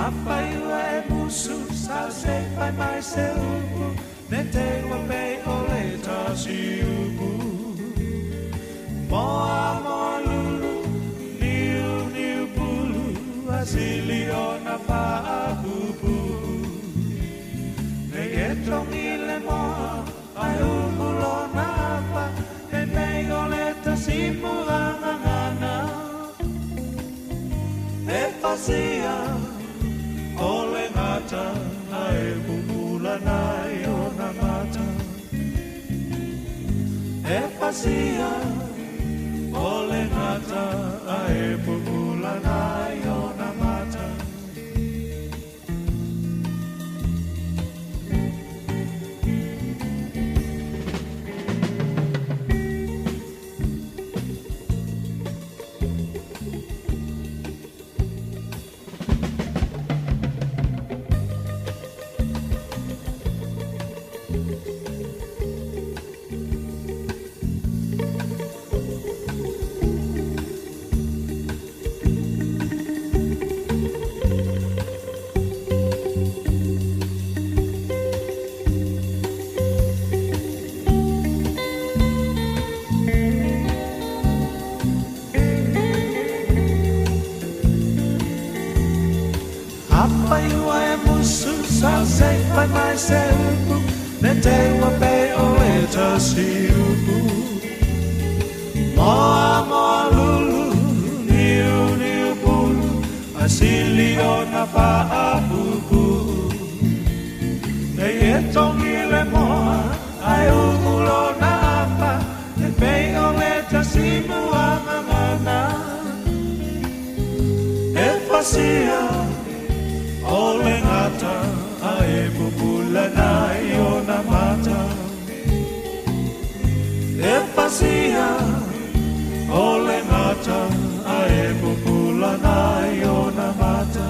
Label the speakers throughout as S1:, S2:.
S1: Apai ua e musu sa se pai mai se upu ne te ua pei o le tasi upu Moa moa lulu niu niu pulu asili o na whaapupu Ne e tongi le moa ai umulo na apa ne pei o le tasi muangangana E pasia o le ngata ai pupula nai o na ngata E pasia o le ngata ai pupula nai o na ngata Apai ua e musu sa se pai mai se upu Ne te ua pei o e tasi upu Moa moa lulu niu niu pulu Asili o na whaapupu Ne e tongi le moa ai umulo na apa Ne pei o e tasi muangangana E pasia O le ngata ai pupula nai o na mata E pasia o le ngata ai pupula nai o na mata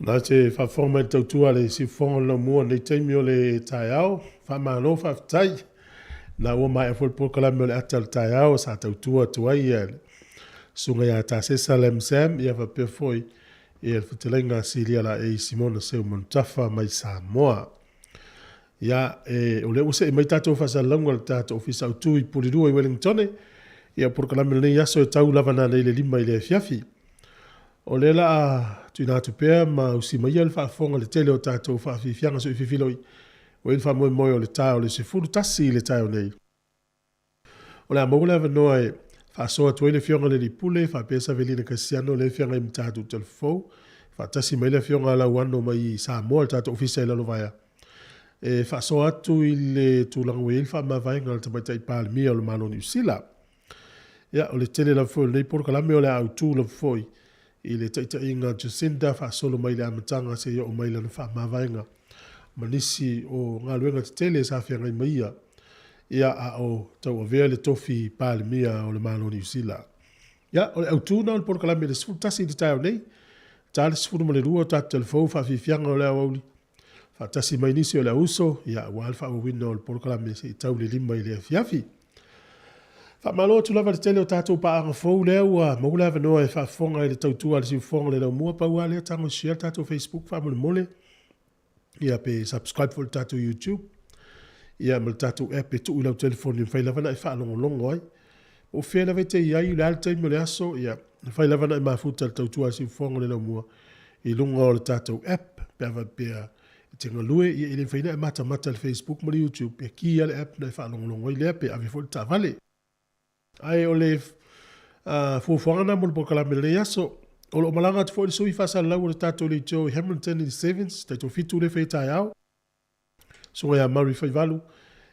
S2: Na te whawhonga tautua le si whonga la mua nei teimi o le tai au, whamano whaftai, na ua mai a whulpokalami o le ata le tai au, sa tautua tuai e sunga ia ta sesa le msem, ia whapea foi, ia le whatelenga silia la e Simona Seu Montafa mai Samoa. Ia o le use e mai tatou whasalonga le tatou ofisa utu i Purirua i Wellington, ia pokalami le nei aso e tau lava na nei le lima i le fiafi. O le la tuina atu pea ma usi mai le whaafonga le tele o tātou whaafifianga so i whiwhiloi. O ili whamoe moe o le tāo le se furu tasi i le tāo nei. O le amaula ava noa e whaasoa tuai le fionga le lipule, whaapesa velina kasiano le fianga i mtātou telefou, whaatasi mai le fionga la wano mai Samoa le tātou ofisa i lalo vaya. E whaasoa atu i le tūlangu e ili whaamavainga le tamaita i pālimia o le malo New Zealand. Ia o le tele la foi nei porkalame o le autu la foi. I le taita inga Jacinda whaasolo mai le amatanga se ia o mai lana whaamavainga. Manisi o ngā luenga te tele sa whianga i maia. Ia a o tau a vea le tofi pālimia o le malo New Zealand. Ia o le autuna o le porkalame le sfutasi di tau nei. Tā le sfuru ma le rua o tātu telefou whaafifianga o le awauli. Whaatasi mai nisi o le auso. Ia o alfa o wina o le porkalame se i tau le lima i le fiafi. Whamalo tu lava le tele o tātou paanga fau lea ua maula ava noa e whaafonga i le tautua le siufonga le lau mua paua lea tango share tātou Facebook whamole mole. Ia pe subscribe for tātou YouTube. Ia mal tātou app e tu i lau telefoni whai lavana e whaalongolongo ai. O whena vete iai i le altai mo le aso ia whai lavana e mafuta le tautua le siufonga le lau mua. I lunga o le tātou app pe ava pea tenga lue ia i le whaina e mata le Facebook mo le YouTube. Pe ki ia le app na e whaalongolongo ai lea pe avi fo le tavale. Ai o le fuafuanga mo le pokalame le aso o lo malanga te foi sui fasa lau le tato le Joe Hamilton in Sevens tato fitu le feitai au so ia Murray Faivalu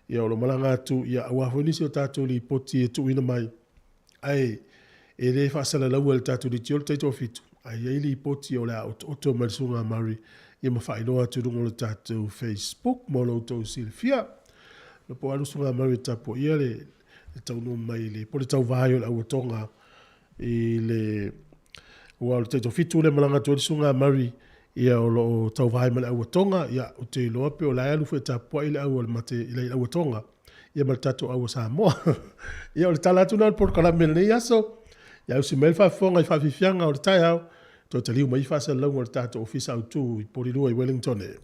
S2: ia o lo malanga tu ia awa fonisi o tato le poti e tu ina mai ai e le fasa lau le tato le Joe tato fitu ai e le poti o le auto malsunga Murray ia mawhainoa tu rungo le tato Facebook mo lo to Silvia lo po alu sunga Murray tapo ia le tau no mai le po le tau vai o la tonga i le o le tau fitu le malanga tu sunga Murray ia o lo tau vai ma la tonga ia o te lo pe o la alu fe tapo i le au mate i le au tonga ia mal tatu au Samoa ia o le tala tu na por kala mel ia so ia o si mel fa fonga i fa fifianga o le tai au to te liu mai fa sa longo le tatu ofisa au tu i Porirua i Wellington e.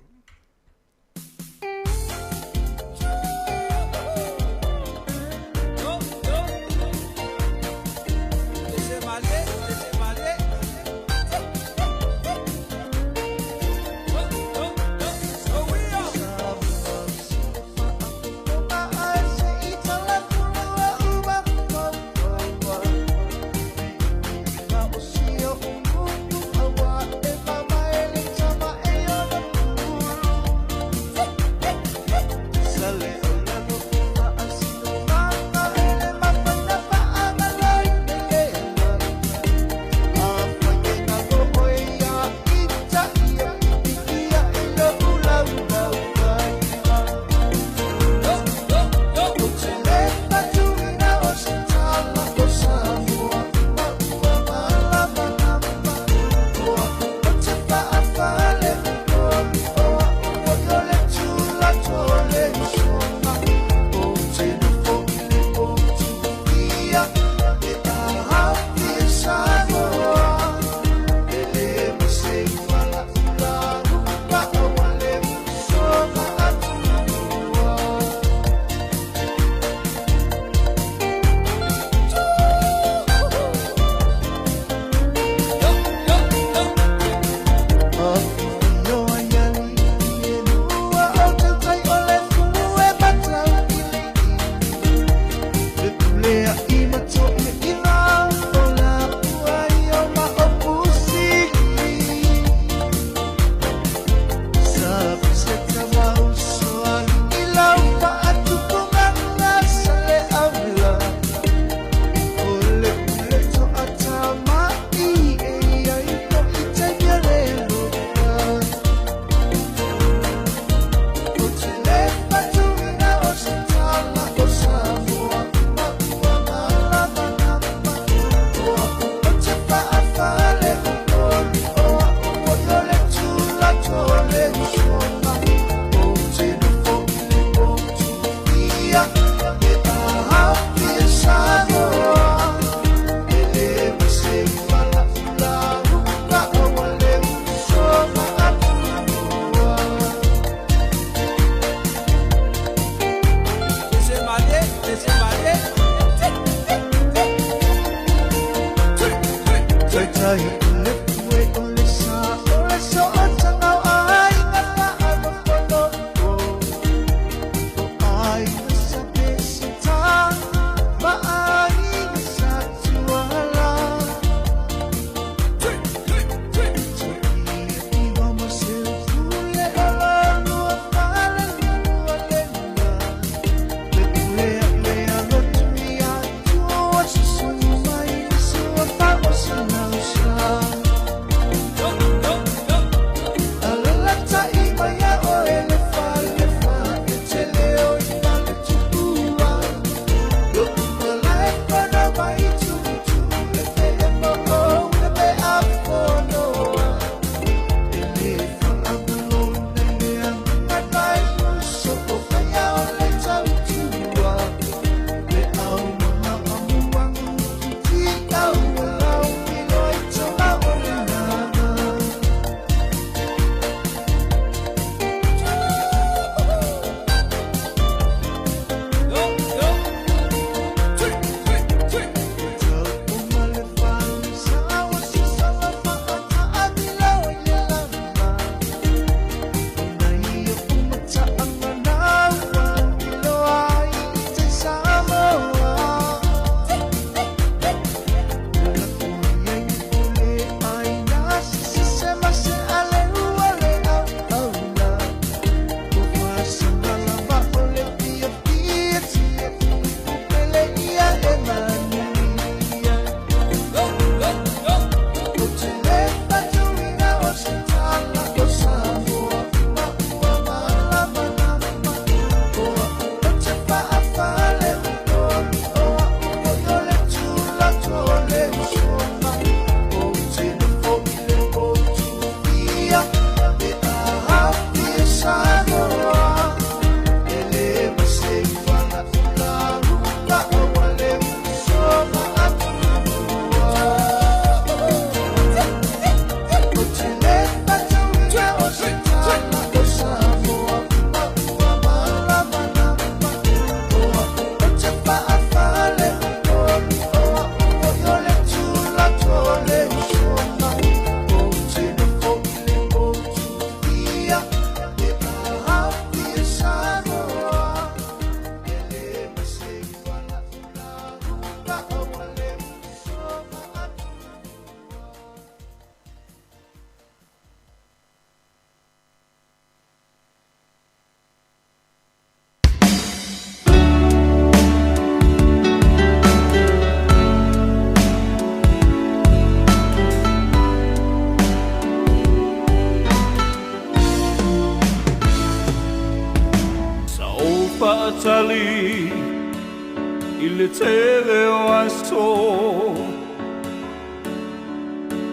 S1: le tele o aso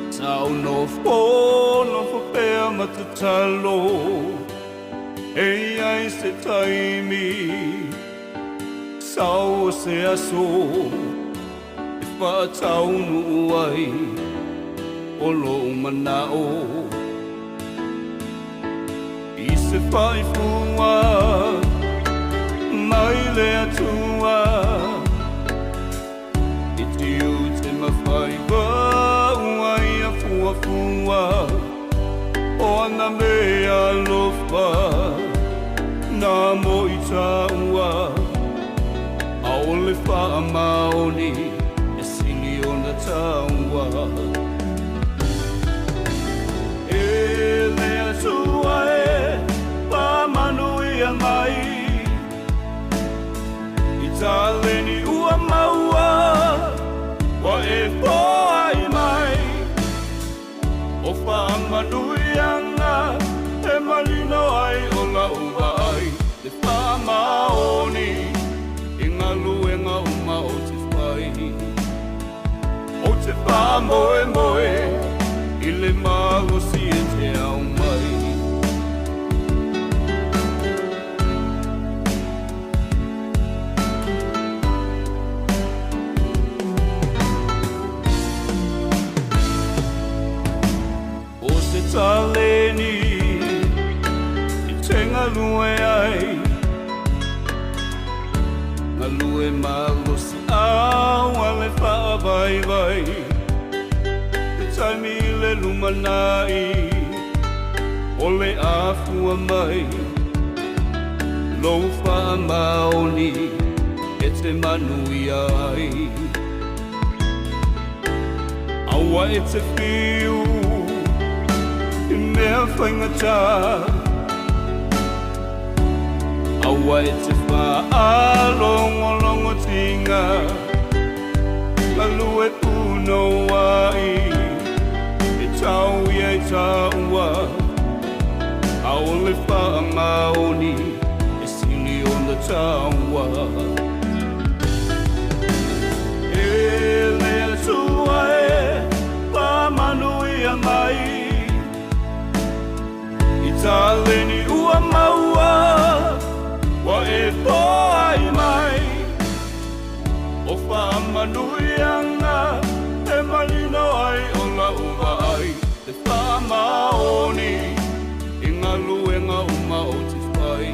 S1: Sau no whapea matatalo Ei ai se taimi Sau o se aso E whataunu ai O lo manao I se whaifua Mai le atua I te u te mawhaiwa Uai a fuafua O ana mea lofa Nā mo i taua A ole wha maoni E sili o na taua E le atua e Pa manu i a mai Taleni ua maua Wa e poa i mai O whaamanuianga E malino ai o la uwa ai Te whaamaoni I ngā luenga uma o te whai O te whaamoe moe I le magosi e te au mai Taleni I te ngalue ai Ngalue magosi au Ale whaavai vai Te taimi le lumanai Ole afua mai Lou whaamaoni E te manui ai Aua e te whiu Mea whaingata Aua e te wha longo tinga Lalu e puno ai E tau i e taua A ole wha maoni E sili o na taua E lea tua e Pa manui a mai Taleni ua maua Wa e poa i mai O whaamanuianga E malino ai o la uwa ai Te whaamaoni I ngā luenga uma o te whai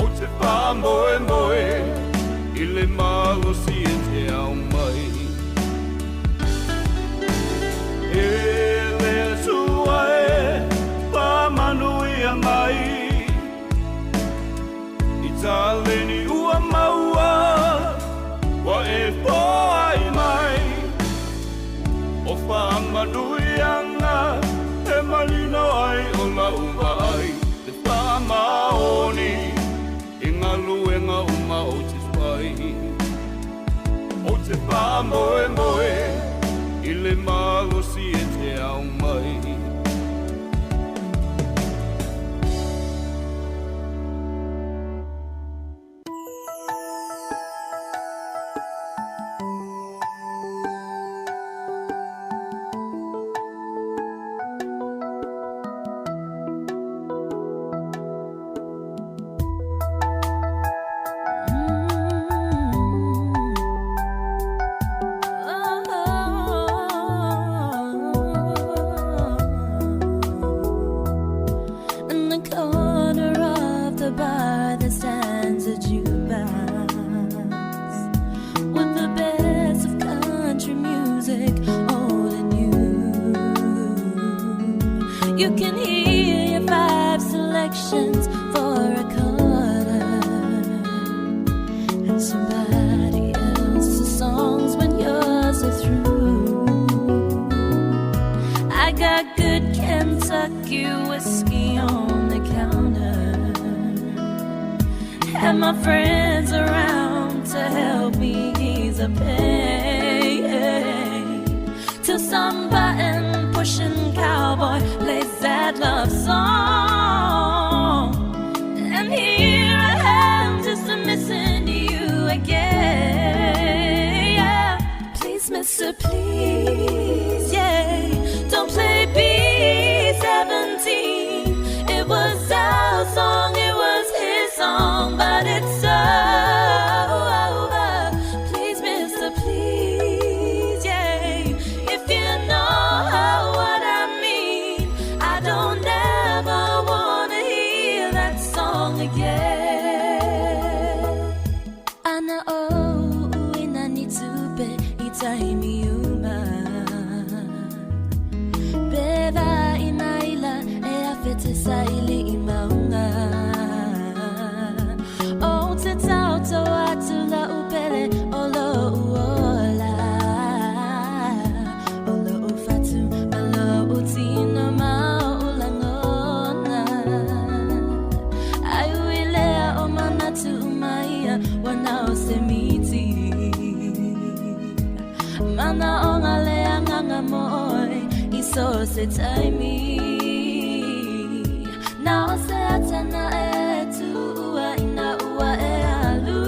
S1: O te whaamoe moe I le magosi e te au mai E lea tua e Manui a mai I taleni ua maua Wa e poa i mai O whaamanuianga E malino ai o la uwa ai Te whaamaoni I ngā luenga uma o te whai O te whaamoe moe I le magosi e te au mai
S3: You can hear 5 selections for a quarter and somebody else's songs when yours are through. I got good Kentucky whiskey on the counter and my friends around to help me ease the pain till some button pushing cowboy plays that love song, and here I am just missing you again. so sit I me. Now Satana etu ina ua e alu.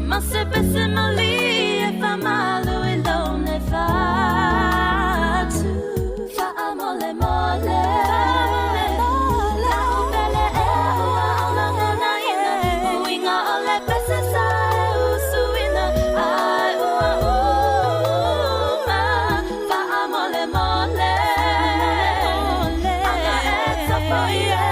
S3: Masepese mali e famalu ilone fatu. Fa amole mole. La umbele e ua ulangana ina. Uinga ole pese sa e usuina. Ai ua uma. Fa amole mole. Anga e tapo ye.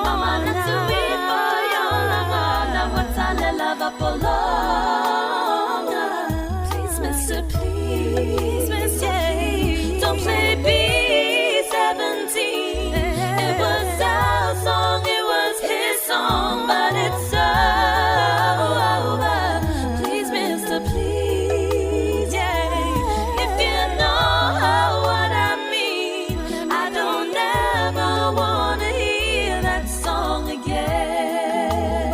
S3: Mama na tui po yo langana. Watale lava polonga. Please, Mr. Please, Mr. Don't play B-17. It was our song, it was his song, but it's over. Please, Mr. Please, yeah. If you know what I mean, I don't ever wanna hear that song again.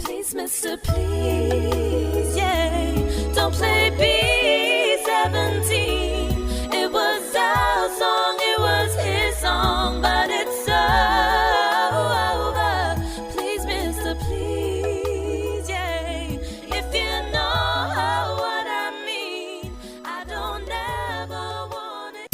S3: Please, Mr. Please, yeah. Don't play B-17. It was our song, it was his song, but it's over. Please, Mr. Please, yeah. If you know what I mean, I don't ever wanna.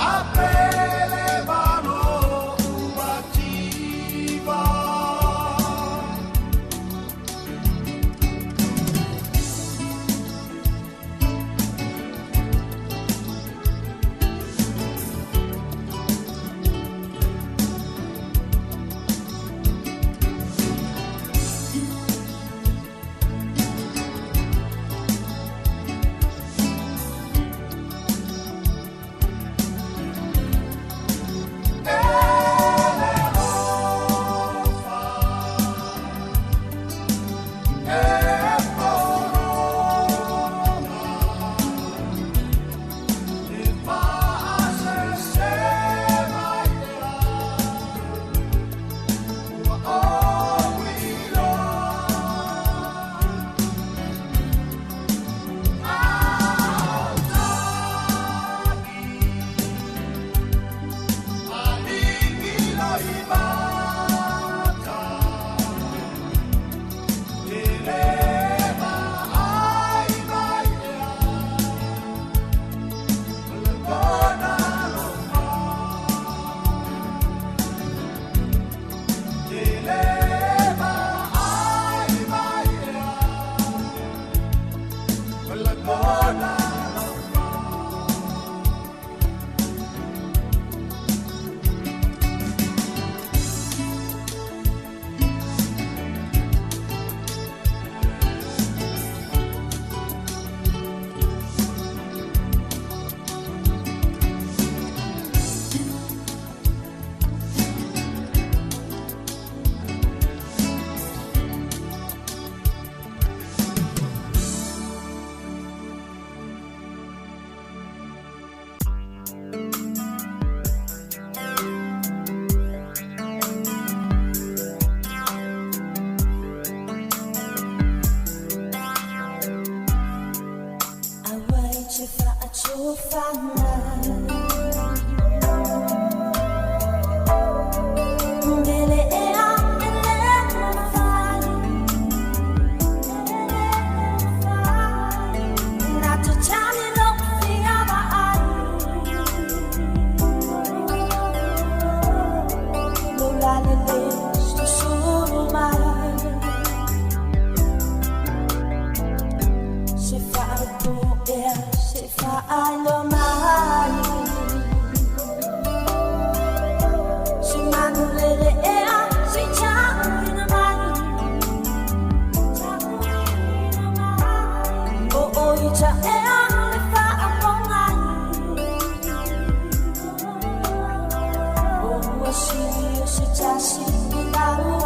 S4: Amen.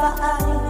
S4: Hãy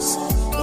S4: subscribe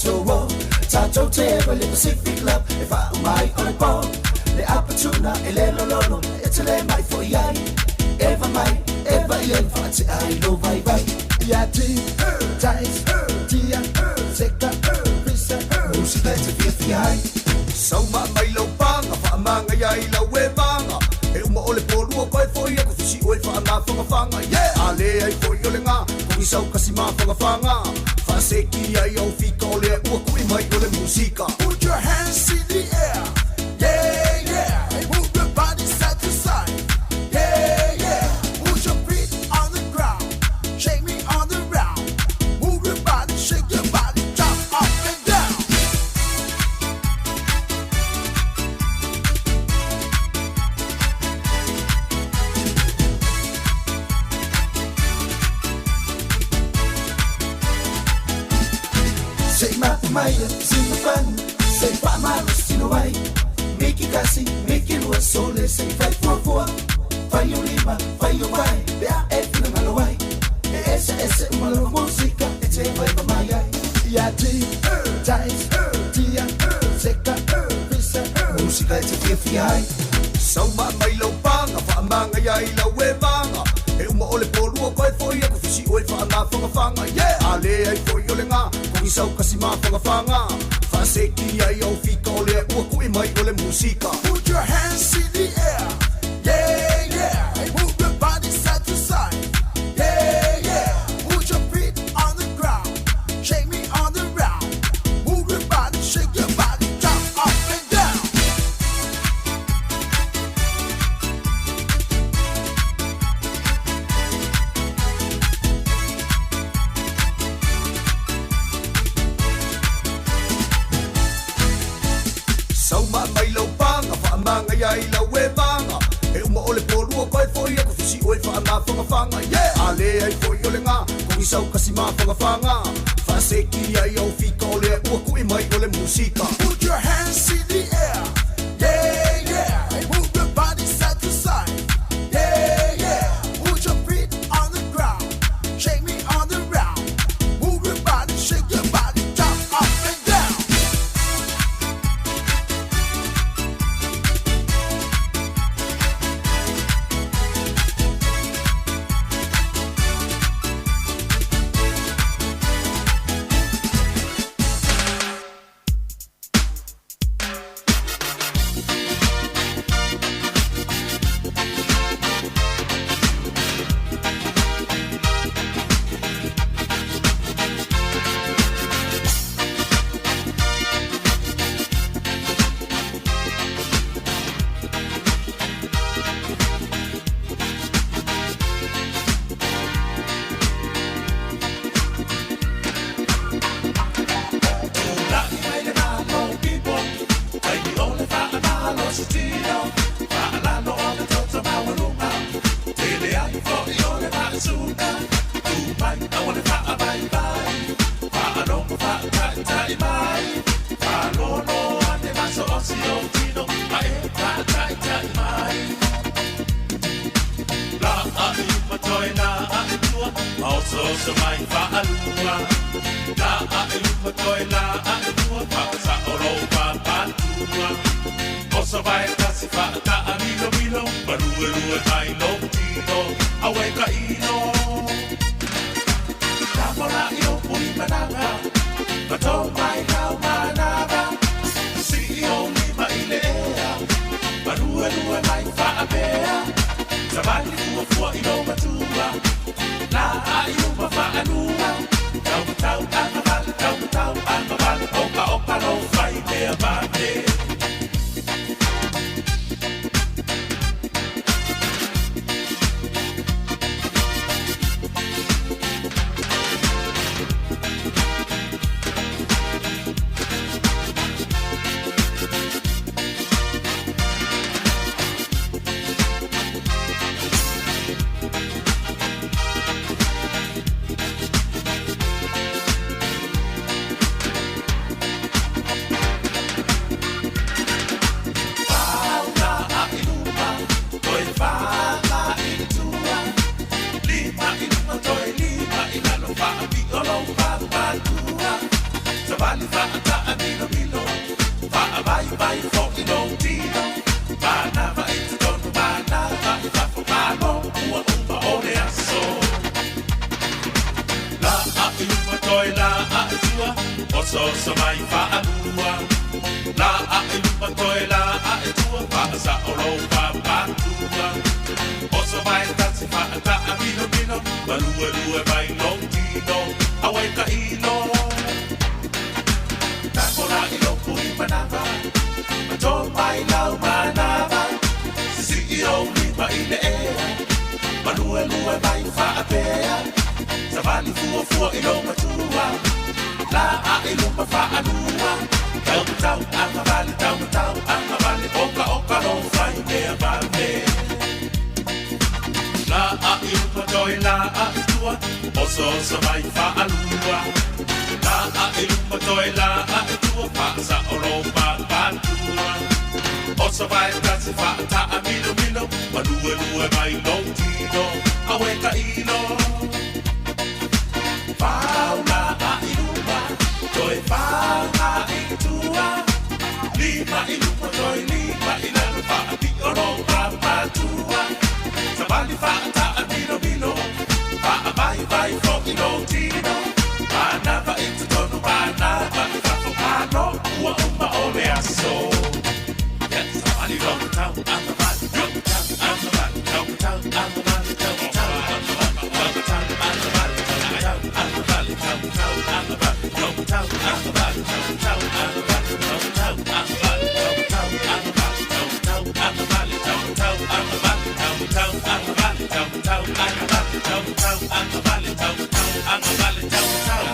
S4: so wrong. Tato teba le Pacific love. If I my on a ball, le apatuna ele lolo. It's a mai for yai. Ever my ever yen fancy I know bye bye. Yati, ties, tia, seka, visa, music let's be yai.
S5: Sau ma mai lau panga fa manga yai lau e manga. E uma ole polua koe foi e ko fisi oi fa na fanga fanga. Yeah, ale ai foi ole nga. Ko isau kasi ma fanga fanga. Fa seki ai au fika ole ua kui mai ole musika.
S4: Put your hands in the air. Yeah, yeah. Hey, move your body side to side. Yeah, yeah. Put your feet on the ground. Shake me on the ground. Move your body, shake your body, jump up and down. Say Maya, sing the fun. Say Pama, sing away. Make it kasi, make it was so let's say 544. Fire lima, fire wine. They are everything on the way. Essa uma música, it's a vibe of Maya. Yati, ties, tia, seka, visa, música, it's a FFI.
S5: Sau ma mai lau panga fa manga yai lau e manga. E uma ole polua koe foi e ko fisi oi fa na fanga fanga. Yeah, ale ai foi ole nga. Ko isau kasi ma fanga fanga. Fa seki ai au fika ole ua kui mai ole musika.
S4: Put your hands in the air. Yeah, yeah. Hey, move your body side to side. Yeah, yeah. Put your feet on the ground. Shake me on the ground. Move your body, shake your body, jump up and down.
S5: Sau ma mai lau panga fa manga yai lau e manga. E uma ole polua koe foi e ko fisi oi fa na fanga fanga. Yeah, ale ai foi ole nga. Ko isau kasi ma fanga fanga. Fa seki ai au fika ole ua kui mai ole musika.
S4: Put your hands in the air. Yeah, yeah. Hey, move your body side to side. Yeah, yeah. Put your feet on the ground. Shake me on the ground. Move your body, shake your body, jump up and down.
S6: so so mai fa alua la a ilupa toe la a e tua pa sa olo pa pa tua o so mai tatsi fa ta amino mino malua lua mai long tino awai ka ilo ta kora ilo pui manava to mai lau manava si io li pa ine e malua lua mai fa apea sa vali fua ilo matua la a ilupa fa alua tau tau anga vale tau tau anga vale oka no fai me vale la a ilupa toi la a itua oso so mai fa alua la a ilupa toi la a itua pa sa oro pa pa tua oso vai kasi fa ta amino mino malue mai long tino awe ka ino Paula a ilupa toi paula itua lima ilupa toi lima ilanu pa di oro pa pa tua sabali fa ta amino mino pa vai fo ino tino pa na pa itu tonu pa na pa fa fo pa no ua uma ole aso yes sabali long tau anga va long tau anga va long tau anga va long tau anga va long tau anga va anga va tau tau anga va long tau anga va long tau anga va long tau anga va long tau anga va long tau anga va long tau anga va long tau anga va long tau anga va long tau anga va long tau anga va long tau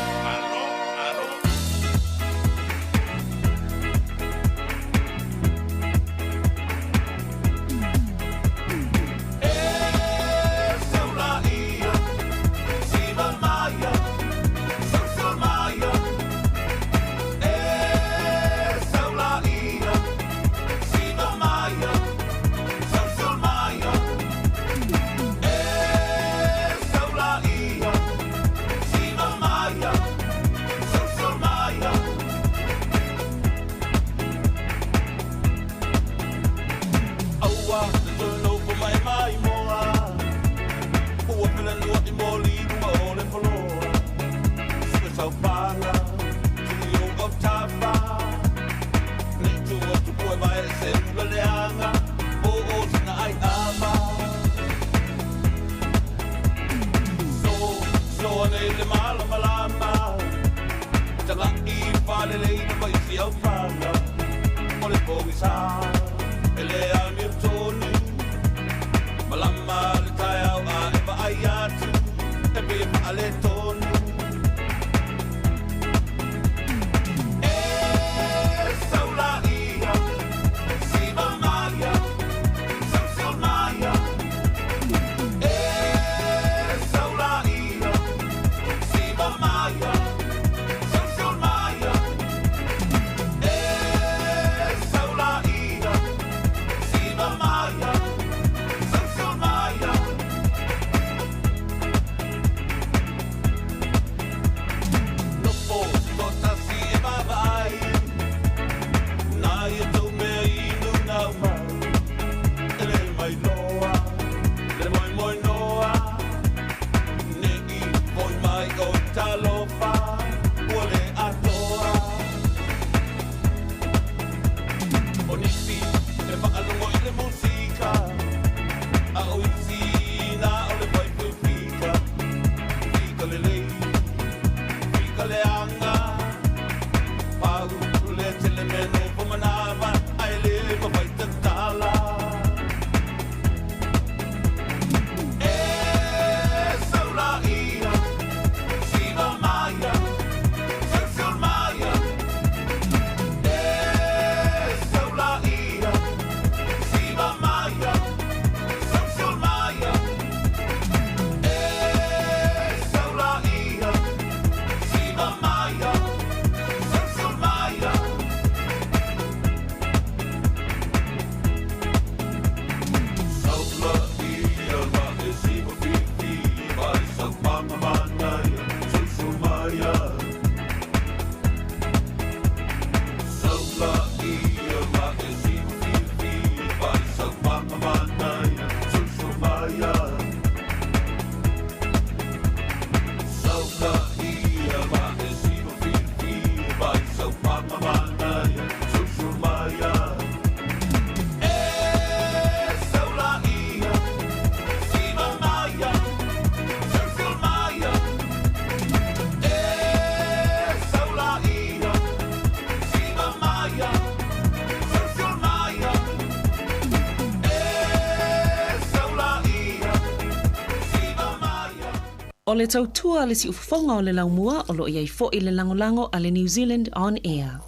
S7: O le tautua le si ufonga o le laumua o lo iai fo i le langolango a le New Zealand On Air.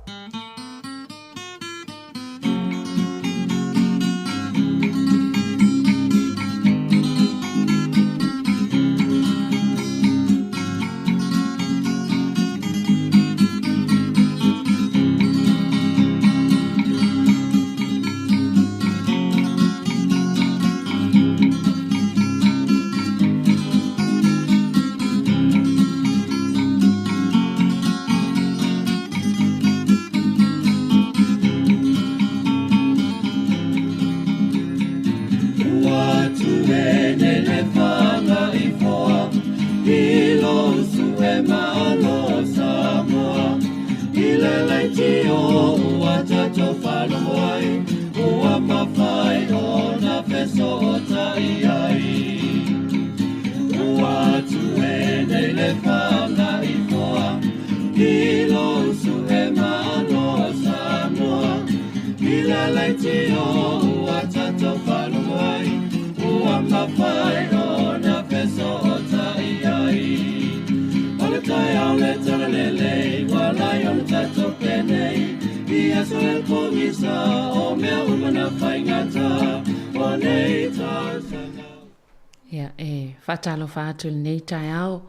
S7: Fatalo fatu le nei tai au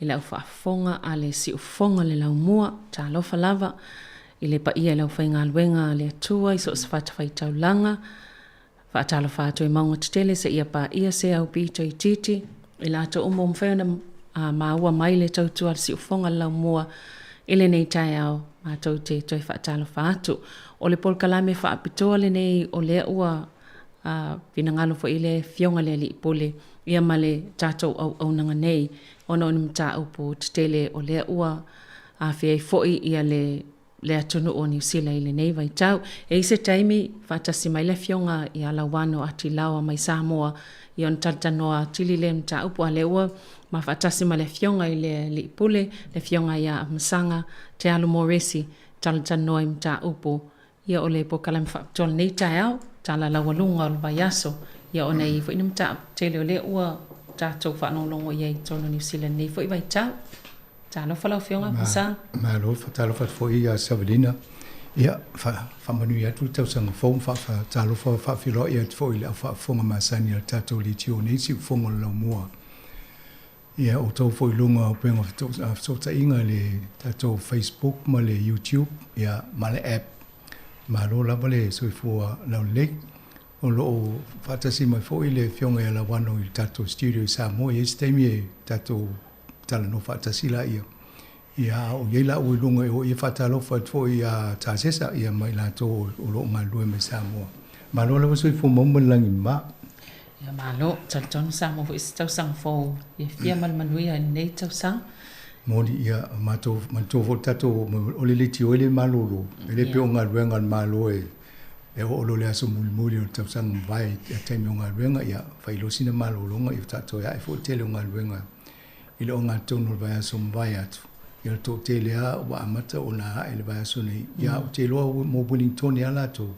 S7: i lau whaafonga a le si ufonga le lau mua ta lofa lava i le pa ia lau whainga luenga le atua i so se fata whaitau langa fatalo fatu i maunga tutele se ia pa ia se au pito i titi i la ato umo mwhena maua mai le tautua le si ufonga le lau mua i le nei tai au ma tau te toi fatalo fatu o le polkalame whaapitoa le nei o le ua pinangalo fo i le fionga le li pole ia male tatou au nanga nei ona o ni mta upo tele o le ua a fei foi ia le atunu o New Zealand ile nei vai tau e se taimi fata si mai le fionga ia la wano ati lawa mai Samoa i on tatanoa tili le mta upo le ua ma fata si mai le fionga ile li pule le fionga ia msanga te alu moresi tatanoa mta upo ia ole po kalam fa tol nei tau tala la walunga o vayaso ia ona i fo inum ta tele o le ua tatou whanonglongo iei tono New Zealand nei fo i vai tau talo falau fionga masa
S8: ma lo talo fa fo ia Savelina ia fa manu ia tu tau sang fo fa talo fa filo ia fo ia fa fonga masani al tatou li tio nei si fonga lo mua ia o tau fo lunga o penga so ta inga le tatou Facebook ma le YouTube ia ma le app ma lo la vale so fo la lek o lo fatasi mai fo ile fionga ia la wano i tatou studio Samoa ia stemi tatou tala no fatasi la ia o ia la o lunga o ia fatalo fo ia tasesa ia mai la to o lo ngalue me Samoa ma lo la so fo mo langi ma
S7: ia ma lo tanton Samoa fo tau sang fo ia fia mal manuia nei tau sang
S8: moni ia mato fo tatou o le liti o le malolo ele pe o ngalue ngal malo e o lo le aso muli o tau sang vai e taimi o ngalue ia fai lo sina malolo nga i tatou ia e fo tele o ngalue nga ile o ngatou no vai aso vai atu ia to tele a wa amata o na ele vai aso nei ia o te lo mo Wellington ia la to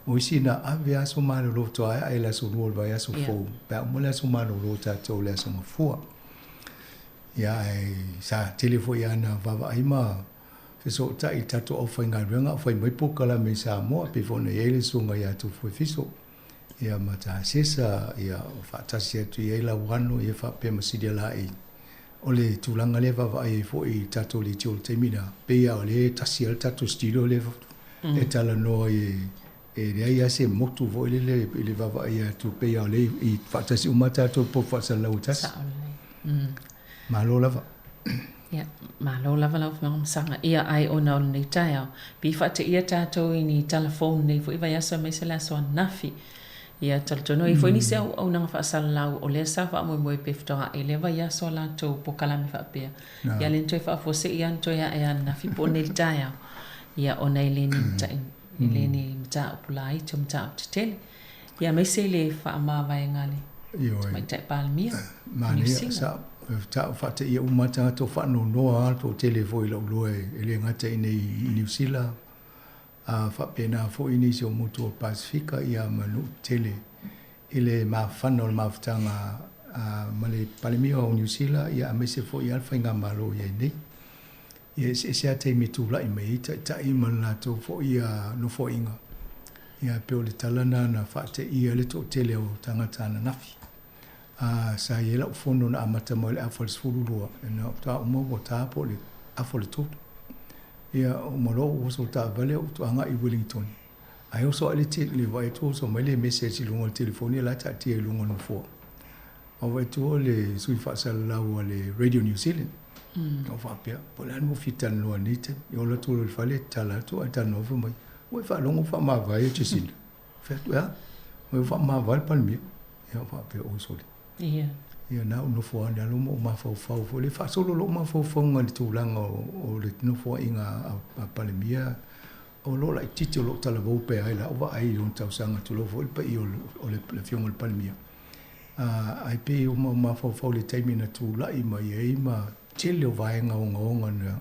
S8: o sina ave aso malolo to ai la so no vai aso fo pa mo le aso malolo tatou le aso mafua ia sa telefo ia na vava ai ma fiso ta i tatou o fai ngalwenga fai mai pokala me Samoa pe fo na ele sunga ia tu fo fiso ia mata sesa ia fatasi tu ia la wano ia fa pe masidi la ai ole tulanga le vava ai fo i tatou li tio temina pe ia ole tasiel tatou stilo le e tala no e ia se motu vo le vava ia tu pe ia ole i fatasi umata to po fa la utas malo lava
S7: ia malo lava lau fong sanga ia ai ona on nei tau bi fa te ia tatou ni telephone nei fo i vai aso mai se la so nafi ia taltono i fo ni se au nanga fa sal lau o le sa fa mo pe ftoa e le vai aso la to po kala me fa pe ia len to fa fo se ia to ia nafi po nei tau ia ona ile ni ile ni mta pulai to mta tele ia mai se le fa ma vai ngale mai te palmia
S8: mani sa ta fa te ia umata to fa no to telefoi lo loe ele ngata i New Zealand fa pena fo ini so mutu Pacifica ia manu tele ile ma fanol ma ftanga ma le palemia o New Zealand ia me se fo ia whainga malo ia nei. Ia se a te mitu lai mei ta i man la to fo ia no fo inga. Ia pe o le talana na whaate ia le to tele o tangata na nafi. Sa ia la ufono na amata mo le awhal sfururua. Na ta umo o ta po le awhal toto. Ia o maro o so ta vale o to anga i Wellington. Ai o so ale te le vai to so mai le message lungo le telefoni la ta te lungo no fo. O vai to le sui fa sala la o le Radio New Zealand. O fa pia po la no fitan lo anite. Yo la to le fale tala to ata no fo mai. O fa longo fa ma vai te sin. Fa ya. O fa ma vai pa mi. Ya fa pia o so.
S7: Ia.
S8: Ia na no fo ana lo mo ma fo fo le fa solo lo ma fo ngal tu langa o le no fo inga a palemia. O lo la titi lo tala vo pe ai la o ai un tau sanga tu lo vo pe o le fiong le palmia ai pe o ma fo le taimi na tu la i mai ai ma tele o vai nga nga na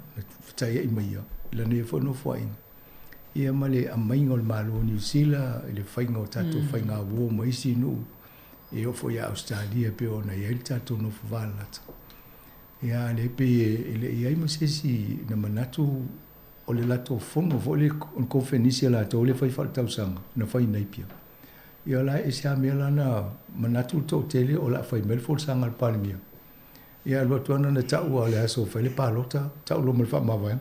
S8: tai ai mai la ne fo no fo ai ia male a mai ngol malo New Zealand le fai ngo tatu fai nga wo mai si no e o fo ia Australia pe o na ia tatu no fo vala ia le pe le ia mo se si na manatu o le lato fongo vole on konfenisia la to le fai falta usanga na fai naipia ia la e sia mela na manatu to tele o la fai mel fol sanga al palmia ia lo to na tau le aso fai le palota tau lo mel fa ma vai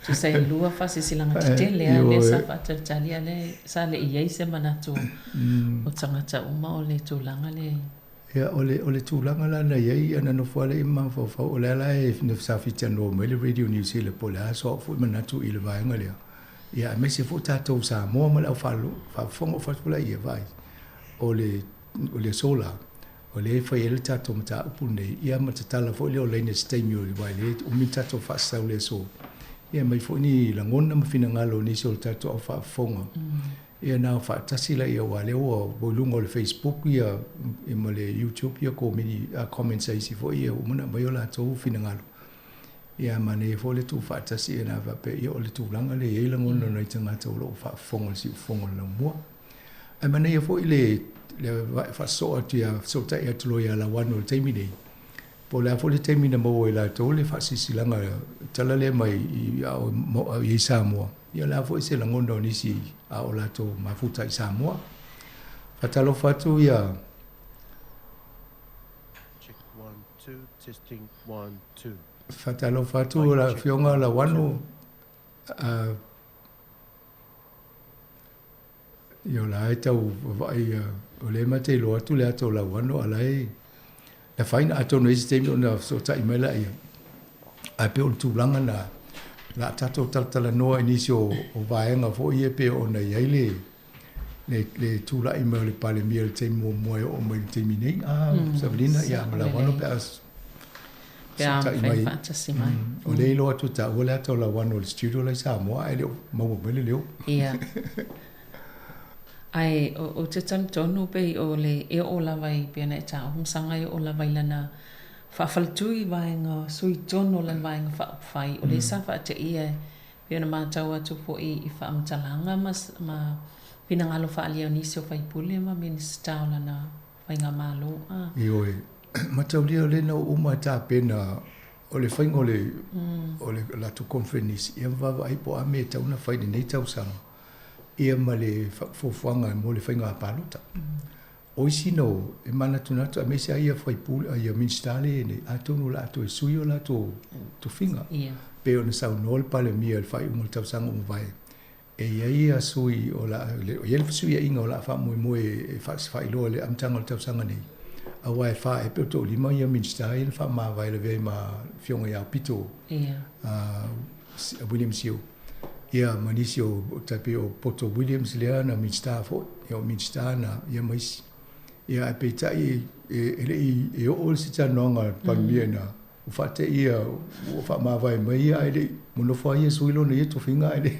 S7: tu sai lua fa se silanga tele le sa fa talia le sa le ia se manatu o tanga ta uma o le tulanga le
S8: ia ole tulanga la na ia na no fole ima fo o le la e no sa fitia no me le Radio New Zealand po la so fo manatu ile vai ngale ia me se fo tato sa mo ma la fa fongo fa pola ia vai ole sola ole fa ele tato mata upune ia mata tala fo le ole ne stay o vai le o mi tato fa sa ole so ia mai fo ni la ngona ma fina ngalo ni so tato fa fongo ia na fa tasila ia wale o bolungo le Facebook ia e mo le YouTube ia ko mi comments ai si fo ia o mona mai ola to fina ngalo ia mane fo le tu fa tasi na va pe ia o le tu langa le ia langono no itanga to lo fa fongo si fongo la mo e mane ia fo ile le fa so atia so ta ia to ia la wano te mi nei po la fo le te mi na mo la to le fa si langa tala le mai ia sa mo ia la fo se langono ni si a o la to mafuta i Samoa. Fatalo fatu ia.
S9: Check 1 2 testing 1 2.
S8: Fatalo fatu la fionga la wano io la eta o vai o le mate lo atu le ato la wano alai la faina ato no sistemi ona so ta imela ia. A pe o tulanga na la tato tala noa inisio o vaenga fo ie pe o na iaile le tula i le pale mia le te mo moe o mai te minei Sabrina ia mala wano pe as
S7: Pea fai fantasi mai
S8: o le ilo atu ta o le ato la wano le studio le Samoa e leo mau mele leo
S7: ia ai o te tonu pe o le e o la vai pe na ta hum sanga o la vai lana fa faltui vaenga sui tono la vaenga fa fai o le sa fa te ia pena ma tau atu po i fa amtalanga mas ma pina ngalo fa alia nisio fai pule ma minista la na vaenga malo
S8: io e ma tau lia le no uma ta pena o le fainga o le la tu conference ia va vai po a me tau na fai nei tau sang ia ma le fofuanga mo le fainga palota o sino e mana tunatu a mesi ia foi pul ia minstale ne atonu la to suyo la to finga pe ona sa nol pale mi el fai un tau sang un vai e ia sui o la ia sui inga o la fa mo e fa fai lo le am tang tau sang ni a wai fa e pe to lima ia minstale fa ma vai le ve ma fionga ia pito William Sio ia manisio tapio Poto Williams le na minstafo ia minstana ia mais ia pe tai e o se tanonga pamiena o fate ia o fa ma vai mai ia ele mono fa ia suilo ne to finga ele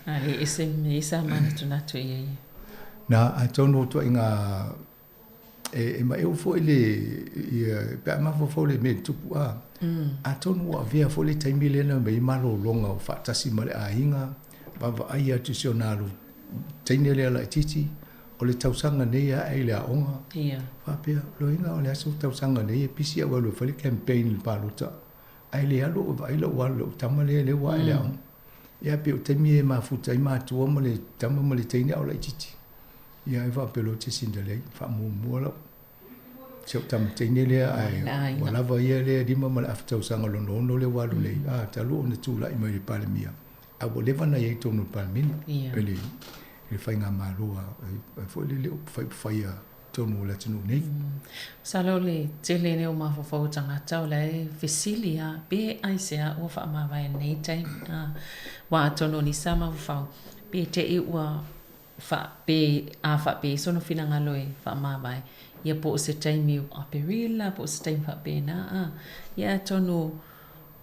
S7: ai ese me sa mana tunatu ia
S8: na atono to inga e mai o fo ele ia pe ma fo le me tupu atono wa via fo le taimile na me malo longa o fa tasi male a inga va ia tusionalu tainele la titi o le tausanga nei a ai le aonga.
S7: Ia.
S8: Whapea, lo inga o le aso tausanga nei e pisi au alu whale campaign le palota. Ai le alu o vai lo walo o tama le wa ai le aonga. Ia pe o taimi e mafuta i mātua ma le tama ma le teine au la i titi. Ia e whapea lo te sindalei, whamua lau. Seu tama teine lea ai, walawa ia lea lima ma le aftausanga lono ono le walu lei. Talu o na tūla i mai le palemia. A o lewa na iei tonu palemina. Pele, le whainga māloa, fo le leo whaia tonu o la tinu nei.
S7: Salo le tele ne o mawhawhau tangata o le Vesilia, be aisea ua wha amawai nei tai. Wa atono ni sa mawhawhau, be te i ua wha be sono whinanga loe wha amawai. Ia po o se taimi o aperila, po o se taimi wha be na. Ia tonu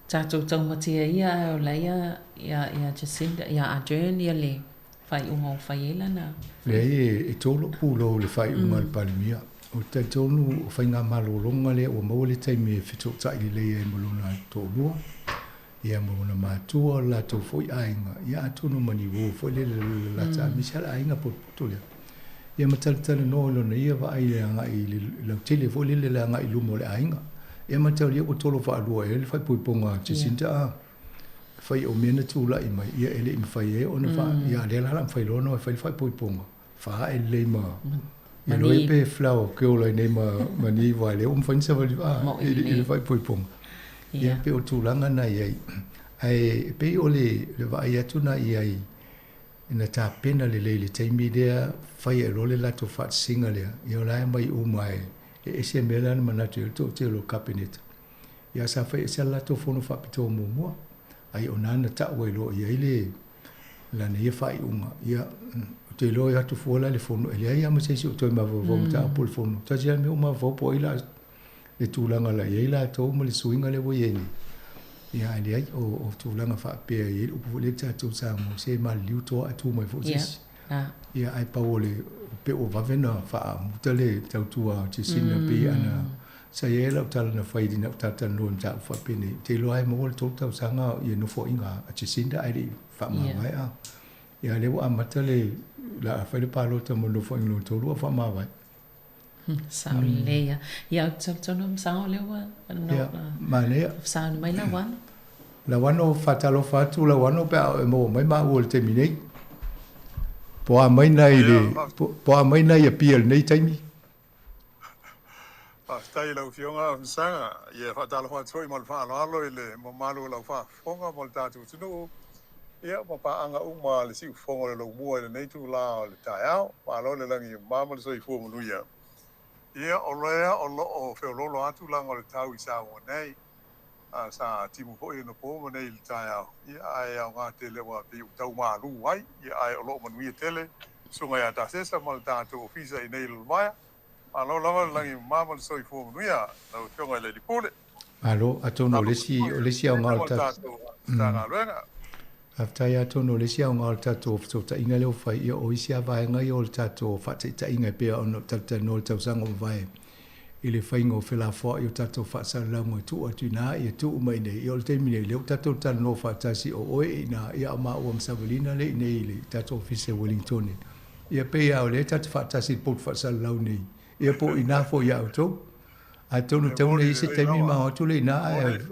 S7: tātou taumatia ia o leia, ia Jacinda, ia Adrian, ia le whai unga o whai ela na.
S8: Le e tolo pulo le whai unga le palemia. O tai tonu o whai ngā malolonga le o maua le taimi e whito tai le leia e molona tōlua. Ia molona mātua la tau fwoi ainga. Ia atono mani wo fwoi le lata. Misala ainga poto lea. Ia mataltala no lona ia wa ai le anga i lau tele fwoi le anga i lumo le ainga. Ia matau lia o tolo wha alua e le whai poiponga Jacinta a. Whai o mena tūla i mai, ia ele i mwhai e, ona wha, ia le hala mwhai lono e whai poiponga. Wha e le ma, ia loe pe flau ke ola i nei ma ni wai le, o mwhainsa wali, i le whai poiponga. Ia pe o tūlanga na iai. Ai, pe o le wai atu na iai, ina tā pena le le taimi lea, whai e role lato wha singa lea, ia o lai mai umai, e ese mela na manatu i to te lo kabineta. Ia sa whai e sa lato fono wha pito mua. Ai o nana ta wai lo ia ile la ne fai unga ia te lo ia tu fola le fono ele ia ma sei o toi ma vo ta pol fono ta ia me ma vo po ila le tulanga la ia to mo le suinga le voyeni ia ile ai o tulanga fa pe ia o le ta tu sa mo se ma liu to atu mai fo sis ia ai pa ole pe o va vena fa mutale ta tua ti sina pe ana sa ia la tala na fai dina tata no ta fa pene te lo ai mo to ta sanga ia no fo inga a chisinda ai fa ma vai a ia le wa matale la fa le palo ta mo no fo inga to lo fa ma vai
S7: sa le ia to no sa le wa no
S8: ma le
S7: sa mai la
S8: wan o fa talo fa tu la wan o pa mo mai ma o te minei po a mai na ile po a mai na ia piel nei taimi
S10: stai lau fionga sanga ia fatalo fa troi mal fa lo ile mo malu lau fa fonga mo tatu tunu ia mo pa anga uma le si fonga le mo le nei tu la le taia pa lo le langi mamal so i fu mo ia ia o lo o fe lo atu la ngol tau i sa mo nei a sa ti mo no po mo nei le taia ia ai nga te le wa pi tau ma lu wai ia ai o lo mo nui tele so nga ta se sa mal tatu ofisa i nei lu mai alo lava langi mamal so i fu nuia na fionga le dipule
S8: alo atono lesi au ngalta
S10: tanga luenga
S8: after ya tono lesi au ngalta to ta inga le fai ia o isia vai nga yo tato fa ta inga pe ono tata no tau sango vai ile fai ngo fela fo yo tato fa sa la mo tu atina ia tu mai nei yo te mine le tato ta no fa ta si o ina ia ma o msavelina le nei le tato office Wellington ia pe ya le tato fa ta si pot fa sa la nei ia po ina fo ia to a tonu tonu i se temi ma o tule na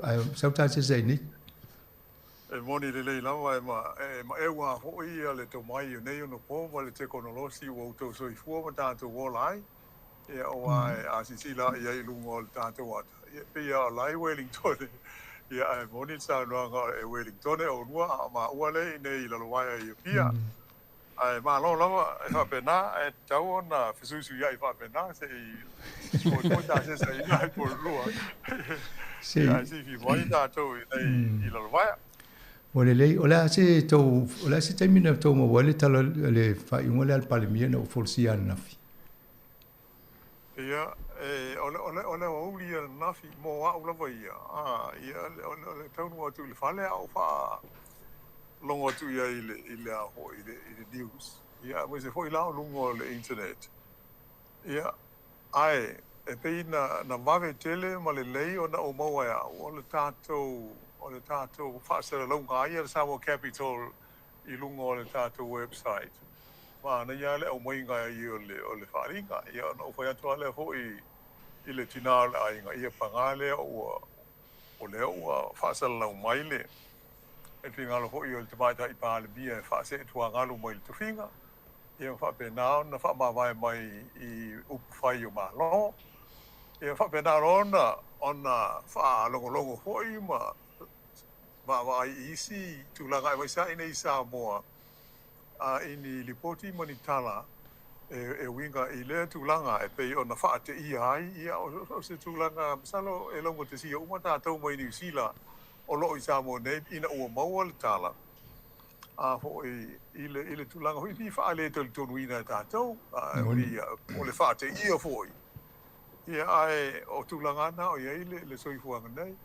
S8: ai sauta se sei ni
S10: e moni le la ma e wa ho ia le to mai nei no po le te konolosi wo to so i fu ma tanto wo lai e o ai a si la ia i lungo tanto wa pe ia lai Wellington ia e moni sa no e Wellington o lua ma ua le nei la wa ia pia ai ma lo fa pena e tau na fisusu ia fa pena se o ta se sai ia por lua
S8: se
S10: ai si fi voi da to i lo vai
S8: ola se to ola se termina to mo wale talo le fa un al palemia no forsia nafi
S10: ia ole o uli nafi mo wa ula vai ia ole tau no tu le fale au fa longo tu ia ile a ho ile news ia mo se foi lá longo le internet ia ai e pe na vave tele ma le lei ona o mo ia o le tato fa se longa ia sa mo capital i longo le tato website ma na ya le o mai nga I o le faringa ia no fa ya to le ho I le tina le ai nga ia pangale o le o fa sala la mai le e finga lo ho I o te mai ta I pa le bia fa se tu nga lo mai tu finga ia fa pe na fa ma vai mai I u fai o ma lo ia fa pe na ona fa longo ho I ma vai isi tu la ga vai sa ina sa mo ini lipoti manitala e winga I le tulanga e pe ona fa te ai ia o se tulanga salo e longo te sia uma tātou mai New Zealand o lo I sa mo nei ina o mau le tala ho I le tulanga ho I fa le tonu ina tātou o le fa te ia foi ia ai o tulanga na o ia le soifuanga nei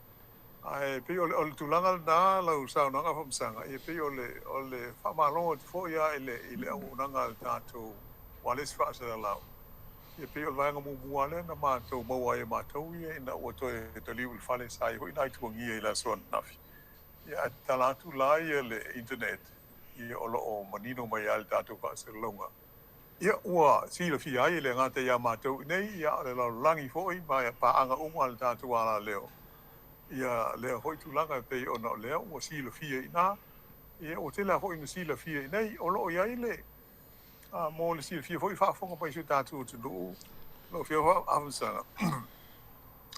S10: ai pe o le tulanga na la usa na nga famsanga e pe o le fa malo fo ia ile o nanga tato wales fa sa la e pe o vanga mu buale na ma to mo ai ma to ia na o to te liu fale sai ho ina tu ngi la son nafi ia talatu la le internet ia o lo manino mai al tato fa sa longa ia ua si le fi ai le ngata ia ma to nei ia le langi fo I ma pa anga o al tato ala leo ia le hoi tulanga pe ona le o sila fia ina ia o te la hoi na sila fia nei o lo ia ile mo le sila fia hoi fa fonga pa isu tatu tu do lo fia ho avansa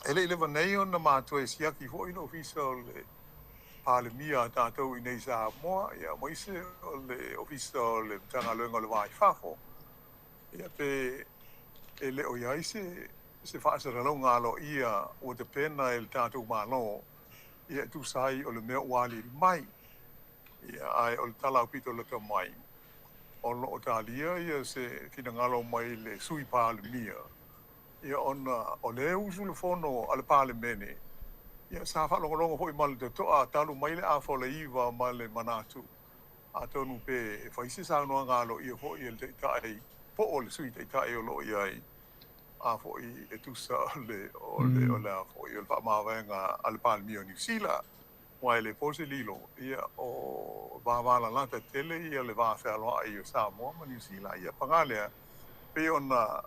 S10: ele le vanei ona ma to sia ki hoi no official le palemia tatu I nei sa mo ia mo ise le official le tanga lenga le vai fa fo ia pe ele o ia ise se fa se longa lo ia o te pena el tatu malo ia tu sai o le mea wali mai ia ai o le tala pito le mai o lo talia ia se fina ngalo mai le sui pale mia ia ona o le usu le fono al pale mene ia sa fa longo foi mal de to a talu mai le a fo le iva mal le manatu a tonu pe fa isi sa no ngalo ia fo ia te tai po o le sui te tai o lo ia fo I tu sa le o la fo I fa ma venga al palmio New Zealand wa le pose lilo ia o va la te tele ia le va fa lo ai sa mo New Zealand ia pangale pe ona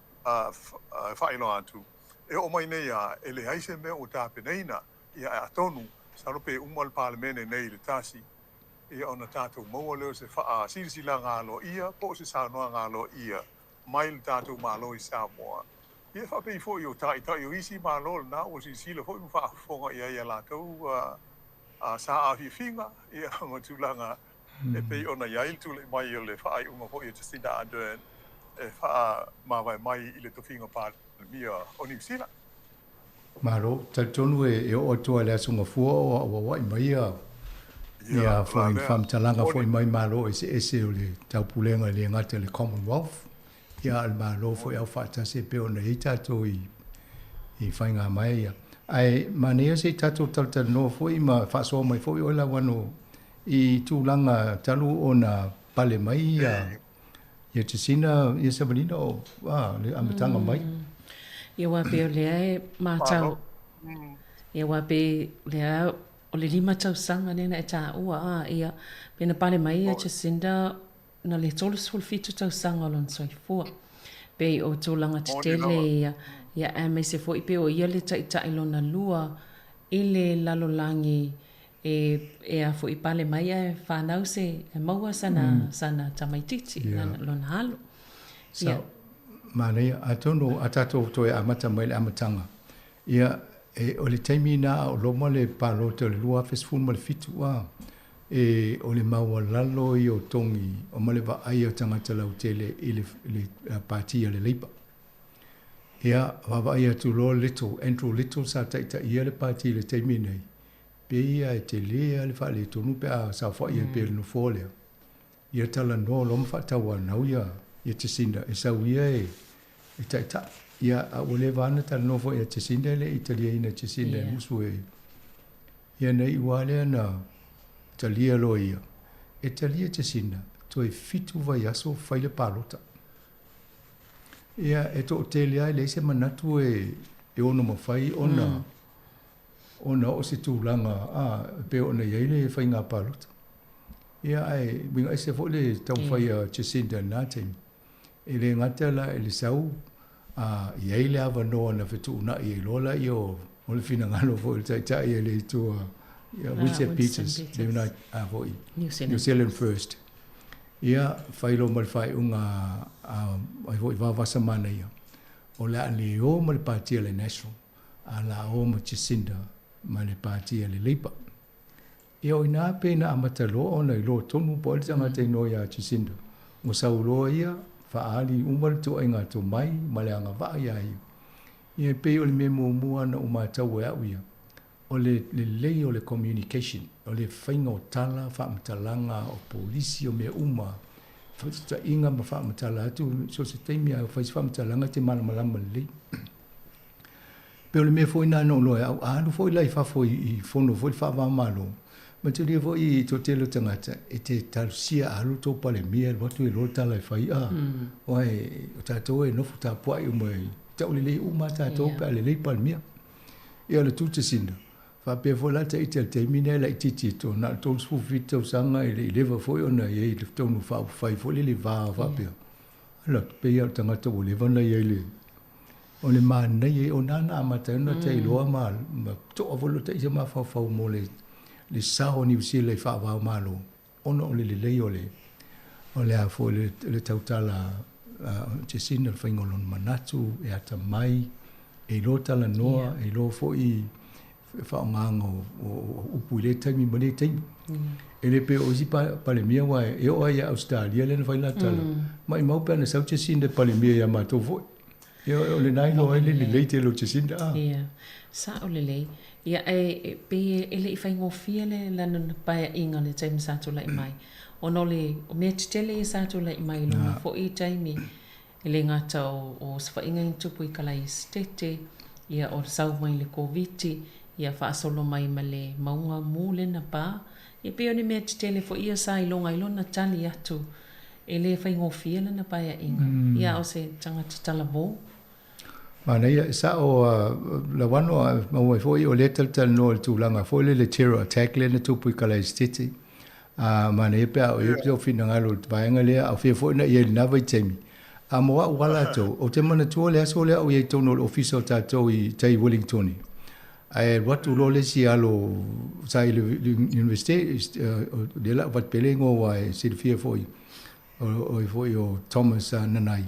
S10: fa ilo atu e o mai nei ele ai se me o ta peneina ia atonu sa lo pe umal palmene nei le tasi ia ona tatu mo le se fa sila ngalo ia po se sa no ngalo ia mail tatu malo I sa mo ia fa pe fo yo tai o isi ma lo na o si sila fo fa fonga ia la to sa a finga ia mo tulanga e pe ona ia il tu le mai le fa ai uma fo ia te sinda ande e fa ma vai mai ile to finga pa mia o New Zealand
S8: Maro tonu e o to le sunga fu o wa mai ia fam talanga fo mai malo ese o le tau pulenga le ngata le Commonwealth ia al malo fo ia fa se pe ona ita to I fainga mai ai mania se tato tal no fo I ma fa so mai fo I la wano I tulanga talu ona pale mai ia te sina ia sabalina o le amatanga mai
S7: ia wa pe le ma tau ia wa pe le o le lima tau sanga nena e tā ua ia pena pale mai ia te sinda na le tolu sulfitu tau sanga lon soifua pe o tolanga te tele ia me se fo I pe o ia le tai lona lua I le lalolangi e a fo I pale mai e whanau se e maua sana tamaititi lona halo
S8: ia Mane atono atato to e amata mai le amatanga ia o le taimina o loma le palo te le lua fesfun ma le fitu o le maua lalo I o tongi o ma le vaai o tangata lau tele I le partia le leipa ia vaai atu lo Little Andrew Little sa taita ia le partia le taimina pe ia e te lea le wha le tonu pe a sa wha ia pe le nufole ia tala no loma whatawa nau ia te sinda e sau ia e taita ia o le vana tala no fo ia te sinda le italiana te sinda musu ia nei wale na talia lo ia e talia te sinda to e fitu vai aso fai le palota ia e to te lea le se manatu e ono mawhai ona o se tūlanga pe ona iei le whai ngā palota ia ai winga e se fo le tau whai a te sinda nā teimi le ngata la le sau ia ile ava no na fetu na ia lola io o le fina ngalo fo le tai le tu Winston Peters le na vo New Zealand first ia failo mal fai unga ai vo va va semana ia o le ali o mal party le national ala o mo Jacinda ma le party le Labour ia o ina pena amatalo ona lo tonu po le tanga te no ia Jacinda mo saulo ia faali umal tu inga tu mai maleanga va ia ia pe o le memo mua na uma tau ia ia o le lei o le communication o le fainga o tala fa mtalanga o polisi o me uma fa inga ma fa mtala tu so se temia fa mtalanga te mana malama le pe o le me foi na no lo no foi lai fa foi fono foi fa va malo ma te le foi to te lo tangata e te talusia alu to pale mia lo tu lo tala fai oi o tato e no futa poi o mai te o le uma tato pe le pale mia e le tu te sinda fa pe vola te te mine la titi to na to su vito sanga e le va foi ona e le to no fa fai foi le va pe ala pe ia tangata o le vana ia le o le mana e o nana ma te no te loa ma to o volo te ma fa fa mo le sao ni usi le fa va malo ono le le o le a fo le tautala te sin el fingolon manatu e ata mai e lo tala noa e lo fo i fa mango o upule tami mane tami e le pe o si pa le mia wa e o ia Australia le fa la tala mai mau pe na sau te sin de pa le mia ya ma to vo o le nai no ele le te lo te sin da
S7: sa o le ia e pe ele i fai ngofia le lana pa inga le taimi sa tu lai mai ono le o me tele sa tu lai mai lo fo i taimi ele ngata o sfa inga tupu i kala i stete ia o sau mai le covid ia fa solo mai male maunga mule na pa e pe oni me tele fo ia sa i longa i lona tali atu ele fai ngofia lana pa inga ia o se tanga tala bo
S8: mana ia sa o la wano mo foi o letel tel no tu langa foi le terror attack le tu pu kala stiti mana ia pe o fina ngalo vaenga le a foi na ia na vai temi a mo wala to o te mana tu le so le o ia to no official ta to i tai Wellington ai what lo le si alo sai le university de la vat pelengo wa Silvia foi o Thomas Nanai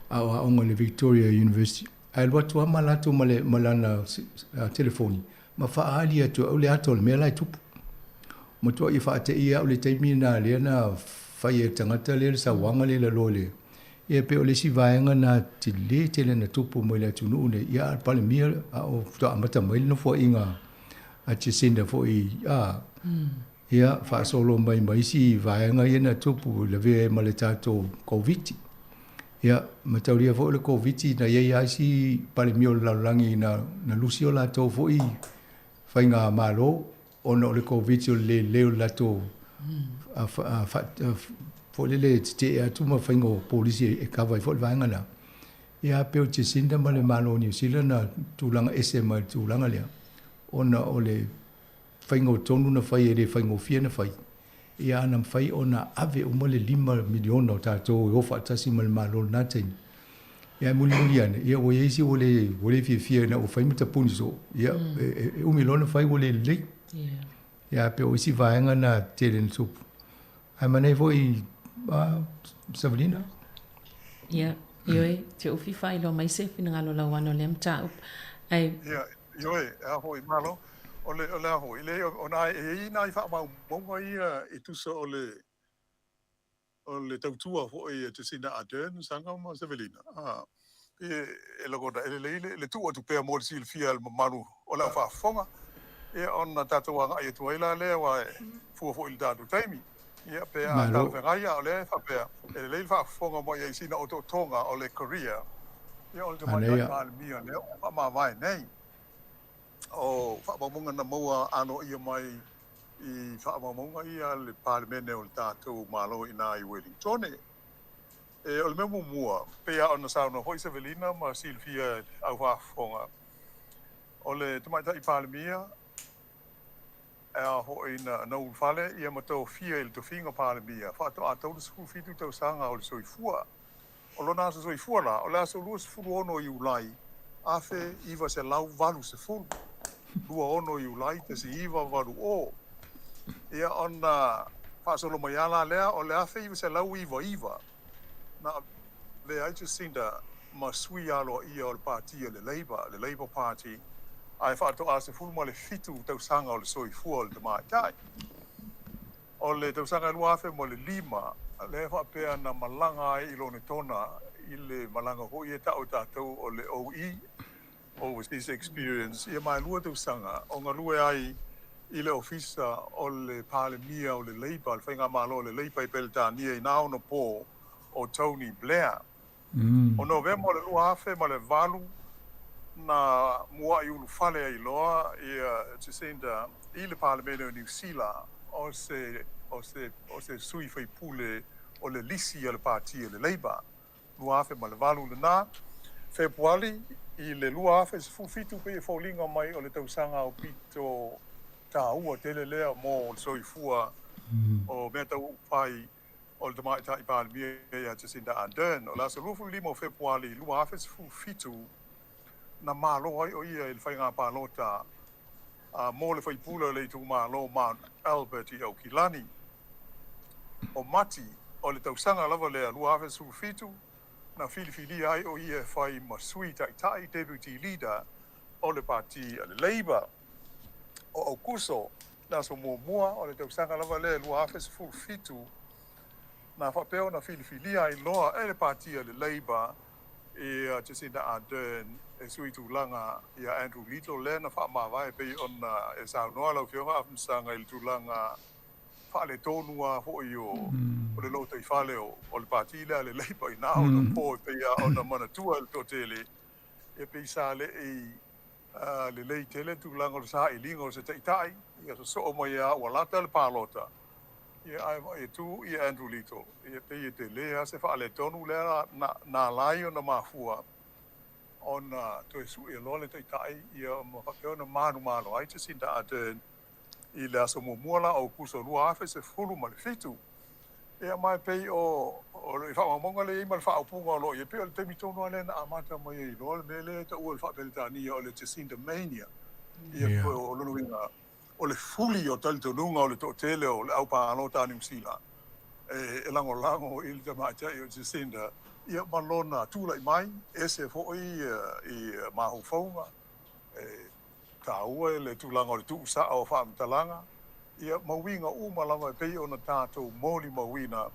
S8: a o le Victoria University ai lo tu mala tu male malana telefoni ma fa ali atu o le ato me lai tupu mo to i fa te ia o le taimina le na fa ye tangata le sa wanga le lole e pe o le si vaenga na te le na tupu mo le tunu ne ia pale mia o to amata mai no fo inga a te sinda fo i ia fa solo mai si vaenga ia na tupu le ve male tato covid ia matauria fo le covid na ia si pale mio la langi na lucio la to fo i fainga malo ono le covid le la to fo le te atu ma faingo polisi e kava fo vaenga na ia pe te sinda male malo ni sila na tulanga SMA tulanga le ona ole faingo tonu na fai e faingo fia na fai ia ana fai ona ave o mole 5 miliona o tato o fa tasi mal malo na ten ia muli ane ia o yesi ole fia na o fai mata punzo ia o milona fai ole le ia pe o si vaenga na telen sup ai mane foi Sabrina
S7: ia ioi te o fai lo mai se fina ngalo la wano lem ta ai
S10: ia ioi a hoi malo ole hoi le ona e nai fa ma mo ia e tu so ole tautua ho e te sina aden sanga ma Sabrina e lo goda le tu o tu pe mo Silvia manu ola fa fonga e ona tatuanga e tu ila le wa fu il dadu taimi ia pe a tau vengaia o le fa pe e le fa fonga mo ia sina o tonga o le Korea ia o te mai al mia le fa ma vai nei o fa monga na moa ano ia mai i fa monga ia le parlemene o tatou malo ina i Wellington e o le memo mua pe a ona sa no hoi Sevelina ma Silvia au fa fonga o le te mai ta i parlemia ho ina no ia mato fia il to finga parlemia fa to ato le sku fitu to sanga o le soifua o lona aso soi fuala, o le aso lua se fulu ono i ulai, afe iwa se lau valu se fulu. Lua ono i ulai te se iwa valu o. Ia ona whaasolo mai ala lea, o le afe iwa se lau iwa. Na le I just seen the masui alo ia o le party o le Labour Party. Ai whaato a se fulu ma le fitu tausanga o le soi fua o le tamaitai. O le tausanga lua afe mo le 5, le whaapea na malanga ai ilo ne tona i le malanga hoi e tau tātou o le OE, Overseas Experience. Ia mai lua tausanga, o ngā lue ai i le ofisa o le palemia o le Labour, le whainga malo o le Labour i Peletania i nao na pō o Tony Blair. O November le lua afe ma le valu na mua i ulu fale ai loa ia Jacinda i le palemene o New Zealand o se sui fai pule o le lisi o le parti o le Labour. Lua afe ma le valu le nā. Februari i le lua afe se fufitu pe i faulinga mai o le tausanga o pito tā ua tele lea mo o soi fua o mea tau pai o le tamaitai palemia ia Jacinda Ardern. O la se lufu 5 Februari lua afe se fufitu na malo ai o ia i le whainga pālota mo le whaipula le tu malo Mount Albert i Aukilani. O mati o le tausanga lava lea lua afe se fufitu na filifili ai o ia whai masui tai deputy leader o le parti o le Labour. O Aukuso na so mua o le tausanga lava lea lua afe se fufitu na whapeo na filifili ai loa e le parti o le Labour e Jacinda Ardern e sui tūlanga i Andrew Little le na whaamawai pei ona e saunoa lau whionga afumsanga i le tūlanga whaale tōnua hoi o le lota i whale o le parti le Labour i nao na pō pei ona manatua le tōtele e pei sa le le lei tele tūlanga o le sa i linga o se teitai i so o mai a walata le pālota e tu i Andrew Little e pei e te lea se whaale tonu lea na lai o na mafua ona to e sui e lole teitai i a mawhakeo na manu ai te Jacinda Ardern i le aso muala o kuso lua afe se fulu ma le fitu. E a mai pei o le whaamonga le ima le whaapunga o lo i e pei o le temi tonu ane na amata mai i lo le mele ta ua le whaapelitania o le Jacinda Mania. I e pei o lono inga o le fuli o talitonunga o le tōtele o le au pālota New Zealand. E lango i le tamaitai o Jacinda ia malona tula i mai ese foi i mahu faunga taua le tulanga o le tuusa o whaamitalanga ia mawinga malama pei o na tātou moli mawina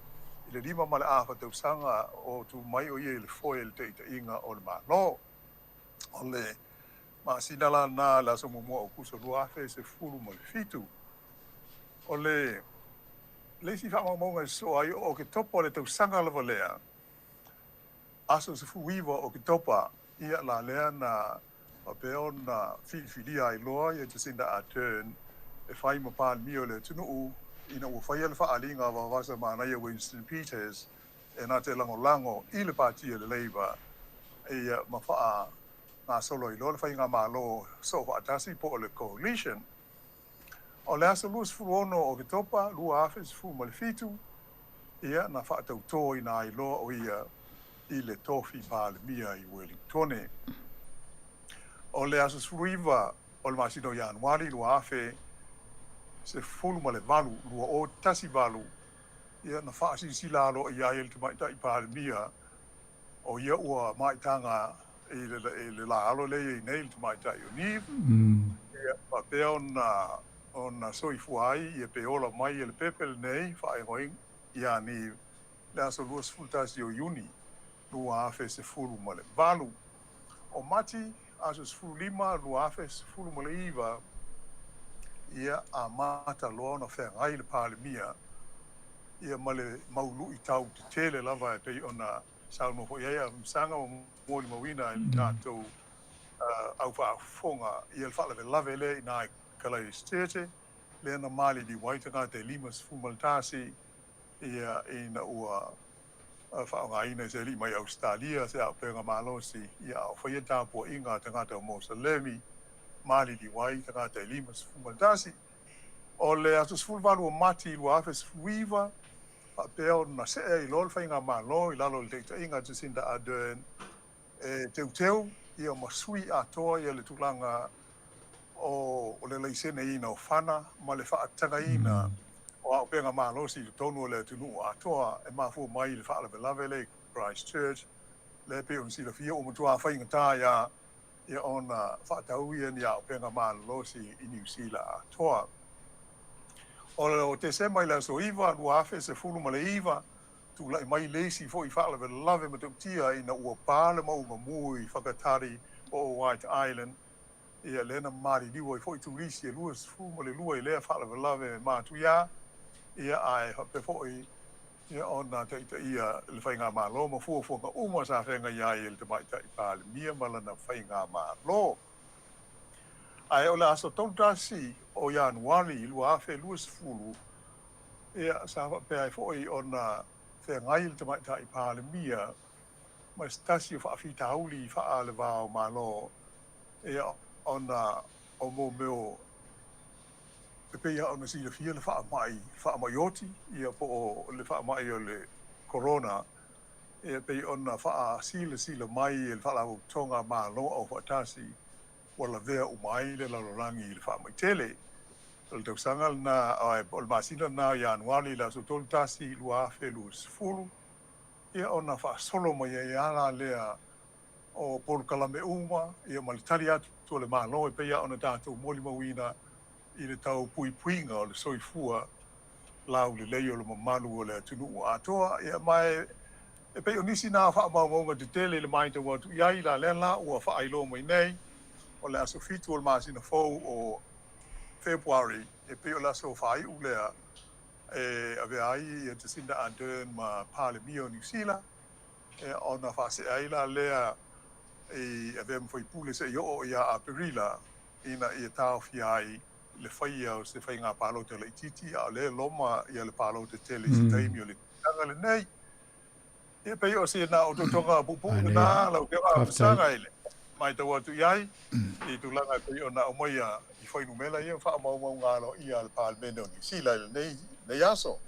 S10: i le 5 male awha tausanga o tu mai o ia i le foe le teita inga o le mano o le maasinala na la somumua o kuso lua afe se fulu ma le fitu o le si whaamamonga so ai o ke topo le tausanga lava lea aso se fuiva o ke topa ia la lea na peo na filia ai loa ia Jacinda Ardern e whai ma palemia o le tunuu ina ua whai le whaalinga wa wasa manai Winston Peters e nā te lango i le parti o le Labour e ma whaa ngā solo i loa le whai ngā malo so whaatasi po o le coalition o le aso lua sifuru ono o ke topa lua afe sifuru ma le fitu ia na whaatau tō i nā i loa o ia i le tofi palemia i Wellingtone. O le aso suiva o le masino Januari lua afe se fulu ma le valu lua o tasi valu ia na whaasisila alo i ai le tamaitai palemia o ia ua maitanga i le la alo le i nei le tamaitai o Niv ia papea ona soifua ai ia peola mai i le pepele nei whaehoing ia Niv le aso lua sefultasi o Iuni lua afe se fulu ma le valu o mati aso sefulu 5 lua afe sefulu ma le iwa ia a mata loa na whengai le palemia ia ma le maulu i tau te tele lava e pei ona sauno ho ia msanga o mōli mawina i tātou au whaafonga ia le whaalawe lave le i nai kalai stete le na mali di waitanga te 5 sefulu maltasi ia ina ua whaongaina se li mai Australia se au penga malosi ia o whaia tāpua inga tangata o Mosalemi mali di wai tangata 5 sefulu maltasi o le aso sefulu valu o mati lua afe sefuiva whapea na se e lol whainga malo I lalo le te inga Jacinda Ardern teu ia masui atoa ia le tulanga o le leisene ina o whana ma le whaatanga ina o au penga malo si tonu le tunu atoa e mafu mai le whaala velave le Christchurch le pe on si le fia o mutua whainga tā ia ona whaatau ia ni au penga malo si I New Zealand atoa o te se mai la so iwa ua afe se fulu ma le iwa tu lai mai leisi fo I whaala velave ma tau tia ina ua pāle mau ma mui whakatari o White Island ia lena mari liwa I fo I turisi e lua fu ma le lua I lea whaala velave mātu ia ai pe fo ia ona te ia le whainga malo ma fuafuanga uma sa whenga ia I le te mai tai pāle mia malana whainga malo ai o le aso tautasi o Januari lua afe lua sfulu ia sa pe ai fo I ona whengai le te mai tai pāle mia ma stasi o whaafita hauli whaale wao malo ia ona o mo meo pe ia ona si le fia le wha mai oti ia po o le wha mai o le corona ia pe ona wha sila mai le wha lau tonga malo o whaatasi wala vea umai le lalorangi le wha mai tele le tau sangal na o le masina na Januari la so tolu tasi lua afe lua sifuru ia ona wha solo mai e ala lea o polu kalame uma ia malitari atu le malo e pe ia ona tātou moli mawina I le tau puipuinga o le soifua lau le leo le mamalu o le tunu o atoa ia mai e pe onisi nā whaamaunga te tele le mai te watu iai la lela ua whaailo mai nei o le aso fitu o le masina fau o February e pe o le aso whai ulea ave ai te Jacinda Ardern ma pāle mio New Zealand ona whase ai la lea ave mwhai pule se i o ia a perila ina I tau fiai le whaia o se whai ngā pālo te le titi a le loma ia le pālo te tele se taimi o le tanga le nei e pei o se nā o totonga pupu nā lau ke wā sanga ele mai tau atu iai I tu langa pei o nā o mai I whai numela ia wha mau ngā lo ia le pāle mene o New Zealand nei aso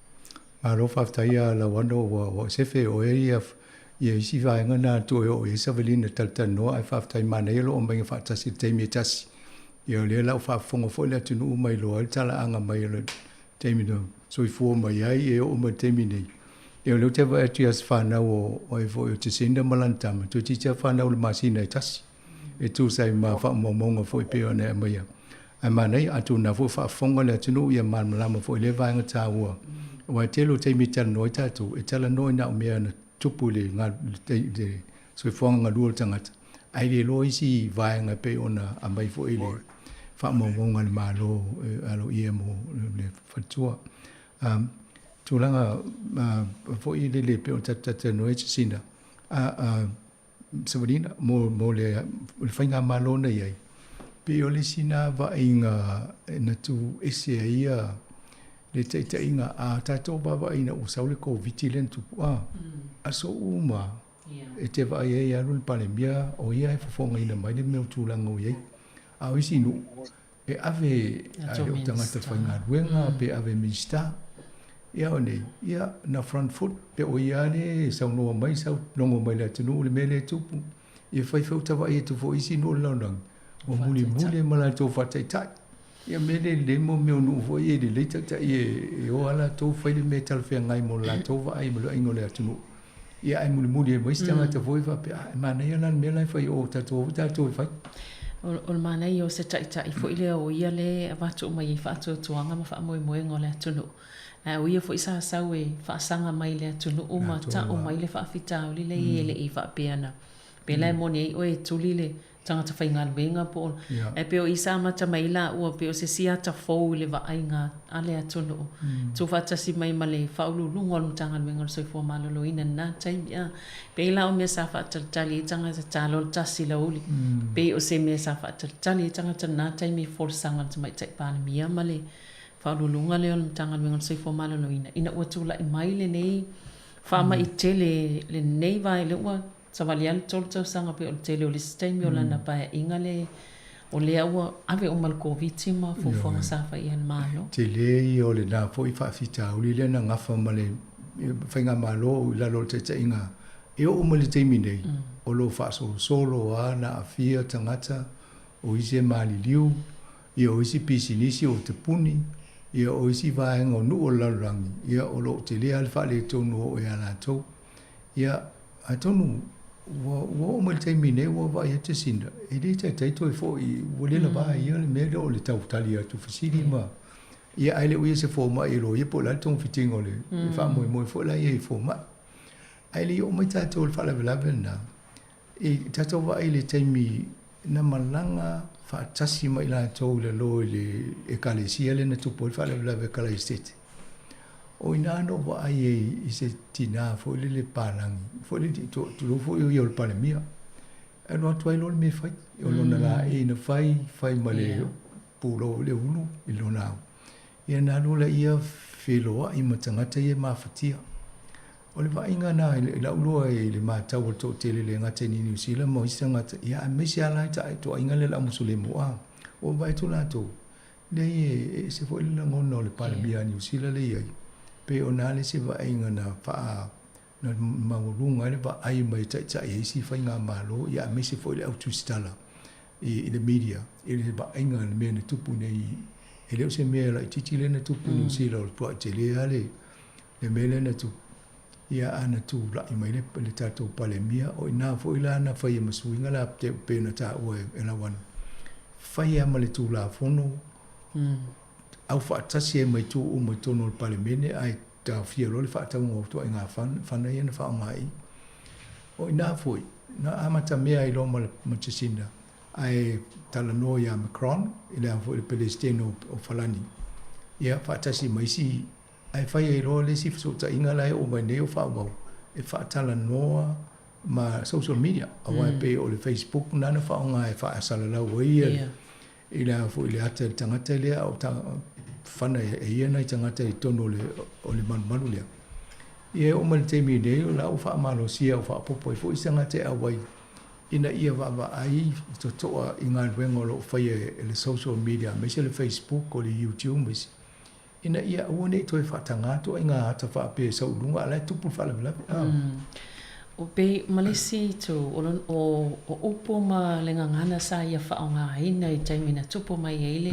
S8: ma lo whaftaia la wano o sefe o area ia isi whaenga nā tu o e savalina taltanoa ai whaftai mana ilo o mai whaatasi teimi tasi ia le lau whaafonga fo le atunu mai loa le tala anga mai le teimi no so I fua mai ai e o mai teimi nei ia leo te wa atias whanau o e fo o te senda malantama tu ti te whanau le masina e tasi e tu sai ma whaamonga fo I peo nei mai ai manei atu na fo whaafonga le atunu ia malama fo le vaenga tā ua o e telo teimi tala noi tatu e tala noi na o mea na tupu le ngā so I fuanga ngā lua tangata ai le lo isi vaenga pe ona a mai fo ile whaamonga le malo alo ia mo le whatua tūlanga fo ile le pe o tata no e Jacinda Savarina mo le whainga malo na iai pe o le sina vainga na tu ese ia le te inga a tato baba ina o saule ko vitilen tu aso uma e te vai e alu le palemia o ia e fofonga ina mai le meu tūlanga o iai a isi nu e ave o tangata whainga ruenga pe ave minsta ia o nei ia na front foot pe o ia ne sau noa mai sau longo mai le tunu le mele tupu e whai whautawa e tu fo isi no launang o muli mala tō whatai tai ia mele le mo meu nu fo e le leita tai e o ala tō whai le me talwhia ngai mo la tō wa ai mo le ingo le tunu ia ai muli mai stanga te voi va pe mana ia lan mela fai o tato fai
S7: o mana i o se tai fo ile o ia le avatu mai fa atu tuanga ma fa mo ngole tunu o ia fo isa sau e fa sanga mai le tunu uma ta o mai le fa fita o le ele i fa peana pe la mo nei o e tuli le tanga ta whainga wenga po e pe o isa mata mai la ua pe o se sia ta fou le wa ainga ale atunu tu fata si mai male faulu lungol tanga wenga so fo malolo ina na time ya pe la o me sa fata tali tanga ta talo tasi la uli pe o se me sa fata tali tanga ta na time for sanga ta mai tai pa mia male faulu lunga le on tanga wenga so fo malolo ina ua tu la mai le nei fa ma i tele le nei vai le ua sa valial tolto sanga pe o tele o le sistemi o lana pa inga le o le aua ave o mal covid ma fo fo sa fa ian malo
S8: tele o le na fo i fa fita o le na ngafa male whainga malo la lo te inga e o mo le teimi nei o lo fa solo ana afia tangata o ise mali liu ia o isi pisinisi o te puni ia o isi vaenga o nu o larangi ia o lo te lea alfa le tonu o e ala tau ia a tonu wo mo le teimi nei wo va ia te sinda e le te taito e fo i wole la va ia le mele o le tau tali atu fasiri ma ia ai le uia se fo ma i lo ia po la tonu fitingo le fa mo fo la ia i fo ma ai le o mai tato le fa la na e tato va ai le teimi na malanga fa tasi mai la tau le lo le e kalesia le na tupo fa la kala estate o ina no va ai i se tina fo le palangi fo le to lo fo io le palemia e no tu ai lo me fai o lo na la e na fai male pulo le uno i lo na e na lo la ia filo i matangata e mafatia o le vainga na la ulo e le matau to tele le ngate ni New Zealand mo isanga ia me sia la ta to inga le la musulemo a o vai to la to le e se foi le ngono le palemia New Zealand le ia pe ona le se vainga na fa na maulunga le va ai mai ta e si fainga malo ia me se foi le autostala i the media e le vainga le me ne tupu nei e le se me la titi le ne tupu New Zealand po tele ale le mele ne tupu ia ana tu la i mai le tatou palemia o ina fo ila na fai masuinga la te pena ta o e la wan fai ama le tu la fono au fa tasi e mai tu o mai tono le palemene ai ta fia lo le fa ta ngo to inga fan ia na fa ngai o ina fo na amata mea i lo ma chisinda ai tala no ya Macron ila fo le Palestino o falani ia fa tasi mai si ai fai e lo le sif so ta inga lai o mai neo fa wau e fa tala noa ma social media awai pe o le Facebook nana fa nga e fa sala la wei ila fo ile ata tangata le o ta fana e ia nei tangata i tono le o le manu le e o mal te mi de la o fa malo sia o fa popo e fo isanga te awai ina ia va ai to inga wengo lo fai e le social media me le Facebook o le YouTube mes ina ia one to e fatanga to inga ata fa pe so lunga la tu pu fa la
S7: o pe malisi to o upo ma lenga ngana sa ia fa nga ina i taimina tupo mai ele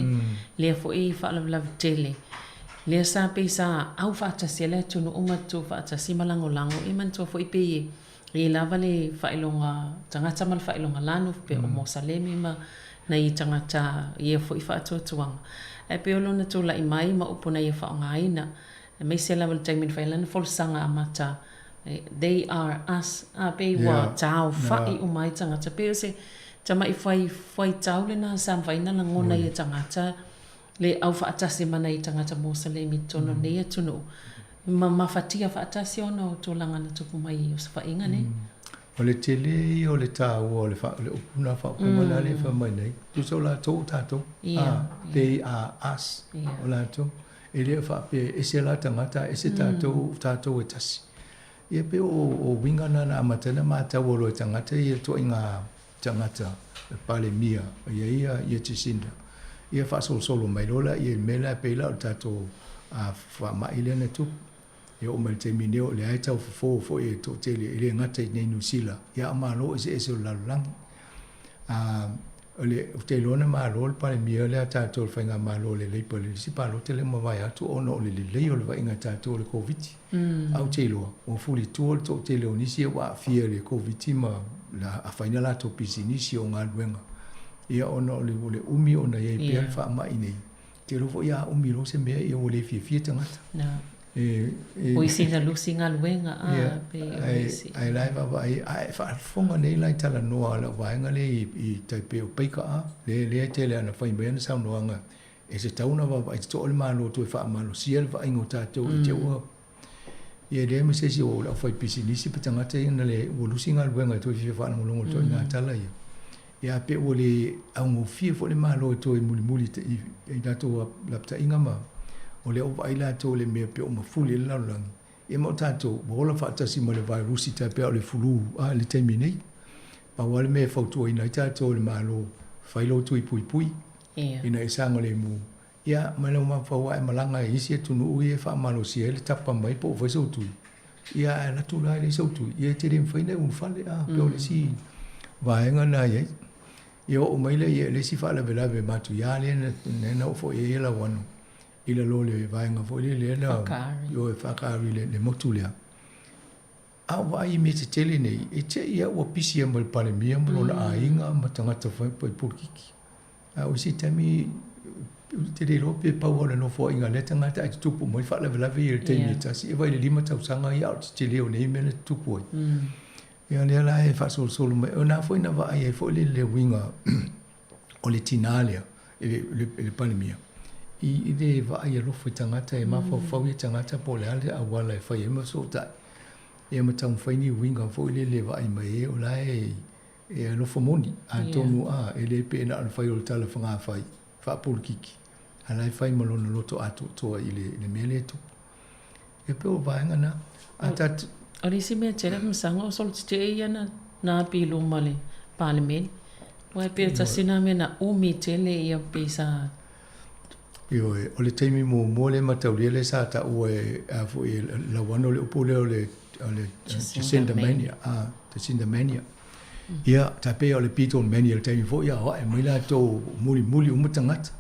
S7: le fo e fa la tele le sa pe sa au fa ta sele to no uma to fa ta simalango lango i man to fo i pe e lava le fa ilonga tanga tamal fa ilonga lanu pe o mo salemi ma na i tanga ta ia fo i fa to tuanga e pe o lona tula i mai ma upona ia whaongaina. E mei se lawa le taimin whailana folsanga amata. They are us. A pe wa tau whai o mai tangata. Pe o se tama i whai tau le na sam whaina na ngona ia tangata. Le au whaatasi mana i tangata mosa le mitono nea tunu. Ma whatia whaatasi ona o tō langana tupu mai o sa whainga ne.
S8: O le tele o le tau o le upuna whaakuma na le whamai nei. Tu so la tō tātou. They are us. O la tō. E lea whaape e se la tangata e se tātou e tasi. Ia pe o wingana na amatana mātau o loe tangata ia tō inga tangata pale mia. Ia te sinda. Ia whaasolo mai lola ia mela pe la o tātou whaamaile na tupu. Ia o mai te mineo le ai tau fo e to tele ele ngata nei nusila ia malo ese o lalangi ole te lona malo pa mi ole ta to fenga malo le pole si pa lo tele mo vai atu ono le o le vai ngata to le covid au te lo o fuli to tele oni si wa fie le covid ma la a final la to pisinisi o ngalwenga ia ono le umi ona ia pe fa mai nei te lo fo ia umi lo se me ia o le fie tangata
S7: o isi na lusi nga luenga pe
S8: ai lai va ai fa fonga nei lai tala noa la vainga le i Taipei o peika le tele ana fai bene sa noanga e se tauna va i to le malo to fa malo siel va ingo tato i te o ia le me se si o la fai pisinisi petanga te na le o lusi nga luenga to fi fa no longo to na tala ia pe o le au fie fo le malo to i muli i dato la pta inga ma o le o aila to le me pe o mafuli la langi e mo tato bola fa tasi mo le virusi ta pe o le fulu le terminate pa wale me foto ina tato le malo failo tui pui ina isanga le mu ia malo ma fa wa malanga isi tu no e fa malo si ele tapa mai po fa so tu ia la tu lai le so tu ia te dem fai ne un fale pe o le si vaenga na ye ia o mai le si fa la vela ve matu ia le ne na fo ia la wanu ila lo le vaenga fo le na yo fa ka le motu le a vai me te tele nei e te ia o pisi mo pale mia mo la ainga ma tanga te fai po pulkiki a o si tami te de lo pe pa wala no fo inga le tanga te tupu mo fa la vela ve te ni ta si vai le lima tau sanga ia o te leo nei me le tupu ia le la e fa sol me ona fo ina vai e fo le winga o le tinalia le pale mia i de vai lo fo tanga te ma fo fo i tanga te po le ale a wala e fa e mo so ta e ma tau fai ni winga fo le vai mai o la e lo fo moni a tonu a e le pe na al fai o tala fanga fai fa pulkiki ala fai mo no loto atu to ile mele tu e pe o vaenga na atat
S7: ali si me tele msanga o sol te ia na pilo male parliament wa pe ta sina me na o mi tele ia pesa
S8: yo o le taimi mo le matau le sa ta o a fo la wano le upole o le Jacinda Mania Jacinda Mania ia ta pe o le Piton Mania le taimi fo ia o e mai la to muli umutangata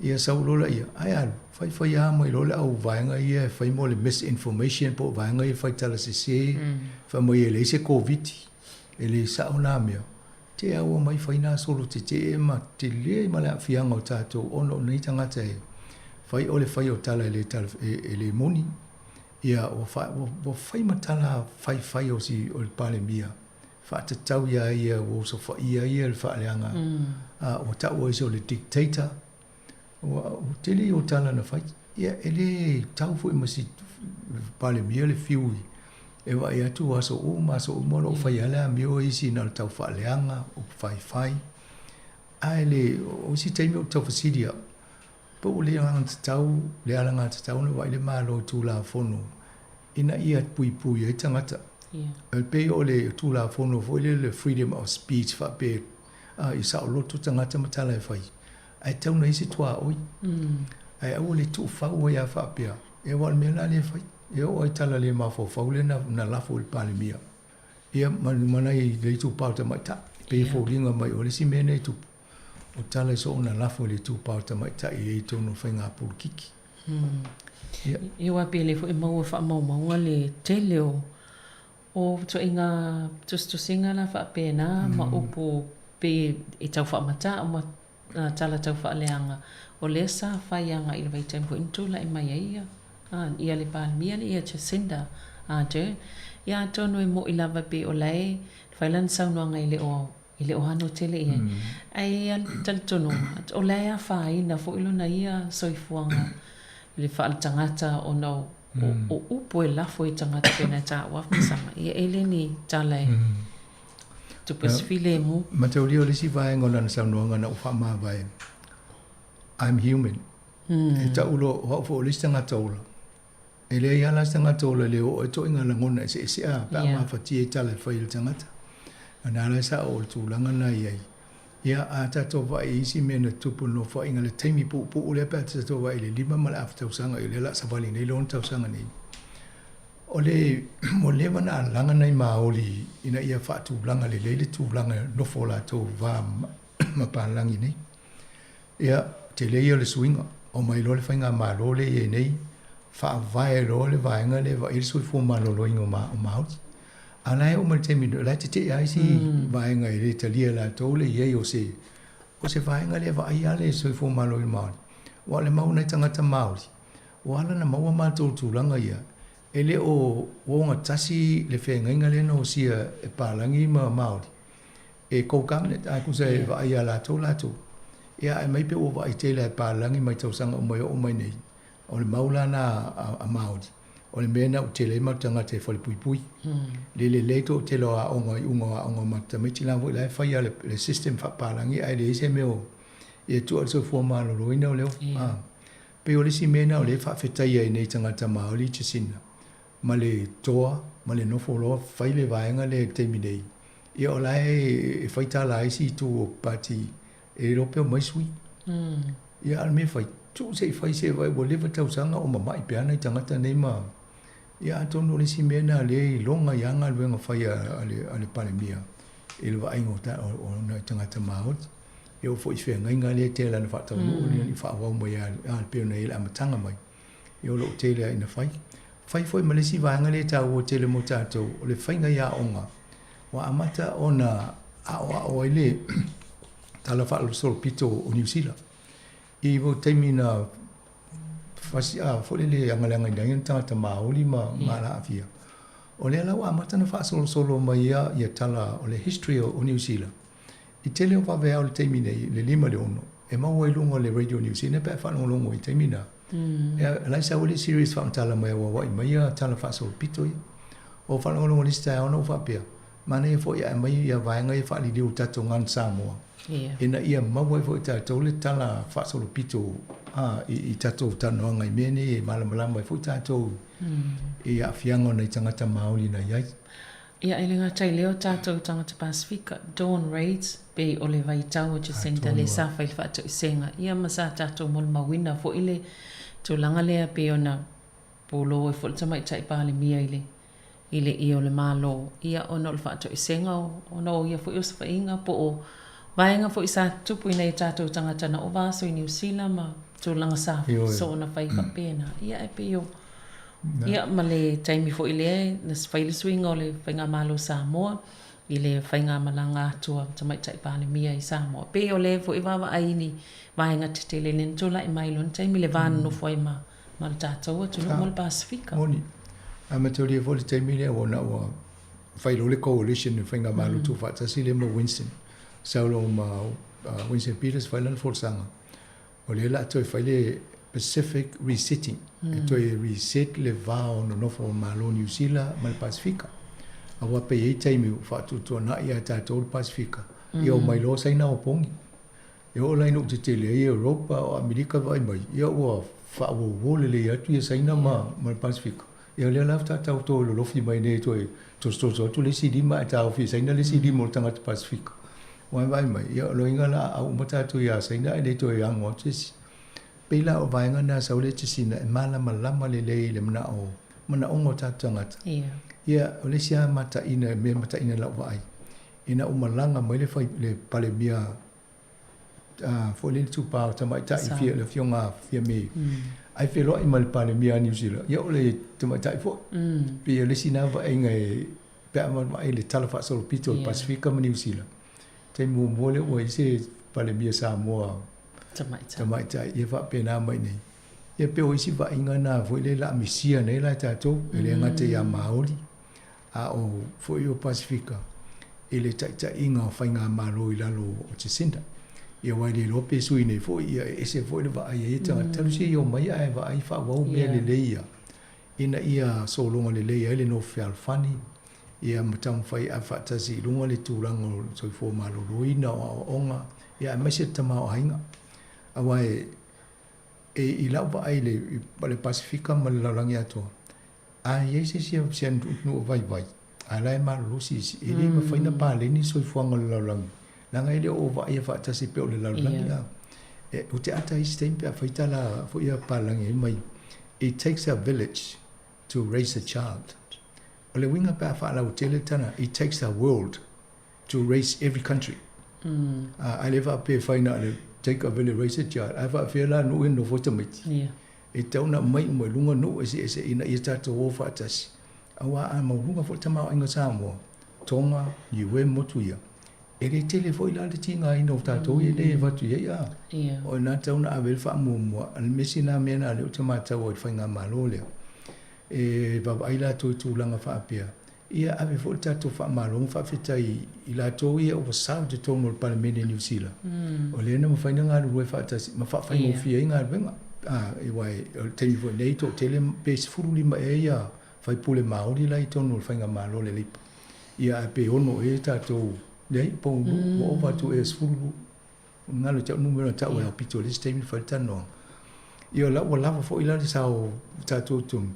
S8: ia sa lo la ia ai al fai a mai lo la au vaenga ia fai mo le misinformation po vaenga ia fai tala se fa mo ia le se covid ele sa ona mia te au mai fai na solo te ma te le ma la fianga o tato ono nei tangata fai o le fai o tala ele moni ia o fai matala fai o si o le pale mia fa te tau ia o so fa ia le fa leanga o ta o so le dictator o tele o tala na fai ia ele tau fu masi pale mia le fiui e wa ia tu aso o mo lo fai ala mio isi na tau fa leanga o fai ai o si te mio tau fasidia po le ang tau le alanga tau no wa le malo tu la fono ina ia pui e tangata el pe o le tu la fono fo le freedom of speech fa pe i sa lo tu tangata matala fai ai tau nei se tua oi ai o le tu fa o ia fa pe e wa me la le fai e o tala le ma fo fa le na la fo le pale mia ia mana i le tu pa ta mata pe fo linga mai o le si mene tu o tala so na la fo le tu pa ta mata i to no fenga pulkiki
S7: e wa pele fo e mau fa mau le tele o to inga to singa la fa pena ma upo pe e tau fa mata ma tala tau fa leanga o le sa fa yanga i vai tempo into la mai ia ia le palmia ia Jacinda te ia to no mo i lava pe o lai fa lan sa no ngai le o hano tele ia ai tal tono o lai fa ina fo ilo na ia soifuanga le fa tangata o no o upo e la foi tangata pena ta wa sama ia eleni tale tu pesfile mo
S8: Mateo le si vai ngona na sa no ngana o fa ma vai I'm human e ta ulo ho fo le tangata ulo ele ia la tangata ulo le o to inga la ngona se a pa ma fa ti tale fa il tangata ana la sa o tu langa na ia ia a tato vai isi mena tupu no fa inga le taimi pu le pa tato vai le lima mala after sanga ile la sa vali nei lon tau sanga nei ole mo le mana langa nei ma oli ina ia fa tu langa le tu langa no fola to va ma pa langi nei ia te le ia le swinga o mai lo le fainga ma lo le nei fa vai lo le vai nga le va il sul fu ma lo ingo ma ana o mal temi la te ai si vai nga ile talia la to le ye o se vai nga le va ia le so fu malo i ma wa le mau na tanga ta mau wa la na mau ma to tu langa ia ele o nga tasi le fe nga le no si e palangi ma mau e ko kam le ai ku se va ia la to ia ai mai pe o va i te le palangi mai to sanga o mai nei o le mau la na a mau o le mena o te le matanga te fole pui le to te lo a onga mata me ti la vo la fa ya le system fa palangi ai le se me o e tu so fo ma lo ina o le pe o le si mena o le fa feta ia nei tanga ta ma o li te sina ma le toa ma le no fo lo fa le vaenga le te mi nei e o la e fa ta la si tu parti e lo pe mai sui ia al me fa tu se fa se vai bo le fa tau sanga o ma mai pe ana tanga ta nei ma ia atonu le si mena le longa yanga le nga fai ale palemia ele va aingo ta o na tangata maut e o foi fe nga le te la na fa ta no ni fa wa mo ya al pe na ile amatanga mai e o lo te le ina fai foi malesi va nga le ta o te le mo ta to o le fai nga ya onga wa amata ona o ile tala fa lo sol pito o New Zealand i vo temina fasi fo le angalanga ndangen tangata maoli ma mala afia o le ala wa amata na fa solo mai ya tala o le history o New Zealand i tele o vavea o le temina le lima le ono e mau e lungo le Radio New Zealand pe fa longo i temina e la sa o le series fa tala mai wa mai ya tala fa solo pito o fa longo le sta ono fa pia mana e fo ya mai ya vaenga e fa li diu tato ngan Samoa ina ia mau e fo tato le tala fa solo pito i tato tano ngai mene e malama e fo tato e afianga nei tangata maoli na yai
S7: ia ele ngata leo tato tangata Pasifika Dawn Raids pe o le vai tau Jacinta le safa il fato senga ia masa tato mol mawina fo ile to langa le pe ona polo e fo tama tai pa le mia ile ia le malo ia ona le fato senga ona ia fo os fa inga po o vaenga fo isa tupu ina i tato tangata na ova so i New Zealand ma to langa sa so ona fai ka pena ia e pe yo ia male taimi fo ile na faile swing ole fainga malo Samoa ile fainga malanga tua tamai tai pale mia i Samoa pe ole fo iwa ai ni vaenga tele nen to lai mai lon taimi le van no foi ma mal tato to no mol Pasifika
S8: moni amatori fo le taimi le ona wa failo le coalition fainga malo tu fa tasi le mo Winston saulo ma Winston Peters failan for sanga ole la to faile Pacific resetting to reset le vao no fo malo New Zealand mal Pasifika awa pe e taimi fa tu na ia ta to Pasifika io mai lo sai na opong io la no te le Europa o America vai mai io o fa o le ia tu sai na mal Pasifika io le la ta to lo fi mai ne to le si di ma ta fi sai na le si di mo tanga Pasifika vai mai io lo ingala au mata tu ia sai na ne to yang mo tis pela o vai ngana sa ole tisina mala malama le mana o ngota tangata ia ole sia mata ina la vai ina o malanga mai le fai le pale bia fo le tu pa tamai ta i le fionga fia me ai fe lo i mal pale bia New Zealand ia ole tamai ta fo pe le sina va ngai pe mai le talafa solo pito Pasifika ma New Zealand te mo mole o ise pale bia Samoa tamai ta ia fa pena mai nei ia pe o isi va ingana fo le la misia nei la tato ele ngate ya maoli o fo yo Pasifika ele ta inga fainga malo ilalo o Jacinta ia wai le lope sui nei fo ia ese fo le va ia ta talusi yo mai ai va ai fa wa me le leia ina ia so longa le leia ele no fel fani ia matam fai a fa tasi longa le turango so fo malo ruina o onga ia mese tama o hinga awai e ila va ai le Pasifika mal langi ato ai ese se no vai ala ma lusi ele ma faina pa le ni so fuanga lalang langa ele o va ia fa tasi pe o le lalang e o te ata i stem pe faita la fo ia pa langi mai it takes a village to raise a child ole winga pa fa la utele tana it takes a world to raise every country I live up pe faina le take a village raise a child I fa fe la no no fo tamit e tauna mai mo lunga no ese ina i tata o fa tasi awa a maurunga fo tama inga Samoa tonga niwe motuia ele tele fo ila le tinga ino tato i le vatu ia o na tauna a vel fa mo al mesina mena le tama tawo fainga malole e baba ila to langa fa apia ia ave fo tato fa malong fa fitai ila to ia o sa de tomo parliament New Zealand o le na mo fainga ngalo fa tasi ma fa fainga fi inga venga e wai tele fo nei to tele base furuli ma ia fai pule maori lai tonu fainga malo le lipa ia pe ono e tato dei po mo va tu es fulu ngalo ta numero ta o pito le stem falta no io la wala fo ila le sao tato tum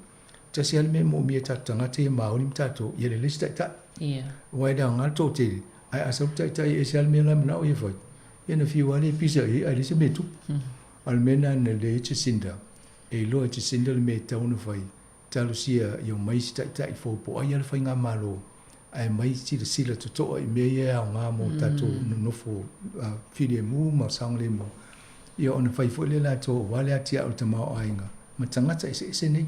S8: ta si al memo mi tato ngate maori tato ia le lista ta wai da ngal to te ai asop ta e si al mela na o e foi ia na fi wale pisa e ai se metu almena ne le Jacinta e lo Jacinta le meta ono fai talusia yo mai si tai fo po ai fa nga malo ai mai si sila to i me ia nga mo tatu no fo fili mu ma sangle mo yo on fa fo le la to wale atia ultima ai nga ma tanga se nei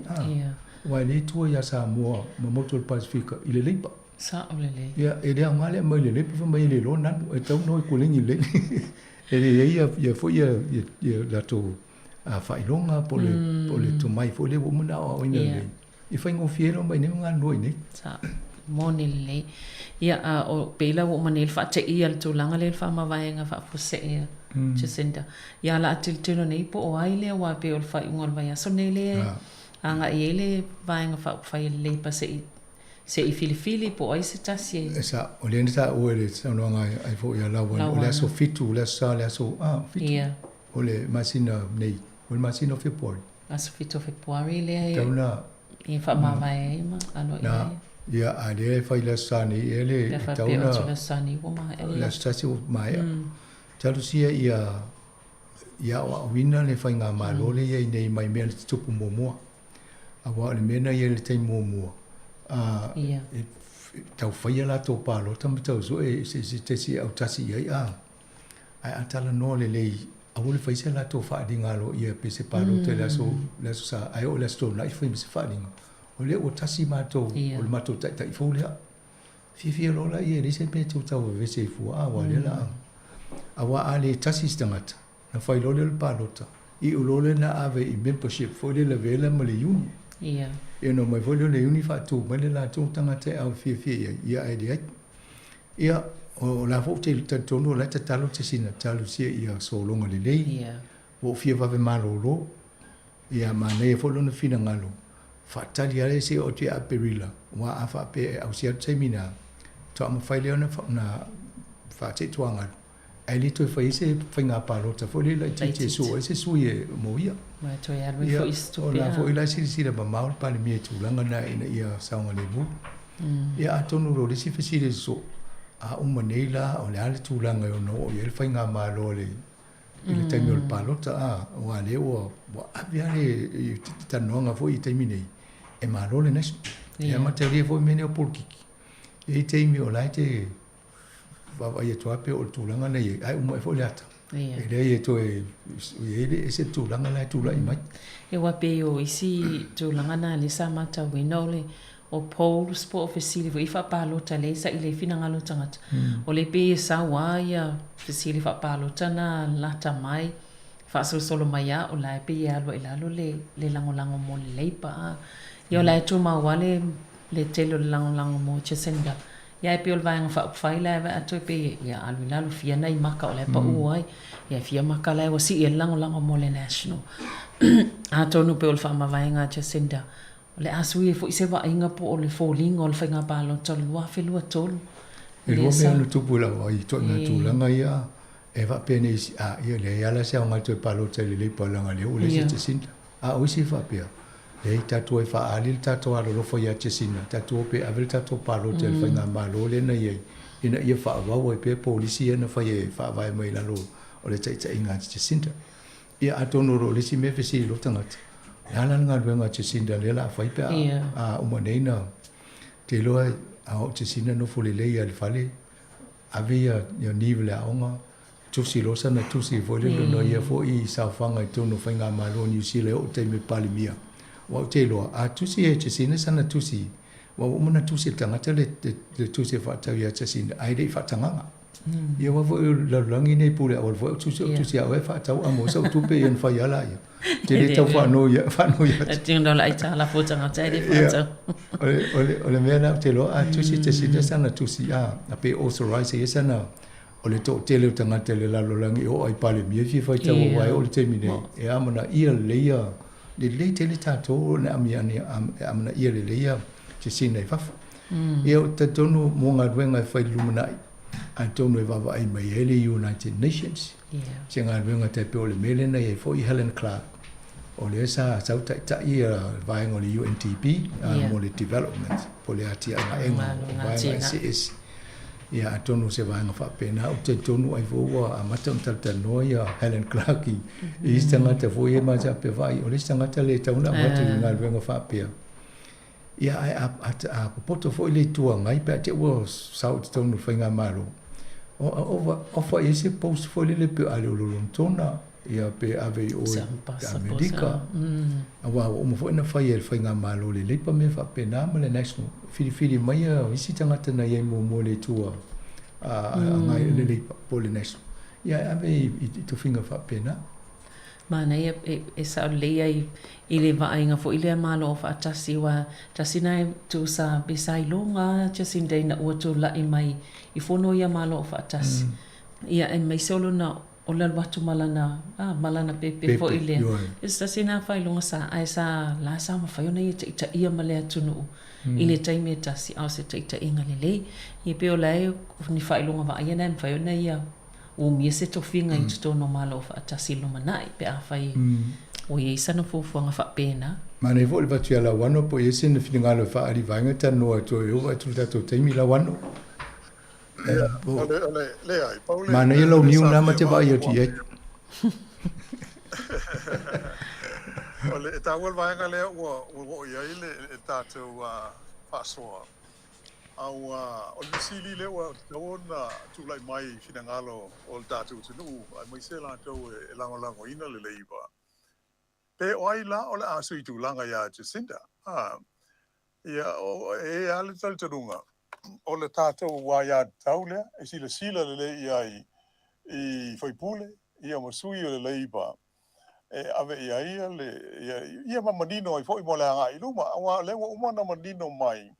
S8: wa le tu ya sa mo mo to pacifica ile le ba
S7: sa ole le
S8: ya ele nga le mai le fa mai le lo nan e tau no ko le ni le ele ya fo ya la to fa ilonga po le to mai fo le wo mo na o ina le i fai ngo fiero mai ne nga noi ne
S7: sa monile ia o pela wo manel fa te ia to langa le fa ma vai nga fa fo se Jacinda ia la til nei po o ai le wa pe o fa ngol vai so nei le anga ele vai nga fa le pa se i fili po ai se tasie
S8: esa o le nta o le sa no nga ai fo ia la wa o le so fitu le sa le so fitu o le masina nei o le masina fe por
S7: aso fitu fe por le
S8: tauna
S7: i fa ma vai ma ano
S8: ia ale fa ile sani ele tauna
S7: la sani wo ma ele
S8: la stasi o mai talusia ia o wina le fa nga ma lo le ia nei mai me tupu momo awa le mena ia le tai momo
S7: ia
S8: tau fa ia la to pa lo tam tau so se te si au tasi ia ai atala no le a wole fa se la to fa dinga lo ia pe se pa lo te la so sa ai o la sto la fa se fa dinga o le o tasi ma to o le ma to tai fo le fi lo la ia le se pe tu tau ve se fu a wa le la awa ale tasi stangata na fa lo le pa lo ta i o lo le na ave i membership fo le vela ma le uni
S7: ia
S8: e no mai fo le uni fa tu ma le la tu tangata au fi ia ai dia ia o la fo te tono la te talo te sina talo sia ia so longa le lei o fia va ve malo lo ia ma ne fo lo na fina ngalo fa tali ale se o te aperila wa afa pe au sia te mina to am fa le na fa te tuanga ai li to fa ise fa nga palo ta fo le la te so ese su ye mo ia
S7: ma to ya lo fo isto
S8: pe la fo ila si la ba mal pa le mi tu langa na ia sa ngale bu ia atonu ro le si fa si le so a uma neila o le ale tūlanga o no o ele whainga mālo le i le taimi o le palota o ale o api ale i tanoanga fo i taimi nei e mālo le nesu e ama te ria fo i mene o polkiki e i taimi o lai te wawa i atua pe o le tūlanga nei ai uma e fo le ata e le i ato e se tūlanga lai tūla i mai
S7: e wape o isi tūlanga na le sa mata wina o le o Paul Sport Facility vo ifa palo tale sa ile fina ngalo tangata o le pe sa waia facility fa palo tana lata mai fa solo mai o la pe ya lo ilalo le lango mo le pa yo la tu ma wale le telo lango mo Jacinda ya pe ol vang fa ila va atu pe ya alu ilalo fia nai maka o le pa uai ya fia maka la o si lango mo le national a tonu pe ol fa ma vainga Jacinda le asui fo se va inga po le folingo le fenga palo tol wa felua tol
S8: e lo me no tu pula wa i to na tu langa ia e va pene ia le ia la se nga tu palo tele le pala nga le o le se sin o si fa pia le tatu e fa ali tatu alo lo fo ia che sin tatu pe avel tatu palo tele fenga malo le na ia ina ia fa wa wa pe polisi na fa ia fa vai mai la lo o le tsa inga che sin ia atono ro le si me fe si lo tangata Hala nga wenga Jacinda le la fai pe a umaneina te loa a Jacinda no fole le ia le fale avea ya nivel a onga tusi lo sana tusi fole no ia fo i sa fanga to no fanga malo ni si le o te me palimia wa te loa a tusi e Jacinda sana tusi wa umana tusi tanga te le tusi fa ta ia Jacinda ai dei fa tanga ia wa vo la langi nei pule o vo tusi a fa ta o mo sa tu pe en fa ya la ia te le tau fa no ya
S7: ting do la ita la fo tanga te de fa
S8: ole mena te lo a tusi te si te sana tusi a pe authorize ye sana ole to te le tanga te le la lo langi o ai pale mi fi fa ta o ai o te mi ne e amana ia le ia le te le ta to na amana ia le ia te si nei fa e o te tonu mo nga wenga fa lumana Antonio vava ai mai hele United Nations. Singa wenga te pe ole melena e fo i Helen Clark. Ole sa sau ta ia vai ngoli UNDP mo le development po le ati ana enga vai CS. Ia Antonio se vai nga fa pena o te tonu ai fo wa amata mta noia Helen Clark i stanga te fo e ma ja pe vai ole stanga te le tauna mata nga wenga fa pe. ia ai a poto fo ile tua ngai pe te wo sau te tonu whainga malo. O fa ese post fo ile pe ale lo tona ia pe ave o Amerika. Awa o mo fo na fa ile whainga malo le pa me fa pe na le national fili mai isi tangata na ye mo le tua ngai le po le national. Ia ave I to finga fa pe na.
S7: Mana e sa lea I le vainga fo ile malo fa tasi wa tasi nai tu sa besai longa tasi dei na ua tu la mai I fono ia malo fa tasi ia e mai solo na o la watu malana pe fo ile is tasi na fa longa sa ai sa la sa ma fa yona ita ia male atunu ile taime tasi au se ita inga lele I pe o lai ni fa longa va ia na fa yona ia o mi se to finga I to no malo fa tasi lo manai pe a fai o ye sana fo nga fa pena
S8: ma ne vo le vatu ala wano po ye se ne finga lo fa ari vanga ta no to yo va tu ta to temi la wano ma ne lo niu na ma te va yo ti e
S10: ole ta wol vanga le o ye ile ta to fa so au o le sili le wa ona tu lai mai finangalo o tatu tunu ai mai se la to e lango ina le leiba pe oi la o le asu I tu langa ya Jacinda ia o e ale tal tunga o le tatu wa ya taule e sila le ia I foi pule ia mo sui o le leiba e ave ia le ia mamadino I foi mo la nga I luma wa le mo na mamadino mai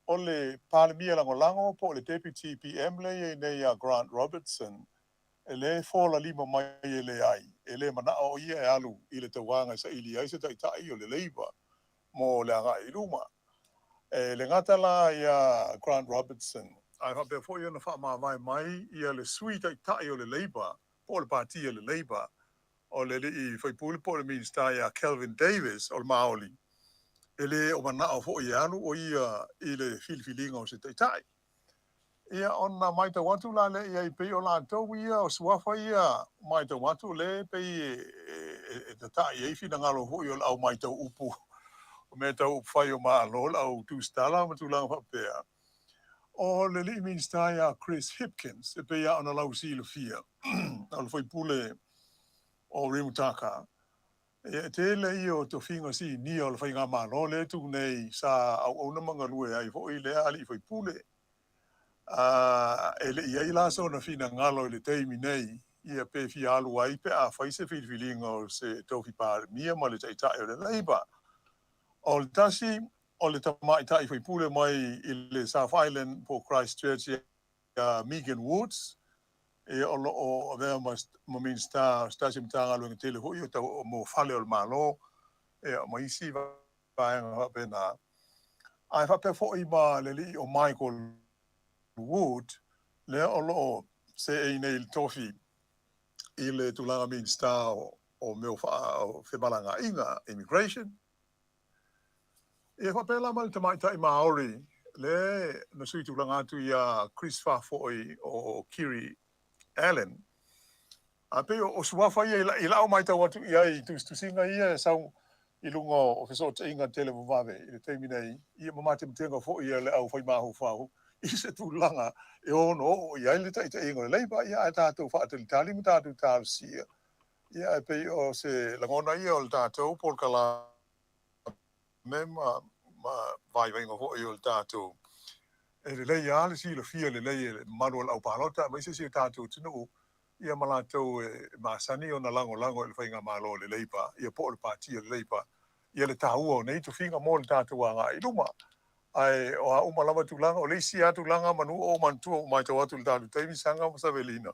S10: o le palemia lango po le deputy PM le nei Grant Robertson e le fola lima mai e le ai e le mana o ia e alu I le tawanga sa ili ai se tai o le leiba mo le anga I luma e le ngata la ia Grant Robertson ai hape fo ia na fa mai ia le sui tai o le leiba po le parti o le leiba o le I foi pule po le minister ia Kelvin Davis o le maoli ele o mana o fo ia alu o ia I le filifilinga o se tai ia ona mai te watu la le ia I pe o la tau ia o suafa ia mai te watu le pe e te tai e fina ngalo ho i au mai tau upu o me tau upu whai o maa lola au tu stala ma tu langa whapea o le li minister ia Chris Hipkins e pe ia ona lau si fia au foi pule o Rimutaka e te le I o to finga si ni o le whainga maa lo le tu nei sa au na manga lue ai fo I le ali foi pule e le ia I la so na fina ngalo le teimi nei ia pe fi alu ai pe a faise filifilinga o se tofi par mia ma le tai o le leiba o le tasi o le tamai tai foi pule mai I le South Island po Christchurch Megan Woods e o vea ma min stasi mtanga lo ngitele hui o tau mo fale o le malo e ma isi vaenga pena ai fa pe fo I ma le li o Michael Wood le o lo se e nei tofi I le tulanga min sta o meu fa o fe balanga inga immigration e fa pe la mal tamai tai maori le na sui tulanga tu ia Chris fa fo o Kiri Allen a pe o suafa I la o mai tau atu ia I tu singa ia sau I lunga o feso te inga tele vave I le teimi nei ia mamate mtenga fo ia le au fai mahu fau I se tulanga e ono ia le tai te inga leiba ia tātou fa te tali mu tātou tālu sia ia pe o se langona ia o tātou por kala mema ma vai venga fo ia o tātou e le ia le si le fia le manual au palota mai se tātou tino ia malatou masani ona lango le fainga malo le leipa ia po le parti le leipa ia le taua nei tu finga mo le tātou anga I luma ai o a uma lava tulanga o le si atu langa manu o mantu o mai tau atu le tātou taimi sanga mo savelina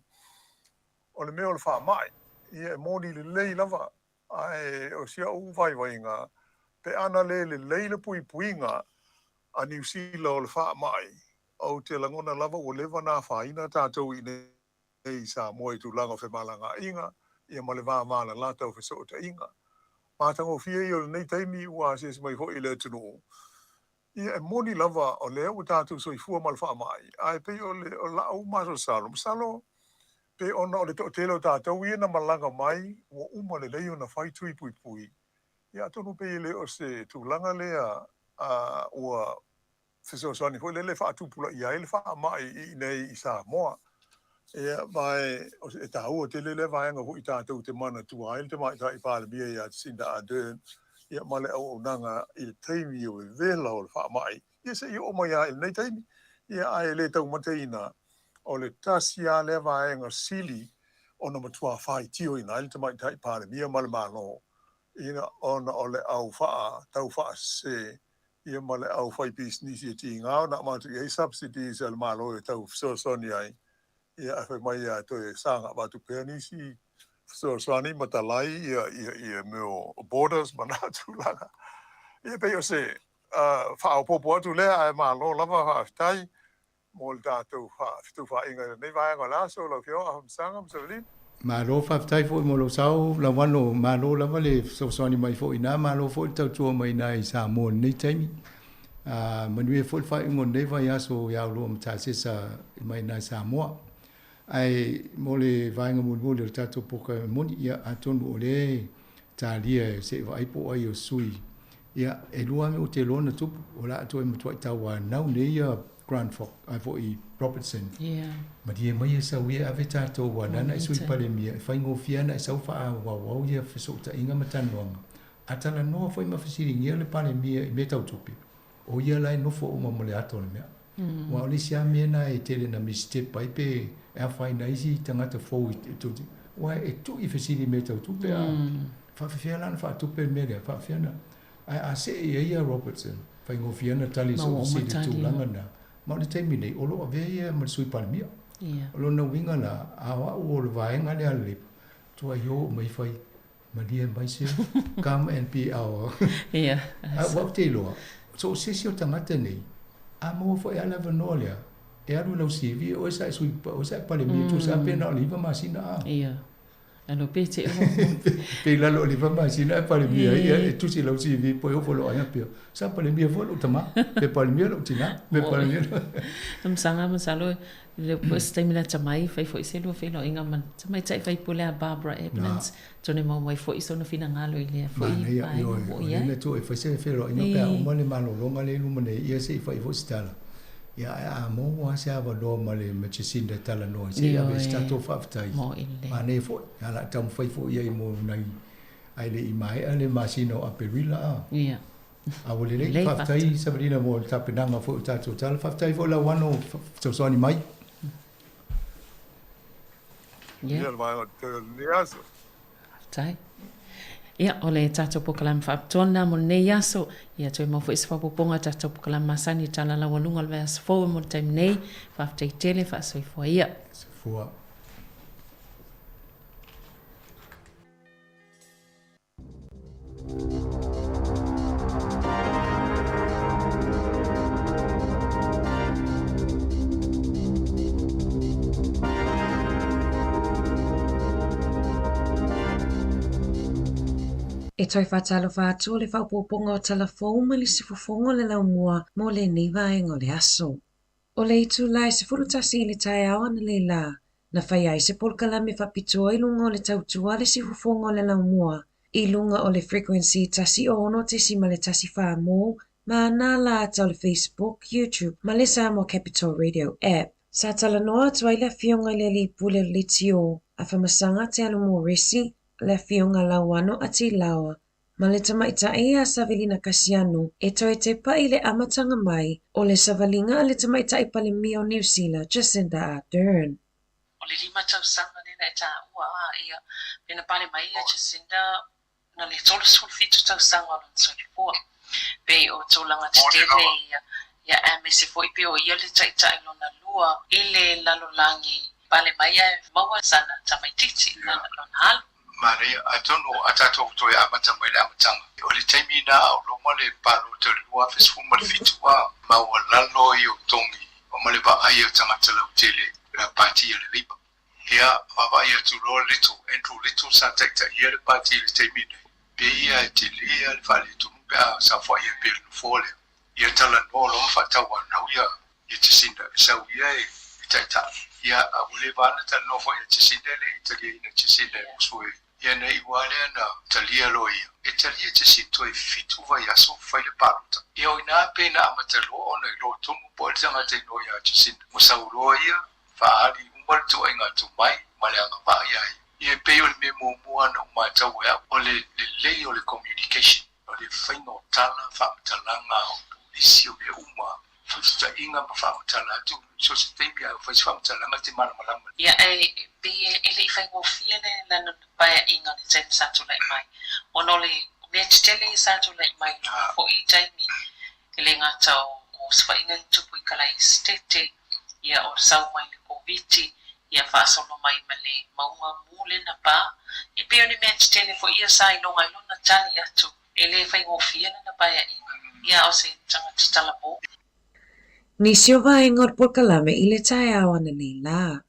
S10: o le meo le wha mai ia moni le lei lava ai o sia o vai vainga pe ana le lei le puinga a New Zealand o le wha mai o te langona lava o lewa nā whaina tātou I nei sa moe tu langa fe malanga inga ia ma le vā mala lata o fe so te inga mātango fia I o le nei taimi ua se mai ho I le tunu ia e moni lava o le o tātou so I fua ma le wha mai ai pe o la au maso salo pe ona o le to telo tātou ia na malanga mai o uma le leo na whai tui pui ia tonu pe le o se tu langa lea ua fesoasoani foi lele faatupula ia le faamai i nei i Samoa ia vai o e tāua te lele vaenga hui tātou te mana tua ai te mai tai palemia ia Jacinda Ardern ia male au nanga i le taimi o e vela o le faamai ia se i o mai ai nei taimi ia ai le tau mateina o le tasia le vaenga sili ona matua fai tio i nai te mai tai palemia male malo ina ona o le au faa tau faa se ia male au fai business i ti ngau na matu i subsidies al malo e tau fesoasoani ai ia e mai ia to e sanga batu penisi fesoasoani matalai ia meo borders manatu langa ia pe o se faa popo atu lea ai malo lava haftai mo le tātou fitu wha inga nei vaenga laso lau fio aham sanga msavelin
S8: Malo faftai fo mo lo sau la wano malo la vale so so ni mai fo ina malo fo tau tu mai nai sa mo nei taimi manue fo fa ngon nei va ya so ya lo mta se sa mai nai sa mo ai mo le vainga mo le tatu poka mo ia atonu ole talia se vai po ai o sui ia e lua me o te lona tu ola to e mtua tawa nau nei ia Grand Fork ai fo i Robertson ma dia mai sa wi ave tato wa nana sui pale mia fa ngo fiana sa fa wa ia fa so ta inga matanonga atala no foi ma fasiri ngia le pale mia i meta utupi o ia lai no fo uma mo le ato le mea wa oli sia mia na e tele na mi step pai pe e fa ina isi tangata fo i tu wa e tu i fasiri meta utupi fa fiana fa tupe mega fa fiana a se ia Robertson fa ngo fiana tali so si tu langa na ma le taimi nei o lo ave ma sui palmia o lo na winga la awa o le vaenga le ale tu ayo mai fai ma dia mai se come and be our what te lo so se si o tangata nei a mo fo ala vanolia e alu lo si vi o sa sui o sa palmia tu sa pena liva masina
S7: Ano pete
S8: pe la lo liva masina palmia e tu si lo si vi poi o folo ana pe sa palmia folo tama pe palmia lo tina pe palmia
S7: sanga masalo le posta mi la chamai fai foi se lo felo inga man chamai chai fai pula Barbara Evans tone mo mai foi so no fina ngalo ile foi
S8: ia le tu e fai se felo inga pe o mole malo longa le lu mane ia se fai fo stala ia a mo wa se ava lo male me Jacinda tala no se ave stato faftai ma ne fo ala tam fai fo ia mo nai ai le i mai ale masino a perila
S7: ia
S8: a wole le faftai Sabrina mo tapinanga fo tato tala faftai fo la wano so ni mai
S10: ia vai o te liaso
S7: tai ia ole tato pokalam fa tona mo nei aso ia toi mo fo isfa poponga tato pokalam masani tala la walunga le as fo mo time nei fa tai tele fa so fo ia
S8: fo
S11: E toi whatalo whātua le whaupoponga o talafou li sifufongo le laumua mo le nei vaenga o le aso. O le itu lai se fulutasi le tai awa na le la, na whai ai se polkalame whapitoa i lunga o le tautua le sifufongo le laumua, i lunga o le frequency tasi ono te sima le tasi whāmo, ma nā la ata o le Facebook, YouTube, ma le Samoa Capital Radio app. Sa talanoa tuai le fionga le li pule le tio, a whamasanga te alumu resi, le fionga lauano ati lawa, ma le tamaitai a Savelina Kasiano e toi te pai le amatanga mai o le savalinga a le tamaitai palemi o New Zealand, Jacinda Ardern.
S7: O le lima tausanga nena e tā ua ia pena pale mai a Jacinda na le tolu sulfitu tausanga o le tsolifua. Pei o tolanga te tele ia amese fo ipe o ia le taitai lona lua i le lalolangi pale mai a maua sana tamaititi na lona halu.
S12: Maria, I don't know, I don't know, I amatanga. O le taimi na o lo mole palo te lua fesu mole fitua ma o lalo i o tongi o mole ba ai o tangata lau tele pati le lipa. Ia baba ia tu lo little sa tekta ia le pati le taimi ne. Pe ia te lea le fale tu pea sa fo ia pe no fole. Ia tala no lo fatawa na ia ia te sinda sa ia e taita. Ia a ule vana ta no fo ia te sinda le italia ina te sinda usue. ia nei wale na talia loia e talia te sito e fitu vai aso fai le paluta ia o ina pe na amatalo ona i lo tomu po tanga te noia te sin mo sauloia fa ali umal tu inga tu mai male anga pa ia pe o me mo mo na mata wa o le le communication o le faino tala fa talanga o polisi o be uma fa inga pa fa tala tu so se te bia fa fa talanga te mala
S11: ia be ele fai mo fiene na no pa inga ni tsen sa tu lai mai ono le net tele sa tu lai mai fo I taimi ele nga tau o sfa inga tu pu kala stete ia o sau mai le koviti ia fa solo mai male maunga mule na pa e pe oni net tele fo ia sai no ngai na tali atu ele fai mo fiene na pa ia o se tanga tala bo ni siova engor por kalame ile tai awana ni la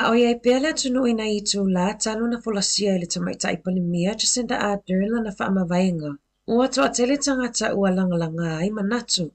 S11: a o ia pele tunu ina I tu la talo na folasia ile tamai tai palimia Jacinda Ardern na fa mavainga ua to atele tangata ua langalanga ai manatu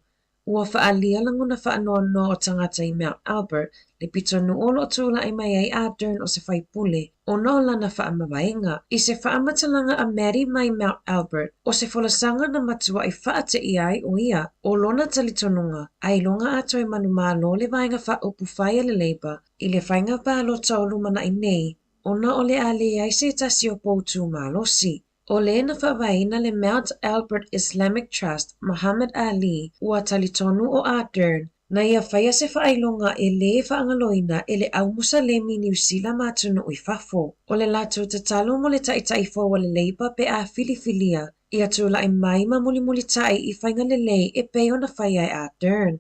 S11: ua fa alia languna fa no o tangata I Mount Albert le pito no olo tula I mai ai Ardern o se fai pule o no lana fa mavainga I se fa amatalanga a Mary mai Mount Albert o se folasanga na matua I fa ate ai o ia o lona talitonunga ai longa ato I manumalo le vainga fa upu fai le Labour I le fainga pa lo taulu mana I nei ona o le ale ai se tasi o poutu malosi o le na whawaina le Mount Albert Islamic Trust Muhammad Ali ua talitonu o Ardern na ia whaia se whaailonga e le whaangaloina e le au Musalemi New Zealand matunu I fafo o le latu te talo mo le taitaifo wa le Labour pe a filifilia ia tula I mai ma muli tai I whainga le lei e peo na whaia e Ardern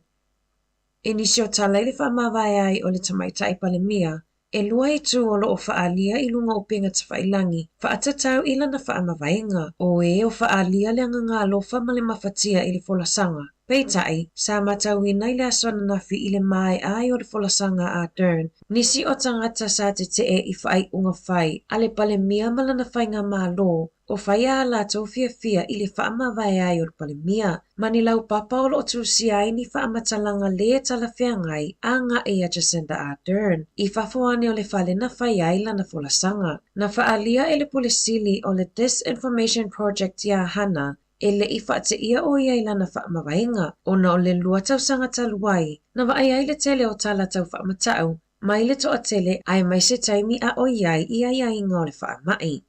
S11: e nisi o tala I le whaamawai ai o le tamaitai palemia e lua I tu o lo o whaalia I lunga o penga te whailangi whaatatau ila na whaamawaienga o o whaalia le anga lofa ma le mafatia I le folasanga peitai sa matauina I le aswana nafi I le mai ai o le folasanga Ardern nisi o tangata sa te I whai unga whai a le palemia malana whainga malo o whaia la tau fia I le whaamawai ai o le palemia mani lau papa o lo tusi ai ni whaamatalanga le talawhiangai a nga a Jacinda Ardern I whafuane o le whale na whai ai lana folasanga na whaalia e le pulisili o le Disinformation Project ia hana e le I whaate ia o ia lana whaamawainga o na o le lua tau sanga taluai na waai ai le tele o tala tau whaamatau mai le toa tele ai mai se taimi a o iai ia inga o le whaamai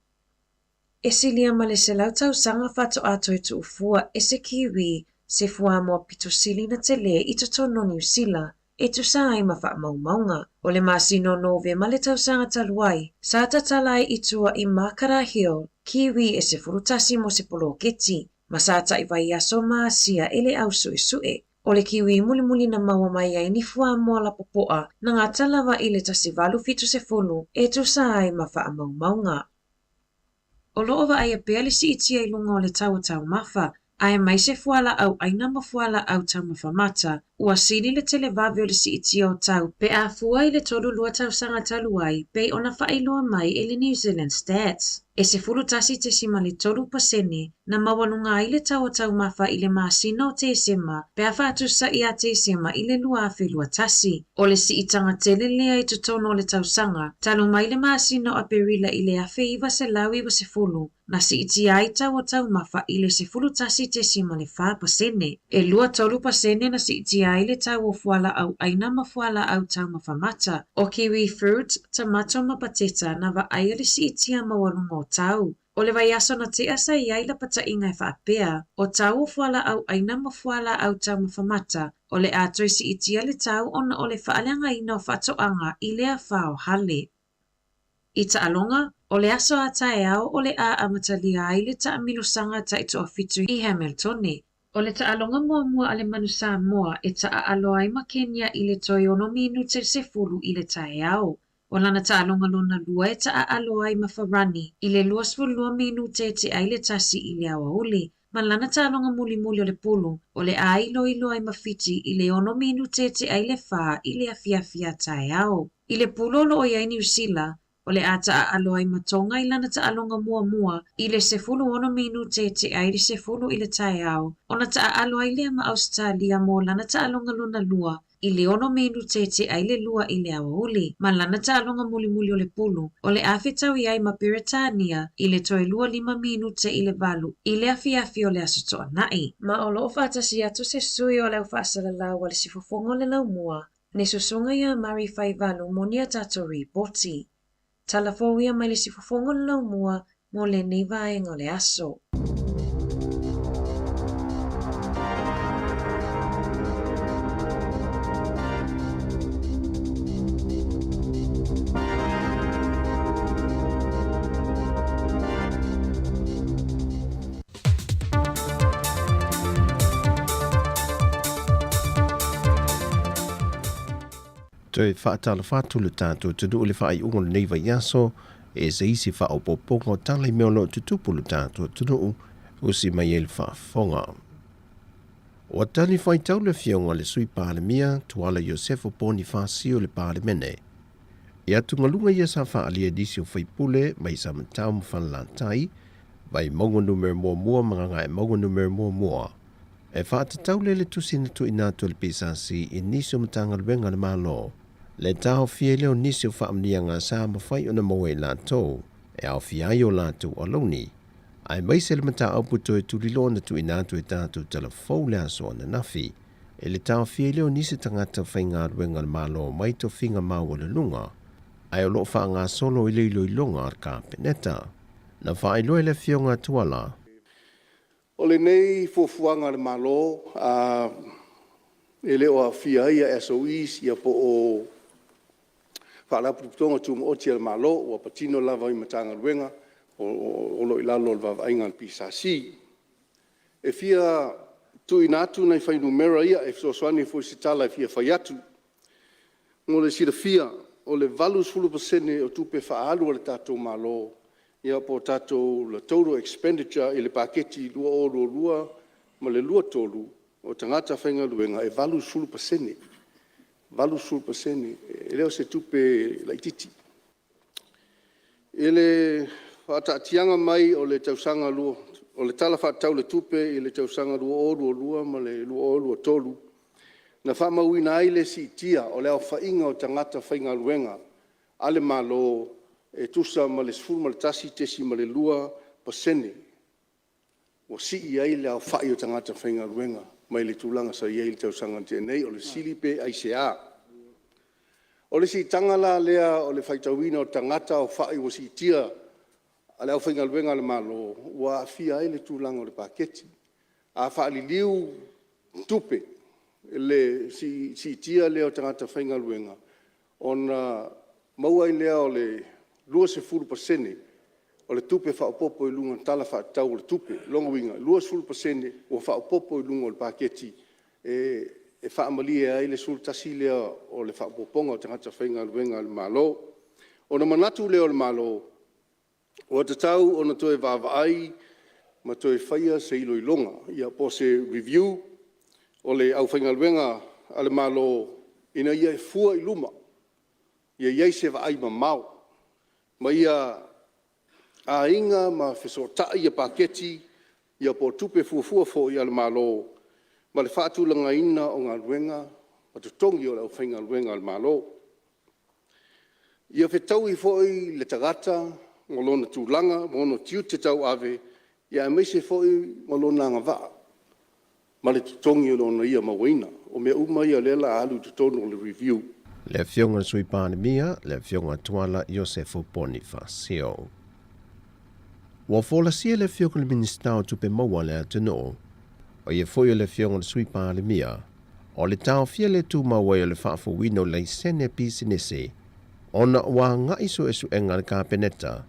S11: e silia ma le selau tau sanga whato ato e tu ufua e se kiwi se fua mua pito sili na tele I to tono New Zealand e tu sa ai ma whaamaunga o le masino nove ma le tau sanga taluai sa tatalai I tua I Makara Hill kiwi e se furutasi mo se polo keti ma sa ta I vai aso maasia e le au sue o le kiwi muli na maua mai ai ni fua mua la popoa na ngata lava I le tasivalu fitu se fulu e tu sa ai ma whaamaunga o loo wa ai a pele si iti ai lunga o le tau mafa, ai mai se fuala au aina ma fuala au tau mawhamata, ua sini le televavi o le si iti o tau, pe a fua I le tolu lua tau sanga taluai, pe ona whaailoa mai e le New Zealand Stats. E se fulu tasi te sima le tolu pasene, na mawanunga I le tau mafa I le maasina o te sema, pe a whaatu sa I a te sema I le lua afe lua tasi. O le si itanga tele lea I tutono o le tau sanga, talu mai le maasina o aperila I le afe iwa se lau iwa se fulu, na si iti ai tau mafa I le se fulu tasi te sima le wha pasene. E lua tolu pasene na si iti ai le tau o fuala au aina ma fuala au tau mawhamata. O kiwi fruit, tomato ma pateta na wa aia le si iti a mawalunga o tau. O le vai aso na te asa iai la pata ingai whaapea. O tau o fuala au aina ma fuala au tau mawhamata. O le atoi si iti a le tau ona o le whaaleanga ina o whatoanga I le a whao hale. I ta alonga, o le aso a tae au o le a amatalia ai le ta amilusanga ta ito o fitu I Hamiltoni. O le ta alonga mua ale manusa mua e ta alo ai ma Kenya I le toi ono minute se fulu I le tae au. O lana ta alonga lona lua e ta alo ai ma Farani I le luas lua minute te ai le tasi I le awa uli. Ma lana ta alonga muli o le pulu o le a ilo ai ma Fiji I le ono minute te ai le fa I le afia tae au. I le pulo lo o iai New Zealand o le ata alo ai matonga I lana ta alonga mua I le sefulu ono minute te ai le sefulu I le tae au. O na ta alo ai lea ma Australia mo lana ta alonga luna lua I le ono minute te ai le lua i le awauli, ma lana tālonga muli o le pulu, o le awhetau i ai ma Peretania i le toi lua 5 minute i le valu, i le afi o le asotoa nai. Ma o loo whātasi atu se sui o le au whaasala lau wale si fofongo le lau mua, ne susunga ia mari whai valu monia tato ripoti. Talafo ia mai le si fofongo le lau mua mo le nei vaenga o le aso.
S9: Te whaatala whātu le tātou te du le whaai ungo le neiva iaso e se isi whaopopongo tala i meo lo tutupu le tātou te du usi mai e le whaafonga. O tani whai tau le fionga le sui pālemia tuala Iosefo Poni whaasio le pālemene. E atu ngalunga ia sa whaalia disi o whaipule mai sa matau mwhanlantai vai mongo numero mua mga ngai mongo numero mua. E whaatatau le tusina tu inatu le pisasi i nisio matanga luenga le malo. Le tau fie leo nisio whaamnia ngā sā mawhai o na moe la tō, e au fiai o la tō aloni. Ai mai se le mata auputo e tulilo na tu inatu e tātu tala fau le aso na nafi. E le tau fie leo nisi tangata whai ngā luenga le malo mai to whinga mau le lunga. Ai o loo wha ngā solo i leilo i longa ar ka peneta. Na whaai loe le fionga tuala.
S13: O le nei fuafuanga le malo, e leo a fia ia SOEs ia po o whaalaputonga tu mo oti le malo, o patino lava i matanga luenga, o lo ilalo le vavainga le pisasi. E fia tu inatu nei whai numera ia, e fsoswani fu sitala e fia whai atu. Ngo le sira fia, o le valus fulu pasene o tupe whaalu o le tatou malo, ia po tatou le total expenditure i le paketi lua o lua, ma le lua tolu, o tangata whainga luenga e valus fulu pasene. Valus fulu pasene, e leo se tupe laititi. E le whaatatianga mai o le tausanga lua, o le tala whaatau le tupe i le tausanga lua o lua, ma le lua o lua tolu. Na whamauina ai le si tia o leo whainga o tangata whainga luenga, ale malo e tusa ma le sfuru ma le tasi tesi ma le lua pasene. O si i ai leo whai o tangata whainga luenga, mai le tūlanga sa i ai le tausanga tēnei o le silipe ai se a. O le si tangala lea o le whaitawina o tangata o whai o si tia a leo whainga luenga le malo, wa fia ai le tūlanga o le paketi. A whaali liu tupe, le si tia leo tangata whainga luenga. Ona maua i lea o le lua se furu pasene, o le tupe whaopopo i lunga tala whaatau o le tupe, longa winga, lua se furu pasene o whaopopo i lunga o le paketi, e whaamalia ai le suru tasi lea o le whaopoponga o tangata whainga luenga le malo. O na manatu leo le malo, o te tau o na toe vavaai, ma toe whaia se ilo i longa, ia po se review, o le au whainga luenga ale malo ina ia e fua i luma. Ia iei se vaai ma mau. Ma ia a inga ma whesotai ia paketi, ia po tupe fuafua fo i ale malo, ma le whaatulanga ina o ngā luenga, ma tutongi o le au whainga luenga ale malo. Ia whetau i foi le tagata, ngolona tūlanga, mono tiu te tau ave, ia meise foi ngolona ngawaa. Ma le tutongi o lona ia mawaina, o mea uma ia lela alu tutono o le review.
S9: Le fionga sui pānemia, le fionga tuala Iosefo Poni whaasio. Wa fola sia le fionga le ministau tupe maua le atano, o ia foi o le fionga sui pānemia, o le tau fia le tu maua o le whaafo wino le sene pisinese, ona wa ngai so esu enga le kāpeneta,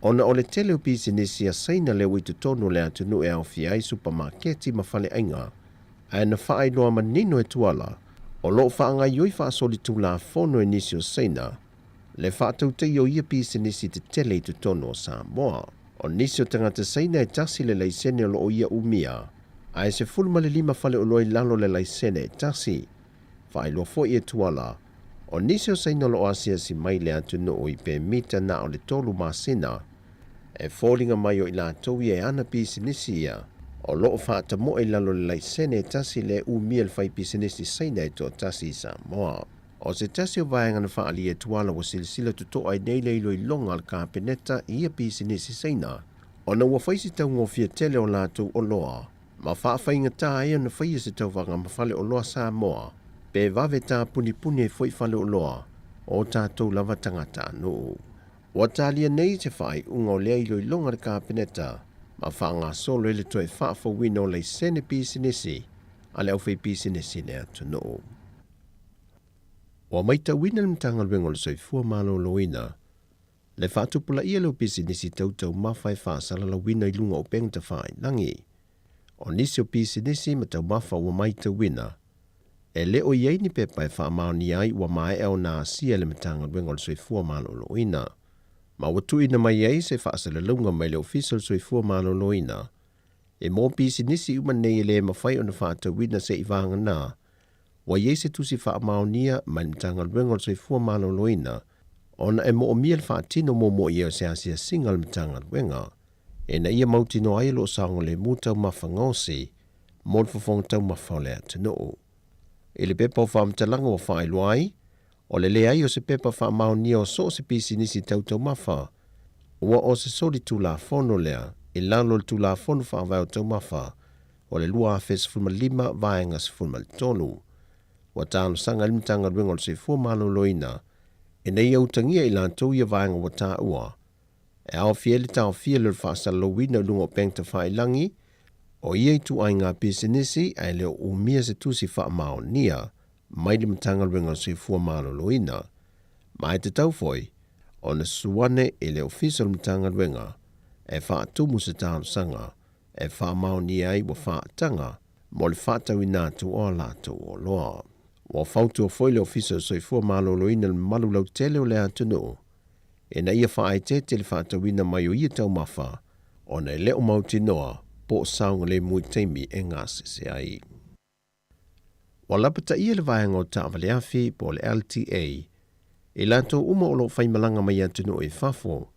S9: ona o le tele o pisinese a saina le witu tono le atano e au fia i supermarketi mawhale ainga, a na whaai loa manino e tuala, o lo whaanga ioi whaasoli tu la fono e nisi o seina, le whaatau te io ia pisi nisi te tele i tu tono o Samoa. O nisi o tangata seina e tasi le laisene o lo o ia umia, a e se fulma le 5 fale o loi lalo le laisene e tasi. Whaai loa fo i e tuala, o nisi o seina lo asia si mai le atu no o i pe mita na o le tolu masina, e fōlinga mai o i la tau i e ana pisi nisi ia, o loo whaata mo e lalo le laisene tasi le umia le whai pisinesi saina e to tasi Samoa. O se tasi o vaenga na whaali e tuala wa silisila tuto ai nei leilo I longa al kapeneta ia pisinesi saina. O na wafaisi tau ngofia tele o lātou o loa. Ma whaafai ngata ea na whaia se tau wanga mawhale o loa Samoa. Pe vave tā puni puni e whai whale o loa. O tātou lava tangata no. Wa talia nei te whai unga o lea ilo I longa al kapeneta. Ma whaanga solo ele toi whaafa wino lei sene pisinesi. Ale au whai pisinesi le atu no. Wa maita wina mtanga luengo le soifua malo loina. Le whaatupula ia leo pisinesi tautau mawhai whaasala la wina I lunga o pengta whai nangi. O nisi o pisinesi ma tau mawha wa maita wina. E leo iei ni pepa e whaamao ni ai wa mae eo na asia le mtanga luengo le soifua malo loina. Ma watu ina mai ei se whaasala lunga mai le official soifua malo loina. E mō pisinesi umanei le mawhai o na whaata wina se I vanga na. Wa iei se tusi whaamaonia mai mtanga luengo le soifua malo loina. Ona e mo o mia le whaatino mo ia se asia singa le mtanga luenga. E na ia mautino ai lo saongo le mutau mawhangosi. Mo le fafong tau mawhale atano. E le pepa o whaamtalanga wa whaeluai. O le lea o se pepa whaamaonia o so se pisinisi tautau mawha. Ua o se sori tula fono lea. E lalo le tula fono whaavai o tau mawha. O le lua afes fulma lima vaenga se fulma le tonu. Wa tāno sanga le mtanga luengo le soifua malo loina. E nei au tangia I lantou ia vaenga wa tā ua. E ao fie le tau fie le whaasala lowina lungo pengta whaelangi. O ia I tu ai ngā pisinisi ai leo umia se tusi whaamao nia. Mai le mtanga luenga le soifua malo loina. Mai te tau foi. O na suane e le official mtanga luenga. E whaatumu se tāno sanga. E whaamao nia ai wa whaatanga. Mo le whaatau inatu o lato o loa. Wa fautu o foi le official soifua malo loina le malu lau tele o le atunu. E na ia whaai te le whaatawina mai o ia tau mawha. O na leo mauti noa po o saunga le mui teimi e ngase se ai. Wa lapata ia le vaenga o taawale afi po le LTA. E lato uma o lo whaimalanga mai atunu e fafo.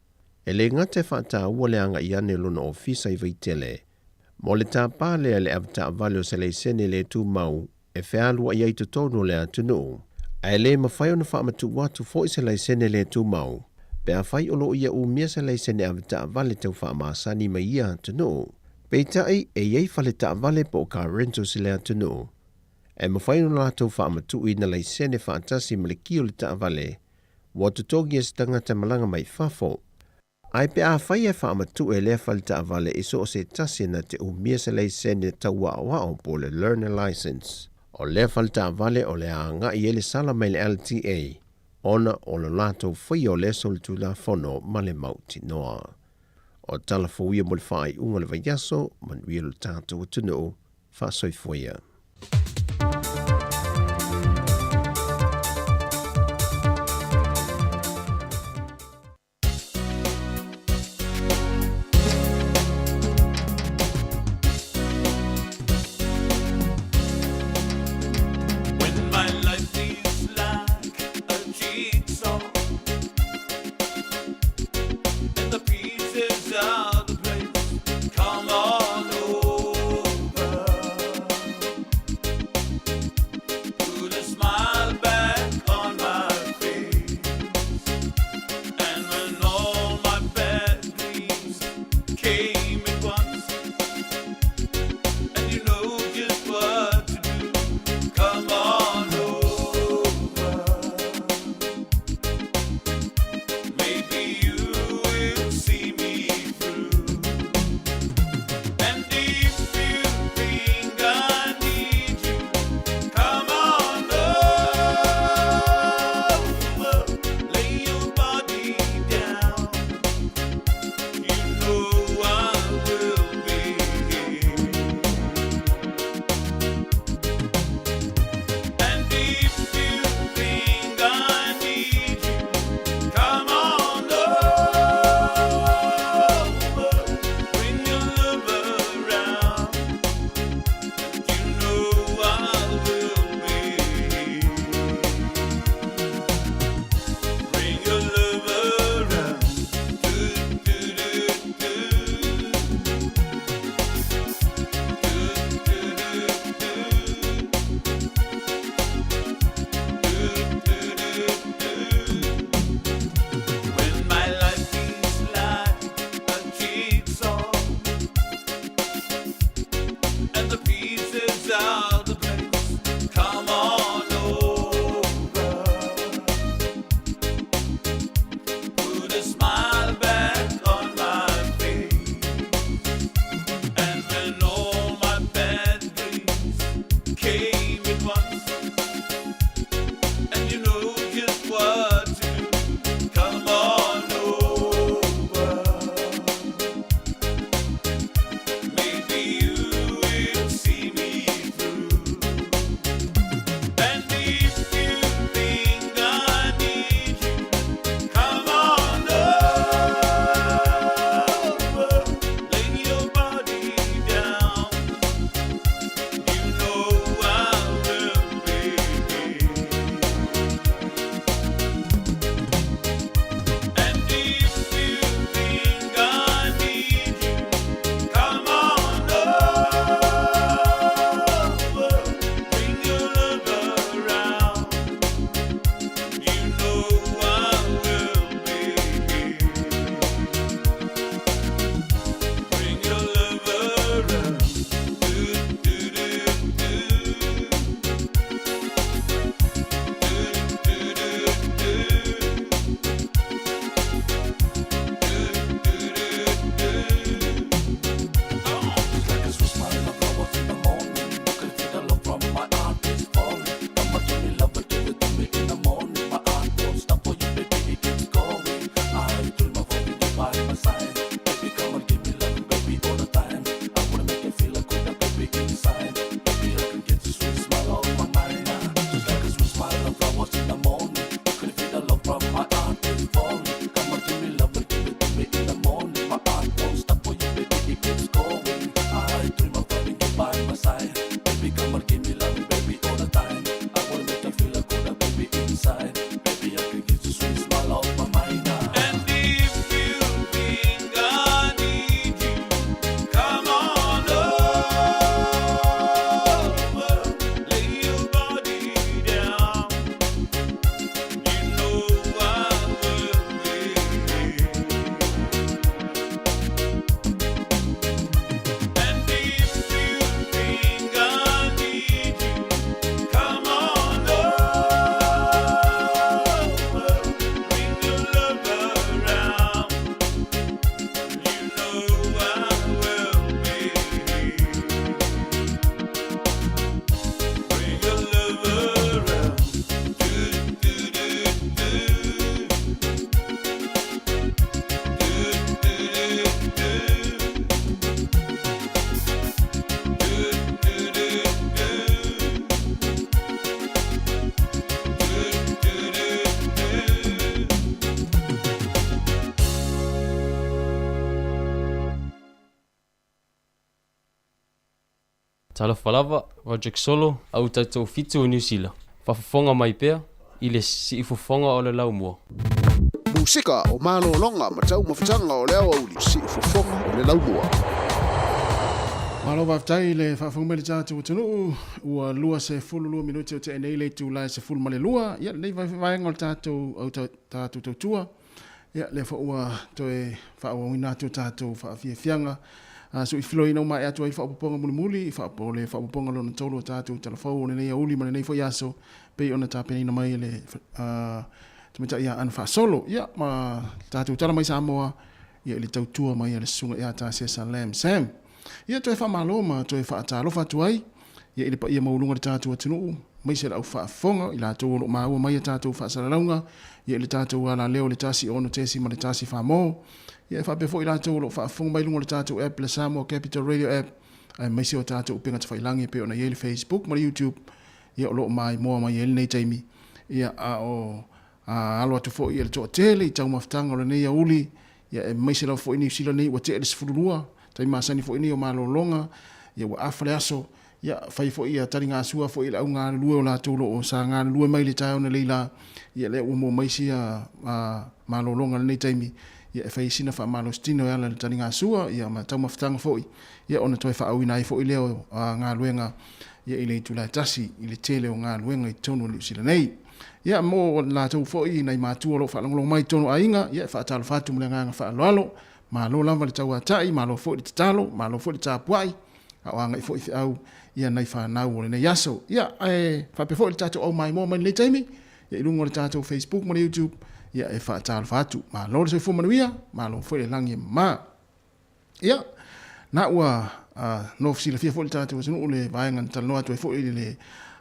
S9: E le ngate whaata ua le anga I ane lona ofisa I vaitele. Mo le tāpā lea le avata avale o se le sene le tu mau. E whealua I aito tono le atunu. A le mawhai o na whaamatu watu fo I se le sene le tu mau. Pe a whai o lo ia umia se le sene avata avale tau whaamasani mai ia atunu. Pe tai e iei whale ta avale po ka rento se le atunu. E mawhai o la tau whaamatu I na le sene whaatasi ma le kio le ta avale. Wa tutogi e stanga te malanga mai fafo. Ai pe a whai e whaamatu e lea whale ta avale I so o se tasi na te umia se le sene tau wao po le learner license. O lea falta vale o lea nga I ele sala mai le LTA. Ona o le lato whai o le soltu la fono ma le mauti noa. O tala fawia mo le whai unga le vaiaso, man wia le tātou atunu, whasoi fwia.
S6: Come on over.
S14: Talo falava, Project Solo, au tatou fitu o New Zealand. Fafafonga mai pea, i le si ifufonga o le lau mua.
S5: Musika o malolonga matau mawhitanga o leo au li si ufufonga o le lau mua.
S15: Malo waftai le whawhungmele tātou tunu ua lua se fulu lua minuti o te enei le tu lai se fulu male lua. Ia nei vaianga o tātou au tātou tautua. Ia le whaua toe whaua wina tu tātou whaafia fianga. So i filo ina mai atu ai whaapoponga muli i whaapoponga lona tolo tātou talafau o nei auli ma nei fo yaso pe ona tāpena ina mai le tumita ia ana whaasolo. Ia ma tātou tala mai Samoa ia le tautua mai le sunga ia tā sesa lam Sam. Ia toe whamalo ma toe whaatalofa atu ai. Ia ili pa ia maulunga le tātou atinu. Mai se lau whaafonga i la tōlo maua mai a tātou whaasaralaunga. Ia ili tātou ala leo le tasi ono tesi ma le tasi whamo. Ia whapefo i la tōlo whaafonga mai lunga le tātou app le Samoa Capital Radio app. Ai mai se o tātou upinga te whailangi pe ona ieli Facebook ma YouTube. Ia o loo mai moa mai ieli nei taimi. Ia a o alo atu fo i ele toa tele i tau maftanga o le nei a uli. Ia mai se lau fo i New Zealand nei wa te ele sifurulua. Tai masani fo ini o malolonga ia wa afale aso ia fai fo ia taringa sua fo ila unga lua o la tolo o sa nga lua mai le tai ona leila ia le o mo mai sia malolonga nei taimi ia fai sina fa malostino ia le taringa sua ia ma tau maftanga fo ia ona toi fa awina fo ile o nga luenga ia ile tula tasi ile tele o nga luenga i tonu le sila nei ia mo la tau fo i nei matu o fa long mai tonu ainga ia fa talo fatu mlenga fa lalo malo lava le tau atai, malo fo i te talo, malo fo i te tapuai, au anga i fo i au, ia nei whanau o le nei aso. Ia, whape fo i tātou au mai mō mani le taimi, ia i lungo le tātou Facebook, mani YouTube, ia e whaatalo whatu. Malo le soi fumanuia, malo fo i le langi ma. Ia, na ua no fisi le fia fo i tātou asinu o le vaenga taloa tu e fo i le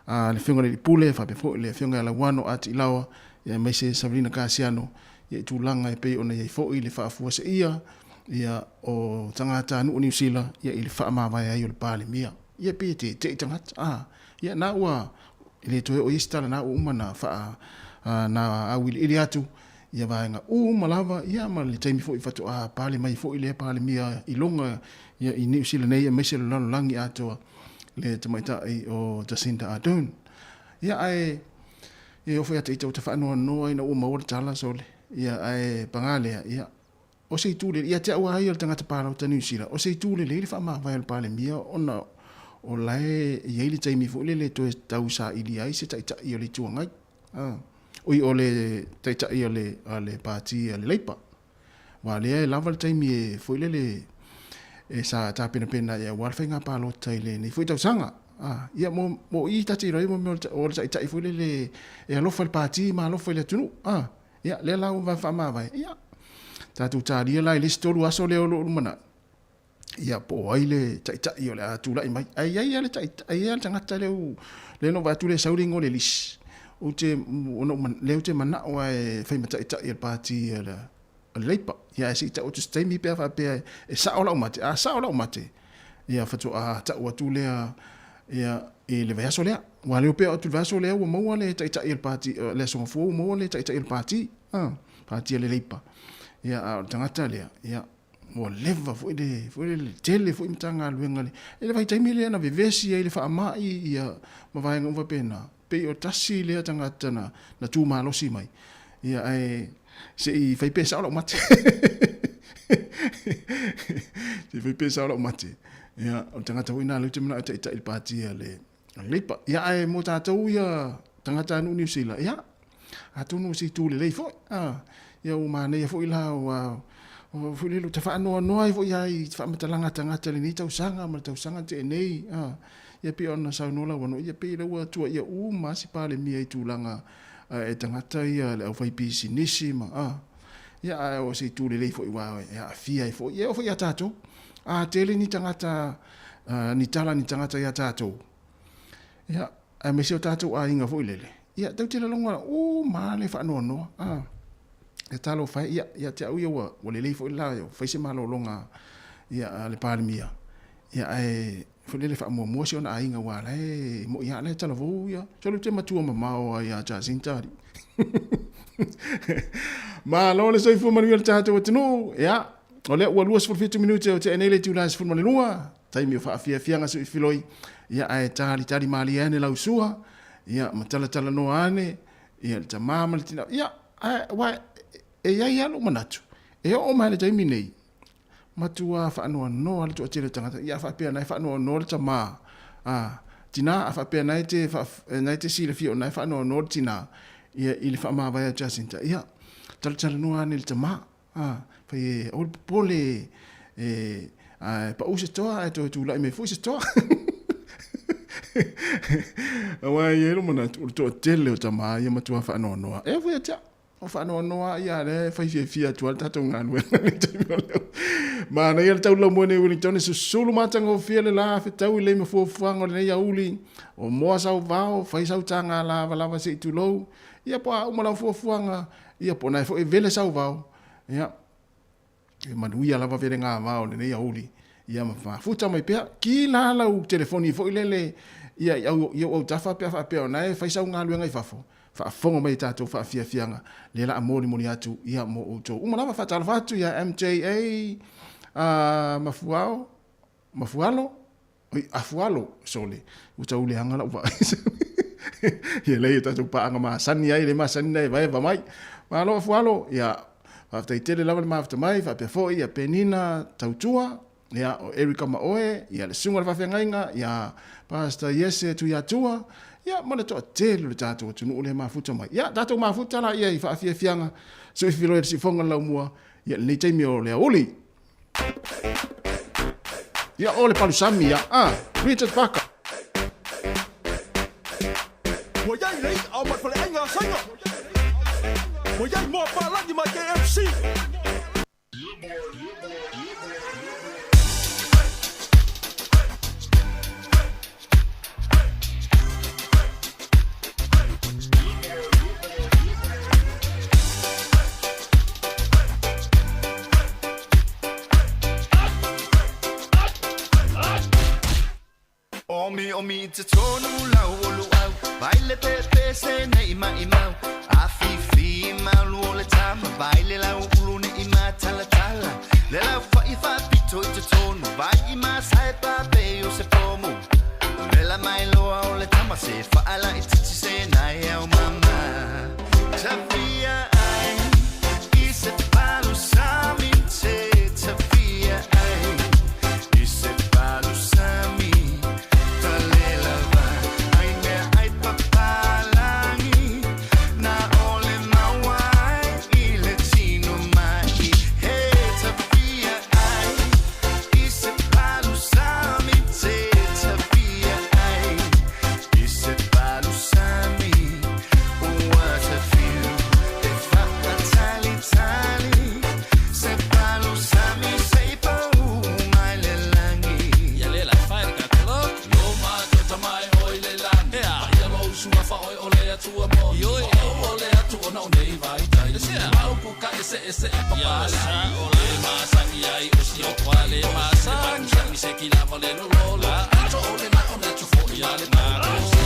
S15: whiunga le pule, whape fo i le whiunga la wano ati ilawa, ia mai se Sabrina Kasiano, ia i tūlanga e pei ona ia i fo i le whaafua se ia o tangata anu o New Zealand ia i le whaamawai ai o le pāle mia. Ia pia te tangata. Ia nā ua i le toe o istala nā uma na wha na au ili atu ia vaenga malava ia ma le taimi fo i whatu pāle mai fo i le pāle mia i longa ia i New Zealand nei mese le lalo langi atua le tamaita o Jacinda Ardern. Ia ia o whaiata i tau te whanua noa ina o maora tala sole. Ia pangalea ia o sei tūle ia te aua ai o tangata pārau ta New Zealand o sei tūle le wha vai al pāle mia ona o lae i eili taimi fu le toe tau sa ili ai se taita i o le tuangai oi o le taita i o le pāti a le leipa wa lea e lava le taimi e fu le sa ta pena ia warwhainga pālo tai le ni fu tau sanga ia mo i tati roi mo o le taita i fu le e alofa le pāti ma alofa le tunu ia le lau va fama vai ia tatu taria lai le storu aso le lo mana ia po ai le taita i ole atu lai mai ai le taita ai le tangata le no va tu le sauringo le lis o te ono le te mana o e fai mata taita i party le leipa ia si ta o te stemi pe fa pe e sa ola mate ia fatu ta o tu le ia e le vaso le wa le pe o tu vaso le o mo le taita i party le so fo mo le taita i party party le leipa ia tangata le ia mo leva foi le tele foi mtanga luenga le vai taimi le na vivesi ile fa mai ia ma vai ngova pena pe o tasi le tangata na tu malo si mai ia se i fai pesa lo mate se fai pesa lo mate ia o tangata wina le timna ta il party le lepa ia mo tatu ia tangata no New Zealand ia atu no si tu le foi ia o mana ia foi la o foi le te fa no ai foi ai fa matalanga tangata le ni tau sanga te nei ia pe ona sa no la wono ia pe le wa tu ia ma si pale mi ai tulanga e tangata ia le foi pisi nisima ia o si tu le foi wa ia fia foi ia foi atato tele ni tangata ni tala ni tangata ia tato ia me se tato inga foi lele ia tau te longa ma le fa no e talo fai ia te au ia wa le foi la yo fai se malo longa ia le palmia ia foi le fa mo se ona inga wa le mo ia le talo vo ia solo te matua mama o ia Jacinda ma lo le soi fu manuel tato tino ia o le wa luas for 50 minutos o te enele tu las fu manua taimi o whaafianga su i filoi, ia ai tari mali ane lau sua, ia matala no ane, ia le tamama le tina, ia, wai, iai alo manatu, o mai le taimi nei, matua whaanoa noa le tuatele tangata, ia whaapea nai whaanoa noa le tamaa, tina a whaapea nai te sile fio, nai whaanoa noa le tina, ia ili whaamaa vai a Jacinta, ia, tala noa ane le tamaa, whai o le pole, pa usa toa, tu lai me fuisa toa, wai e lo manatu, le tuatele o tamaa, ia matua whaanoa noa, fwea tia, o whaanoa noa, ia le whaifia tual tatou ngānu e taimi o leo. Ma na ia tau lau mone Wellington se sulu matanga o fia le la fe tau le me fuafuanga le ia uli o moa sau vao fai sau tanga lava se tu lou ia po o mala fuafuanga ia po na fo e vele sau vao ia e manuia lava vele nga vao le ia uli ia ma futa mai pe ki la lau telefoni fo ile ia o tafa pe na fai sau nga luenga i fafo fa fonga mai tatou fa fianga le la moni atu ia mo o to uma lava fa tala fatu ia MJA mafualo afualo sole uta ule hanga la upa ia le tatou pa anga ma sani ai le ma sani nei vai va mai ma lo afualo ia fa tele lava ma fa mai fa pe fo ia penina tautua ia o Erika Maoe ia le sunga fa fengainga ia pastor Yese tu ia tua ia mana to tele le tatou tunu le ma futa mai ia tatou ma futa la ia fa fianga so if filo si fonga la mua ia le taimi o le oli ia ole palusami ia Richard Parker
S1: Mo yai lei au mat fale ainga sanga Mo yai mo pa la di ma KFC
S16: Omi te tonu lau olu au Baile pepe se ne ima imau Afifi malu ole tama Baile lau ulu ne ima tala tala Le lau fa pito i te tonu Vai ima sai pape o se pomu Le la mai loa ole tama Se fa ala i titi se nai au mama Tafia ai I se palu sami te Tafia ai I se palu sami
S6: ese papala ole masangi ai usio kwale masangi sangi se kilava le lola ato ole na ona tu fo ya le na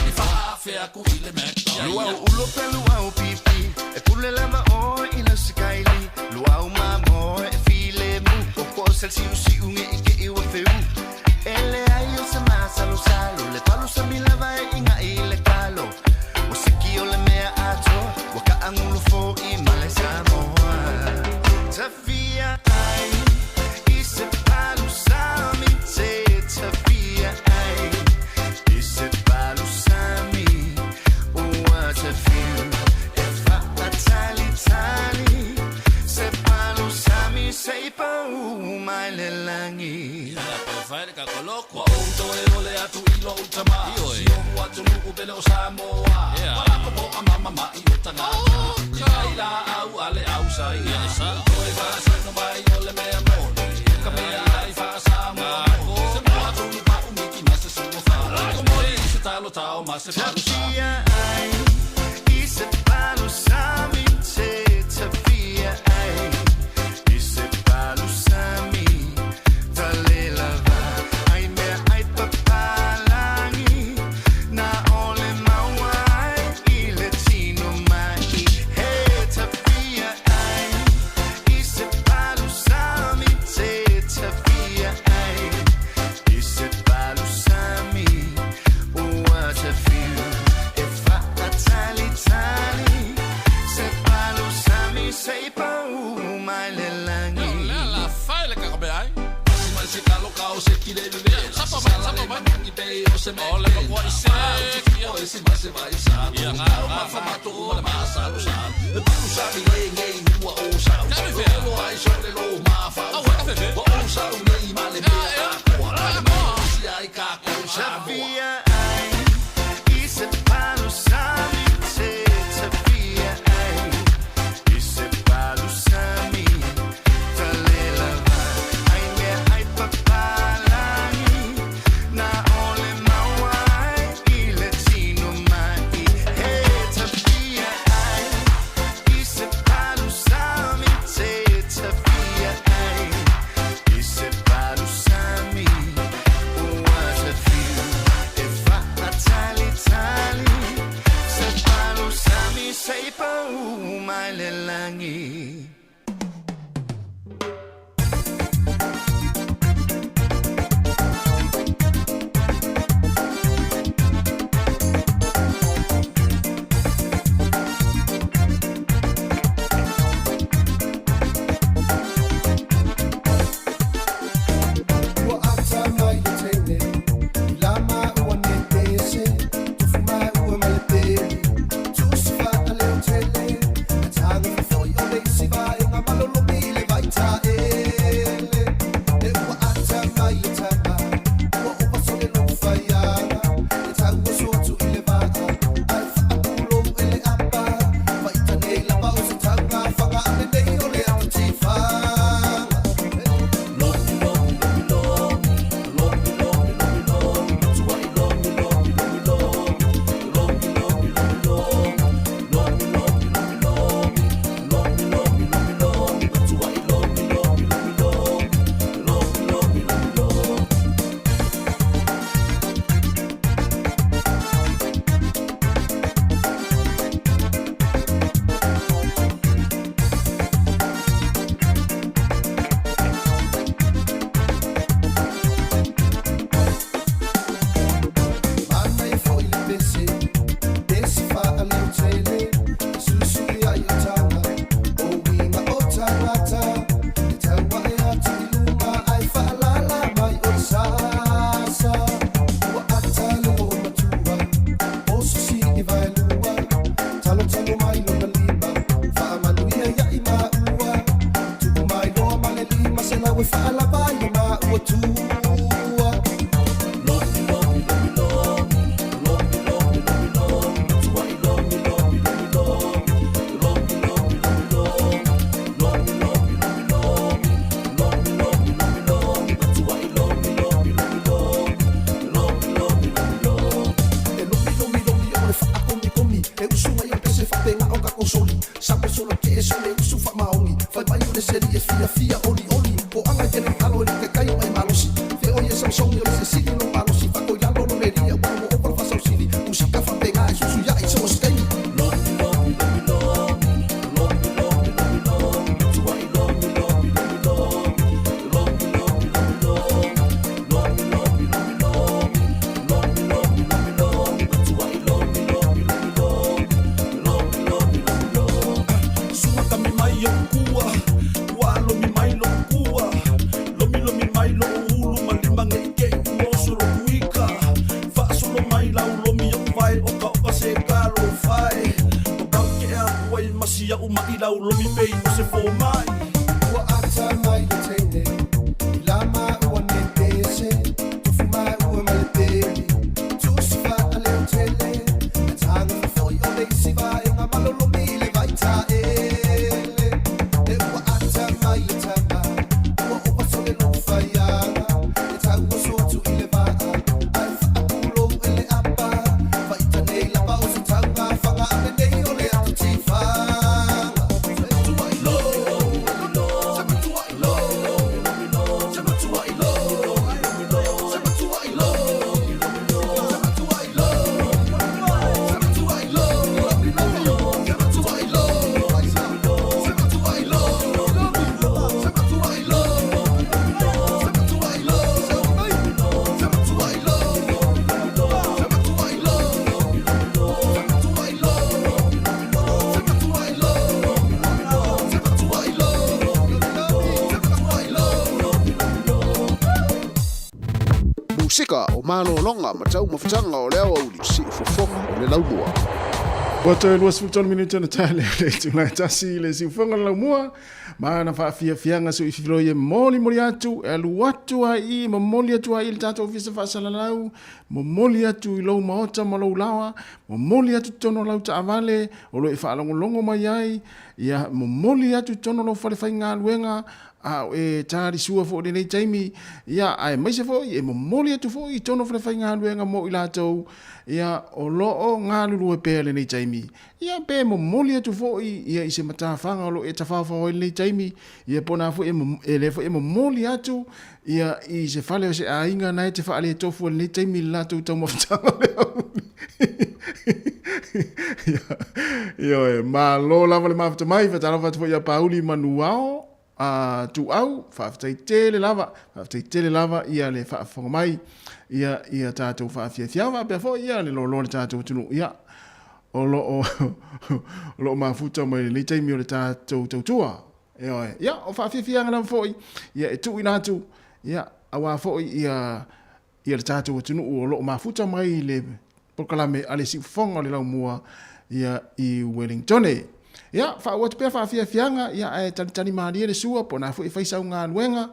S6: ni fa fe aku ile mekta
S16: luau ulo pe luau pipi e pule lava o ila sikaili luau mamo e file mu ko sel si unge ike i wa feu ele ai o se masa lo salo le palo sa mi lava inga ile kalo o se ki ole mea ato wa ka angulo fo i male samo Tafia ai I se palu sami te Tafia ai I se palu sami what a feel if I tali se palu sami sei pa mai le langi
S6: la fare ka koloko auto e ole atu ilo ultama si o watu luku bele o samoa wala ko po mama I utanga ila au ale au sai sa oi va no vai ole me amor kamea ai fa sama se mo atu pa umiki masa su fa como se talo tao masa
S16: Tafia ai I se palu sami te Tafia ai I se palu sami tale lava ai me ai papalangi na ole mawai I le tino mai hey Tafia ai I se palu sami te Tafia ai I se
S6: loka o se kile vea sapa mai i be o se me ole ko i se o ese mais se vai sa ia nga ma fa mato o ma sa lo sa e tu sa mi nge ua o sa o ai so le lo ma fa o sa o nei ma le me o ma si ai ka ko sa via ai i se palo sa mi se via ai i se palo sa mi Sound
S17: usika o malolonga ma tau mafutanga o lea auli si ufofonga o le laumua.
S15: Wata e 2 minuta na tale le tūnai tasi le si ufonga le laumua. Mana whaafia fianga so ifilo ye moli atu, e alu atu ai, ma moli atu ai le tato ofisa whaasalalau, ma moli atu I lau maota ma lau lawa, ma moli atu tono lau ta avale, o lo e whaalongolongo mai ai, ia ma moli atu tono lau whalewhai ngā luenga, a e tari sua fo de nei taimi ia ai mai se fo e mo moli atu fo I tono fra fainga luenga mo I latou ia o lo nga lulu e pele nei taimi ia pe mo moli atu fo ia I se mata fanga lo e tafa fo nei taimi ia pona fo e le fo e mo moli atu ia I se fale se ainga nai te fale tofu nei taimi latou tau mo ia ma lo lava le mafta mai fa tala fa fo ia Pauli manuao tu au whaaftai tele lava ia le whaafonga mai ia tātou whaafiafiawa pia fo ia le lo le tātou tunu ia o lo mafuta mai le taimi o le tātou tautua ia o whaafiafianga na fo ia e tu inatu ia awa fo ia le tātou tunu o lo mafuta mai le pokalame ale si fonga le lau mua ia I Wellingtone ia fa wat pe fa fianga ia e tani maria le sua pona fo I faisa nga luenga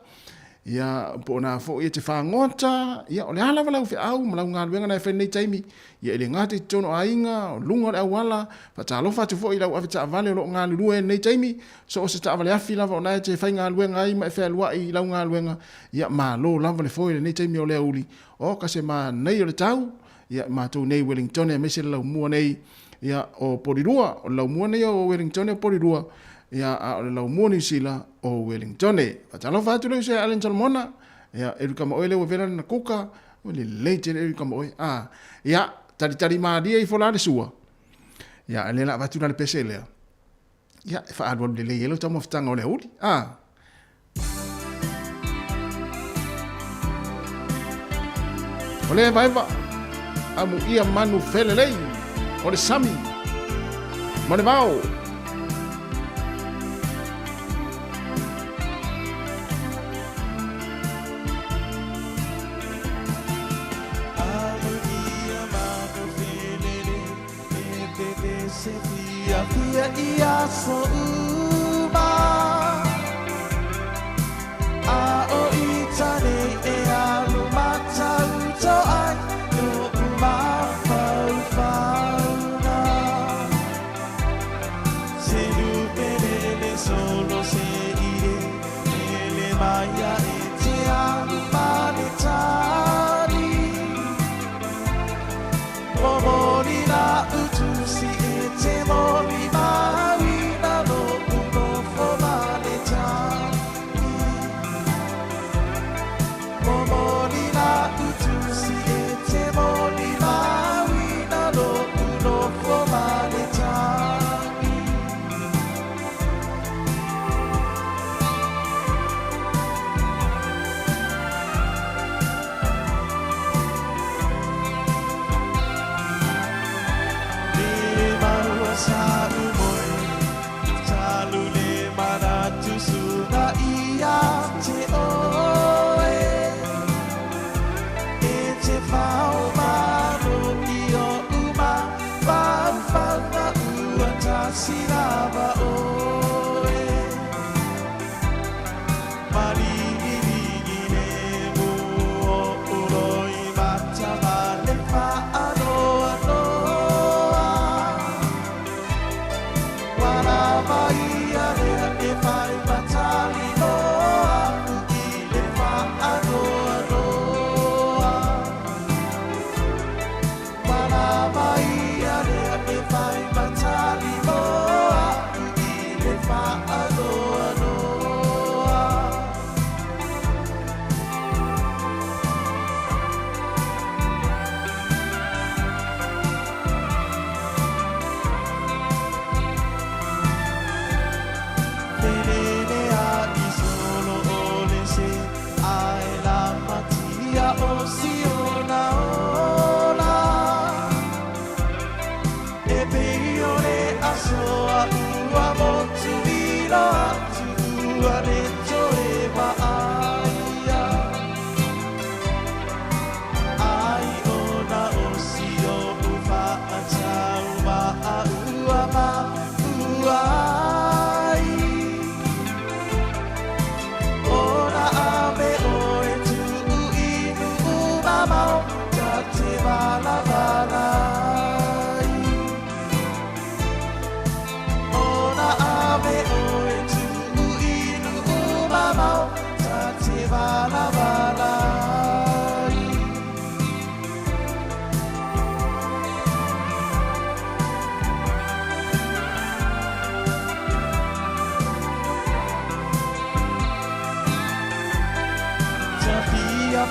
S15: ia pona fo I te fa ngota ia ole ala wala fe au mala nga luenga na fe nei taimi ia le ngati tono ainga lunga le wala fa talo fa tu fo I la afta vale lo nga luenga nei taimi so se ta vale afi la na te fa nga luenga ai ma fe lua I la nga luenga ia ma lo la vale fo nei taimi ole uli o ka se ma nei le tau ia ma tu nei Wellington e me se la mua nei ia o Porirua, o laumua nei o Wellington o Porirua, ia o laumua New Zealand o Wellington. Fatalo fatu leu se Alan Salmona, ia eruka ma oele o vera na kuka, o le leite eruka ma oe. Ia, tari maadia I fola le sua. Ia, le la fatu na le pese lea. Ia, e fa adwa le le yelo tamo fitanga o le uli. O le vaiva, amu ia manu felelei. O le sami, mo le vau.
S16: Fia ia so uma a o itane e alu mata uto ai no uma fauna se lu solo se ire ele maya e te alu manitari momori na utu si e te mori maui na no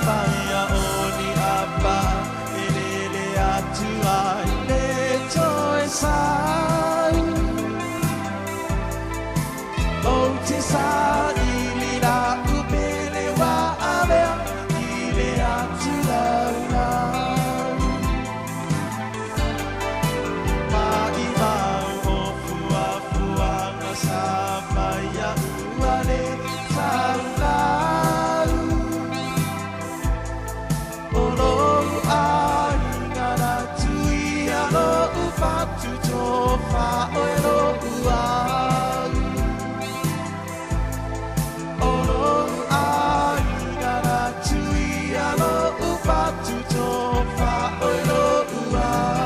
S16: whaia o ni apa e lele atu ai le toe sai o te sa i li la upele wa avea i le atu launa ma i mau o fua fua nga sa whaia uale tauna Fatu tofa oero uau Oro aigara tui alo ufatu tofa oero uau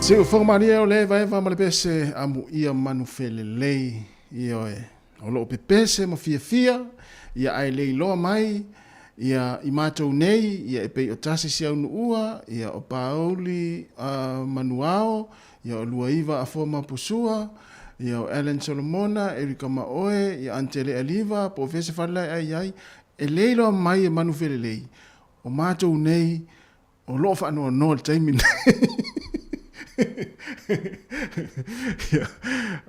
S15: Se o whangamaria o le vai whamale pese amu ia manu whelelei ia o loo pe pese mo fia ia ai lei loa mai ia i mātou nei ia e pei o tasi si au nuua ia o Paoli Manuao ia o Luaiva a Foma Pusua ia o Ellen Solomona Erika Maoe ia Antele Aliva po fese whalai ai e lei loa mai e manu whelelei o mātou nei o loo whanua no le taimi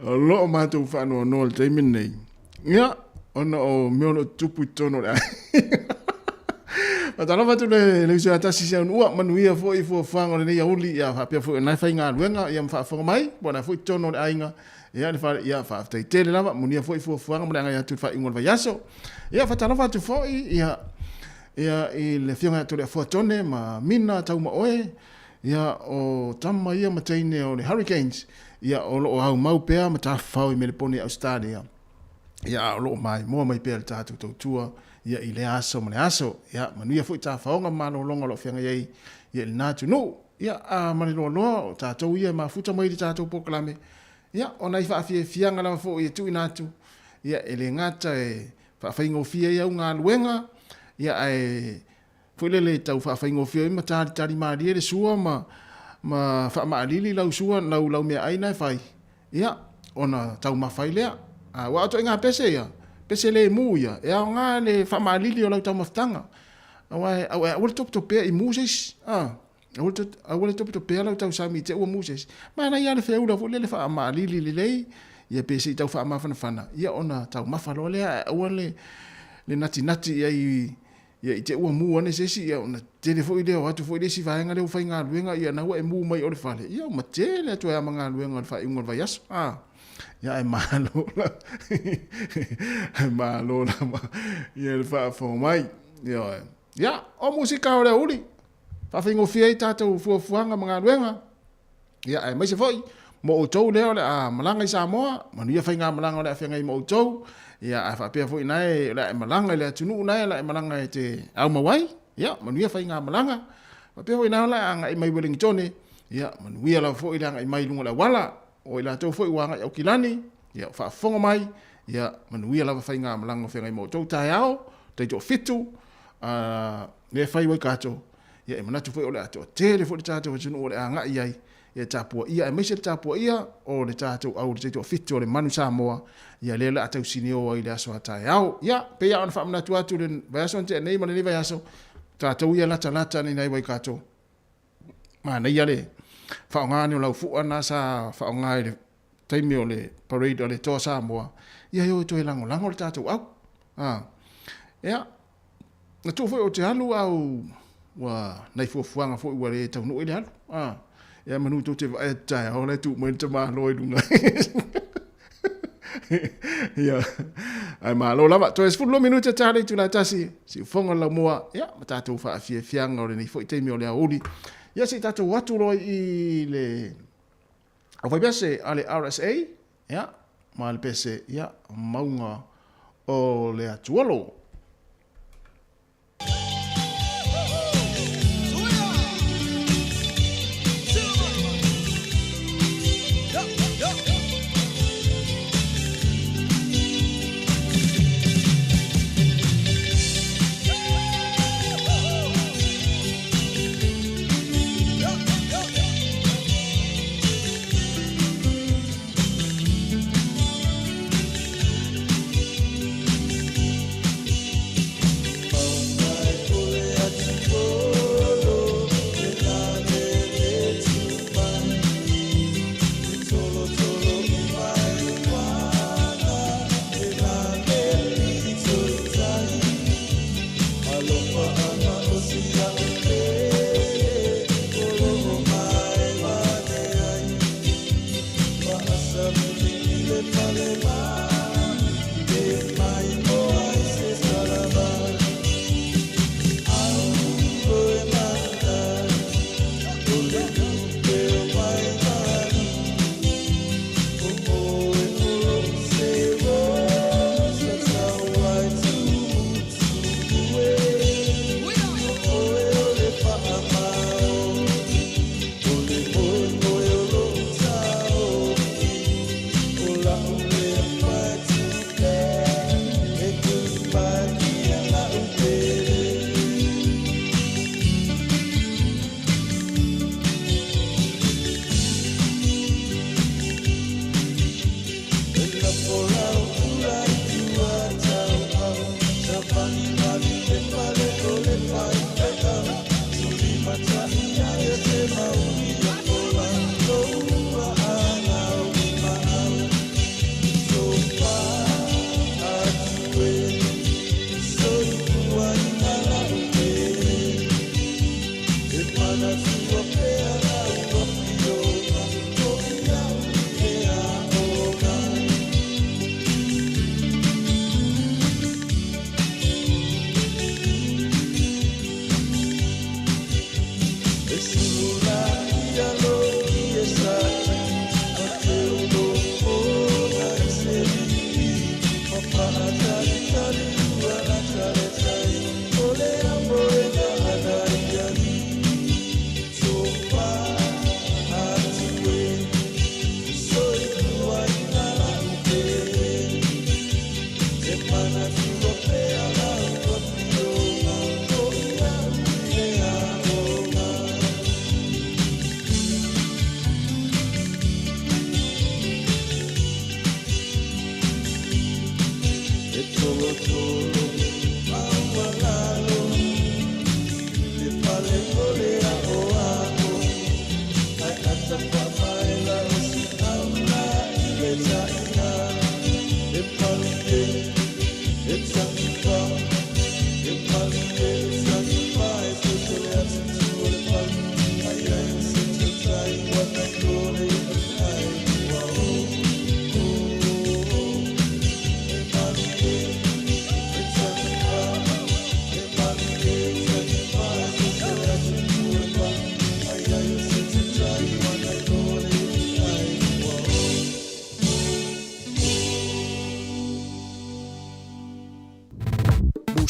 S15: o loo mātou whanua no le taimi nei ia ona o meono tupu tono le Matala watu le usi atasi siya unua manuia fo i fo whanga le nei auli ia hapia fo nai whainga luenga ia mwha mai bona fo i tono le ainga ia le wha ia wha aftai tele lava munia fo i fo whanga mle anga ia tu wha ingo le vaiaso ia whatala watu fo ia i le fionga atu le fo tone ma mina tau ma oe ia o tama ia mataine o le Hurricanes ia o lo au mau pea ma ta fau i meleponi Australia ia o lo mai mo mai pea le tatu tautua ia i le aso ma le aso ia manuia fo i ta faonga malo longa lo fianga iei ia le natu no ia a mani loa loa o tatou ia ma futa mai le tatou pokalame ia o nai whaafie fianga lama fo i tu i natu ia e le ngata e whaafaingo fia ia unga luenga ia e fuilele tau whaafaingo fia ima tari maari e le sua ma whaamaalili lau sua lau mea aina e whai ia ona tau mawhai lea wa ato inga pese ia pese le mu ia e au ngā le whaamaalili o lau tau maftanga awale topu pea i Moses awale topu pea lau tau sami te ua Moses mana ia le whiaura fu le whaamaalili le lei ia pese i tau whaamawhanawhana ia ona tau mawhalo lea awale le nati ia ia te ua mu ane sesi ia ona tele fo ile o atu fo ile si vaenga le fai ngā luenga ia na ua e mu mai o le fale ia ma tele atu e ama ngā luenga le fai ingo le vaiaso ia e malo la ma ia le fai fo mai ia o musika o le uli fa fingo fia i tātou fuafuanga mga luenga ia e mai se foi mo o tau leo le a malanga i Samoa manu ia fai ngā malanga o le a whianga i mo o tau ia a whapea fo i nai la e malanga le atunu nai la e malanga e te au mawai ia manuia whai ngā malanga whapea fo i nai la anga i mai Wellingtone ia manuia la fo i la anga i mai lunga la wala o i la tau fo i wanga i au kilani ia whaafonga mai ia manuia la whai ngā malanga whenga i mo tau tai ao tai to fitu le whai wai kato ia e manatu fo i o le ato tele fo i tātou atunu o le anga i ai ia tapua ia e meise le tapua ia o le tātou au le taito fitu o le manu Samoa ia le la atau sinio i le aso atai au ia pe ia ona whaamanatu atu le vaiaso ante nei ma le vaiaso tātou ia lata ni nai wai kato ma nei ia le whaongani o lau fua na sa whaongai le taimi o le parade o le toa Samoa ia yo to lango le tātou au ia na tu foi o te halu au wa nei fuafuanga foi ua le tau no i le halu ia manu to te vai tai o le tu mo te ma loi lunga ia ai ma lo lava to es fu lo minuto tale tu la tasi si fonga la moa ia mata tu fa fie fianga o le ni foi te mi o le auli ia si tatu watu loi i le o vai bese ale RSA ia ma le pese ia maunga o le atuolo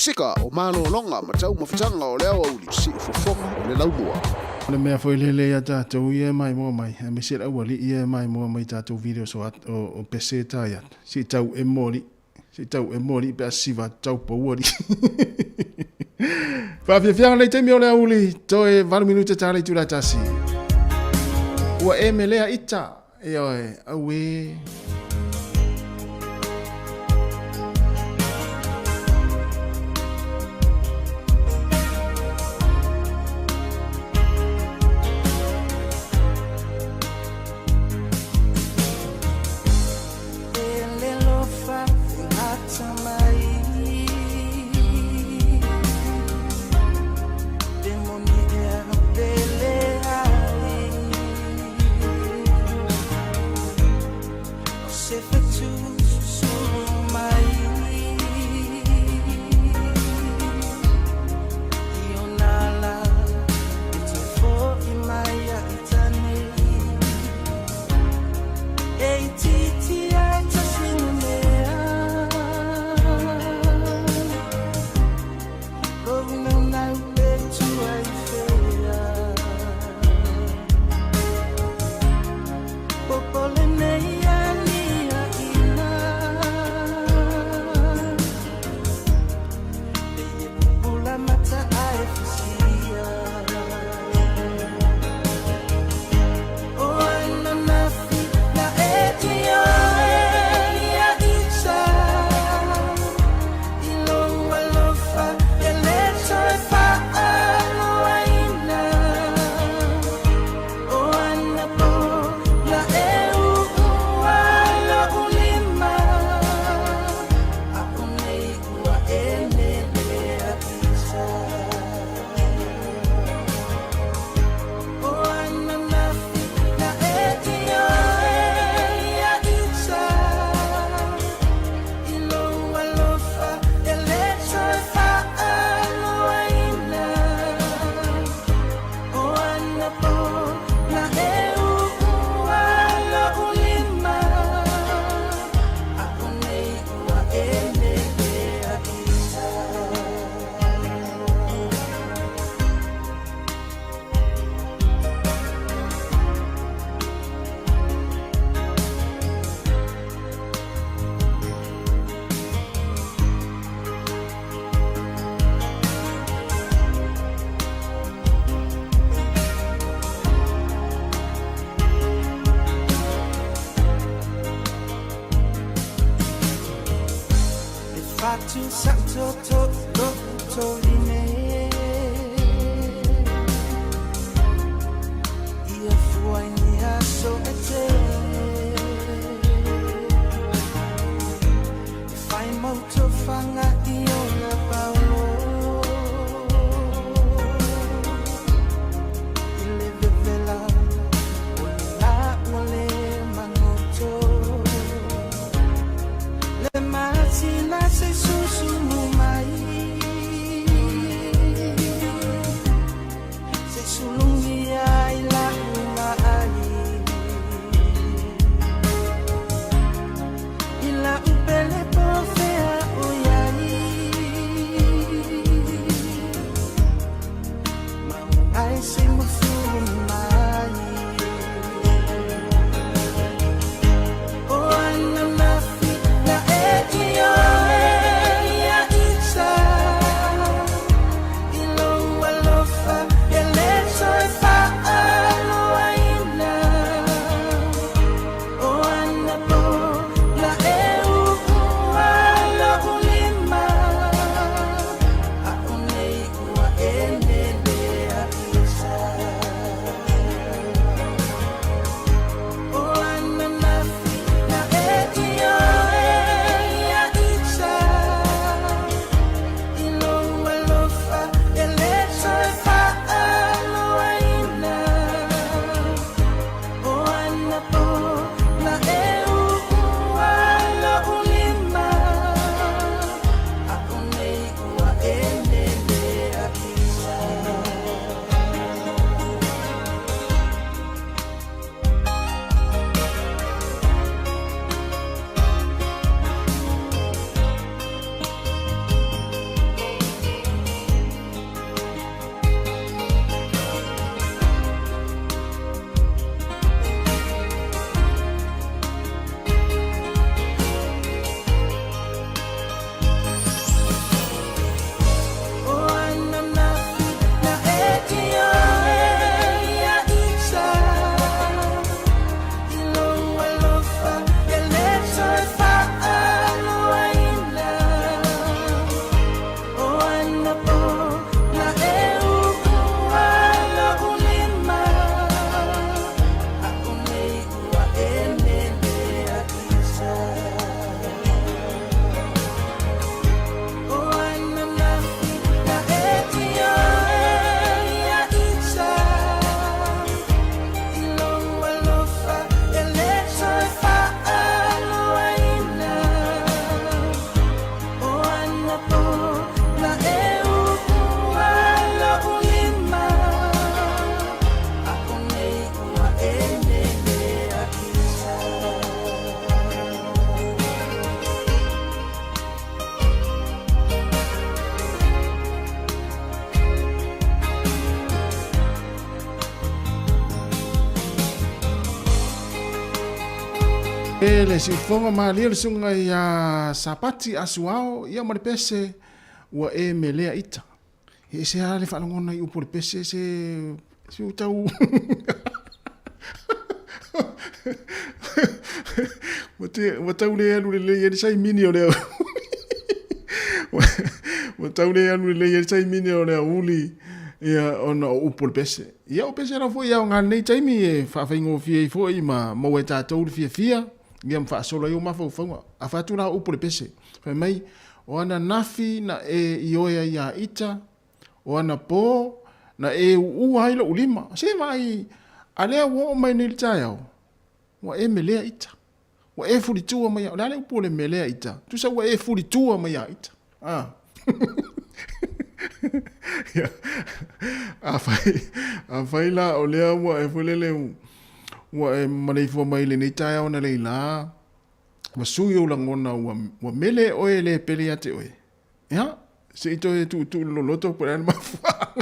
S17: Sika o malolonga ma tau mawhitanga o lea au li si ufofonga o le laumua.
S15: Le mea foi lele ia tātou ia mai mua mai. Me se rau ali ia mai mua mai tātou video so at o pese tai at. Si tau e mori. Si tau e mori pe asiva tau pauari. Whawhiawhianga lei teimi o le auli. Toi 20 minute tāle tu la tasi. Ua e me lea ita. E oe au e...
S16: Fatu santo to to to ine. Ia fuai ia so ete. Fai moto fanga io na paulo. Ile vela wala wale mangoto. Le matina se susumu mai. Se sulungia ila umai. Ila upele pofea oyai. Mau ai se mufumai. O ananafi na edio ya itsa. Ilo walofa eleso fa aloaina. O anapo la eu ala ulima. Aunei ua enele a itsa. O ananafi na edio ya itsa. Ilo walofa eleso fa aloaina. O anapo la eu ala ulima. Aunei ua enele a itsa. O ananafi na edio ya itsa. Ilo walofa eleso fa aloaina. O anapo la eu ala ulima. Aunei ua enele a itsa. O ananafi na edio ya itsa. Ilo walofa eleso fa aloaina. O anapo la eu ala ulima. Aunei ua enele a itsa.
S15: E le si fonga malia le sunga ia sapati asuao ia mare pese ua e melea ita. E se ale whanangona i upo le pese se utau. Watau le anu le ia sai mini o leo. Watau le anu le ia sai mini o leo uli ia ona upo le pese. Ia o pese na fo ia o ngā nei taimi e whawhaingo fia i fo i ma maua e tātou fia fia. Ia mwha solo i o mawhau whaunga. A whatu rā upo le pese. Whai mai, o ana nafi na e ioea ia ita, o ana pō, na e ua haila ulima. Se mai, a lea wo mai ni tai au. Wa e melea ita. Wa e furitua mai au. Lale upo le melea ita. Tusa wa e furitua mai au ita. Ah. A whai la o lea wa e fulele wa e mareifua mai le neitai au na leila. Wa sui o langona wa mele oe le pele ate oe. Ya? Se ito e tu loloto por ane mafua.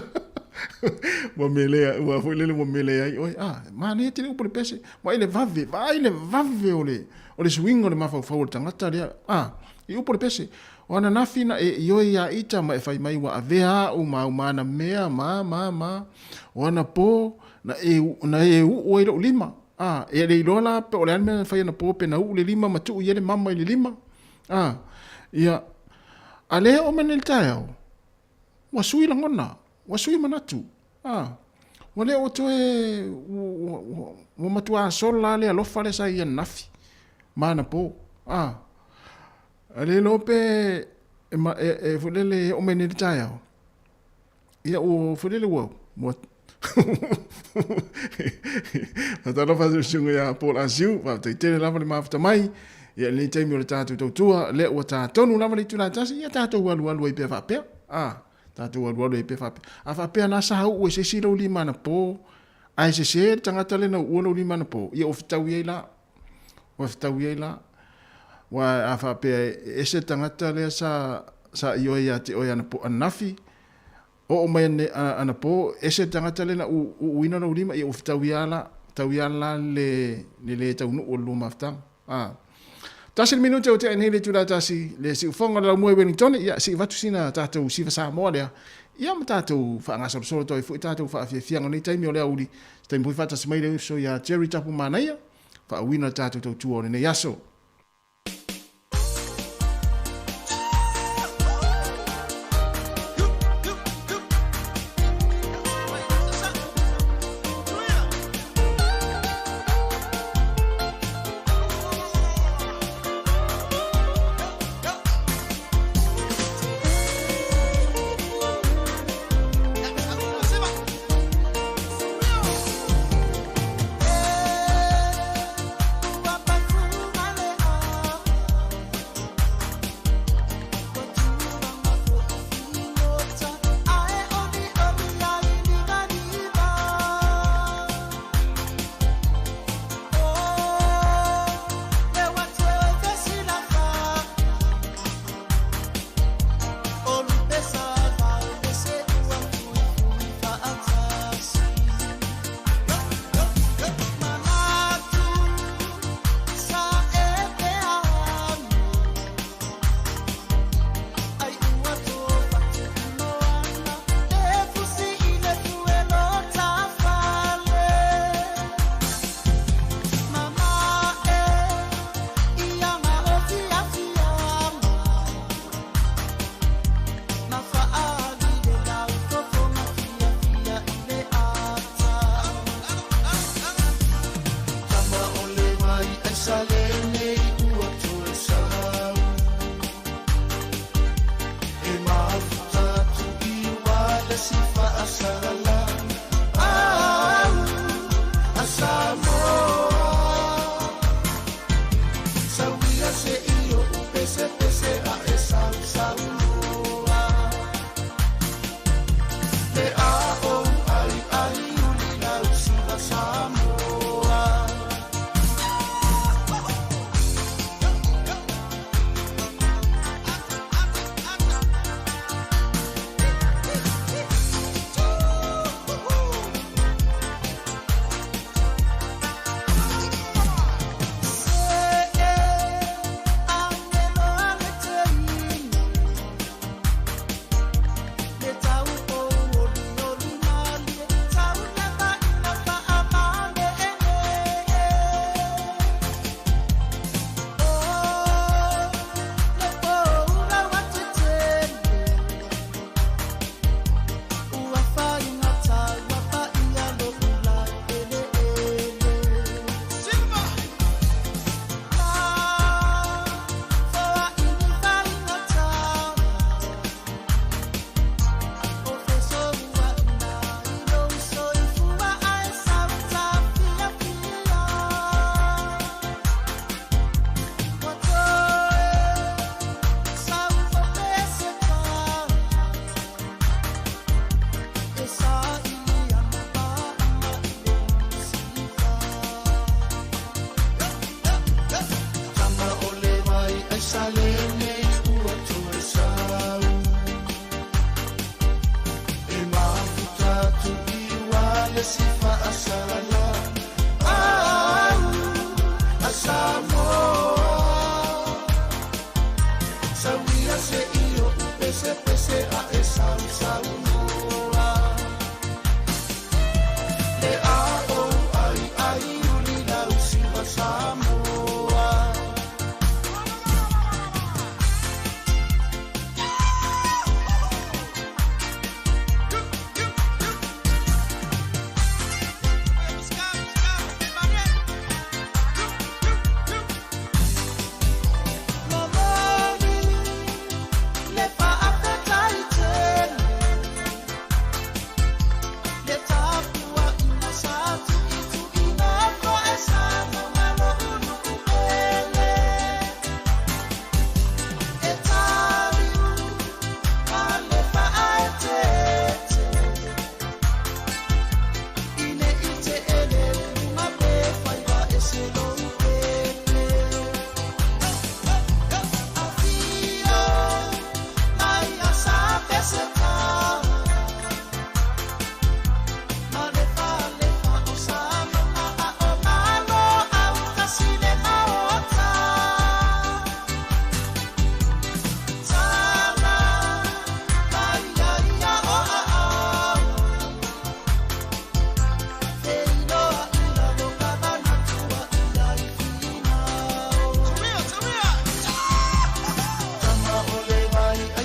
S15: Wa mele, wa fulele wa mele ai oe. Ah, ma ne te upo le pese. Wa ile vave o le swing o le mafau fau le tangata lea. Ah, i upo le pese. O ana nafina e ioe ia ita ma e whai mai wa avea o maumana mea ma. O ana po na e u oe lo lima. Ah, e le ilola pe o le ane mea whai ana po pe na u le lima ma tu i ele mama i le lima. Ah, ia Ale o menel tayo. Wasui lang ona. Wasui manatu. Wale o to e o matua sola le alofa le sa ia nafi. Mana po. Ale lope e fulele o menel tayo. Ia o fulele wo. Mo Atalo fa sunga ya Paul Asiu, va te tele lava le mafta mai. Ia le taimi o le tātou tautua, le ua tātonu lava le tūna tasi, ia tātou alu e pe whapea. Tātou alu e pe whapea. A whapea nā sahau ue se sira uli mana pō, ai se se tangata le na ua uli mana pō. Ia o whitau iei la, wa a whapea e se tangata le sa ioi a te oi ana pō anafi, o mai ana pō, e se tangata le na uina na ulima, ia o whitau iei la le taunu o luma whtang. Tasi le minuta o te anhele tūra tasi le si ufonga la mua Wellington, ia si vatu sina tātou siva Samoa lea, ia ma tātou whaangasa solo toi fu i tātou whaafiafianga nei taimi o lea uri, taimi pui whatasi mai leo so ia Jerry Tapu Manaia, whaawina tātou tau tua o nei aso.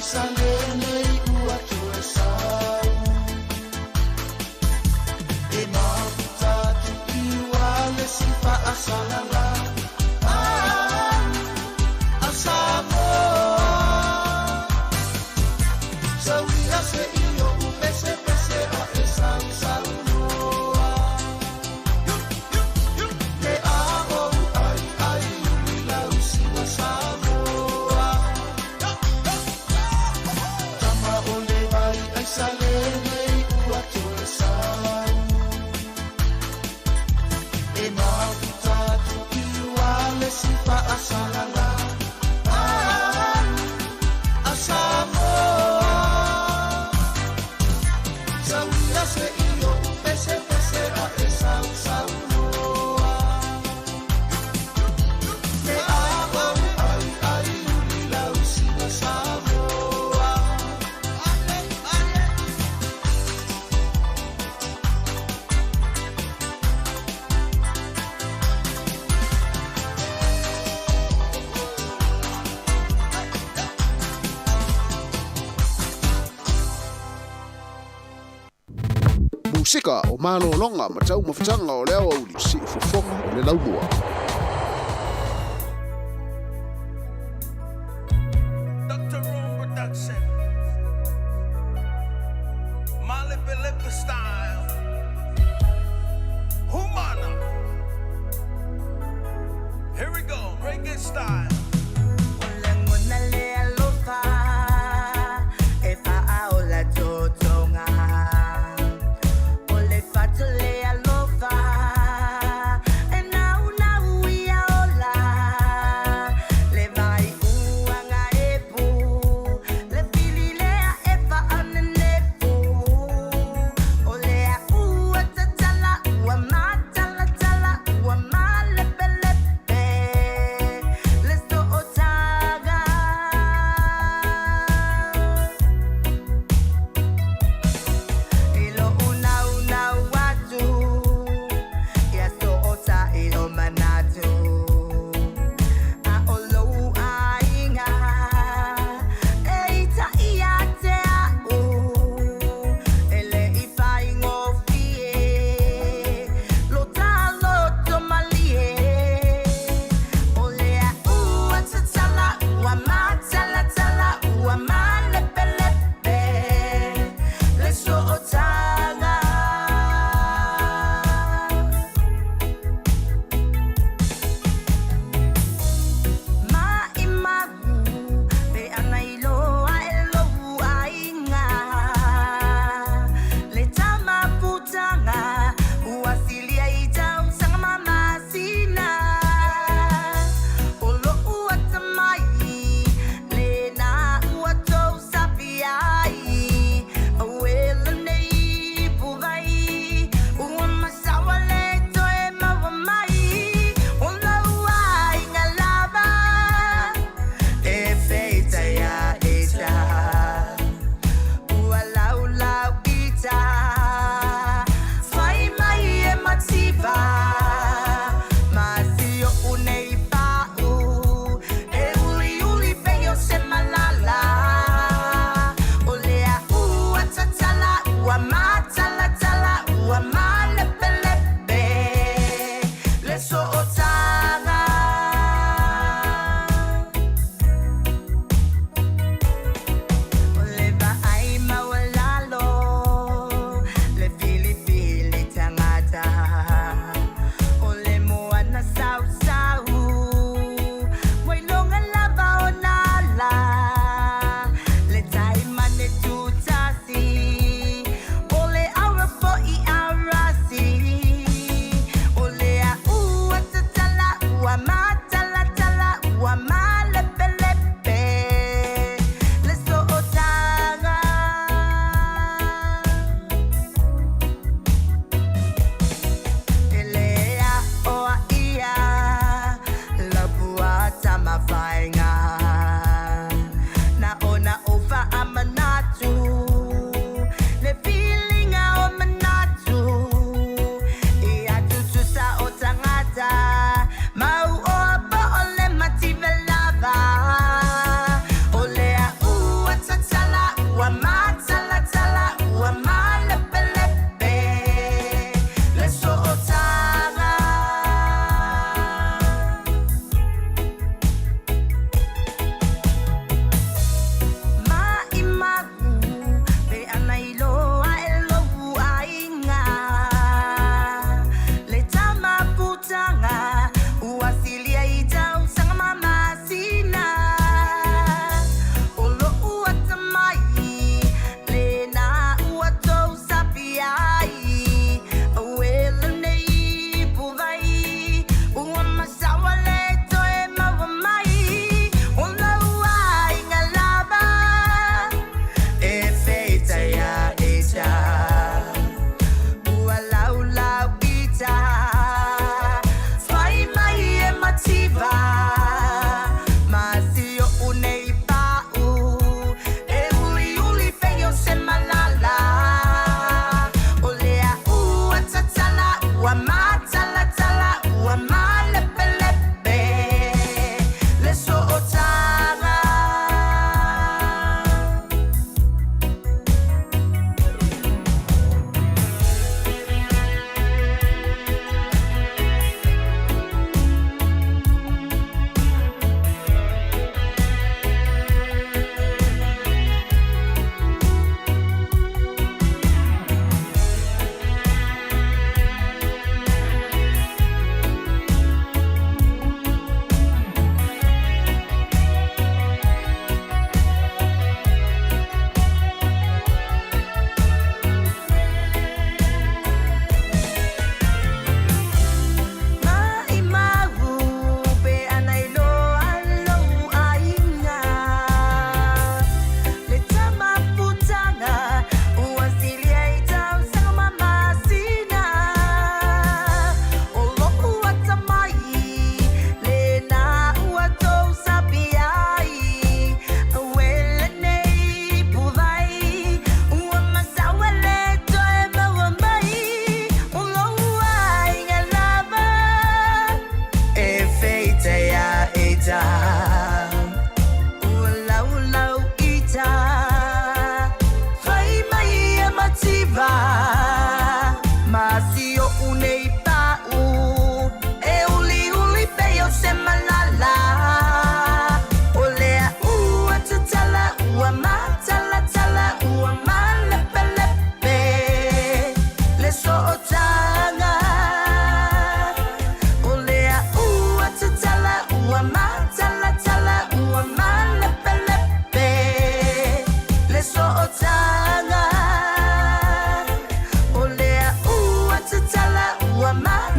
S4: Salene ua tua sau E mafutatu iwa le sifa asalala Asamoa Sauia se iyo upese pese a esau saunoa Me aho ai ai ula usiwa Samoa Tama ole vai ai salene ua tua sau E mafutatu iwa le sifa asalala Asamoa Sauia se iyo upese pese a esau saunoa Me aho ai ai ula usiwa Samoa
S17: Musika o malo longa ma tau mawhitanga o leo au li si ufofonga o le launua.
S6: Dr. Room Production. Molly Philippa style. Humana. Here we go. Reggae style.
S18: Now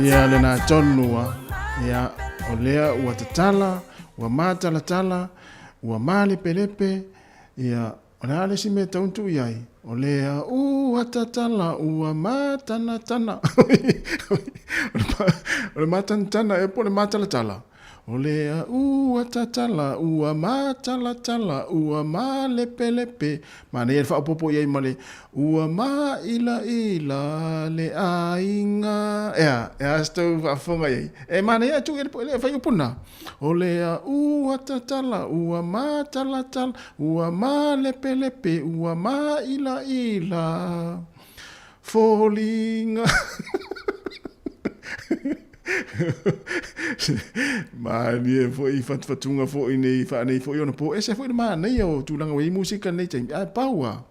S15: ia le na tonua ia o lea ua tatala ua matalatala ua malepelepe ia o le ale si me tauntu iai o lea ua tatala ua matanatana o le matanatana e po le matalatala o lea ua tatala ua matalatala ua malepelepe mana ia le whaapopo iai ma le ua maila le ainga ea stau whaafonga iai e mana ia tu ele whai upuna o lea ua tatala ua matalatala ua malepelepe ua maila folinga mani e foi fatunga foi nei fa nei foi ona po ese foi ma nei o tulanga we musika nei tem ai paua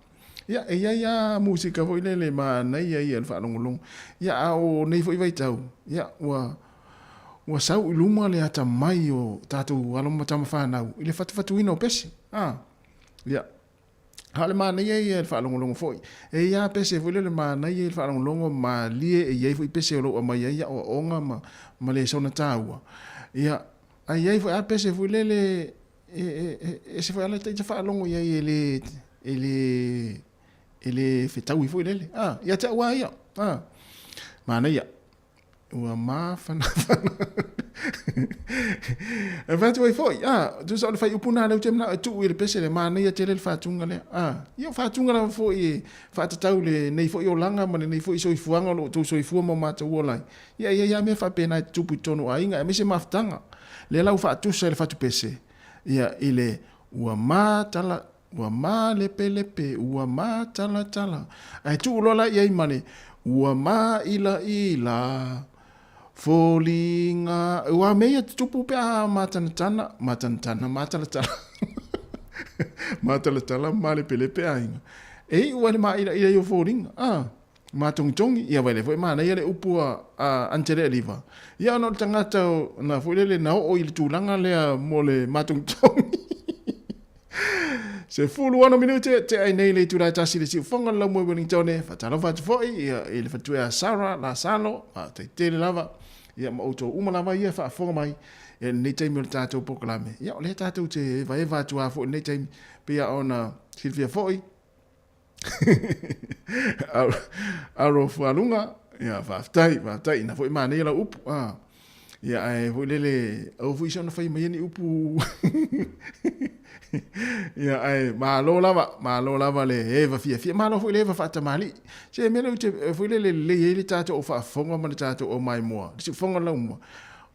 S15: ya musika foi lele ma nei ia fa long ya o nei foi vai tau ya wa sau iluma le ata mai o tatu alo mata fa na ile fatu ino pese ya hale ma nei ia fa long foi e ya pese foi lele ma nei fa long ma lie e ia foi pese lo ma ia o onga ma le sona taua ia ai foi a pese foi lele e se foi ala te fa longo ia ele fetau foi lele ia te wa ia mana ia ua mafana e fatu foi tu sa le fai upuna le temna tu ile pese le mana ia tele fatunga le ia fatunga la foi fatatau le nei foi o langa ma nei foi soifuanga lo tu soifua mo mata wola ia me fa pena tupu tonu ainga me se maftanga le lau fatu sa le fatu pese ia ile ua matala ua malepelepe ua matalatala ai tu lola ia imane ua maila folinga ua meia tupu pe matanatana matalatala malepelepe ainga ua le maila ia folinga matongtongi ia vale foi mana ia le upua antere liva ia no tangata na foi le na o il tulanga le mole matongtongi se fulu ana minute te ai nei le tura tasi le si fonga la mo Wellington fatalo fat foi ia il fatu a Sara la salo te tele lava ia ma auto uma lava ia fa fonga mai ia nei te mi tato proclame ia le tato te vai va tu a fo nei te pia ona Silvia foi aro fualunga ia vai na foi mana ia upu ia ai foi lele o foi sona foi mai ni upu ia ai malo lava le eva fia malo foi leva fata mali se me le foi le tato o fa fonga ma tato o mai mo si fonga la mo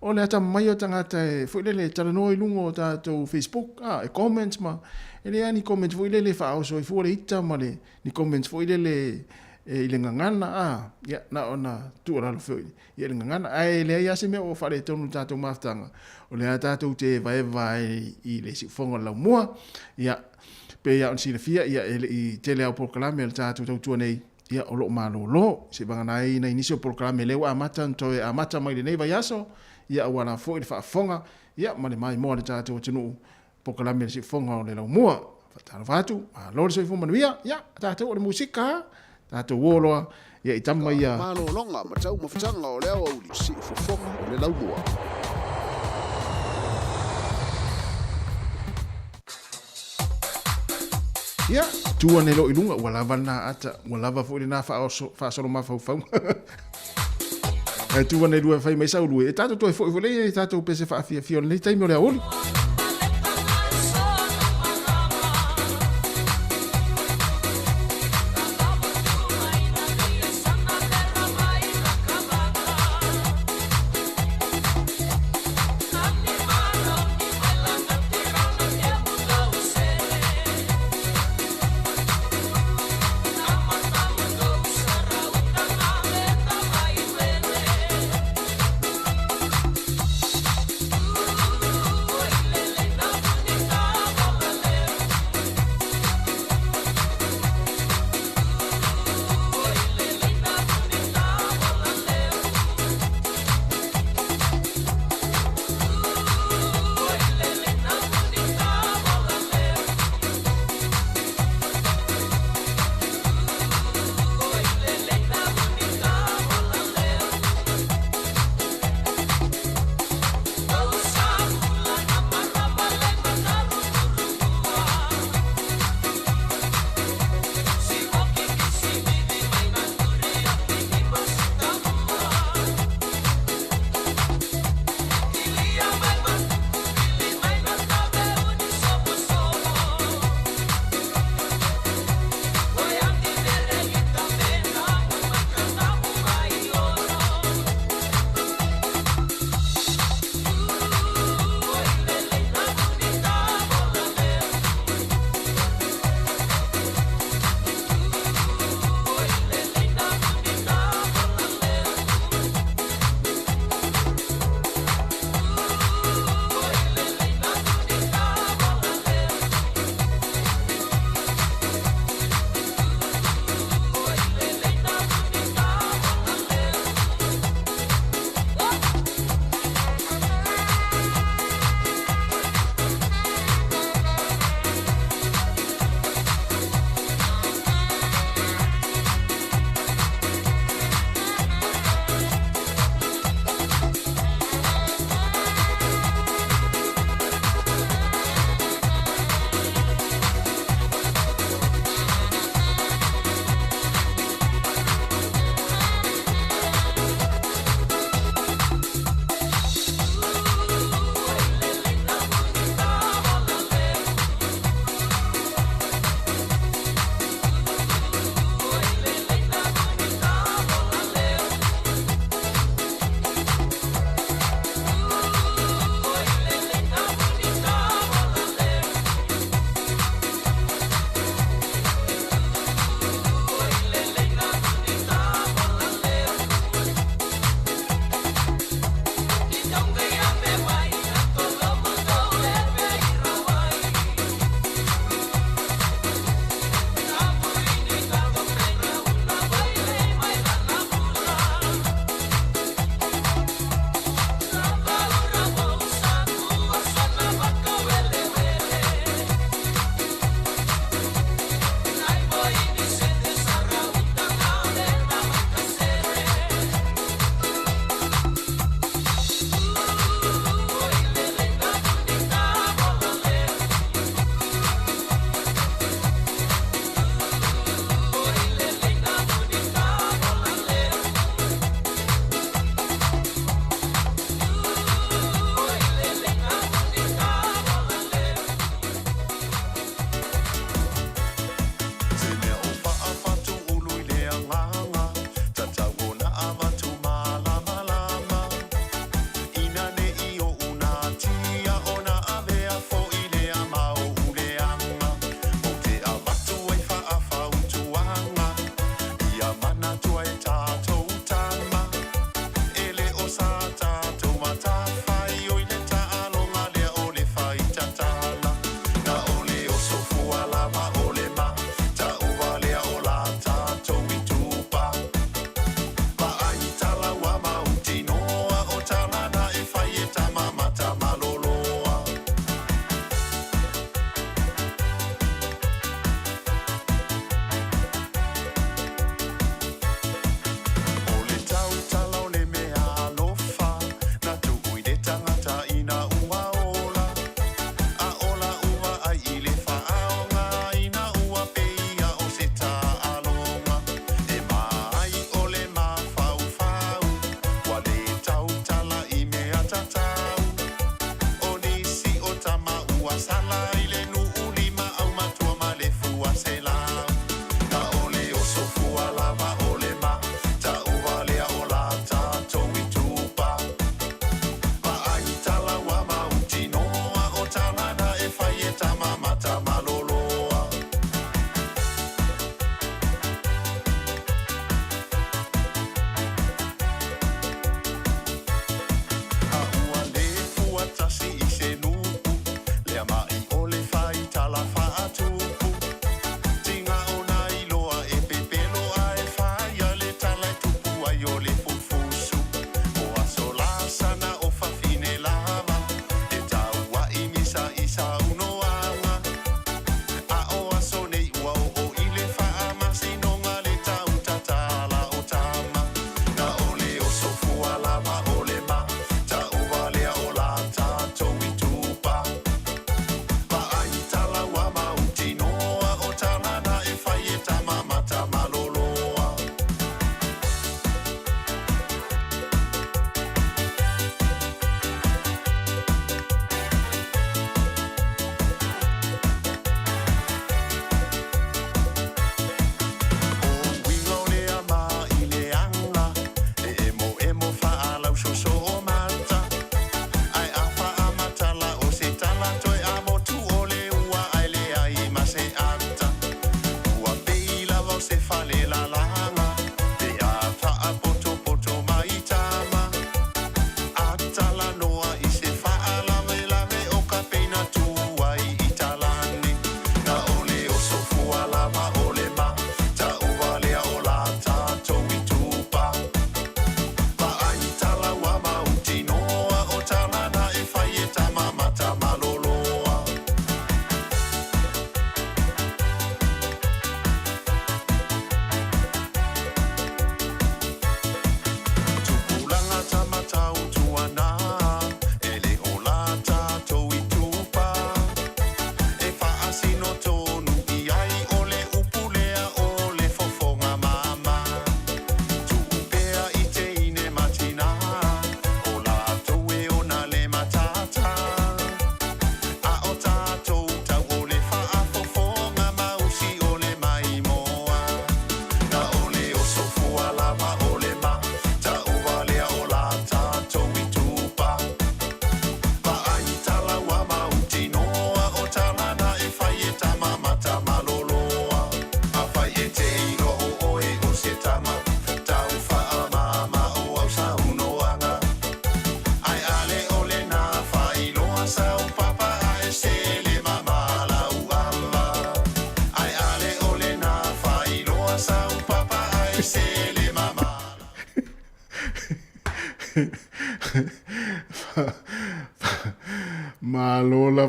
S15: o le ata mai o tangata foi le tala no ilungo tato Facebook e comments ma ele ani comment foi le fa o so foi ita ma le ni comments foi le ile ngangana ya na ona tu ora foi ia ngangana ai le ia se me o fa le tonu tato maftanga o le tato te vai i le si fonga la mo ia pe ia on si le fia ia i tele au proclame le tato tu nei ia o lo malo se banga nai na inicio proclame le wa mata to a mata mai le nei vai aso ia wana foi le fa fonga ia ma le mai mo le tato tunu proclame le si fonga le la mo fatalo fatu a lo se fo manuia ia tato o le musika tato woloa ia itama ia
S17: malo longa matau mafutanga o leo au si fofonga o le launua
S15: ia tua ne lo ilunga wala vana ata wala va fo na fa solo ma fa e tua ne dua fai mai sa lu e tato to fo le tato pese fa fia le tai mo le oli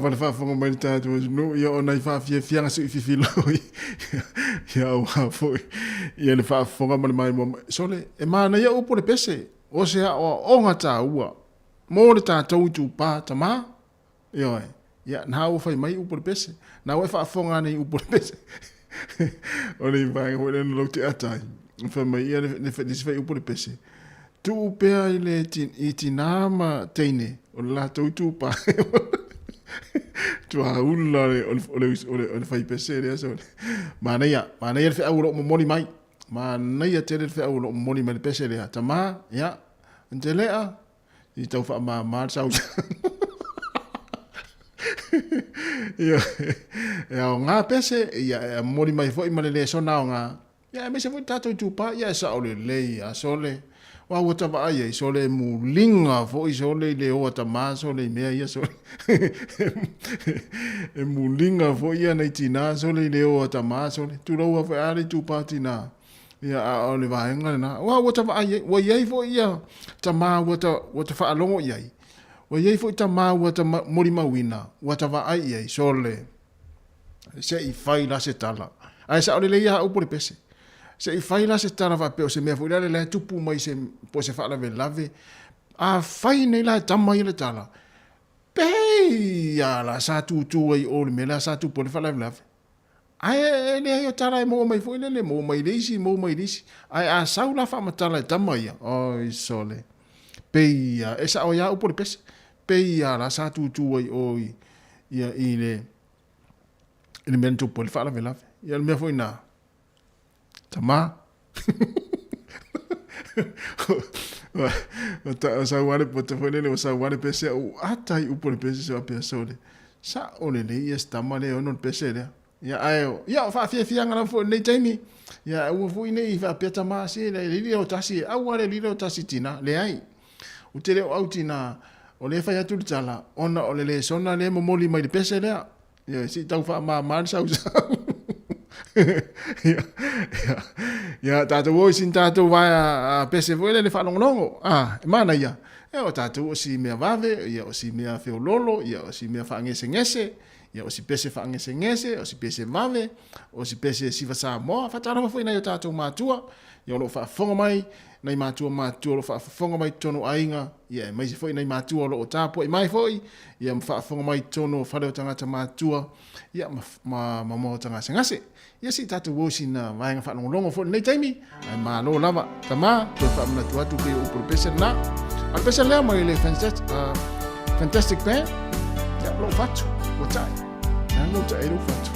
S15: wale whaafonga mai tātua no ia o nei whaafianga su i whiwhiloi. Ia au hafoi. Ia le whaafonga mai mo. Sole, e mana ia upo le pese. O se a o onga tā ua. Mō le tātou tu pā ta mā. Ia oi. Ia nā ua whai mai upo le pese. Nā ua whaafonga nei upo le pese. O nei whainga hoi lena lau te atai. Whai mai ia ne whai upo le pese. Tu upea i le tinama teine. O le lātou tu pā. Tu haula o le whai pese rea so. Mana ia le whai au lo moni mai. Mana ia te le whai au lo moni mai le pese rea. Ta mā, ia. Nte lea. I tau wha mā sau. Ia o ngā pese, ia mori mai fo i male le so nao ngā. Ia me se fo i tātou tūpā, ia sa o le lei, a sole. Wa wata wa ai, sole mu linga fo i sole le o ta mā, sole mea ia sole. E mu linga fo ia nei tina, sole le o ta mā, sole. Tu raua fo ari tūpā tina. Ia a o le vahenga na. Wa wata wa ai, wa iei fo ia ta mā wata wha alongo iei. Wa iei fo i ta mā wata mori mawina, wata wa ai iei, sole. Se i whai la se tala. Ai sa o le leia upo le pese. Se i whai la se tala wa peo se mea fo i le tupu mai se po se wha lave lave. A whai nei la tamai le tala. Pei a la sa tu ai o le me la sa tu po le wha lave lave. Ai le ai o tala e mo mai fo i le mo mai leisi. Ai a sau la wha matala e tamai. Oi sole. Pei a e sa o ya upo le pese. Pei a la sa tu ai o ia i le mea tupu le wha lave lave. Ia le mea fo i na. Tama. O sa wale pota fo lele o sa wale pese o atai upo le pese so apea sole. Sa o lele ia stama le ono pese le. Ia ayo. Ia o fa fia ngala fo nei taimi. Ia o fo nei fa apea tama se le lili o tasi. Au wale lili o tasi tina. Le ai. O te le o au tina. O le fai atu le tala. Ona o le sona le momoli mai le pese le. Ia si tau fa ma sau. Ya tātou o sin tātou vai a pese voile le whanongonongo. E mana ia. E o tātou o si mea vave, ia o si mea whiololo, ia o si mea whaangese, ia o si pese whaangese, o si pese vave, o si pese siva sa moa. Whatarama fwoi nei o tātou mātua. Ia o lo whaafonga mai, nei mātua lo whaafonga mai tono ainga. Ia mai se fwoi nei mātua lo o tāpua. I mai fwoi, ia whaafonga mai tono whare o tangata mātua. Ia ma mo tangase ngase. Ia si tātou wosi na vaenga whanongolongo fo nei taimi. Ai mā lo lava. Ta mā, toi whaamana tuatu pe o puru pese na. Al pese lea mai le fantastic band. Ia lo fatu. O tai. Ia lo tai lo fatu.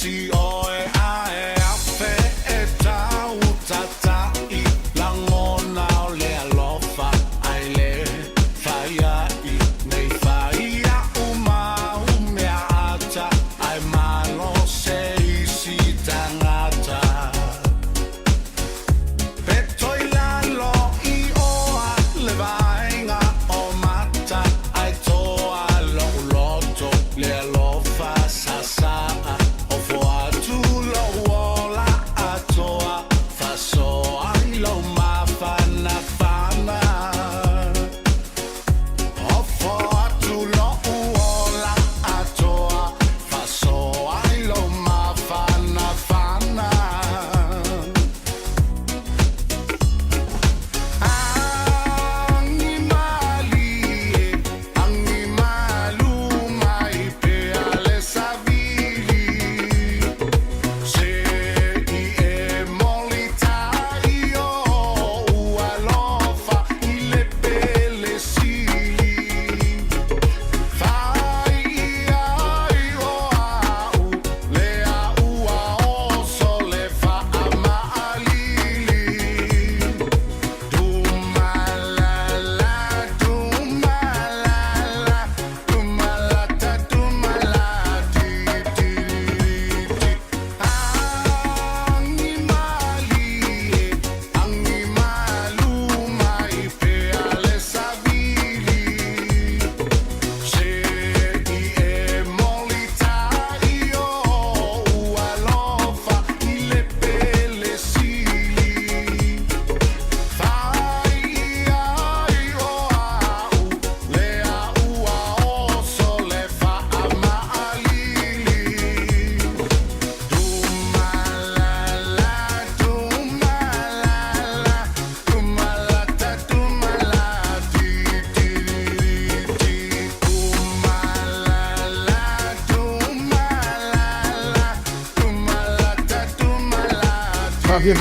S6: si oe ae afe e tau tatai langona o le alofa ai le whaia i nei whaia mea ata ai malo se isi tangata petoi lalo i oa le vaenga o mata ai toa lo loto le alofa sasa o foatu lo wola atoa faso ai lo mafana fana o foatu lo wola atoa faso ai lo mafana fana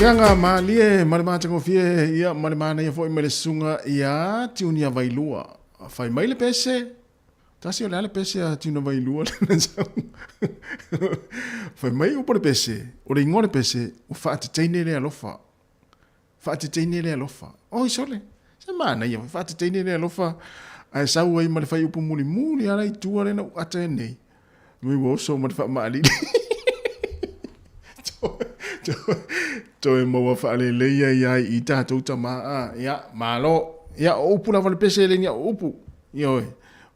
S15: Fianga malie male matango fie ia male mana ia foi mele sunga ia tiunia vailua fai maile pese tasi ole ale pese a tiuna vailua fai mai upo pese o le ngore pese o fa te le alofa o isole se mana ia fa te le alofa ai sau ai male fai upo muli ala i tua na atene mi wo so male fa mali Toi mo fa le leia ia i tatou tama ia malo ia upu la vale pese le ia upu ia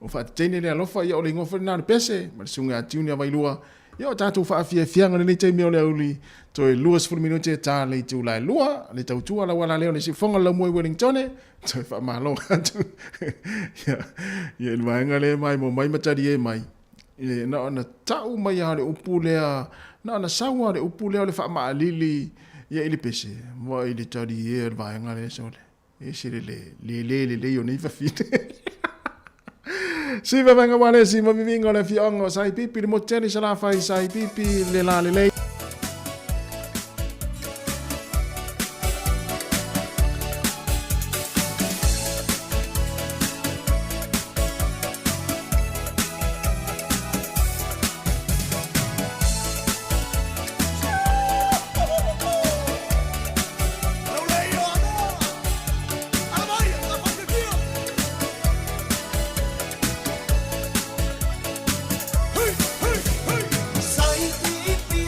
S15: o fa tene le alofa ia o le ngofa na pese ma sunga tiunia vailua ia tatou fa fia fianga le te me le uli toi luas for minuto ta le tu la lua le tau tu ala wala le si fonga la mo Wellington toi fa malo ia il vaenga le mai mo mai matari e mai ile na tau mai ale upu le na sawa le upu le fa ma lili ia ili pese mo ili tari e vaenga le sole e sire le yo nei fa fit si va venga wale si mo vivingo le fiongo sai pipi le moteli sala fai sai pipi le la le
S4: Sai pipi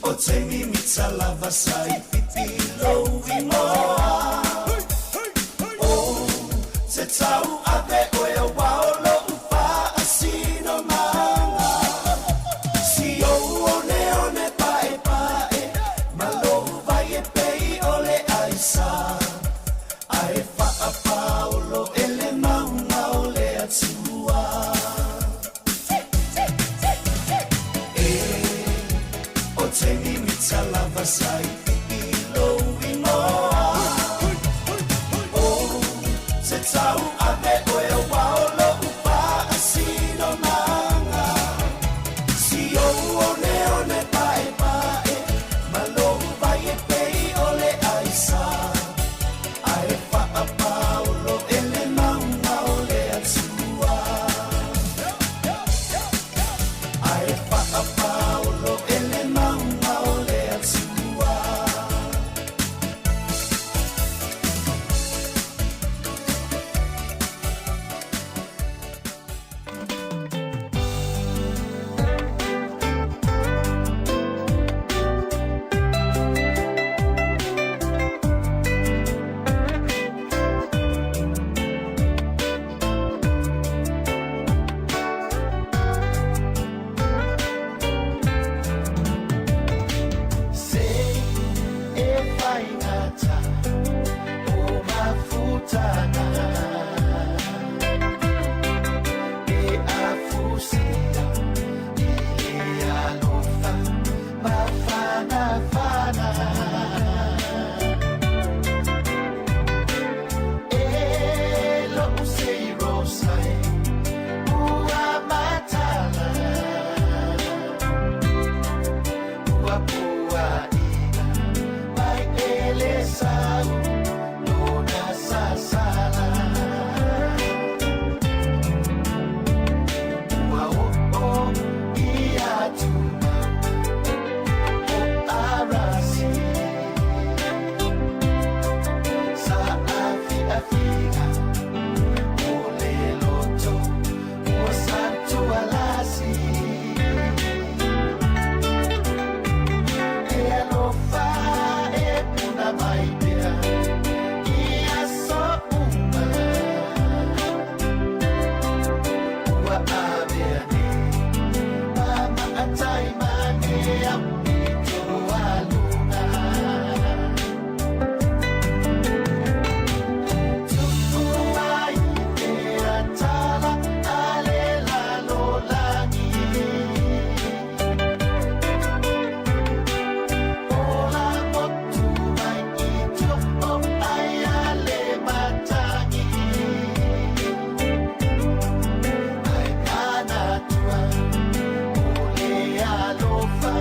S4: O te mimitsa lava sai pipilo imoa O te tau ave o e waolo upa asino manga Si o one pae pae Malo vai e pei ole aisa Ae wha paolo ele maunga ole atua O te mimitsa lava sai pipilo imoa O te tau ave o e waolo upa asino manga Si o one pae pae Malo vai e pei ole aisa Ae wha paolo ele maunga ole atua Ae wha paolo ele maunga ole atua Sei e fai ngata o mafutana E afusia e alofa mafana fana E lo usei rosai ua matala Ua pua ina mai ele sau luna sasala Ua o ia tuna o arasi Sa afi afina o le loto o santo alasi E alofa e puna mai pea Ia so uma Ua avea ne Mama atai mane apito aluna Tutu mai e atala ale la lolangi Ola motu mai i toko ai ale matangi Ai kana tua ole alofa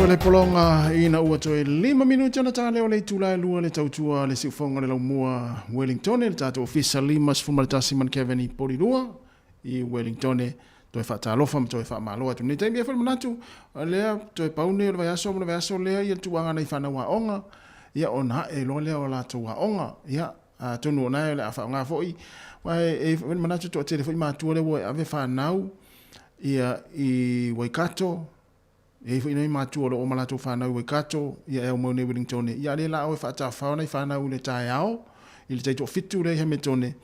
S15: le polonga ina ua toe 5 minuti ana tale o le tula lua le tautua le siufonga le laumua Wellington le tato ofisa lima sfuma le tasi man Kevin Polilua I Wellington toe whaatalofa ma toe whaamaloa tu. Nei taimi e whale manatu lea toe paune o le vaiaso lea ia tuanga nei whanau onga ia ona e lo lea o la tua onga ia tonu o nai o le a whaonga foi wai e whale manatu to te le foi mātua le wai ave whanau ia I Waikato e foi nei mātua le o malato whanau Waikato ia e o maune Wellington ia le la o whaata whaona I whanau le tae ao I le teito fitu le he metone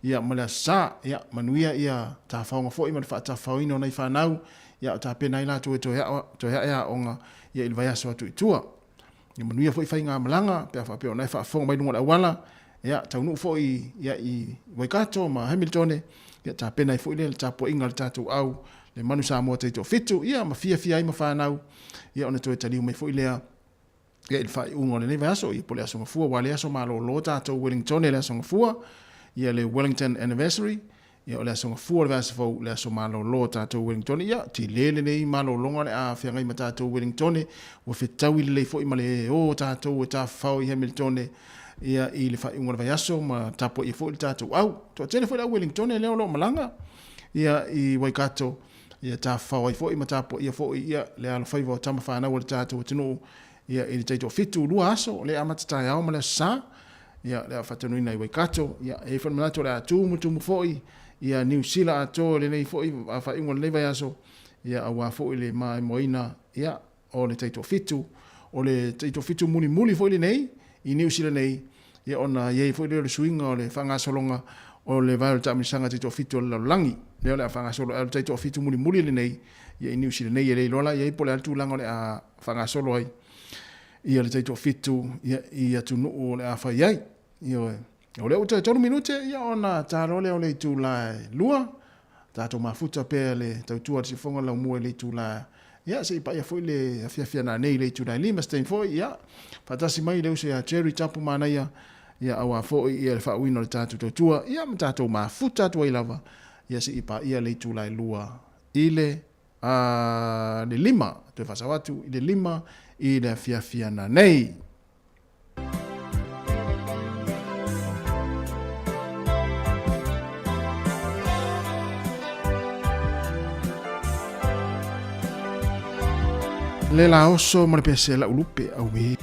S15: ia mala sa ia manuia ia ta faunga foi ma fa ta fauino nei fanau ia ta pena ila to ya onga ia il vaya so tu tua ia manuia foi fainga malanga pe fa pe ona fa fonga mai ngona wala ia ta nu foi ia I Waikato ma Hamilton ia ta pena foi le ta po ingal ta tu au le manu sa mo te to fitu ia ma fia ai ma fanau ia ona to tali mai foi le ia il fa ungo le vaya so I pole aso fu wale aso malo lota to Wellington le aso fu ia le Wellington anniversary ia le songa fu le vasa fo le so malo lo tato Wellington ia ti lele nei malo longa le a fenga I matato Wellington o fetawi le fo I male o tato ta fo I Hamilton ia I le fa unga le vaso ma tapo I fo le tato au to tele fo le Wellington le lo malanga ia I Waikato ia ta fo I fo I matapo ia fo ia le al faivo tama fa na o tato tino ia I tato fitu lu aso le amata ya o male sa ia le fatanu nei Waikato ia e fa manato le atu mutu foi ia New Zealand ato le nei foi fa ingol le vaso ia awa foi le mai moina ia o le taito fitu muli foi le nei I New Zealand nei ia ona ia foi le swing o le fanga solonga o le vai ta misanga taito fitu le langi le fanga solo le taito fitu muli le nei ia I New Zealand nei le lola ia po le atu lango le a fanga solo ai ia le taito fitu ia tunu o le afa iai ia o le uta tonu minute ia ona talo le o le tula lua tato mafuta pe le tautua si fonga la mo le tula ia se pa ia foi le afia na nei le tula lima stein foi ia fatasi mai le usia cherry tapu mana ia awa foi ia le fa wino le tato tautua ia mtato mafuta tu ilava ia se pa ia le tula lua ile le lima te fasa watu ile lima I le afia na nei le la oso ma le pese la ulupe au we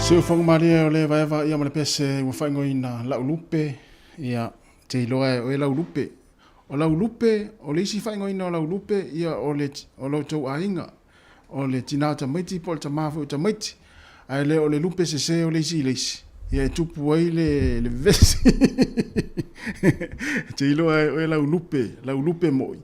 S15: Se ufang maria o le vaeva ia male pese ua whaingoina lau lupe ia te iloa o e lau lupe. O lau lupe, o le isi whaingoina o lau lupe ia o lau tau ainga o le tinata maiti po le tamafu o tamaiti. Ai le o le lupe se o le isi leisi. Ia e tupu ai le vesi. Te iloa o e lau lupe moi.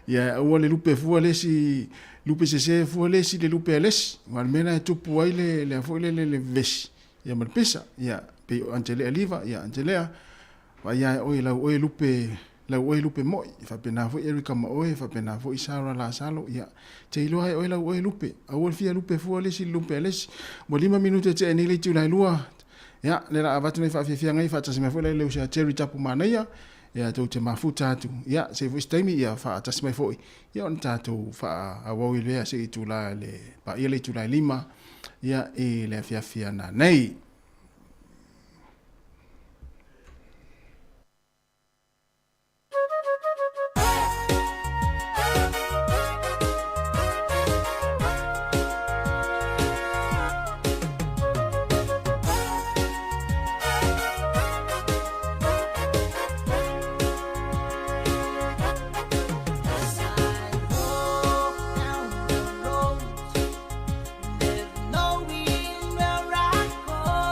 S15: Ia ua le lupe fua lesi lupe se fua lesi le lupe lesi mal mena tupu ai le afo le vesi ia mal pesa ia pe antele aliva ia antelea va ia o lupe moi fa pena fo erika mo fa pena fo isara la salo ia te ilo ai o lupe au fia lupe fua lesi lupe lesi mo 5 minuto te ni le tu la lua ia le la avatu nei fa fia ngai fa tasi me fo le usa cherry tapu mana ia ia tau te mafuta atu. Ia, se fo istaimi ia wha atasi mai foi. Ia on tātou wha awau i lea se i tūla le, pa ia le tūla 5, ia e le fiafia na nei.
S3: Knowing where I go.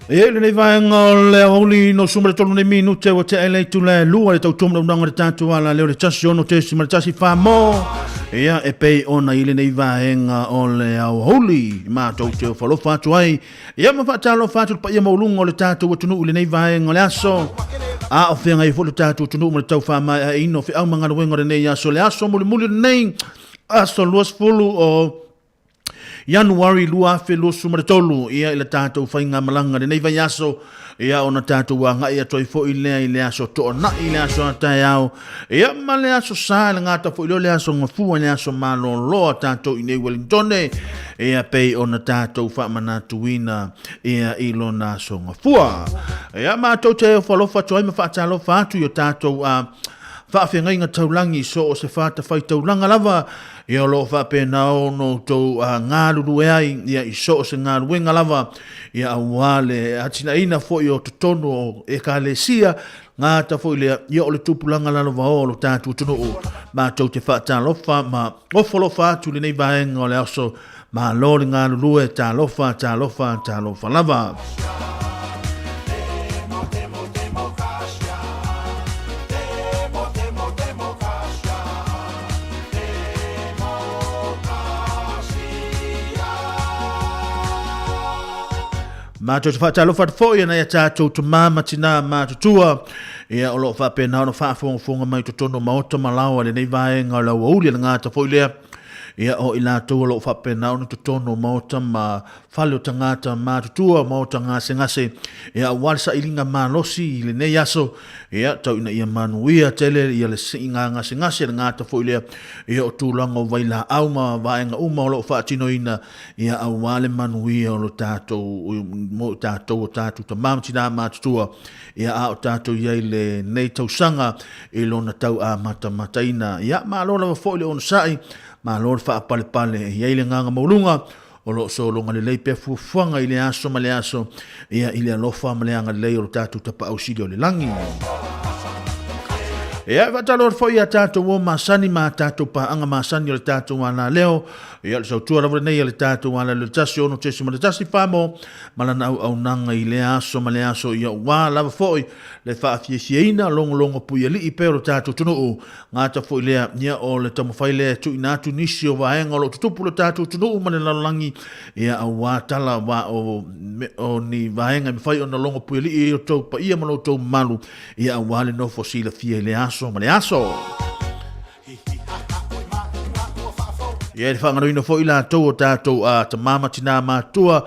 S18: E le nei vai ngol oli no sumre tonu ne minute o te ele tu le lua le tau tomu na ngare tatu ala le tasi ono te si tasi fa mo ia e pei ona ile nei vai nga ole au holi ma tau te falo fa tu ai ia ma fa talo fa tu pa ia mo lungo le tatu o tunu le nei vai ngole aso a o fenga i fo le tatu tunu mo le tau fa mai ino fe au manga wengo le nei aso le aso mo le muli nei aso luas fulu o Januari lua fe lo sumare tolu ia ila tātou whainga malanga de nei vai aso ia ona tātou wa ngai atoi fo ile aso to na ile aso tai au ia ma le aso sa le ngata fo ile aso ngafua le aso malo lo tātou i nei Wellington ia pei ona tātou fa mana tuina ia ilo na so ngafua ia ma tau te falo fa toi ma fa talo fa tu yo tātou fa fe ngai nga taulangi so o se fa ta fai taulanga lava ia lo fa pe na no to ngalu duai ia iso se ngalu wenga lava ia wale atina ina fo yo tono e kalesia ngata fo ile ia o le tupulanga lava o lo tatu tono ma to te fa ta lo fa ma o folo fa tu le nei vaenga o le aso ma lo ngalu lue ta lo fa lava ma to fa talo fa fo ia na ta to mama tina ma tua ia o lo fa pe na no fa fo mai to tono ma o malawa le nei vai nga la o le nga ta fo ile ia o ila to lo fa pe na no to tono ma o ma falo tangata ma tua ma o tanga ngase ia walsa ilinga ma losi le nei aso ia to ina ia manuia tele ia le singa ngase nga ta fo ile ia o tu lango vai la au ma vai nga uma o lo fa tino ina ia au wale manuia o lo tato mo tato ta mam tina ma tua ia a tato ia le nei tau sanga e lo na tau a mataina ia ma lo la fo le on sai ma lo fa pale ia ile nga maulunga o lo so longa le leipe fuanga ile aso ma le aso ia ile lo fa ma le anga le o tato tapa auxilio le langi ia va talor fo ia tato wo masani ma tato pa anga masani le tato wana leo ia so tu ala nei le tato wana le tasio no tesi ma le tasi famo malana au nanga ile aso ma le aso ia wa la fo le fa fieina longo pu ia li pe o tato tunu ngata fo ile ia o le tamo faile tu ina tu nisio va enga lo tupu le tato tunu ma le langi ia wa tala wa o ni va enga mi fai ona longo pu ili o to pa ia ma lo to malu ia wa le no fosila fie le aso ma le aso ia le whangaruina fo ila tau o tātou a ta mama tina mātua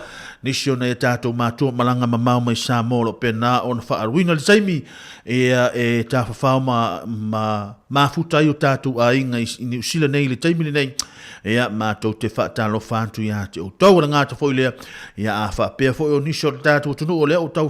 S18: nisio na e tātou mātua malanga mamau mai sa molo pena o na whaaruina le taimi ia e tā whawhau mafutai o tātou a inga i usila nei le taimi nei ia mātou te whaatalo whantu ia te o tau na ngāta fo ilea ia a whaapea fo o nisio le tātou tunu o lea o tau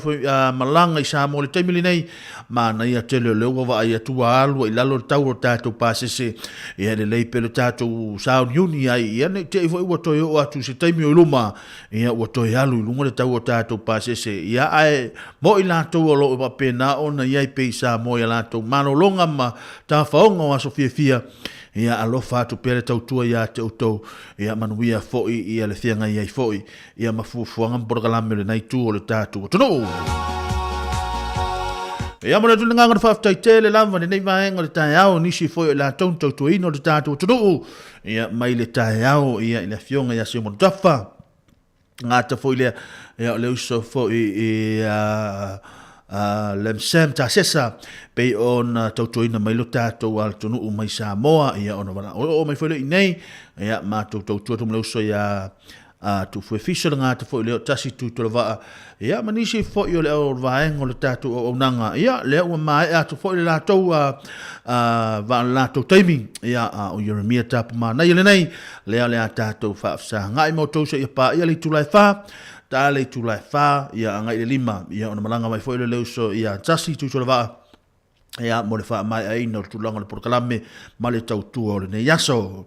S18: malanga i sa molo le taimi nei ma na ia te leo leo wa ia tua alua i lalo le tau o tātou pāsese ia le leipe le tātou saun yuni ai ia ne te iwa ua toi o atu se taimi o luma ia ua toi alu i lunga le tau o tātou pāsese ia ai mo i lātou o lo i wapena o na iai pe sa mo i lātou mano longa ma tā whaonga o aso fia ia alofa atu pere tautua ia te utou ia manuia foi ia le fianga ia foi ia mafufuanga mporokalame le nai tu o le tātou tunu Ia mona tūna ngā whaftai tele lava nei vaenga le tae au nisi foi la tonto tuino le tātou tunu. Ia mai le tae au ia ina fionga ia se mon tafa. Ngā ta foi le ia le uso foi le msem ta sesa pe on tautuina mai lo tātou al tunu mai Samoa ia ona wana. O mai foi le inei ia ma tautou tuatu le uso ia tu foi fisher nga te foi le tasi tu to va ia manisi foi le o vaenga le tatu o nanga ia le o mai tu foi le la to va la to timing ia o Jeremia tap ma na ile nei le tatu fa sa ngai mo to se pa ia le tu lai fa ta le tu lai fa ia ngai le lima ia ona malanga mai foi le uso ia tasi tu to va ia mo le fa mai ai no tu langa le porkalame ma le tau tu o le ne yaso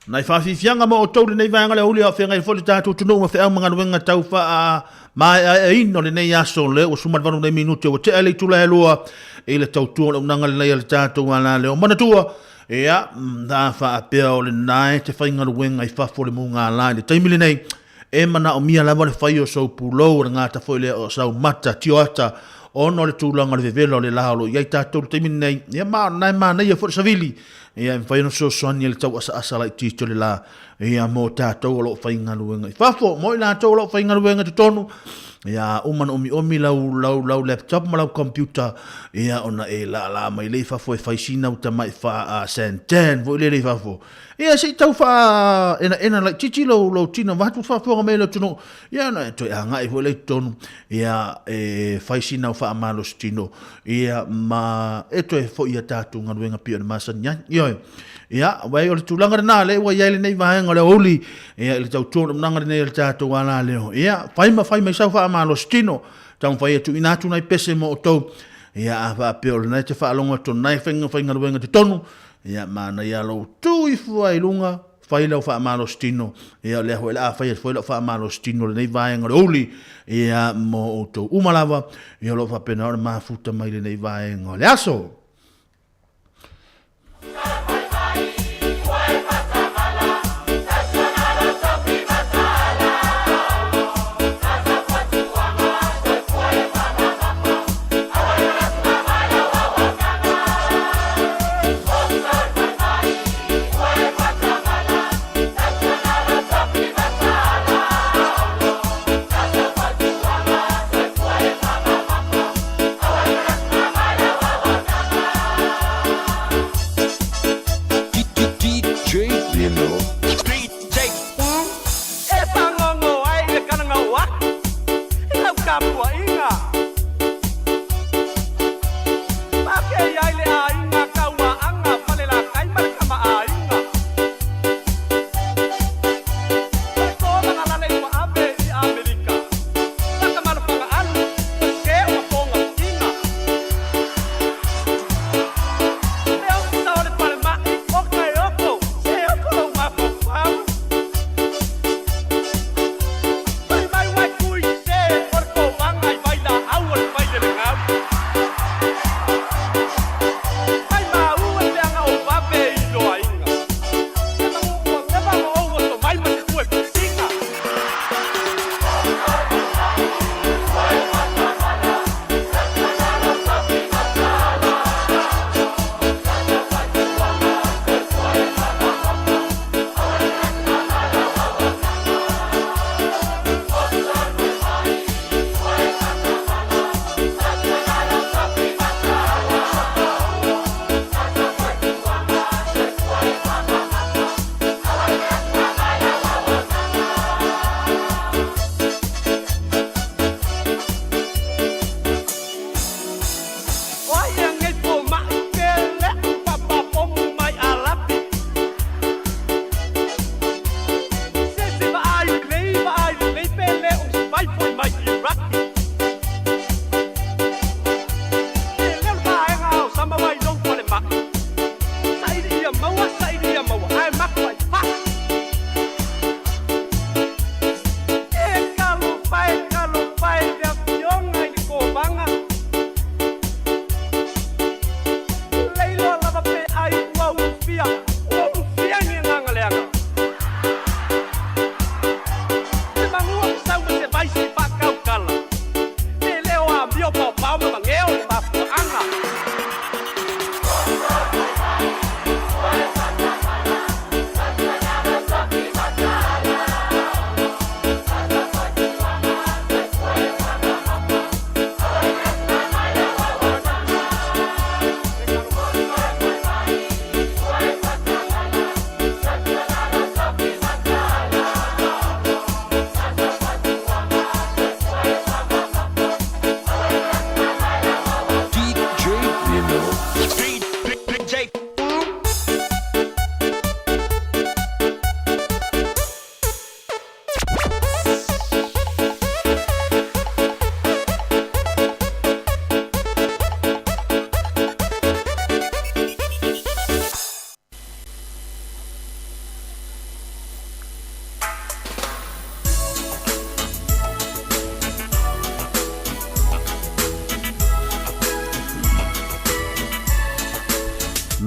S18: Nai whawhiwhianga mo o tau le nei vanga le uli a whenga i whole tātou tunu ma whea mga nuenga tau wha mai a ino le nei aso le o sumat vanu nei minuti o te ele tula e lua e le tau tua le unanga le nei le tātou ala le o manatua ea dha wha a pia o le nai te whainga nuenga i whafo le munga ala le taimile nei e mana o mia lama le whai o sau pulou le ngāta whoi le o sau mata tioata ono le tūlanga le vevelo le laholo iai tātou le taimile nei ea maa nei a whore savili ia fai no so soani le tau asa lai tito le la ia mo tātou lo whainga luenga. Whafo, mo i la tau lo whainga luenga te tonu, ia uman omi lau laptop ma lau computer, ia ona e la mai le whafo e whaisina uta mai wha Santan, vo le whafo. Ia si tau wha ena lai titi lo tina, watu whafo me lo tunu, ia na to e hanga e vo le tonu, ia e whaisina wha amalo stino, ia ma eto e fo ia tātou ngā luenga pia na masan ia ia wai o le tūlanga rana le wa iai le nei vahenga le oli ia le tau tōna mnanga nei le tātou ala leo ia whai mai sau wha amalo stino tau whai atu inatu nai pese mo o tau ia a wha apeo le nei te wha alonga tōna nai whainga ruenga te tonu ia mana ia lau tui fuai lunga whai lau wha amalo stino ia le hoi la whai lau wha amalo stino le nei vahenga le oli ia mo o tau umalawa ia lau wha pena ora mafuta mai le nei vahenga le aso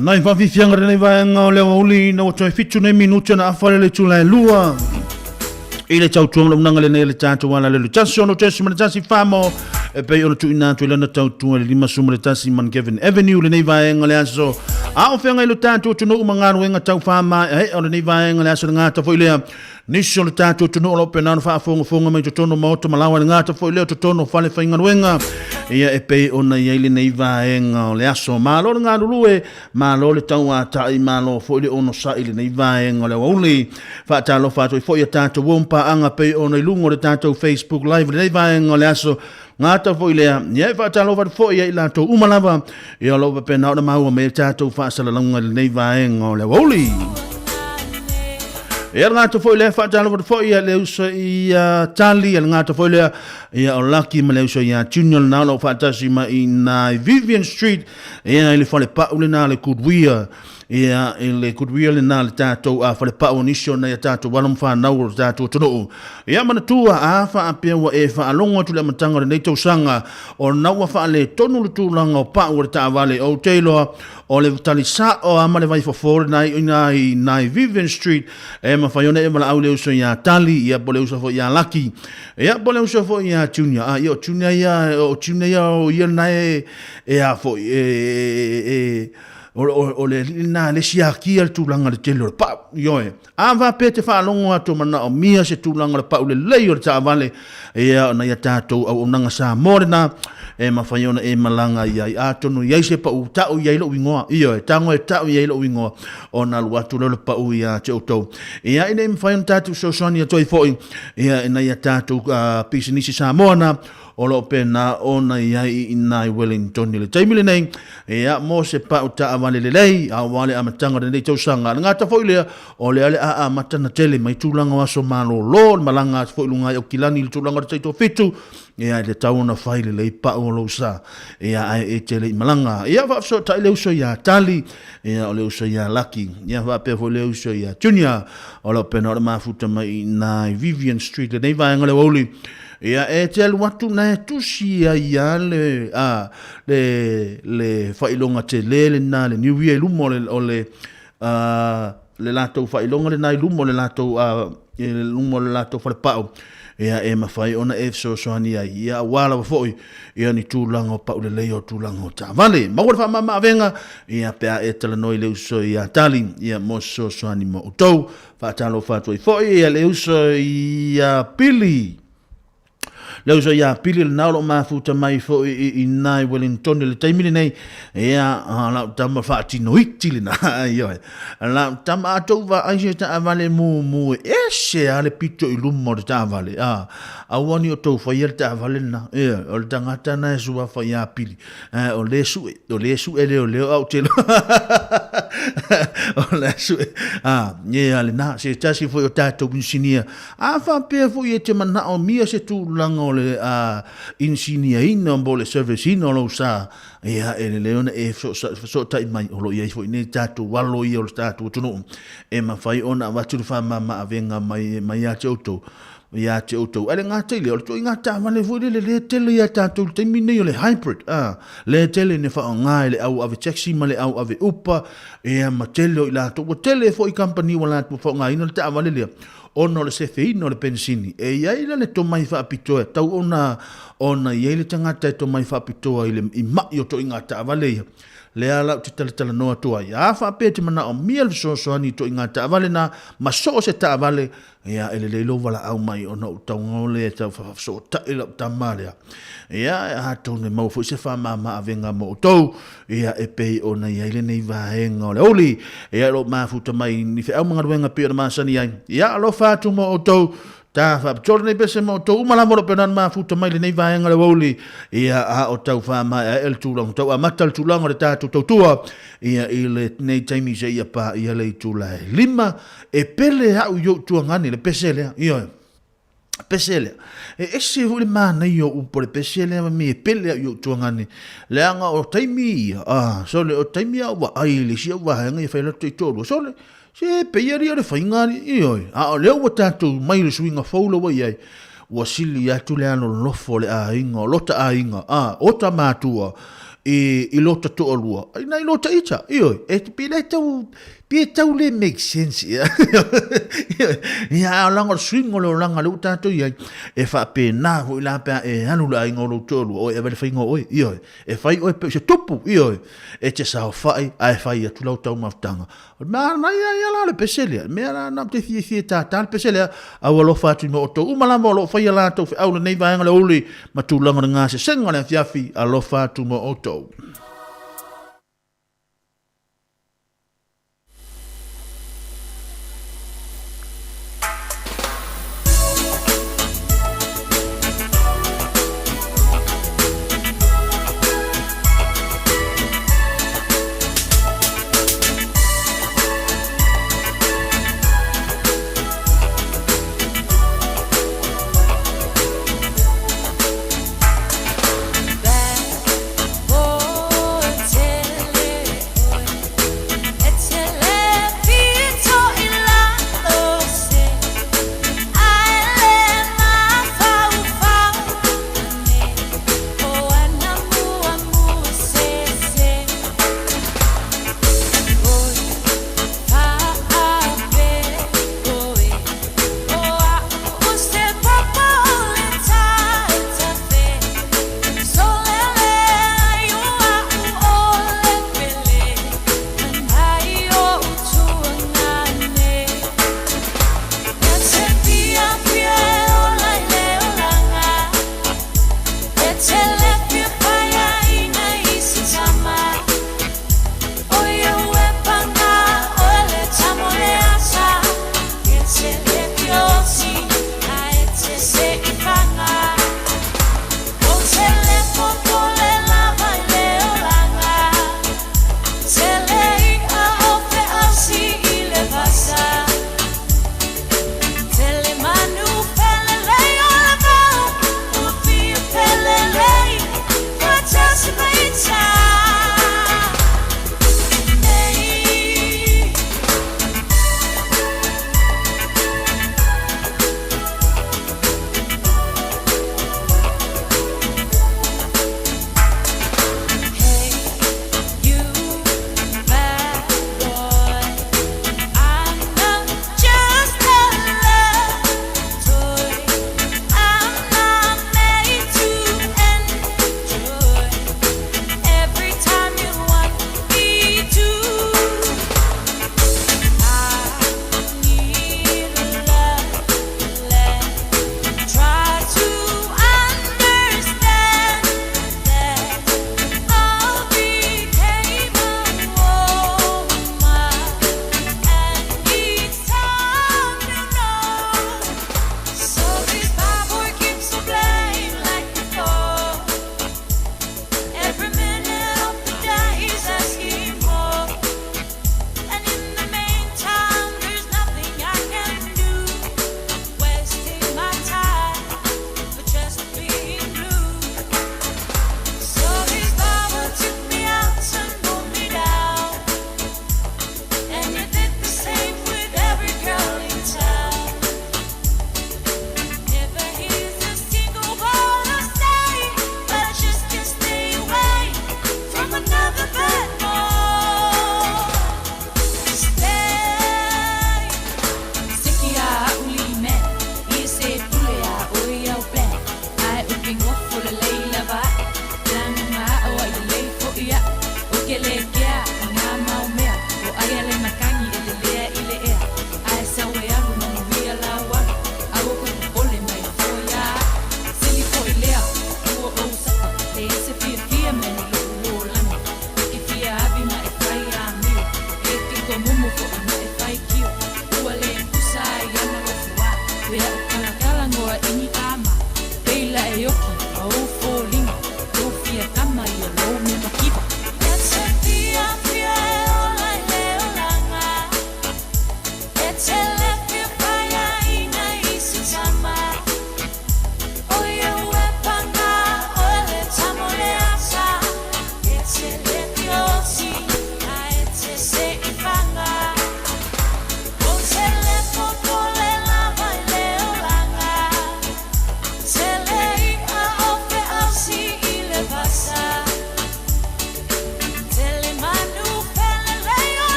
S18: Nai whawhiwhianga renei vaenga o leo uli na o toi fitu nei minuta na awhare le tūlai lua. I le tau tuanga unanga le nei le tātou wala le lu tasi ono tesi mana tasi whamo. E pei ono tui nātu e lana tau tuanga le lima suma le tasi man Kevin Avenue le nei vaenga le aso. A o whenga i lo tātou tunu umangaru enga tau whama e o le nei vaenga le aso le ngāta fo i lea. Nisi o le tātou tunu o lope nānu whaafonga mai totono maota malawa le ngāta fo i lea totono whale whainga ruenga. Ia e pei ona ia ile nei vaenga o le aso. Malo le ngā rurue, malo le tau a tai, malo fo i le ono sa ile nei vaenga o le wauli. Whaatalo whaatoi fo i a tātou wompa anga pei ona i lungo le tātou Facebook live le nei vaenga o le aso. Ngata fo i lea, ia e whaatalo whaatoi fo i a i lato umalawa. Ia lopa pena o na maua me tātou whaasala launga le nei vaenga o le wauli. E ngata foi le fa talo foi le uso I tali e ngata foi le ia o lucky ma le uso ia tunnel na lo fa tasi ma in Vivian Street e le fa le pa ule na le Goodwear ia le Goodwear le na le tato a fa le pa onisho na tato walum fa na o tato tono ia mana tua a fa apia wa e fa alonga tu le matanga le to sanga o na wa fa le tonu le tu langa o pa o ta vale o Taylor o le tali sa o amale vai for na Vivian Street e ma fa yone e mala au le uso ia tali ia bole uso fo ia lucky ia bole uso fo ia junior a io junior ia o ia na e a fo o le na le siaki al tulanga le telo pa yo e ava pete fa longo atu mana o mia se tulanga pa le leio ta vale ia na ia tato o nanga sa morena e mawhaiona e malanga iai atonu iai se pa u tau iai lo wingoa iyo e tango e tau iai lo wingoa o na luatu lolo pa u ia te utou ia ine mwhaiona tatu so soani a toi foi ia ina ia tatu pisinisi sa moana o lo pena ona iai inai Wellington le taimile nei ia mo se pa u ta avale le lei a wale a matanga nei tau sanga ngata foi lea o le ale a matana tele mai tulanga waso malo lo malanga foi lunga o kilani le tulanga te to fitu ia le tauna faile le pa o lo sa ia e tele malanga ia va so ta le uso ia tali ia o le uso ia lucky ia va pe vo le uso ia junior o lo pena o mafuta mai na Vivian Street le vai ngale oli ia e tel watu na tusi ia le failonga te le na le new year lumo le lato failonga le na lumo le lato le lumo le lato fa pao ia e mafai ona e so soani ia wala foi ia ni tulanga pa le leo tulanga ta vale ma fa mama venga ia pe e tele noi le uso ia tali ia mo so soani mo to fa talo fa foi ia le uso ia pili le uso ia pili le naulo mafuta mai fo I nai Wellington le taimile nei ia la tama fa tino itili na ia la tama to va aje ta avale mu ese ale pito I lumo ta avale a woni o to fa ia ta avale na ia o tangata na su fa ia pili o le su ele o le au telo o le su ia le na se tasi fo o tato binsinia a fa pe fo ia te mana o mia se tu langa le insinia ina mbole service ina lo sa ia ele leona e so tai mai lo ia fo ne tatu walo ia o tatu tunu e ma fai ona watu fa mama avenga mai ya auto ia te auto ele ngata ile o to ngata vale fo le tele ia tatu te mine le hybrid le tele ne fa ngai le au ave taxi male au ave upa e ma tele ila to tele fo I company wala to fo ngai no ta vale le ono le sefe no le pensini e ia ila le to mai fa pitoa tau ona ia le tangata to mai fa pitoa ile I ma yo to ingata vale le ala te tala noa toa ia fa pete mana o miel so ani to ingata vale na maso se ta vale ia ele le lo vala au mai ona utonga le ta fa so ta ila tamale ia ha to ne mo fo se fa mama avenga mo to ia e pe ona ia ile nei vaenga le oli ia lo mafuta mai ni fe au manga wenga pe ma sani ia lo fa tu mo to ta fa torne pese mo to mala mo penan ma futa mai le nei vaenga le oli ia a o tau fa ma el tulong tau a matal tulong le ta tu tua ia ile nei taimi se ia pa ia le tula lima e pele ha yo tuangani le pesele ia pesele e ese hule mana yo por pesele mi pele yo tuangani le anga o taimi so le o taimi wa ai le si wa hanga fa le to so le se peiari le faingari io a le o tatu mai le swinga folo wa ia wa sili atu le ano lofo le a inga lota a inga o ta matua i lota to olua ina i lota ita io e pile tau le make sense ia langa swing o langa lu tato ia e fa pena ho la pa e anu la ngolo tolu o e vale fingo oi io e fai o pe se tupu io e te sa fai ai fai tu lo tau maftanga ma na ia la le peselia me na te fi ta peselia a lo fa tu mo to uma la mo lo fai la to au nei vai ngala uli ma tu langa nga se senga le fiafi a lo fa tu mo oto
S3: Oh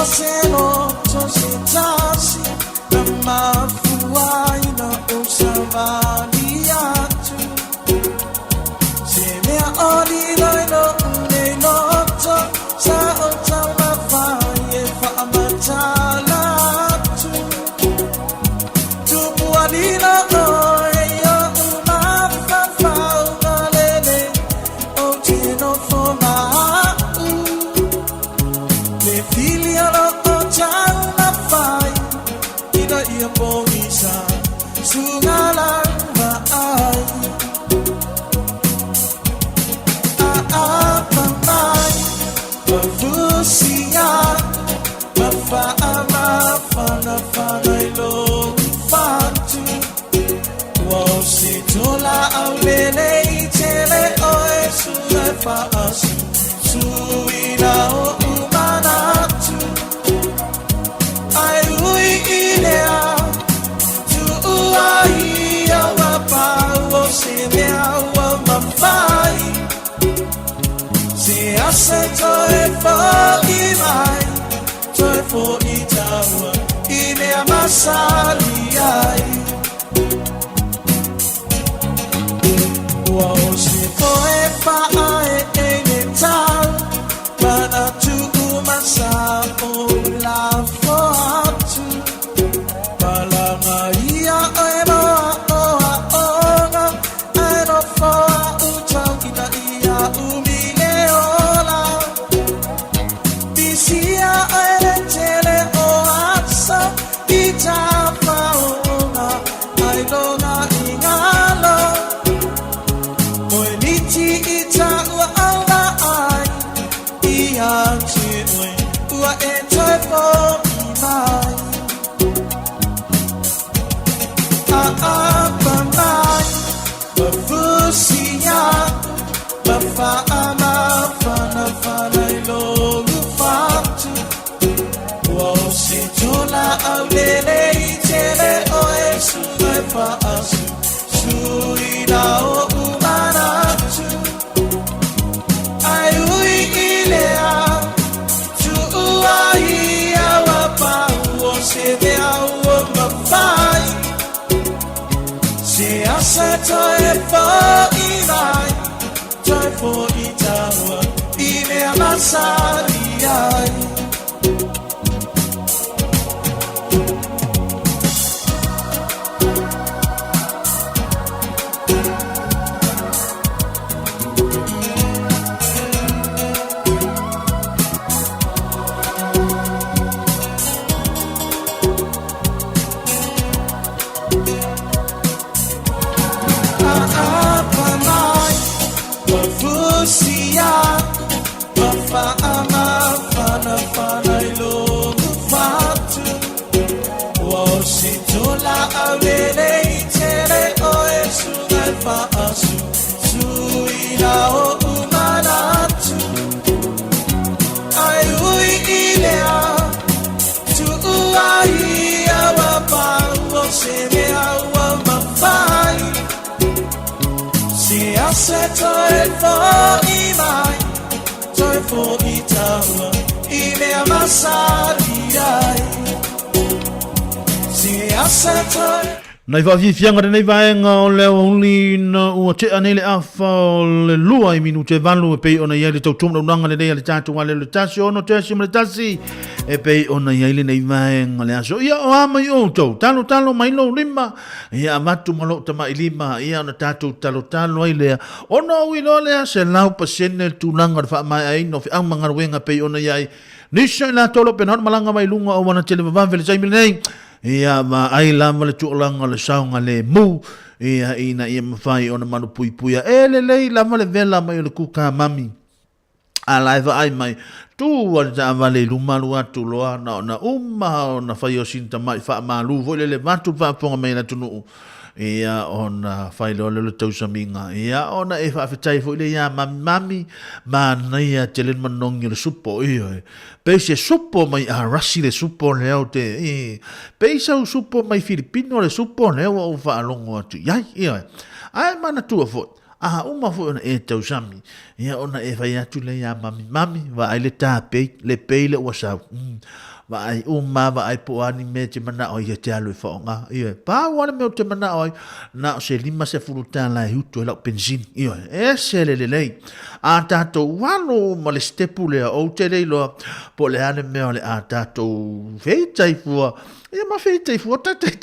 S4: selo to se tasi na mafuai na usavani atu se mea oli loino ne noto sa o tama faye fa amatala atu tu bualina oe yo umafa fa umalele o tino foma Pongisa sungalang maay aapamay mafusiya mafaama fanafanay longfatu wasitola aulele itele oe suwe faasu suina o umanatu ai ui ilea se me awa mafai se ase toe fo i mai toe fo i tawa i me amasali ai wow se toe fa ai e me tau mana tu umasa o la fo atu palama ia e mo Toe for i mai, toe for i tawa, i me amasari ai. Toe for i mai, toe for i tawa, i me amasari ai. Si ase toe
S18: Nai whawhiwhianga nei vaenga o leo huli na ua te anele awha o le lua I minu te valu e pei ona iai le tau tumna unanga le neia le tātua le le tasi ono te asi ma le tasi e pei ona iai le nei vaenga le aso ia o ama I o tau talo mai lo lima ia amatu malo tama I lima ia ona tātou talo ai lea ona ui lo lea se lau pasene tūlanga le wha mai aino fi ang mga ruenga pei ona iai nisa ila tolo pena hona malanga mai lunga o wana tele vavavele saimile nei ia ma ai lama le tuolanga le saunga le mu ia ina ia mawhai ona manu pui puia le lei lama le vela mai o le kuka mami a laiva ai mai tu wale ta avale lumalu atu loa na ona uma ona whai o sinta mai wha malu voile le matu whaponga mai na tunu ia ona whai loa lelo tausaminga ia ona e whawhetai fo ile ia mami ma naia te len manongi le supo ia Peise supo mai a rasi le supo leo te peisa supo mai Filipino le supo leo o whaalongo atu iai ia ai mana tua fo uma fu ona e tau sami ia ona e vai atu le ia mami va ai le tape le pele wa sa va ai uma va ai po ani me te mana o ia te alu fonga ia pa wala me te mana o na se lima se furuta la hutu la benzin ia e se le a tato walo ma le stepu le o te le lo po le ane me o le a tato feitai fua ia ma feitai fua tatai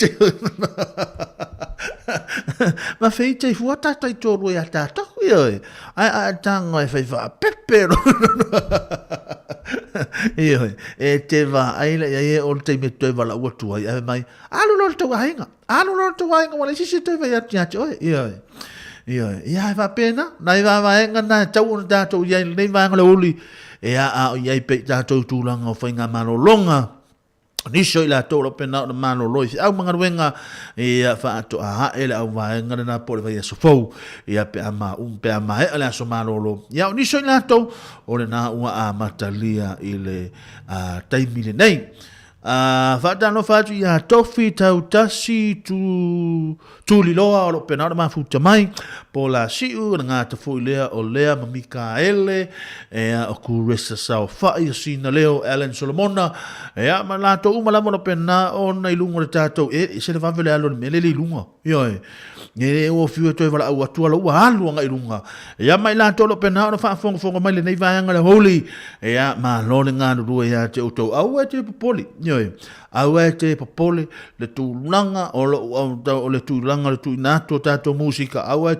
S18: ma feitai fua tatai tolu ia tato ia ai tango e fai fa pepero ia e te va ai la ia o te me te va la watu ai mai alu lo te wainga wala si te va ia ia va pena nai va vaenga na tau na tato ia nei va ngala uli e a ia pe tato tulanga o fainga malolonga ni so ila to lo pena na mano lo au manga wenga e fa to a ele au va ngana na pole vai so fo ia pe ama pe ama ele so mano lo ia ni so ila to o le na ua a matalia ile a taimile nei fa no fa ia tofi tau tasi tu liloa o lo pena na futa mai pola siu nga te foi lea o lea ma Mikaele e o ku resa sao fa i sina leo Alan Solomona e a ma la to uma la mo pena o na ilungo le tato e se le va vele alo me le ilunga yo e o fiu to vala o atu lo alu nga ilunga e a mai la to lo pena o fa fongo mai le nei va nga le holy e a ma lo nga ru e a te o to au e te poli yo au e te popole le tulanga o le tulanga le tuinato tato musika au e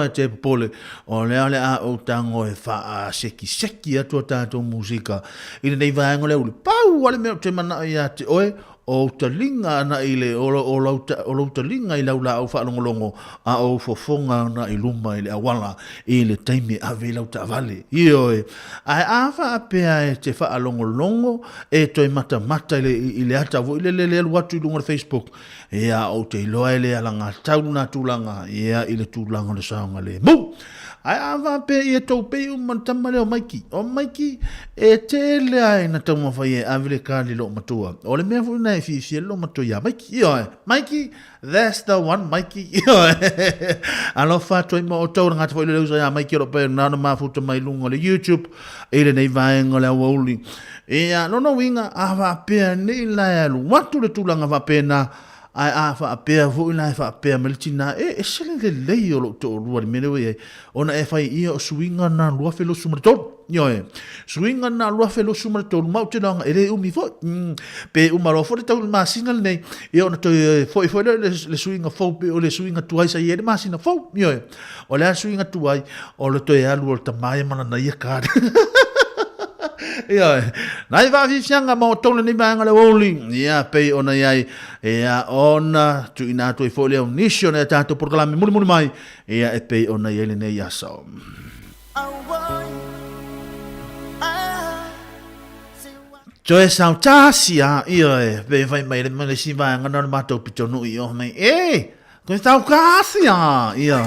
S18: te popole o le a o tango e fa seki atu tato musika ile nei vaengo le uli pau wale me te mana ia te oe o talinga na ile o talinga i laula au whaalongolongo a o fofonga na i luma i le awala i le taimi a vela uta vale ioe ai awha apea e te whaalongolongo e toi mata i le ata vo i le watu i lunga Facebook e a o te iloa i le alanga tauna tūlanga e a i le tūlanga le saunga le mu ai ava pe e tau pe mantamale o Maiki e te le ai na tau mawhai e avile kāli lo matua o le mea funa e fi lo matua ia Maiki that's the one Maiki alo whātua ima o tau ngata whai le leusa ia Maiki o pe nana mafuta mai lunga le YouTube e le nei vaenga le awauli e a nono winga ava pe nei lai alu watu le tūlanga va pe na ai a fa apea vo ina fa apea meltina e sele le yo lo to ruar menewe ona e fai ia o swinga na lua felo sumarto yo swinga na lua felo sumarto mau te nga ele umi fo pe umaro fo te ma sinal nei e ona to fo le swinga fo pe o le swinga tuai sa ye ma sina fo yo o le swinga tuai o le to e alu o tamai mana na ia ka ia nai va vi fianga mo tona ni manga le oli ia pe ona ia ia ona tu ina tu fo le unisio na tanto proclame muli mai ia e pe ona ia le nei aso Joe Sautasia ia pe vai mai le si va ngana ma to pitonu i o mai ko Sautasia ia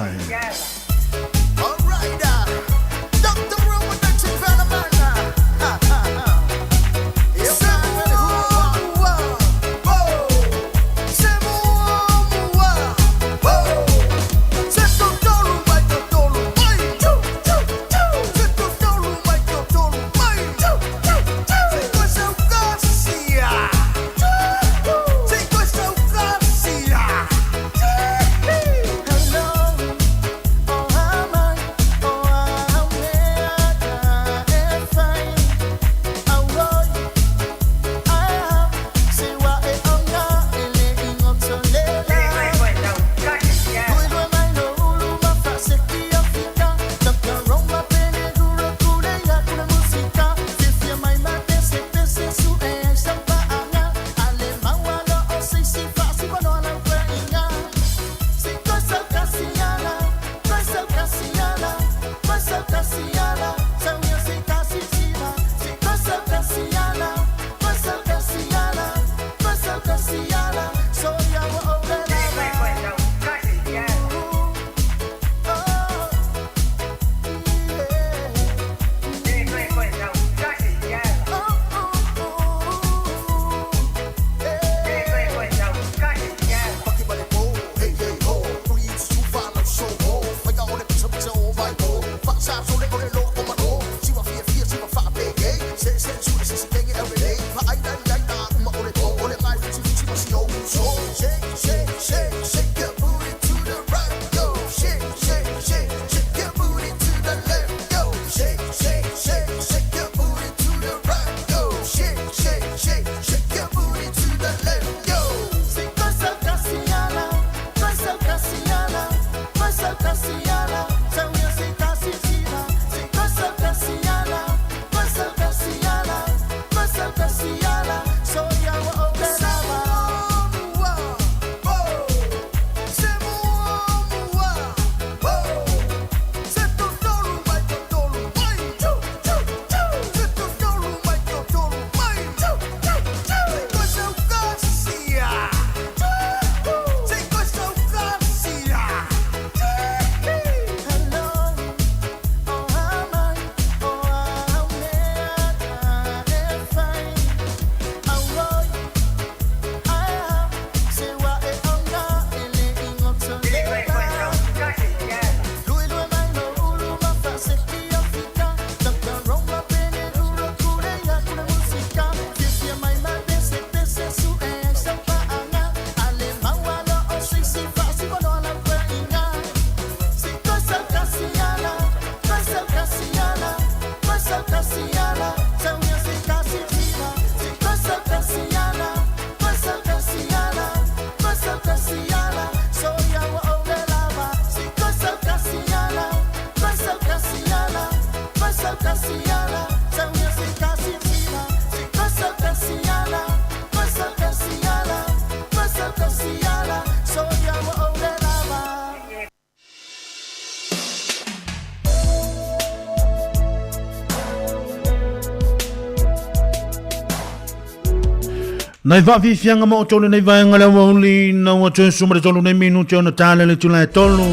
S18: Nai va fi fianga mo tolu nei vai ngala woli na wa tsu sumre tolu nei minu tsu tale le tula tolu.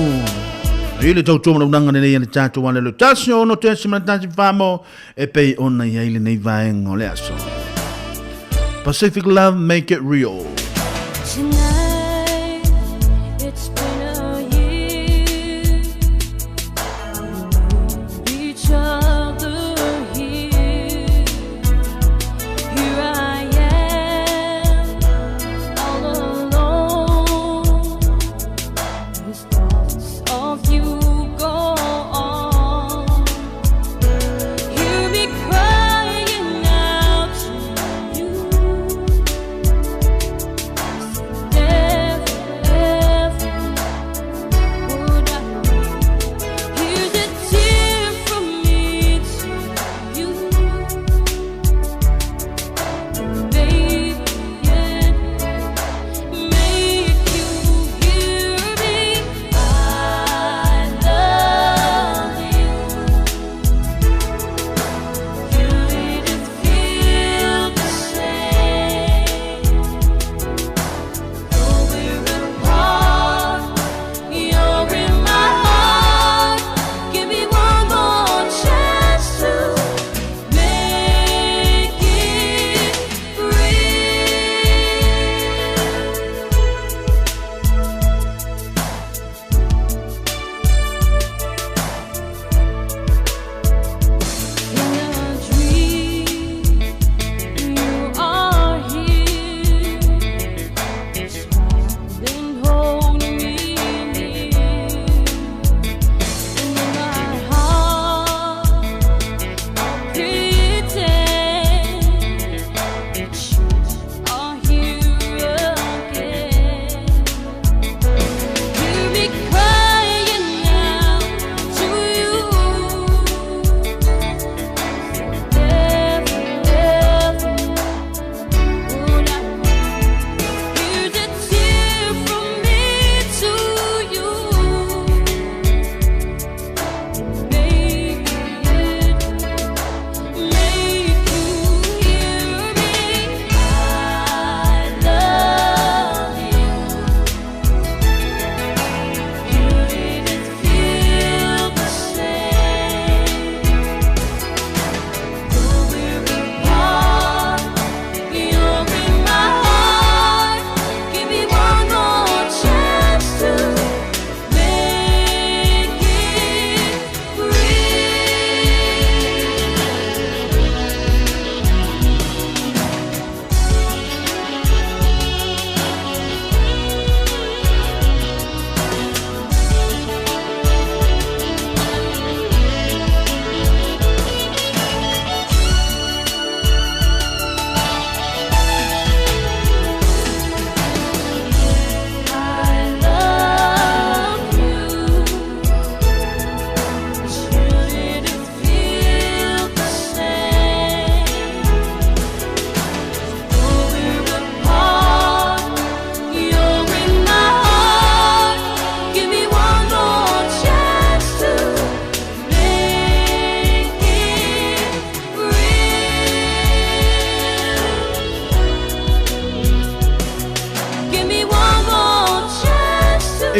S18: Ile tau tsu mo nanga nei na tatu wala le tasio no te sima tasi famo e pe ona ile nei vai ngole aso. Pacific Love, make it real.
S3: Tonight, it's been a year. Each other here. Here I am, all alone. These thoughts of you go on. Hear me crying out to you.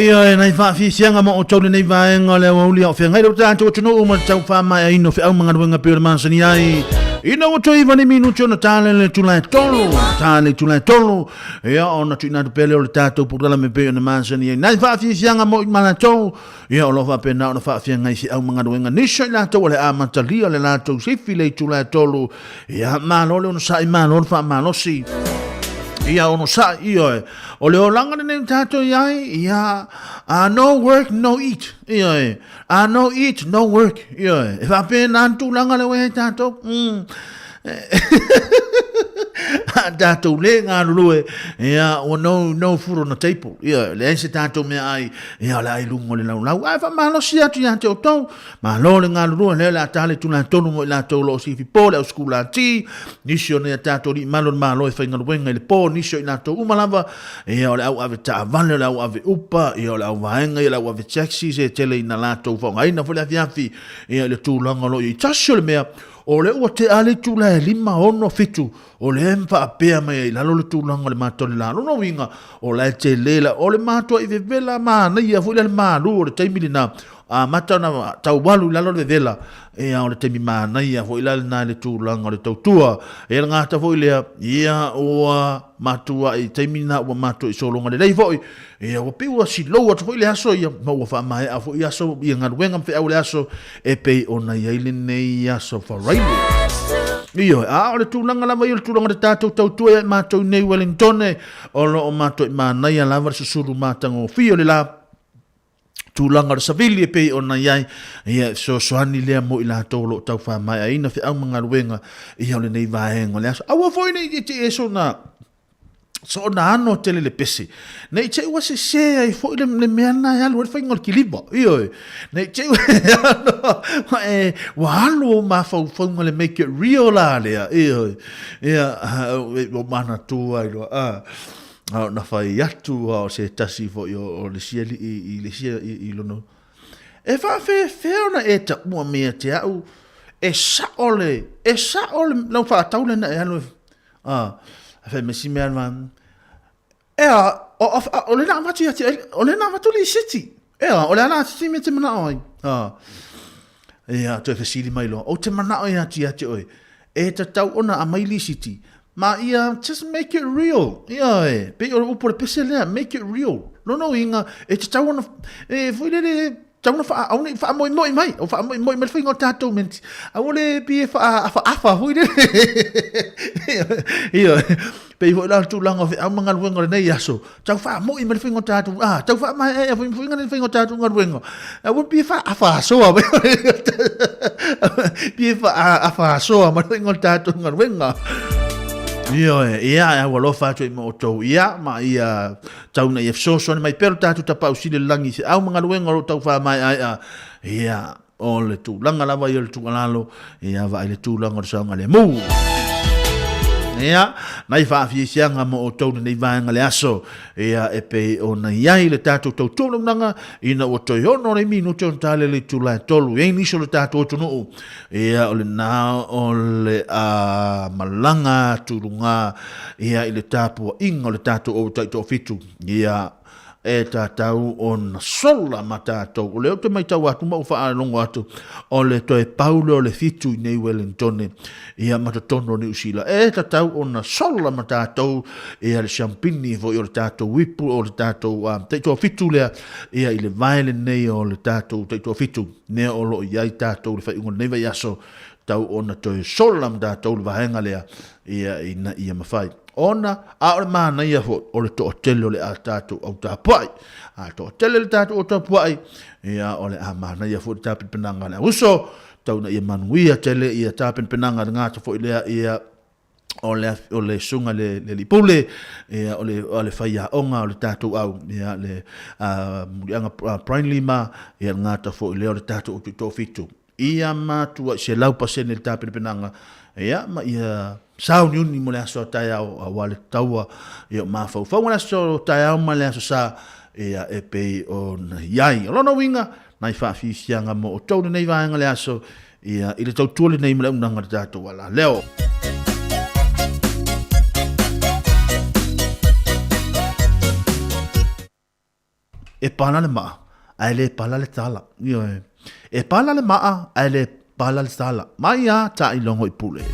S18: ia nei fa fi sianga mo o tau nei vaenga le wa uli o fe ngai rota to no o ma tau fa mai ino fe au manga wenga pe man sani ai ina o toi vani minuto na tale le tula tolo ia ona tina de pele o tato por la me pe na man sani nei fa fi sianga mo mana to ia o lo fa pe na fa fi ngai si au manga wenga ni so na to le a matalia le na to si fi le tula tolo ia ma lo no sai ma lo fa ma lo si ia ono sa ia o le olanga ne tato ia no work no eat ia no eat no work ia if I been on tu langa le we tato tato le nga lue ia o no food on the table ia le se tato me ai ia la ai lungo le lau ai fa malo sia tu ia to to ma lo le nga lue le la tale tu na tonu mo la to lo si fi po le skula ti nisio ne tato di malo e fa nga wenga le po nisio na to umalava ia o le au ave ta vale le au ave upa ia o le au vaenga ia le au ave taxi se tele na la to fa ngai na fo le afi ia le tu langa lo i tasio le mea o le ua te ale tu la lima ono fitu o le empa apea mai lalo le tūlanga le mātua le lalo no winga o la te lela o le mātua i vevela maa na ia fui le mālu o le taimili na a mata na tau walu lalo le vela e a o le taimi maa na ia fui la le tūlanga le tautua e la ngata fui lea ia oa mātua i taimili na ua mātua i solonga le lei fui e a piua si loa tu fui le aso ia ma ua wha mai a fui aso ia ngaruenga mfe au le aso e pei o na iaile nei aso wharaili Iyo, o le tūlanga lava i o le tūlanga le tātou tautua e mātou nei Wellington o lo o mātou i mānai a lava susuru mātango fio le la tūlanga le savili e pei o na iai ia so soani lea mo i la tōlo tau wha mai a ina fi au mga ruenga i au le nei vaenga le aso aua foi nei i te eso na so na ano tele le pesi nei che wa se ai foi le mea na ya lo foi ngol kiliba io nei che wa alo ma fo ngol make it real la le io o mana tu ai lo na fai atu o se tasi fo o le sia i lo no e fa fe ona e ta mo me te au e sa ole lo fa taule na e lo fe me si me man o le na matu ya o le na matu li city o le na si me te mana oi to fe si mai lo o te mana oi ati oi e ta tau ona a mai li city ma ia just make it real pe o por pesele make it real no inga e te tau ona foi le tau na fa au ni fa moi mai o fa moi me foi ngota men a ole pi fa foi le pe foi la tu langa fa mangal wenga nei aso tau fa moi me foi ngota tau fa mai e foi ngani foi ngota tu ngal wenga a wo pi fa so pi fa so ma foi ngota tu ngal wenga ia walo fatu mo to ia ma ia tau na ia so mai pero tatu ta pausi le langi se au mga luenga tau fa mai ia o le tu langa lava ia le tu alalo ia va le tu langa so ngale mu ia mai fa fi sianga mo to nei vanga le aso ia e pe ona ia le tatu to to nanga ina o to yo no le minuto tale le tu la tolu e ni so le tatu to no ia o le na o le malanga turunga ia ile tapu ingo le tatu o to fitu ia e tātau on sola matatou o leo te mai tau atu mau wha longo atu o le toe paulo le fitu nei Wellington ia matatono ni usila e tātau on sola matatou ia le champini vo i o le tātou wipu o le tātou teitoa fitu lea ia i le vaile nei o le tātou teitoa fitu nea o lo iai tātou le whaiunga nei vai aso tau ona toe sola matatou le vahenga lea ia mawhai ona a o mana ia fo o le to tele le atatu au tapai a to tele le tatu o tapai ia o le mana ia fo tapin penanga le uso tau na ia manuia tele ia tapin penanga ngata fo ia o le sunga le lipule ia o le faia onga o le tatu au ia le anga prime lima ia ngata fo le tatu o to fitu ia matua se lau pasene le tapin penanga ia ma ia sao ni uni mo le aso tai au wale taua ia mafau fa wala so tai au ma le aso sa ia e pe on yai lona winga nai fa fi sianga mo to nei vaanga le aso ia ile tau tole nei mo le unanga tato wala leo e pala le maa, ai le pala le tala. E pala le maa, ai le pala le tala. Mai a ta i longo i pule.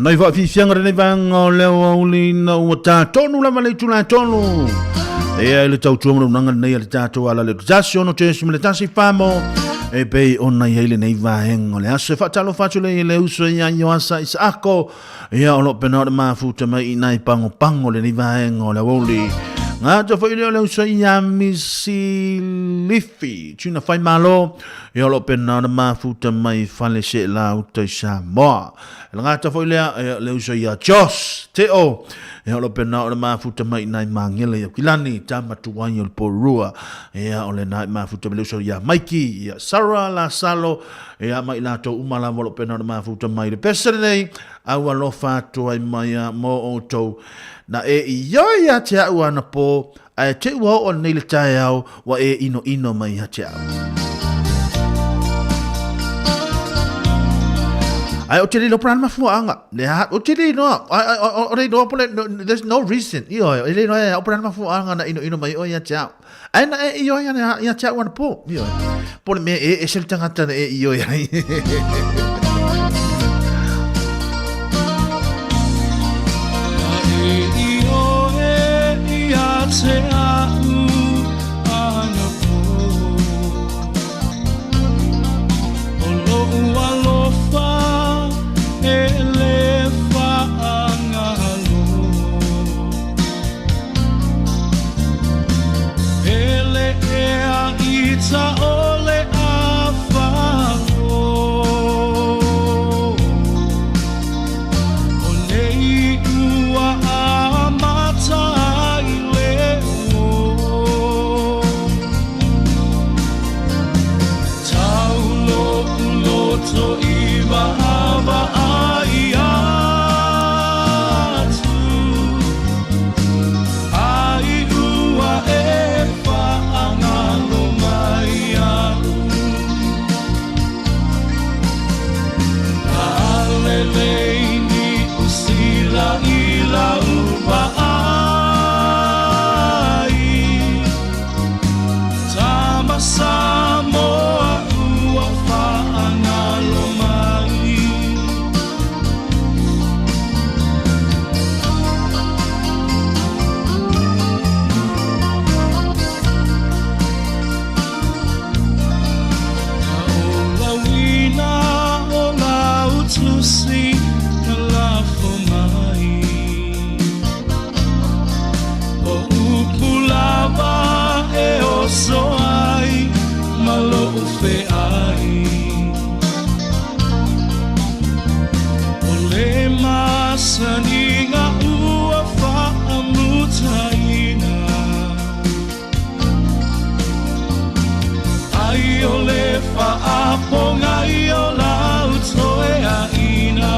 S18: Nai wa fianga nei vanga leo uli na uta tonu la male tuna tonu. E le tau tuamu nanga nei le tato ala le tasio no tesi le tasi famo. E pe ona ile nei vaenga le aso fatalo fatule le uso ya yoasa isako. Ya ono pena ma futa mai nai pango pango le nei vaenga le uli. Nga to foi le uso ya misi lifi tuna fai malo. Ya lo pena ma futa mai fale se la uta sa mo. Nga to foi le uso ya jos te o e olo pena o le mafuta mai nai mangele ia kilani tama tuwani o le porua ia o le nai mafuta me leuso ia Maiki ia Sara la salo ia mai lato umala mo lo pena o le mafuta mai le pesere nei au alofa atua i mai mo o tou na e ioi a te au ana po a te ua o nei le tae au wa e ino mai ha te au. Ai o te li lo pran mafuanga ne ha o te li no o rei no pole there's no reason io o rei no o pran mafuanga na ino mai o ia te au. Ai na e ioi ana ia te au ana po io pole me e sel tangata e ioi ai.
S1: Te au ana po o lo alofa e le whaangalo e le ea i ta o le a whalo o nei ua a mata so iba aba ai atu ai ua e whaangalo mai au alelei ni usila i lau ba ai tama Samoa ua whaangalo mai o lawina o lau tusi na lafo mai o upulava e oso ai malo ufe ai o le masaninga ua whaamutaina ai o le whaaponga i o lau toe a ina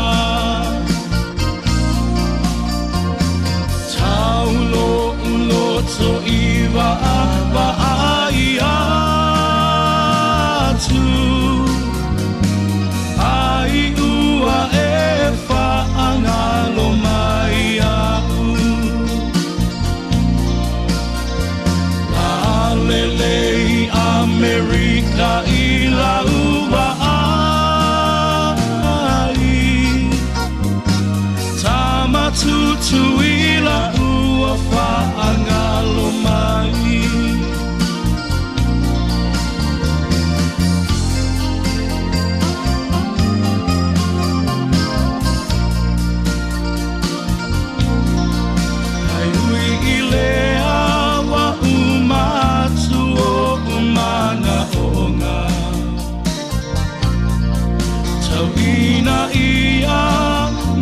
S1: taulo uloto iwa aba ai atu ai ua e whaangalo mai au alelei Amerika i laua ai tamatutu i laua whaangalo mai Tawina ia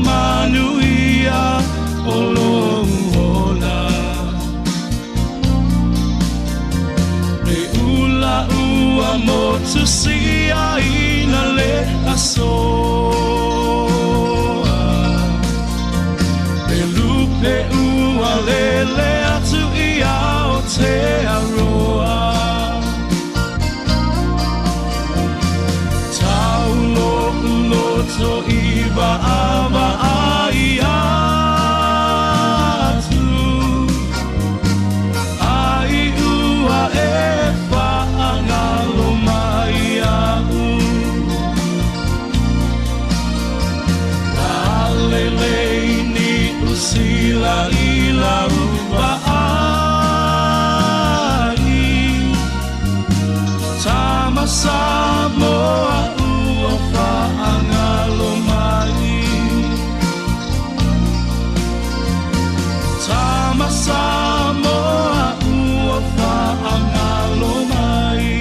S1: manuia olola Re ula ua motu sia ina le asoa Re lupe ua lele atu ia o te aroa so iba aba ai atu ai ua e whaangalo mai au alelei ni usila i lau ba ai tama Samoa ua whaangalo mai tama Samoa ua whaangalo mai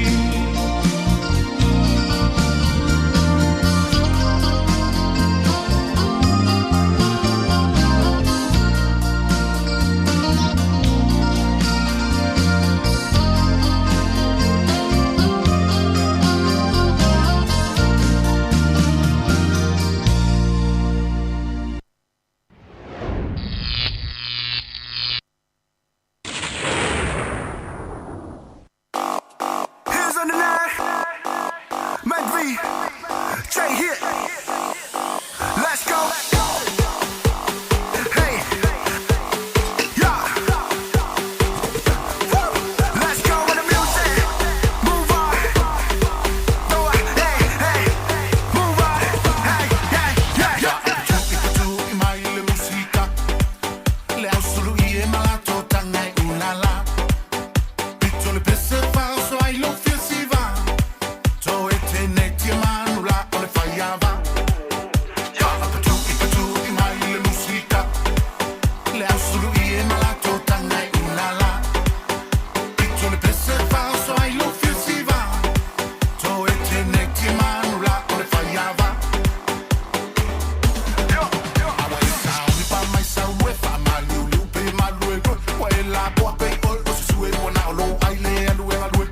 S16: fallava. Patu i mai le musica. Le ausulu i e malato tangai unala. Piccio le pesse falso ai lo fiusiva. To e teneti manula o le fallava. Awa isa ui pa mai sa ue fa malu lupe malu e go. Wela boa pe ol o se sue wana o lo ai le alu e alu e.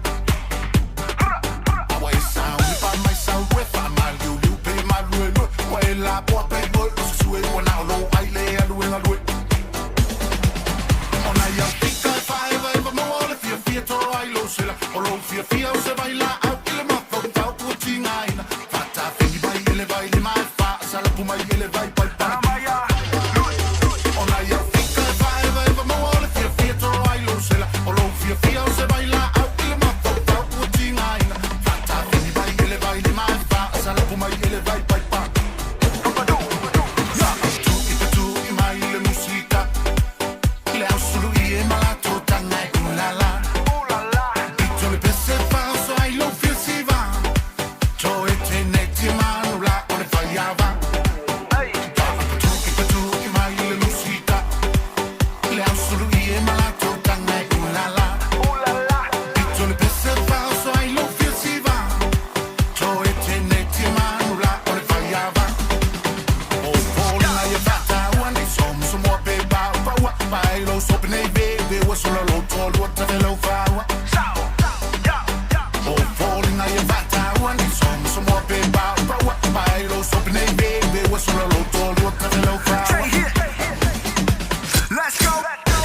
S16: Awa isa ui pa mai sa ue fa malu lupe malu e go. Wela boa pe ol o se sue wana o lo ai le alu e alu e. Ona ia pika e whae vai wa mo le fia fia to ai lo sela. O lo fia fia o se vai la au ile ma fau tau ua tinga ina. Fata whini vai ele vai le mai wha sala pu mai ele vai pai pana. Ona ia pika e whae vai wa mo le fia fia to ai lo sela. O lo fia fia o se vai la au ile ma fau tau ua tinga ina. Fata whini vai ele vai le mai wha sala pu mai ele vai pai pana. Patu i mai le musica. Le ausulu i e malato tangai ulala. Piccio le pesse falso ai lo fiusiva. To e teneti manula o le fallava. Patu i mai le musica. Le ausulu i e malato tangai ulala. Piccio le pesse falso ai lo fiusiva. To e teneti manula o le fallava. O polina e vata uani som mo pe ba wa pai lo sopne bebe wa solo lo tol wa te lo fa wa. O polina e vata uani som mo pe ba wa pai lo sopne bebe wa solo lo tol wa te lo fa.
S19: Let's go.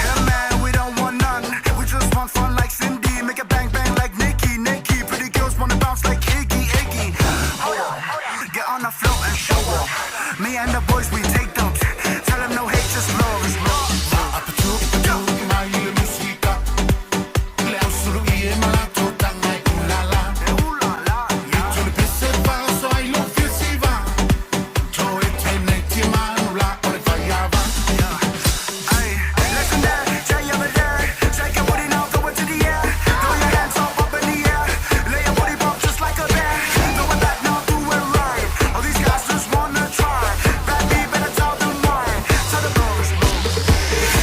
S19: Yeah, man, we don't want none. We just want fun like Cindy. Make it bang bang like Nicki. Pretty girls wanna bounce like Iggy. Hold on. Get on the floor and show up. Me and the boys, we take them. Tell them no hate, just love is love.
S16: Patu i mai le musica. Le ausulu i e malato tangai ulala. Piccio le pesse falso ai lo fiusiva. To e teneti manula o le fallava.
S19: Listen there, Jay over there. Shake your booty now, throw it to the air. Throw your hands up in the air. Lay your booty bump just like a bear. Throw it back now, do it right. All these guys just wanna try. Bad me, better tell them why. Tell the bros.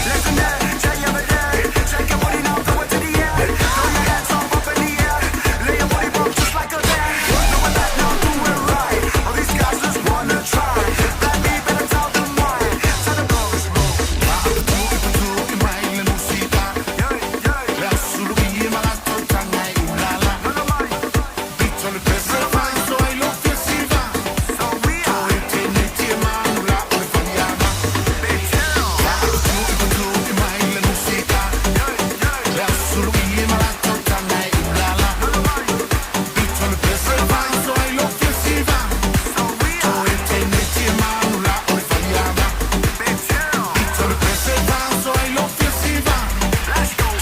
S19: Listen there, Jay over there. Shake your booty now, throw it to the air. Throw your hands up in the air. Lay your booty bump just like a bear. Throw it back now, do it right. All these guys just wanna try. Bad me, better tell them why. Tell the bros.
S16: Patu i mai le musica. Le ausulu i e malato tangai ulala. Piccio le pesse falso ai lo fiusiva. To e teneti manula o le fallava. Patu i mai le musica. Le ausulu i e malato tangai ulala. Piccio le pesse falso ai lo fiusiva. To e teneti manula o le fallava. Piccio le pesse falso ai lo fiusiva.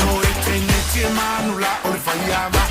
S16: To e teneti manula o le fallava.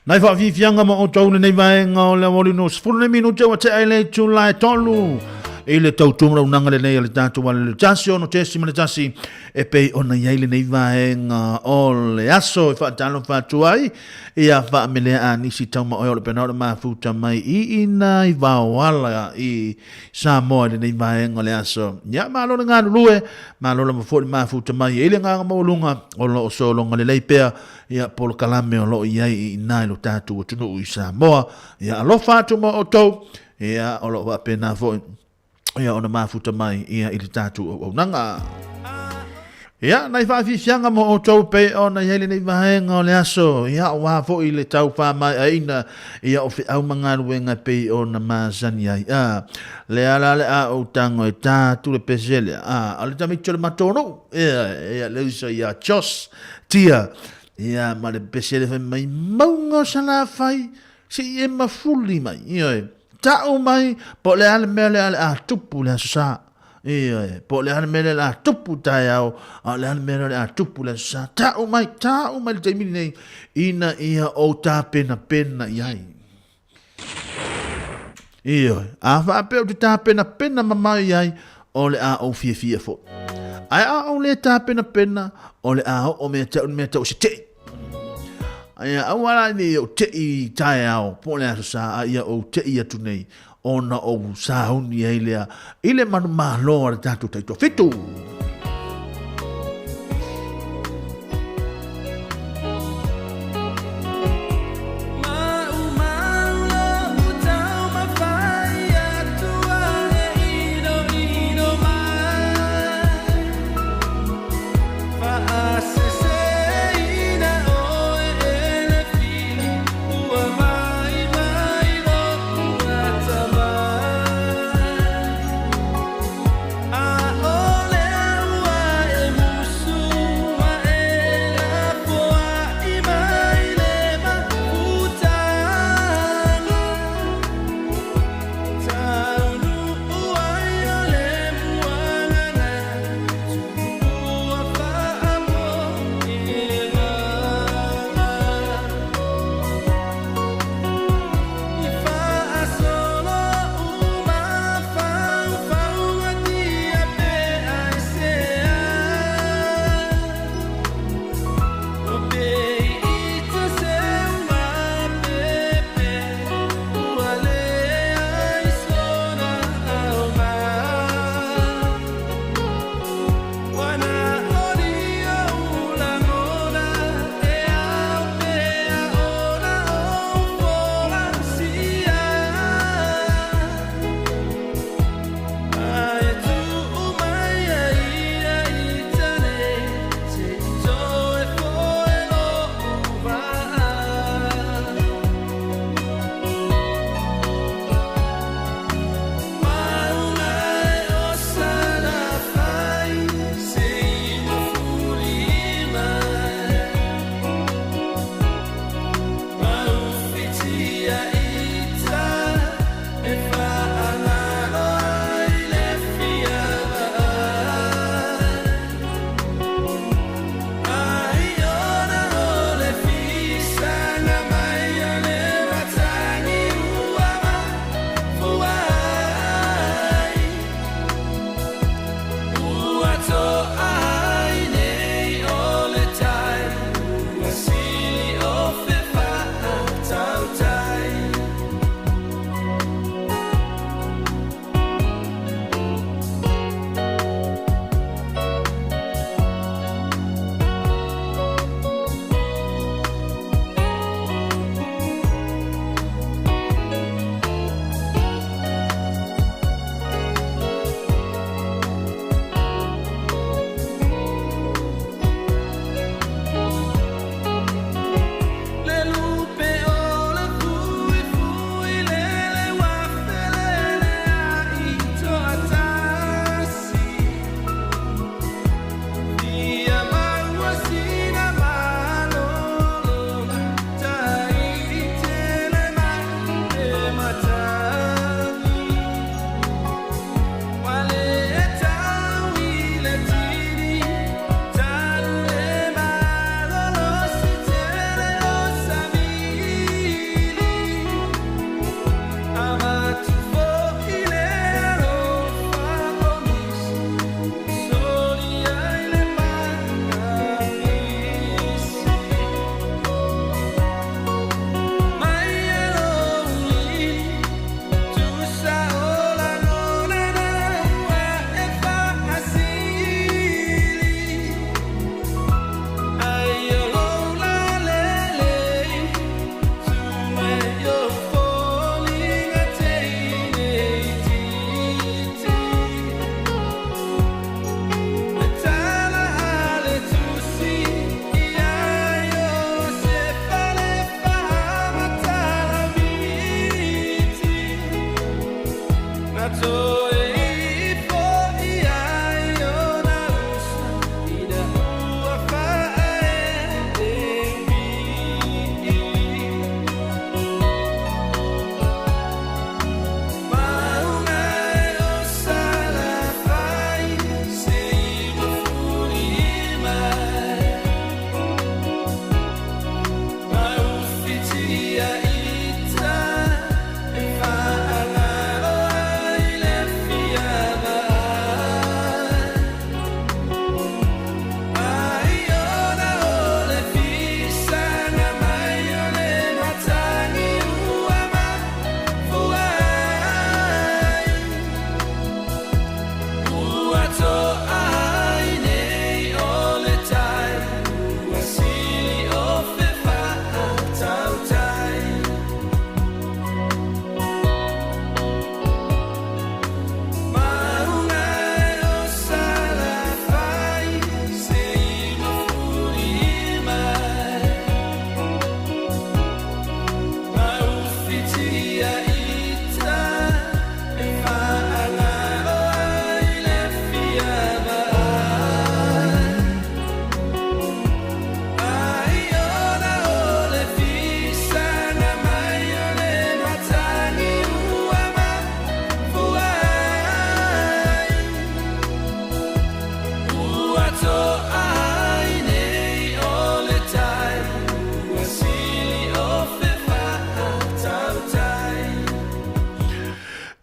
S18: Nai fa fianga mo o tau nei vaenga o le wali no sfuru nei minuta wa te aile tu lai tolu. E le tau tumra unanga le nei le tatu wale le tasi ono tesi mana tasi e pei ona iai le nei vaenga o le aso e wha talo wha tuai e a wha melea a nisi tau ma oi o le pena o le mafuta mai i ina i wawala i Samoa le nei vaenga o le aso. Ia malo le ngā lue, malo le mafo le mafuta mai e le ngā maulunga o lo o solonga le leipea ia polo kalame o lo iai i nai lo tatu o tunu i Samoa ia alofa atu mo o tau ia o lo wa pena fo ia ona mafuta mai ia i le tatu o nanga ia nai fa fianga mo o tau pe ona ia nei vaenga o le aso ia wa fo i le tau fa mai aina ia o fi au manga ruenga pe ona mazani ai le ala le a o tango e tatu le pesele ale tamicho le matono ia le usa ia chos tia ia ma le pesele fa mai maunga sala fai si e mafuli mai ia tau mai po le ale mele ale a tupu le sa ia po le ale mele a tupu tai au le ale mele a tupu le sa tau mai le taimini nei ina ia o ta pena iai ia a fa pe o ta pena mamai iai o le a o fia fo. Ai a o le ta pena o le a o me ta o se te. Ai a wala ni o te I tai ao po le aso sa ia o te I atu nei ona o sa huni ai lea ile manu mahalo a le tatu taito fitu.
S19: Oh,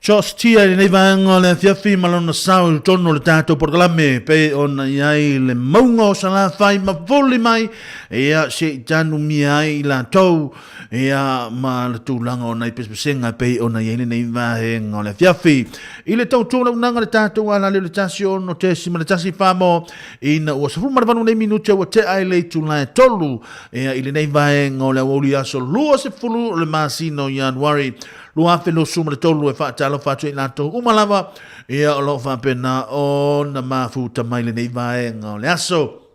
S18: Jos tia nei vanga le fiafi malona sau tono le tato portalame pe ona iai le maunga o sala fai ma voli mai ia se tanu mi ai la tau ia ma le tūlanga o nei pespesenga pe ona iai nei vahenga o le fiafi i le tau tōna unanga le tato ala le tasio no te si ma le tasi whamo ina ua safu maravanu nei minute o te ai le tūlai tolu ia i le nei vahenga o le auli aso lua se fulu o le masino Januari lua fe lo suma le tolu e whaatalo whaatu i lato umalava ia o lo whapena o na mafuta mai le nei vaenga o le aso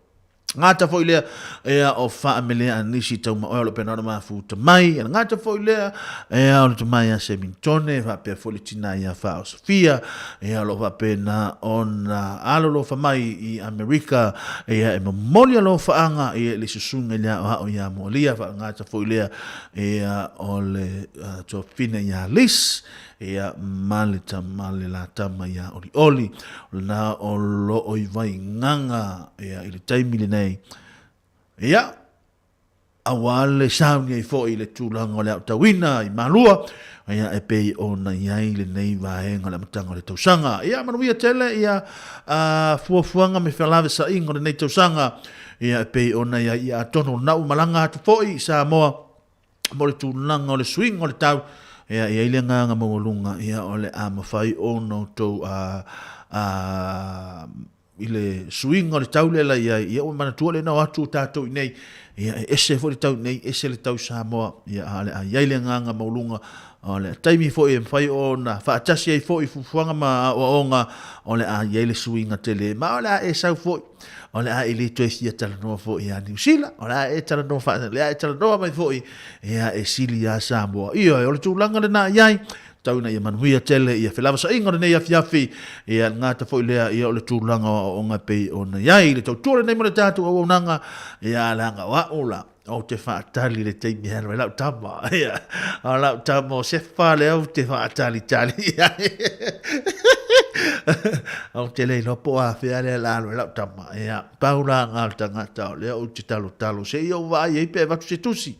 S18: ngata foi lea ea o whaamelea nisi tau ma oe lo pena o mafuta mai ngata foi lea ea o le tamai a semintone whapea foi le tina i a whao Sofia ea lo whapena o na alo lo whamai i Amerika ea e mamolia lo whaanga ea le susunga lea o hao i a moalia ngata foi lea ea o le tofina i a lis ea male la tama ia oli na o lo oi vai nganga ea i le taimi le nei ea awale sauni ai foi le tūlanga o le autawina i malua ea e pei o na iai le nei vaenga le matanga o le tausanga ea manuia tele ea fuafuanga me whalave sa ingo le nei tausanga ea e pei o na iai a tono na umalanga atu foi sa moa mo le tūlanga o le swing o le tau ia ile nga mawalunga ia ole a mafai ono to ile swing ole taulela ia o mana tuole na watu tato nei ia ese fo tau nei ese le tau Samoa ia ale ia ile nga mawalunga ole taimi fo e fai ona fa tasi ai fo i fuanga ma onga ole a ile swing tele ma ole e sa fo ole a ile to sia tala no fo ia New Zealand ole a tala no fa le a tala no mai fo ia e silia Samoa ia ole tūlanga le na iai tauna ia manuia tele ia felava sa inga nei afiafi ia ngata fo lea ia ole tūlanga o nga pei ona iai le tautore nei mo le tatu o nanga ia langa wa ola o te whaatali le teimi hana lau tama ia o lau tama o se whale au te whaatali tali au te lei no po a whiare la lau tama ia paula ngal tangata o lea o te talo se ia vai ei pe vatu se tusi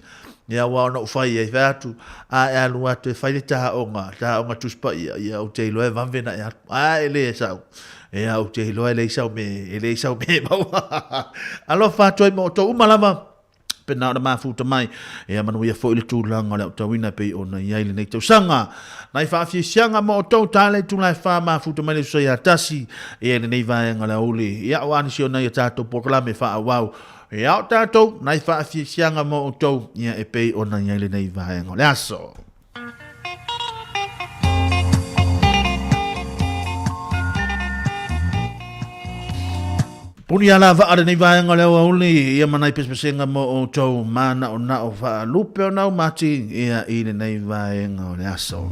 S18: ia wa no fai e vatu a e alu atu e fai le taha onga tuspa ia o te iloe vanvena ia a e le sau ia o te iloe le sau me mau alo fatu ai mo to umalama pena o mafuta mai ia manuia fo ile tūlanga le tawina pe ona iai le nei tausanga nai whaafiesianga mo o tau tale tūlai wha mafuta mai le usai a tasi ia le nei vaenga le uli ia o anisi o nei a tātou pokalame wha awau ia o tātou nai whaafiesianga mo o tau ia e pe ona iai le nei vaenga le aso Puni ala va ada nei vaenga le uli ia manai pespesenga mo o tau mana o na o va lupe o na o mati ia i le nei vaenga le aso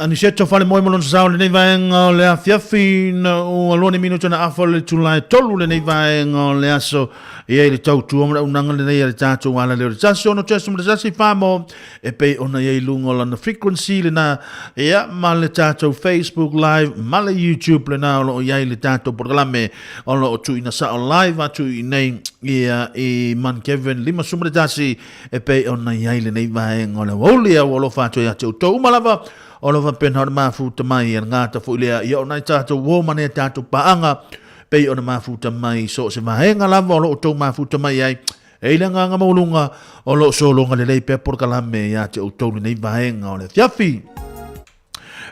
S18: ni seto fale moi molon sa le nei vaenga le afiafi na o alone minuto na afa le tulai tolu le nei vaenga le aso ia le tau tu ona unanga le nei le tatu wala le taso no tesu mo tasi famo e pe ona ia lungo la na frequency le na ia ma le tatu Facebook live ma le YouTube le na o ia le tatu programe o tu ina sa live atu i nei ia e man Kevin lima sumre tasi e pe ona ia le nei vaenga le wolia wolo fatu ia tu to malava Ola va pen har mafuta mai en ngata fu lea ia ona tatu wo mane tatu paanga pe ona mafuta mai so se mahenga la volo to mafuta mai ai e la nga maulunga o lo solo nga le pe por kala me ya te o to nei vahenga o le fiafi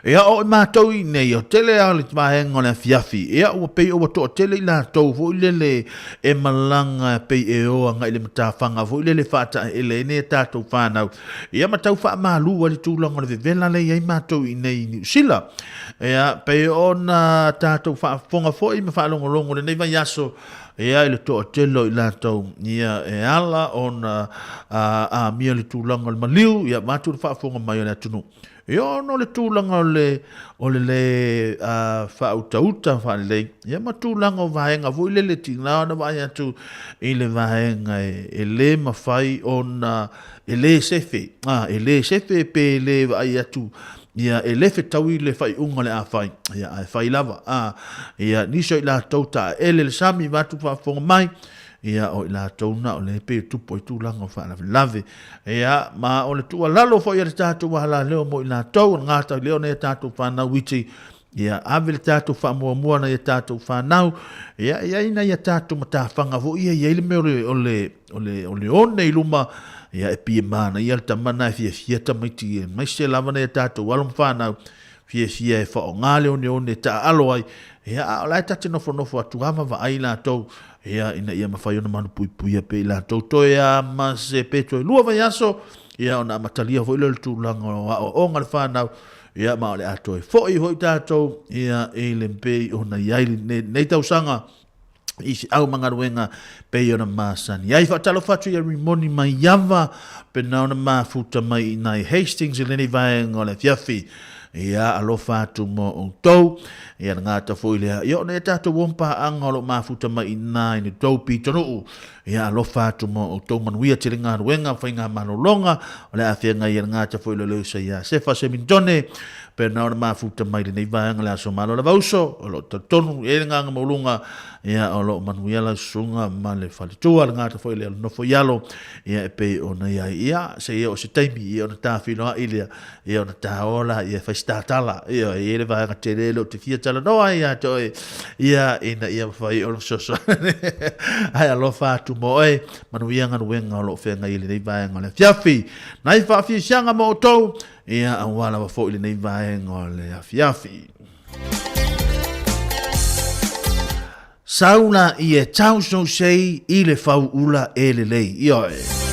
S18: ia o mātou i nei o tele a le mahenga o le fiafi ia o pe o to tele la to vo le e malanga pe e o nga ile matafanga vo le fata ele ne tatu fanau ia matau fa malu le tulanga le vela le ia mātou i nei ni sila ia pe ona tatu fa fonga foi me fa longo le nei vai aso ia ile to telo i la to ia e ala ona a mia le tulanga le maliu ia mātou fa fonga mai le tunu Yo no le tūlanga o le whautauta whanelei. Ia ma tūlanga o vahenga vui le tingao na vai atu i le vahenga e le mawhai o na e le sefe. E le sefe pe le vai atu. Ia e le whetau i le whai unga le a whai. Ia e whai lava. Ia niso i la tauta e le sami vatu whafonga mai. Ia o la tona o le pe tupo i tūlanga o whaana lave. Ia ma o le tua lalo fo i le tātou wahala leo mo i la tau ngāta leo ne tātou whanau witi. Ia ave le tātou whamua mua na i tātou whanau. Ia ina i tātou matawhanga fo ia i le me o le one i luma. Ia e pia mana i alta mana e fia tamaiti e mai se lava na i tātou walum whanau. Fia e wha o ngāle one ta aloai. Ia o lai tate nofo atu ama wa ai la tau. Ia ina ia mawhai ona manu pui pe la tau toia ma se peto lua vai aso. Ia ona matalia fo ilo le tūlanga o ngal whanau. Ia ma ole ato e fo i hoi tātou. Ia e le mpe ona iai nei tau sanga. Isi au mangaruenga pe ona masani. Ia i whatalo fatu ia rimoni mai yava. Pe na ona mafuta mai nai Hastings i leni vaenga o le fiafi. Ia alofa atu mo o tau. Ia ngata foi lea. Ia ona e tātou wompa anga o lo mafuta mai nai ni tau pi tonu. Ia alofa atu mo o tau manuia tiri ngā ruenga whainga manolonga. O le awhianga ia ngata foi leo sa ia sefa se mintone. Pe na ona mafuta mai ni vaenga le aso malo la vauso. O lo tonu e ngā maulunga. Ia o lo manuia la sunga ma le whalitua. Ngata foi leo no foi alo. Ia e pe ona ia se ia o se taimi. Ia ona tā whinoa ilia. Ia ona tā ola. Ia whaistatala. Ia e le vaenga te lelo te fia tala noa ia toi. Ia ina ia whai ono soso. Ai alofa atu mo e. Manuia ngaruenga o lo whenga ili nei vaenga le fiafi. Nai whaafi sianga mo o tau. Ia awala wa fo ili nei vaenga o le fiafi. Sauna i e tau so sei i le whau ula e le lei. Ia e.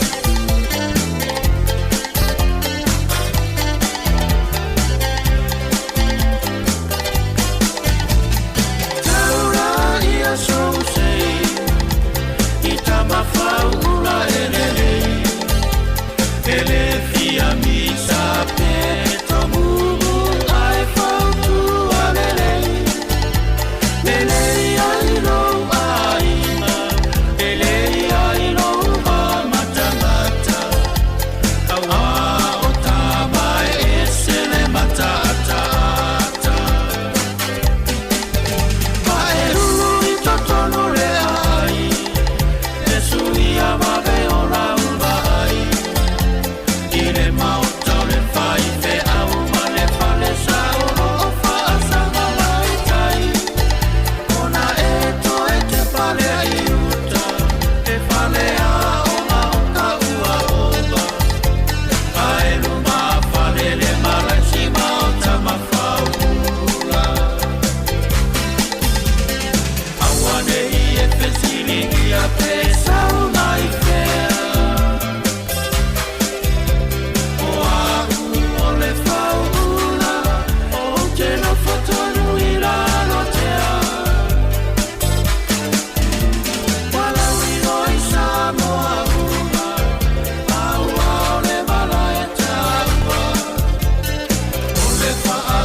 S19: Fa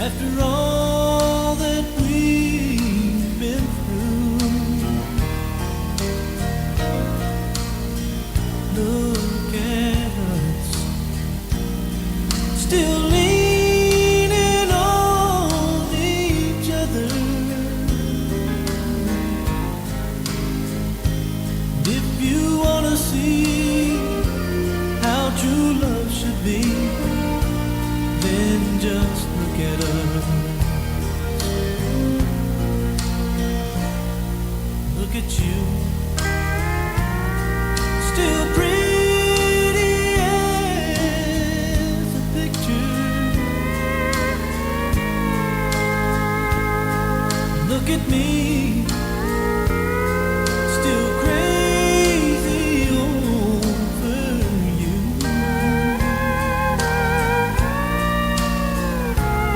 S20: After all that we've been through, look at us, still leaning on each other. If you wanna see how true love should be, then just look at us. Look at you, still pretty as a picture. Look at me, still crazy over you.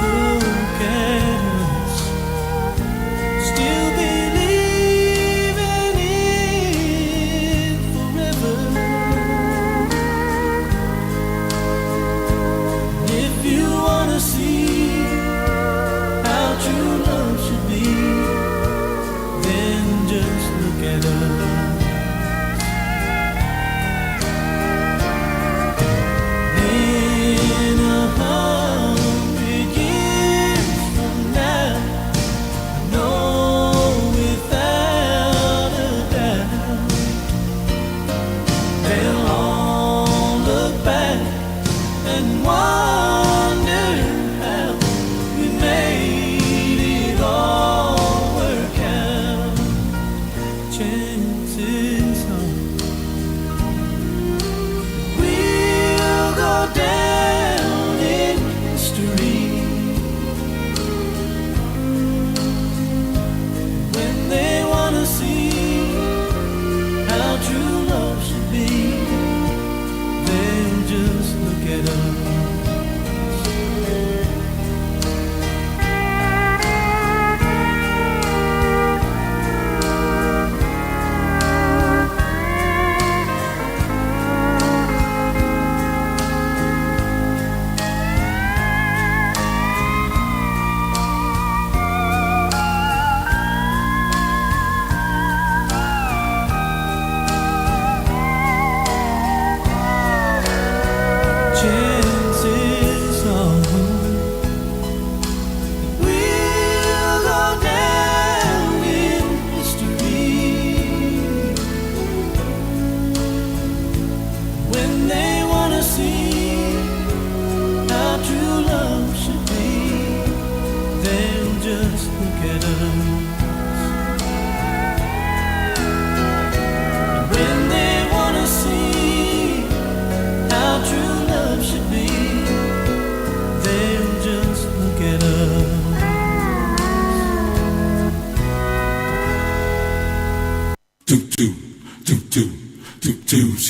S20: Look at us, still believing in forever. If you wanna see how true love should be, then just look at us. In 100 years from now, I know without a doubt, they'll all look back and wonder how we made it all work out. Chances are we'll go down in history when they wanna see how true love should be. Then just look at us. Chances are we'll go down in history when they wanna see how true love should be. Then just look at us. When they wanna see how true love should be, then just look at us.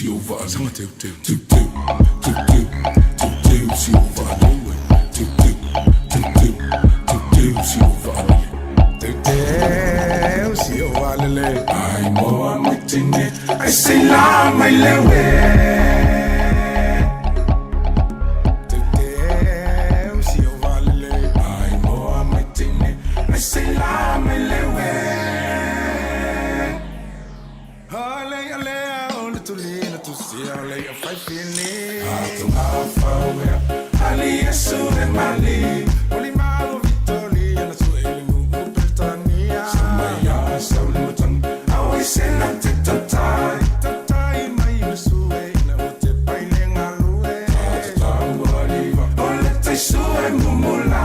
S6: Silva, I say la my lewe. I say la my lewe. Ale ale on to lean to see ale a fight fini. To alpha where Ali so de Mali. Oli malo Vitoli and so elu Britannia. Samaya so lutan. I say not to tie. Tai mai suwe na te paine ngalue. Ta waliva. Ole te suwe mumula.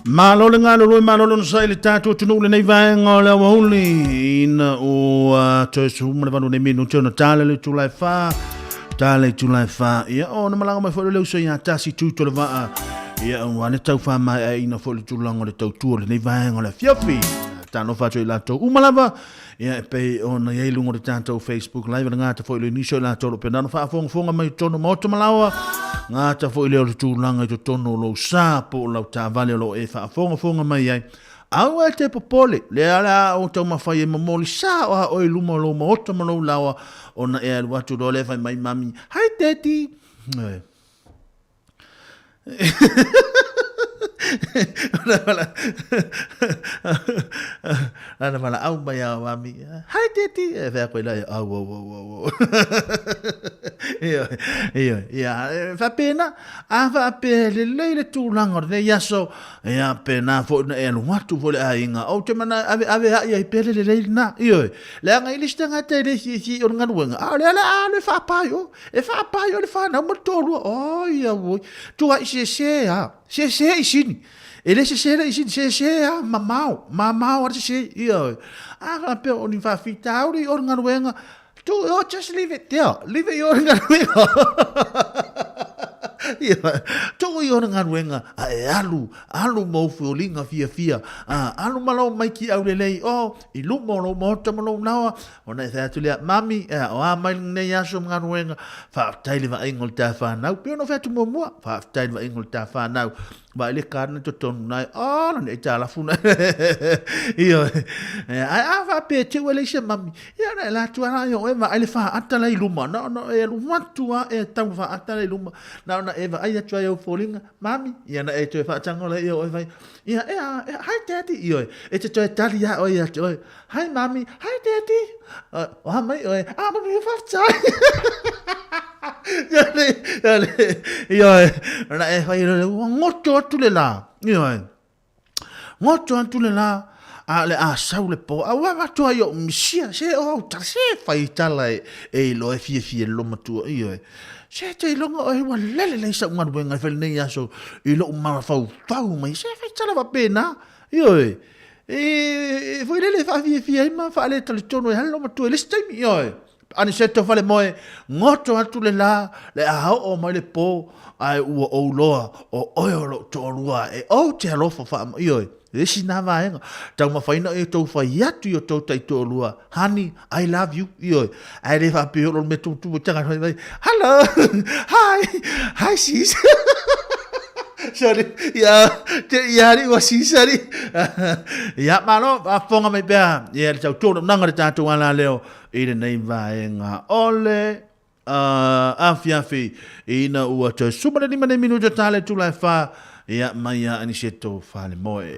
S18: Malo le ngalo roi malo le sai le tatu tunu le nei vaenga le wauli ina o toisu mo le vanu nei minu tona tale le tulai fa ia o na malanga mai fo le uso ia tasi tuto le va ia o ane tau fa mai ina fo le tulango le tau tu le nei vaenga le fiafi tano fa tui lato umalava ia pe ona ia lungo de tanto Facebook live nga ta fo le ni so lato pe nano fa fonga mai tono mo to malawa nga ta fo le tu langa to tono lo sa po lo ta vale lo e fa fonga mai ai au e te popole le ala o to ma fa ye mo li sa o e lumo lo mo to mo lo lawa ona e wa tu do le fa mai mami hi daddy Ana mala au mai au mami. Hi daddy. E fa ko la au. Ia. Fa pena. A fa pe le tu lango de yaso. Ia pena fo na e watu fo le ainga. O te mana ave ia pe le na. Ia. La nga ilista nga te le si o nga wenga. A le fa pa yo. E fa pa yo le fa na mo tolu. Oh ia wo. Tu ai se ya. Se isini. Ele se isini se ya mamau ar se ia. Ah pe oni fa fitauri or nga wenga. Tu just leave it there. Leave it or nga wenga. Ia. Tu yo nga wenga. Alu mo fulinga fia. Alu malo mai ki au lei. Oh, I lu mo to mo nawa. Ona e tu le mami o a mai ne yaso nga wenga. Fa taile va ingol ta fa na. Pe no fa tu mo fa taile va ingol ta fa na. Ba le karne to ton nai ne tala funa io fa pe te wele se mami ia la tu ana yo eva ele fa atala iluma no e want e tau fa atala iluma na eva ai tu yo falling mami ia na e tu fa tango le yo eva ia hi daddy io e te tu tali ya o ia tu hi mami hi daddy o mai o mami fa tai io na e fa ngoto tu le la ngoto tu le la ale a saule po a wa tu yo misia se o ta se fai tala e lo e fie lo matu io se te lo o e wa le sa ngwa wenga fel ne ya so i lo ma fau mai se fai tala va pena io e foi le fa fie ma fa le tale tono e lo matu le stai io ani se to fale moe ngoto atu le la le a o mai le po ai o loa o oilo to lua e o te alofa fa io e si na va enga tau ma faina e to fa yatu yo to tai to lua honey I love you io ai le fa pe lo me tu tanga hello hi sis sorry ya ri wa sis sorry ya malo a fonga mai pe ya tau to nanga de tatu ala leo i le nei va enga ole afiafi ina ua te sumane 5 minuto tale tu lai fa ia mai a aniseto fa le moe.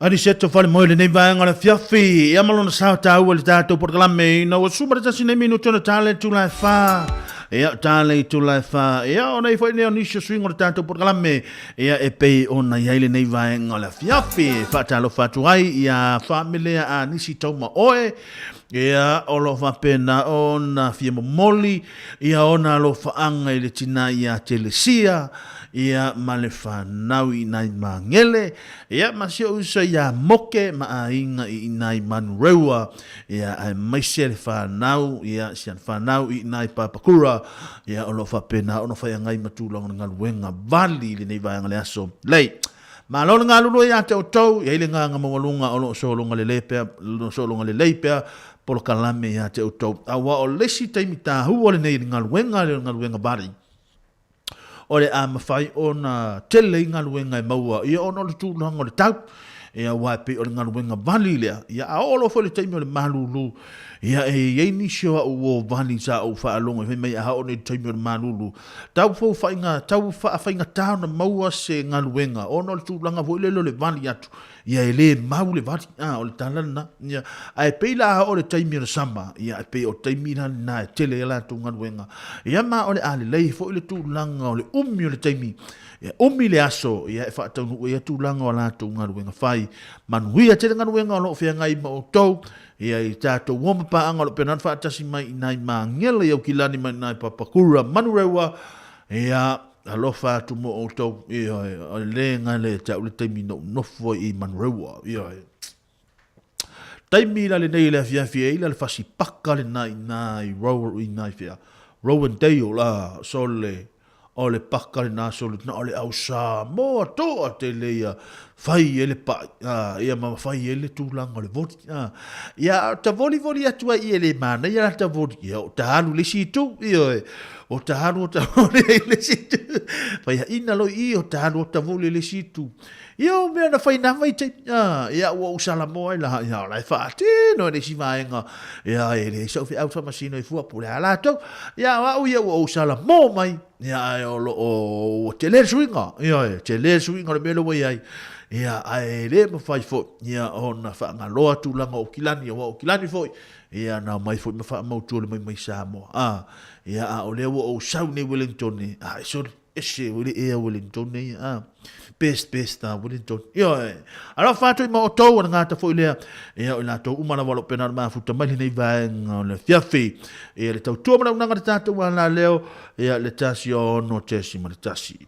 S18: Ani seto fale mo le nei vaenga le fiafi. Ia malona sao tau le tātou porkalame. Ina wa sumara tasi nei minu tona tāle tu lai wha. Ia tāle tu lai wha. Ia o nei whai neo nisio swingo le tātou porkalame. Ia e pei o na iaile nei vaenga le fiafi. Whatalo whatu ai. Ia whamilea a nisi tauma oe. Ia o lo whapena o na fia momoli. Ia o na lo whaanga i le tina ia telesia. Ia male whanau i nai mangele. Ia masio usa ia moke ma a inga i nai manureua. Ia ai maise le whanau. Ia sian whanau i nai papakura. Ia o lo whapena o no whaiangai matulanga ngā luenga vali le nei vaianga le aso. Lei. Ma lo ngā lulu ia te o tau. Ia ile ngā mawalunga o lo solunga le leipea. Lo solunga le leipea. Polo kalame ia te o tau. Awa o lesi taimi tā hua le nei ngā luenga vali. O le a mawhai o na tele i ngā luenga i maua. Ia o le tūlanga o le tau. Ia waipe o le ngā luenga vali lea. Ia a olo fo le taimi o le malulu. Ia e yeini shua o vali sa o whaalonga. Ia mai a hao le taimi o le malulu. Tau whainga tau na maua se ngā luenga. O le tūlanga fo le vali atu. Ia e le mau le vati o le talana. Ia ai peila o le taimi o le sama. Ia ai pe o taimi na e tele e la tu ngā luenga. Ia ma o le ale lei fo le tūlanga o le umi o le taimi. Ia umi le aso. Ia e whaatau ia tūlanga o la tu ngā luenga whai. Manuia te ngā luenga o lo whia ngai ma o tau. Ia i tātou wama pa anga lo penan whaatasi mai i nai ma ngele au kilani mai nai papakura manureua. Ia alofa tu mo o tau. Ia le ngai le tau le taimi no nofo i manureua. Ia taimi la le nei le fiafia ila le fasi paka le nai nai fia. Rowan Dale la sole. O le paka le nā sole na o le au sā moa toa te leia whai ele pa ia ma whai ele tūlanga o le voti ia ta voli atua i ele mana ia ta voli ia o ta haru le si tu ia o ta haru o ta voli le si tu whai ina lo i o ta haru o ta voli le si tu ia o mea na whai na mai te ia ua usala moa i laha ia lai whaate no le si vaenga ia e le sau fi au whamasino i fua pule ala tau ia au ia ua usala moa mai ia e o te le suinga ia te le suinga le melo wai ai ia ai le ma fai fo ia ona fa ngaloa tūlanga o kilani o kilani fo ia na mai fo ma fa mau tūle mai sa mo ia o le o sau ne Wellington ni so ese wili e Wellington ni best na Wellington ia ala fa tu ma o tau nga ta fo ile ia o la to umana walo pena ma futa mai nei vai le fiafi ia le tau tu ma nga ta tu la leo ia le tasio no tesi ma le tasi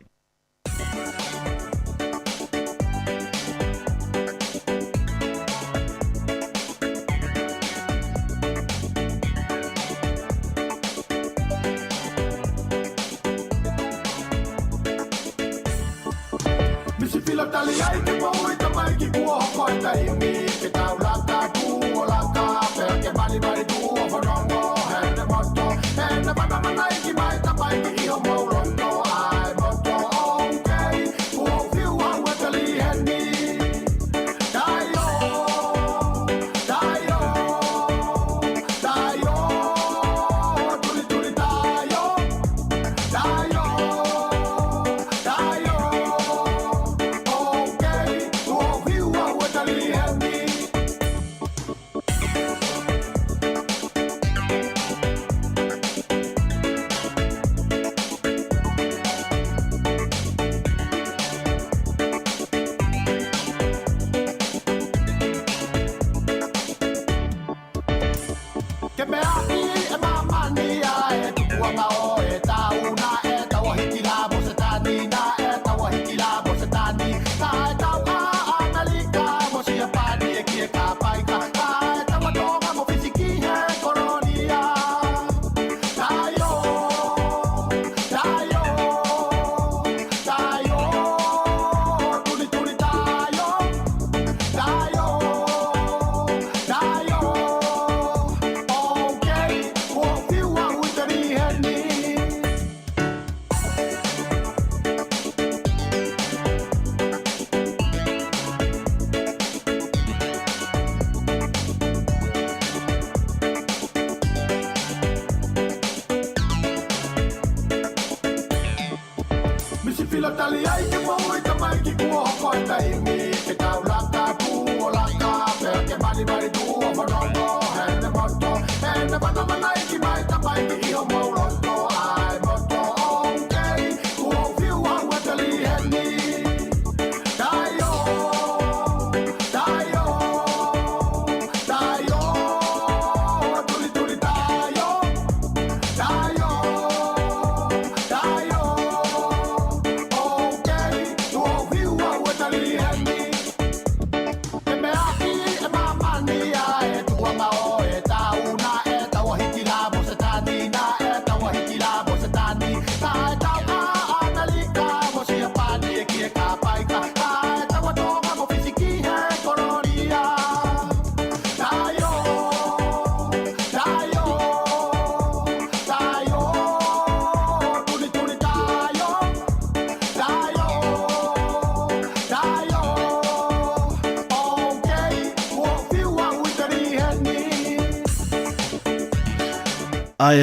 S18: Ai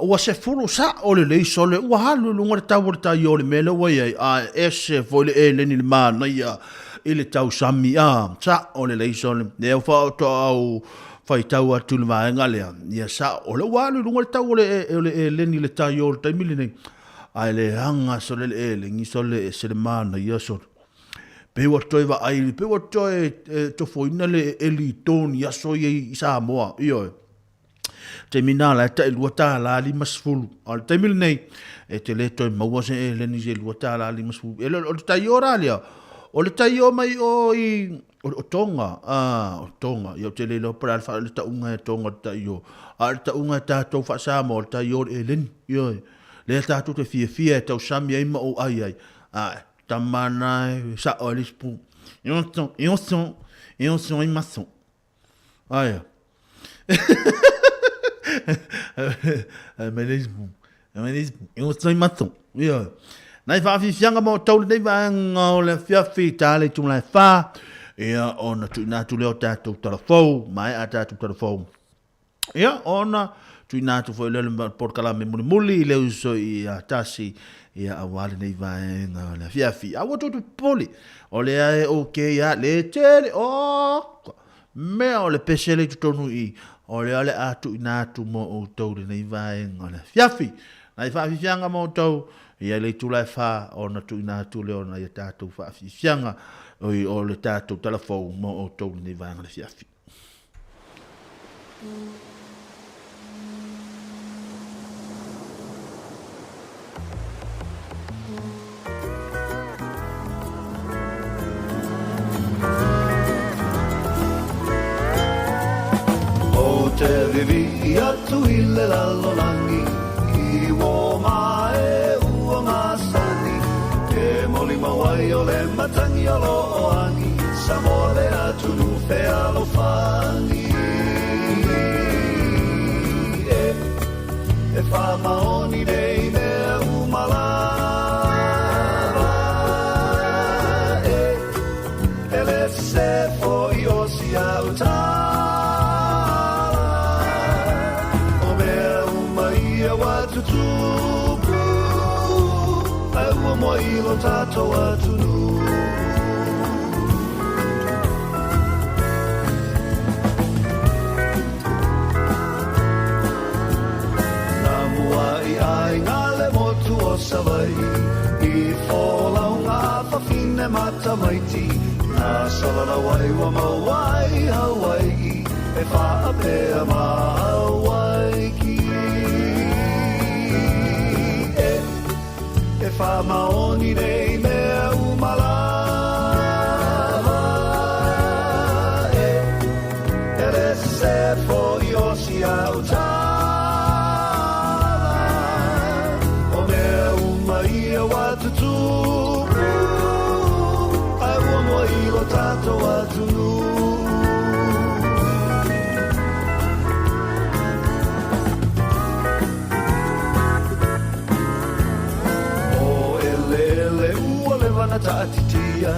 S18: ua se fulu sa o le leiso le ua halu lunga le tau o le tai o le mele wai ai a ese fo le e leni le mana ia i le tau sami sa o le leiso le au wha o to au whai tau atu le vaenga lea ia sa o le ua halu lunga le tau o le e leni le tai o le tai mili nei ai le hanga so le e le ngiso le e se le mana ia so pe ua toi va ai pe ua toi to foina le e li toni ia so i Samoa ia te minala ta lua ta la li masfulu al te mil nei e te le toi maua se e le ni se lua ta la li masfulu e o le tai ora lia o le tai o mai o i o tonga o tonga io te le lo para fa le ta unga e tonga ta io al ta unga ta to fa sa mo ta io e len io le ta tu te fia e ta sami ai ma o ai ta mana sa o le spu io son i mason ai Amenismo. Eu sou maton. Nai fa fi fianga mo tau nei va ngo le fia fi tale tu lai fa. Ia ona tu na tu leo tatu telefon, mai ata tu telefon. Ia ona tu na tu foi le por kala me muli le uso ia tasi ia awale nei va ngo le fia fi. A woto tu poli. O le ai okay ya le tele o me o le pesele tu tonu i. O le ale atu ina atu mo o tau le nei vai ngana. Fiafi, nai whaafifianga mo tau, ia le tulai wha o na tu ina atu leo na ia tātou whaafifianga o le tātou telefou mo o tau le nei vai ngana fiafi.
S20: Te vivi atu i le lalolangi I wo mae ua masani Te moli mawai o le matangi o lo oangi Sa mole atu nu fe alo fangi E wha maoni nei mea umalava E le se fo i osi au ta Moilo tato atunu Namuai ai ngale motu o savai I folau ngā whawhine mata maiti Nā salana wai wa mawai Hawaii E whaapea ma Hawaii E wha maoni nei mea umalava E le se fo i osi au tala O mea umaia watu tupu Ai ua mo ilo tato watu nu Taatitia,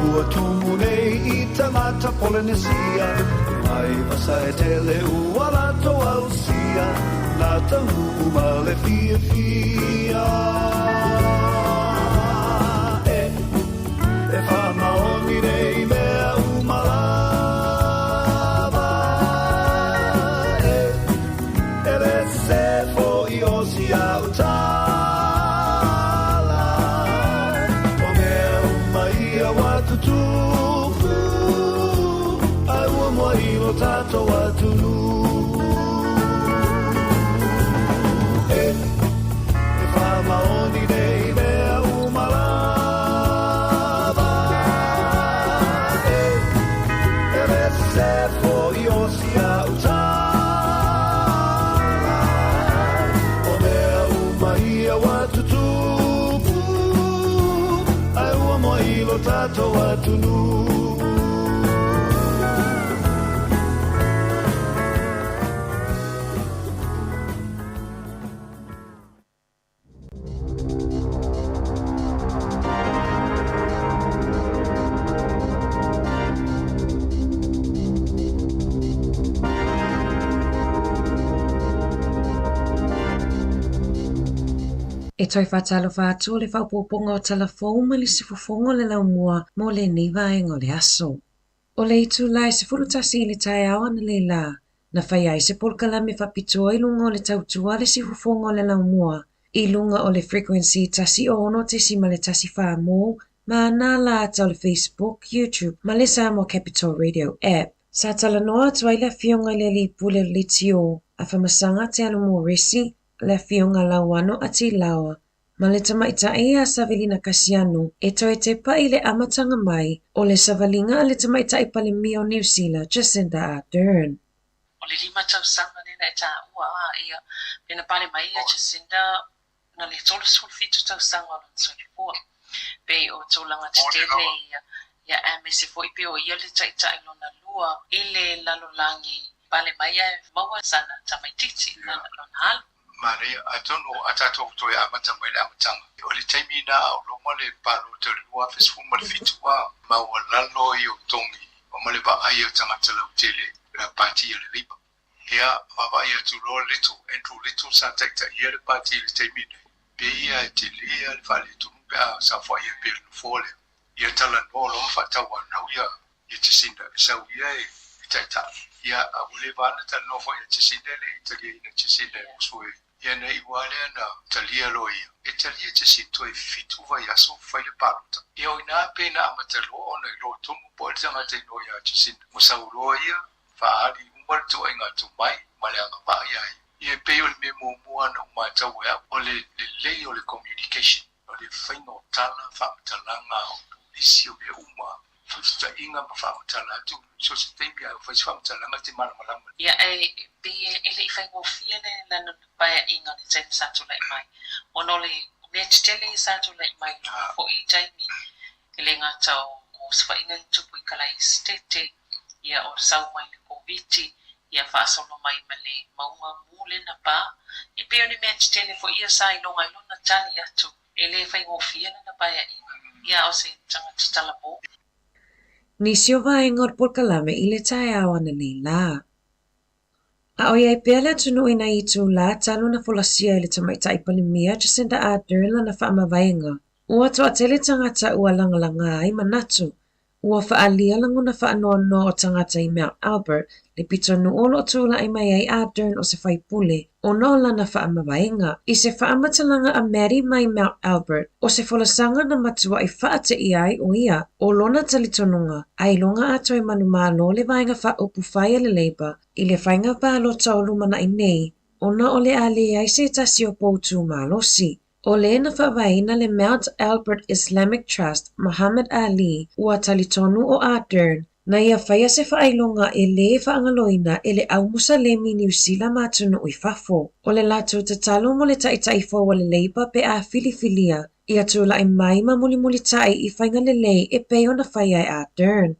S20: ua tumu nei I tamata Polynesia Mai vasa e tele ua lato ausia Na tangu ma le fia fia E wha maoni nei mea umalava E le se fo I osi au ta Tato atunu E wha maoni nei mea umalava E le se fo I osi au tala O mea umahia watu tupu Ai ua moilo tato atunu
S11: E toi whātalo whātua le whaupoponga o talafou ma li se fofongo le lau mua mo le nivaenga o le aso. O le itu lai se fulutasi le tai awa na le la, na whai ai se polkala me whapitua I lunga o le tautua le si fofonga o le lau mua, I lunga o le frequency tasi ono te si ma le tasi whāmo, ma nā la atau le Facebook, YouTube, ma le Samoa Capital Radio app. Sa tala noa tuai le fionga le li pule le tio, a whamasanga te alo mo resi, le fionga lauano a ti lawa, ma le tamaita a savelina kasiano, e toi te pa I le amatanga mai, o le savalinga le tamaita I pale mio New Zealand, Jacinda Ardern.
S21: O le lima tausanga nena e tā ua ia, pena pale mai ia Jacinda, na le tolu sulfitu tausanga o le soifua. Pe o tolanga te tele ia ame se foi pe o ia le taita I lona lua, I le lalolangi, pale mai ia maua sana tamaititi na lona halu.
S12: Maria, I don't know, I don't know, I amatanga. O le taimi na o lo mole palo te lua fesfu mole fitua, ma o lalo I o tongi, o mole ba ai o tangata lau tele, la pati le lipa. Ia, mava ia tu lo little, entru little sa taita ia le pati le taimi ne. Pe ia te lea le vale tu nupea sa fwa ia pe le fole. Ia tala no lo mfatawa na uia, ia te sinda, sa uia e taita. Ia a ule vana ta no fwa ia te sinda le, italia ina te sinda usue. Ia na iwale na talia lo ia. E talia te sinto e fitu vai aso fai le paruta. Ia o ina pena amatalo ona I lo tomu po e tanga te no ia te sinda. Musa uloa ia, faali umal tu ai ngatu mai, male anga pa ia. Ia peo le me mua na umatau ea, o le lei o le communication, o le whaingo tala, whamatalanga, o isi o le uma, whawhita inga ma whamatala atu, so se teimi a whamatala te mana malama.
S21: Ia pe ele I whaingo fiene lana paia inga le taimi satu lai mai. Ono le mea titele satu lai mai, o I taimi, ele ngatau o swa inga tupu I kalai stete, ia o sau mai le koviti, ia whaasolo mai male maunga mule na pa. I peo ni mea titele fo ia sa ilonga ilona tali atu. Ele whaingo fiene na paia inga. Ia o se tanga titala mo.
S11: Nisi o vaenga o polkalame I le tai awa na le la. A o iai pele tunu ina I tu la talo na folasia I le tamaita I palimia Jacinda Ardern la na whaama vaenga. Ua toa tele tangata ua langalanga ai manatu. Ua whaalia languna whaanono o tangata I Mount Albert, le pito nuolo o tūla I mai ai Ardern o se whaipule, o no lana whaamawainga. I se whaamatalanga a Mary mai Mount Albert, o se folasanga na matua I whaate I ai o ia, o lona talitonunga, ai longa ato I manumalo le vainga whaopu whaia le leiba, I le whainga palo taulu mana I nei, o na o le ale ai se tasi o poutu malosi. O le na whawaina le Mount Albert Islamic Trust, Muhammad Ali, ua talitonu o Ardern, na ia whaia se whaailonga e le whaangaloina e le au Musalemi New Zealand matunu I whafo. O le latu te talo mo le taitaifa wa le leiba pe a filifilia, ia tula I mai ma muli tai I whainga le lei e peo na whaia I Ardern.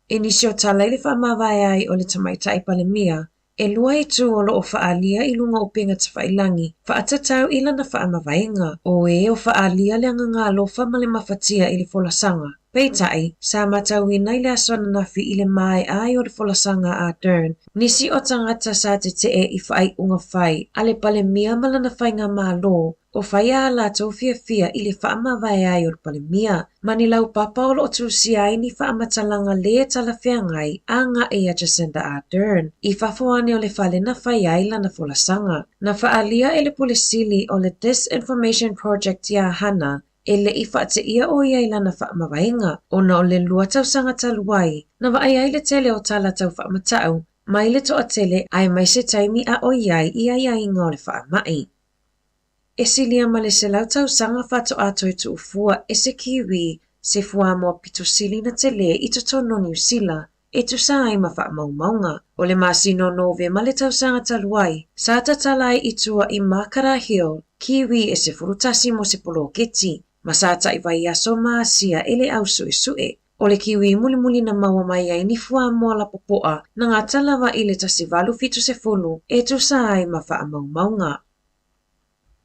S11: E nisi o tala I le whaamawai ai o le tamaita I palemia, e lua I tuolo o whaalia I lunga o penga te whailangi, whaatatau ila na whaamawainga, o e o whaalia le anga lofa ma le mawhatia I le folasanga. Peitai, sa matawina I le aswana nafi I le mai ai o le folasanga Ardern, nisi o tangata sa te I whai unga whai, a le palemia malana whainga malo, o whaia ala tau fia I le whaamawai ai o le palemia, mani lau papa o lo tusi ai ni whaamatalanga le talawhiangai a nga ea Jacinda Ardern, I whafoane o le whale na whai ai lana folasanga. Na whaalia e le polisili o le Disinformation Project ia hana, e le I whaate ia o ia I lana whaamawainga, o na o le lua tausanga taluai, na wa ai le tele o tala tau whaamatau, mai le toa tele ai mai se taimi a o iai I ai inga o le whaamai. E silia ma le se lau tausanga whato ato e tu ufua e se kiwi, se fua mo pito sili na tele I to tono New Zealand, e tu sa ai ma whaamaumaunga. O le masino nove ma le tausanga taluai, sa tatalai I tua I Makara Hill, kiwi e se furutasi mo se poloketi, masata I vai aso maasia ele au sue. O le kiwi muli na maua mai ai ni fua moa la popoa na ngā talawa I le tasivalu fitu se fulu e tu sa ai ma whaamaumaunga.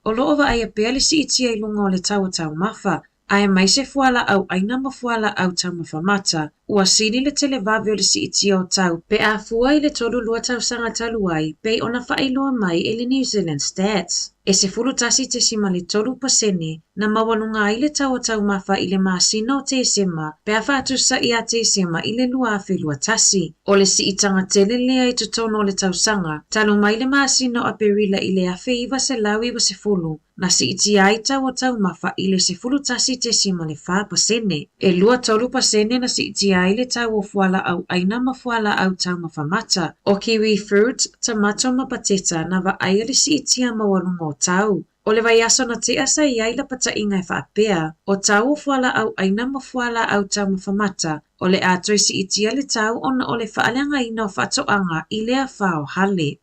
S11: O loo wa ai a pea le si iti ai lunga o le tau mafa, ai mai se fuala au aina ma fuala au tau mawhamata Ua sili le tele vave o le si itia o tau, pe a fua i le tolu lua tau sanga talu ai, pe ona whailoa mai e le New Zealand Stats. E se fulu tasi te sima le tolu pasene, na mawalunga i le tau tau mafa i le masina o te sema, pe a whatu sa i a te sema i le lua afe lua tasi. O le si itanga tele lea i tutono le tau sanga, talu mai le masina o aperila i le afe iwa se lawi wa se fulu. Na si iti ai tau o tau mafa i le se fulu tasi te sima le wha pasene. E lua tolu pasene na si iti ai le tau o fuala au aina ma fuala au tau mafa mata. O kiwi fruit, tomato ma pateta na wa aia le si iti a mawalunga o tau. O le vai aso na te asa i ai la pata inga e whaapea. O tau o fuala au aina ma fuala au tau mafa mata. O le atoi si iti a le tau ona o le whaaleanga ina o whatoanga i lea whao hale.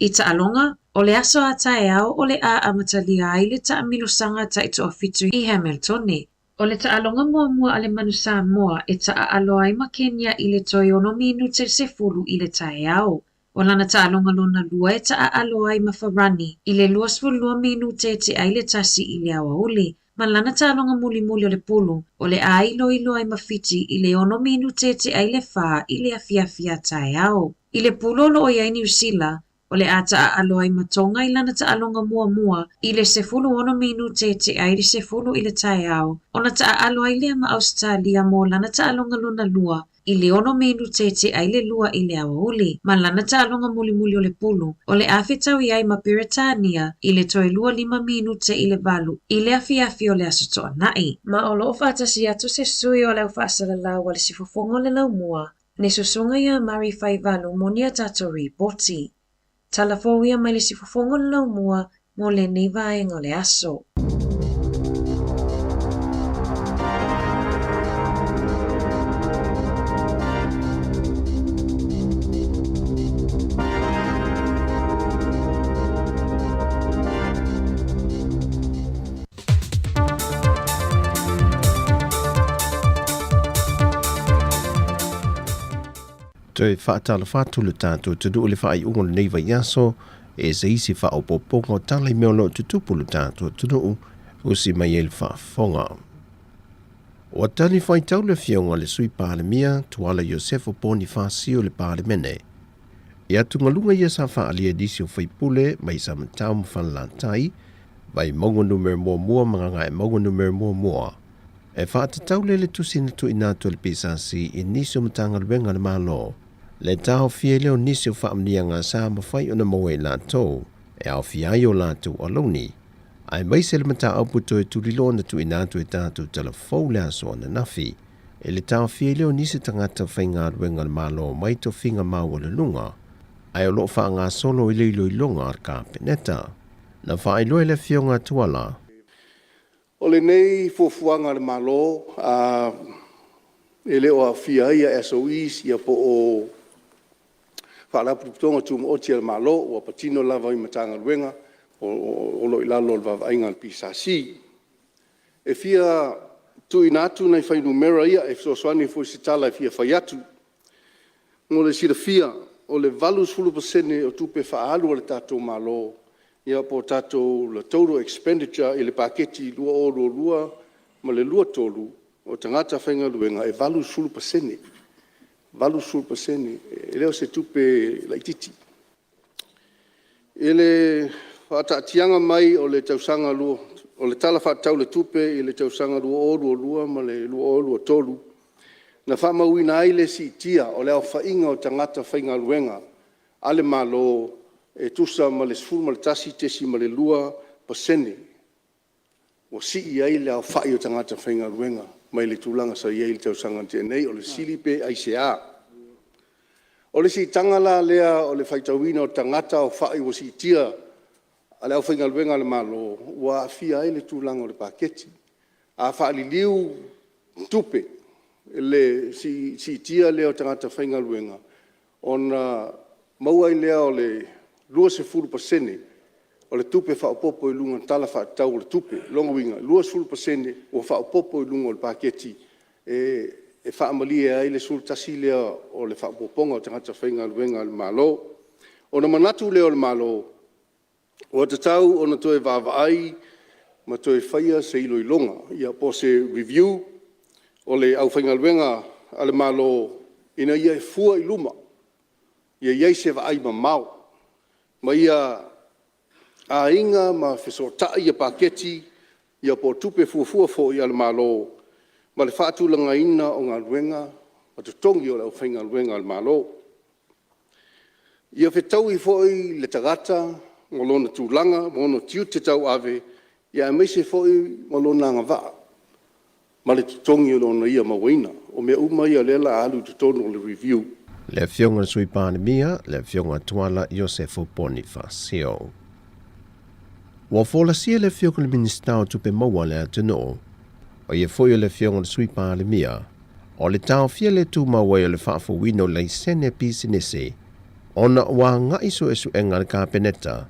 S11: I ta alonga, o le aso a tae au o le a amatalia ai le ta amilosanga ta ito o fitu i Hamiltoni. O le ta alonga mua ale manusa mua e ta aloa i ma Kenya i le toi ono minu te se fulu i le tae au. O lana ta alonga lona lua e ta aloa i ma Farani i le luas lua minu te ai le tasi i le awa uli. Ma lana ta alonga muli o le pulu o le a ilo ai ma Fiji i le ono minu te ai le wha i le afiafia tae au. I le pulo lo o iai New Zealand, o le ata aloa i matonga i lana ta alonga mua i le sefulu ono minu te ai le sefulu i le tae au. Ona ta aloa i lea ma Australia mo lana ta alonga lona lua i le ono minu te ai le lua i le awa uli. Ma lana ta alonga muli o le pulu o le afe tau i ai ma Peretania i le toi lua 5 minu te i le valu i le afiafi o le asotoa nai. Ma o loo whaatasi atu se sui o leo whaasala lau wale si fofongo le lau mua. Ne susunga ia mari fai valu monia tatori boti. Talafo ia mai le si fofongo le lau mua mo le nei vaenga le aso.
S9: Toi whaatala whātu le tātou te du le whaai ungo le neiva yaso e se isi wha o poponga o tala i meo lo tutupu le tātou te du o si mai e le whaafonga. O tani whai tau le fionga le sui pāle mia tuala Iosefo Poni whaasio le pāle mene. E atu ngalunga ia sa whaalia disi o whaipule mai sa matau mwhanlantai vai mongo numero mua mga ngai mongo numero mua. E whaatatau le tusina tu inatu le pisasi i nisi o matanga luenga le malo. Le tau fie leo nisi o whaamnia ngā sā mawhai o na moe la tau, e au fiai o la tu aloni. Ai mai se le mata auputo e tulilo na tu inatu e tātu tala fau le aso na nafi. E le tau fie leo nisi tangata whainga luenga le malo mai to finga mau le lunga. Ai o loo wha ngā solo i leilo i longa ar ka peneta. Na whaai loe le fionga tuala.
S13: O le nei fuafuanga le malo, e leo a fia ia SOEs ia po o whaalaputonga tu mo oti le malo, o patino lava i matanga luenga, o lo ilalo le vavainga le pisasi. E fia tu inatu nei whai numera ia, e fsoswani fu sitala e fia whai atu. Ngo le sira fia, o le valus fulu pasene o tupe whaalu o le tatou malo, ia po tatou le total expenditure i le paketi lua o lua ma le lua tolu o tangata whainga luenga e valu sulu pasene. Valu sulu pasene. E leo se tupe laititi. E le whaatatianga mai o le tausanga lua, o le tala whaatau le tupe i le tausanga lua o lua ma le lua o lua tolu. Na whamauina ai le si tia o leo whainga o tangata whainga luenga ale malo e tusa ma le sfuru ma le tasi tesi ma le lua pasene. O si i ai le au whai o tangata whainga luenga mai le tūlanga sa i ai le tausanga tēnei o le silipe ai se a. O le si tangala lea o le whaitawina o tangata o whai o si tia a le au whainga luenga le malo ua fia ai le tūlanga o le paketi. A wha li liu tupe le si tia lea o tangata whainga luenga. Ona maua i lea o le lua se furu pasene, o le tupe whaopopo i lunga tala whaatau o le tupe, longa winga, lua se furu pasene o whaopopo i lunga o le paketi, e whaamalia ai le suru tasi lea o le whaopoponga o tangata whainga luenga le malo. O na manatu lea o le malo, o te tau o na toe vavaai, ma toe whaia se ilo i longa, ia po se review o le au whainga luenga ale malo ina ia e fua I luma. Ia iai se va ai mamau. Ma ia a inga ma fesota ia paketi ia po tupe fua fo ia le malo. Ma le whaatulanga ina o ngā luenga, ma te tongi o le au whainga luenga le malo. Ia whetau I foi le tagata, ngolona tūlanga, mono tiu te tau ave, ia meise foi ngolona ngawaa. Ma le tongi o lona ia mawaina, o mea uma ia lela alu te tono le review.
S9: Le fionga sui pandemia, le fionga tuala Iosefo Bonifacio. Wa fola sia le fionga le ministau tupe maua le atano, o ia foi o le fionga sui pandemia, o le tau fia le tu maua o le whaafu wino le sene pisinese, ona wa ngai so esu enga le kapeneta,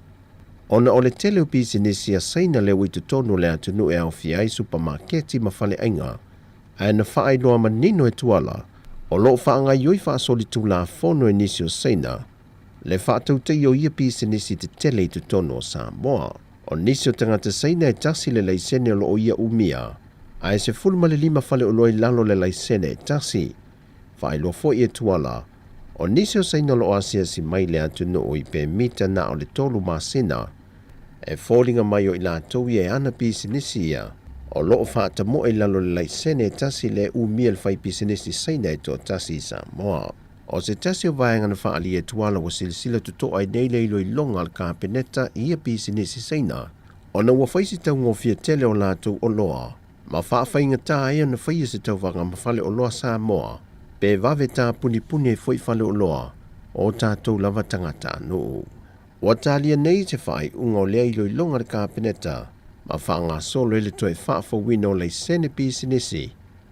S9: ona o le tele o pisinese a saina le witu tonu le atano e au fia I supermarketi mafale ainga, a na whaai loa manino e tuala, o lo whaanga ioi whaasoli tu la fono e nisi o saina, le whaatau te io ia pisinese te tele I tu tonu o Samoa. O nisi o tangata saina e tasi le laisene o lo o ia umia, a e se fulma le 5 fale o loi lalo le laisene e tasi. Whaai lo fo I e tuala, o nisi o saina lo asia si mai le atunu o I pe mita na o le tolu masina, e fōlinga mai o I la tau e ana pisinisi ia, o lo whaata mo e lalo le laisene e tasi le umia le whai pisinisi saina e to tasi Samoa. O se tasi o vaenga na whaali e tuala wa silisila tuto ai nei leilo I longa al kapeneta ia pisinisi saina. O na wafaisi tau ngofia tele o lātou o loa. Ma whaafai ngata ea na whaia se tau wanga mawhale o loa Samoa. Pe vave tā puni e foi whale o loa. O tātou lava tangata no. Wa tālia nei te whai unga o lea ilo I longa al kapeneta. Ma whaanga solo ele toi whaafo wino lei sene pisinisi.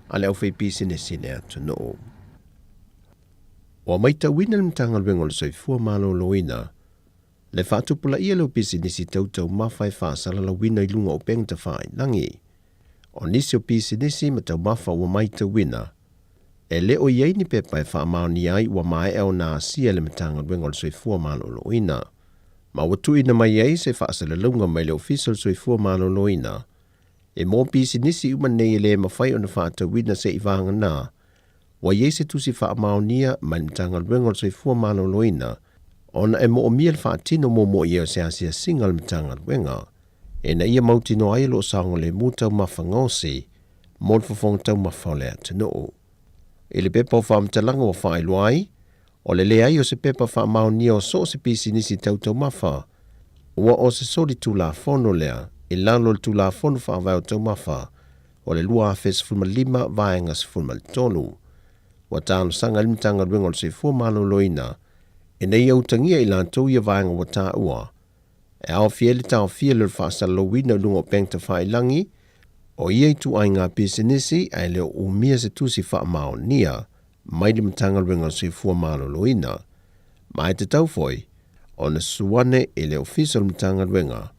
S9: A leo whai pisinisi lea tu no. Wa maita wina mtanga lwengo le soifua malo loina. Le whaatupula ia leo pisinisi tautau mawhai whaasala la wina I lunga o pengta whai langi. O nisi o pisinisi ma tau mawha wa maita wina. E leo iei ni pepa e whaamao ni ai wa mai eo na asia le mtanga lwengo le soifua malo loina. Ma watu ina mai ei se whaasala lunga mai le official soifua malo loina. E mō pisinisi umanei le mawhai o na whaata wina se I vanga na. Wa iei se tusi whaamaonia mai mtanga lwengo le soifua malo loina. Ona e mo o mia le whaatino mo ia se asia singa le mtanga lwenga. E na ia mautino ai lo saonga le mutau mawhangosi. Mo le fafong tau mawhale atano. E le pepa o whaamtalanga wa whaeluai. O le ai o se pepa whaamaonia o so se pisinisi tautau mawha. Ua o se sori tu la fono lea. E lalo le tu la fono whaavai o tau mawha. O le lua afes fulma 5 vaenga se fulma le tonu. Wa tāno sanga limtanga lwengo le soifua malo loina. E nei au tangia I lantou ia vaenga wa tā ua. E ao fiele tau fiele le whaasala lo wina lungo pengta whailangi. O ia I tu ai ngā pisinisi ai leo umia se tusi whaamao nia. Mai limtanga lwengo le soifua malo loina. Mai te tau foi. O na suane e leo official limtanga lwenga.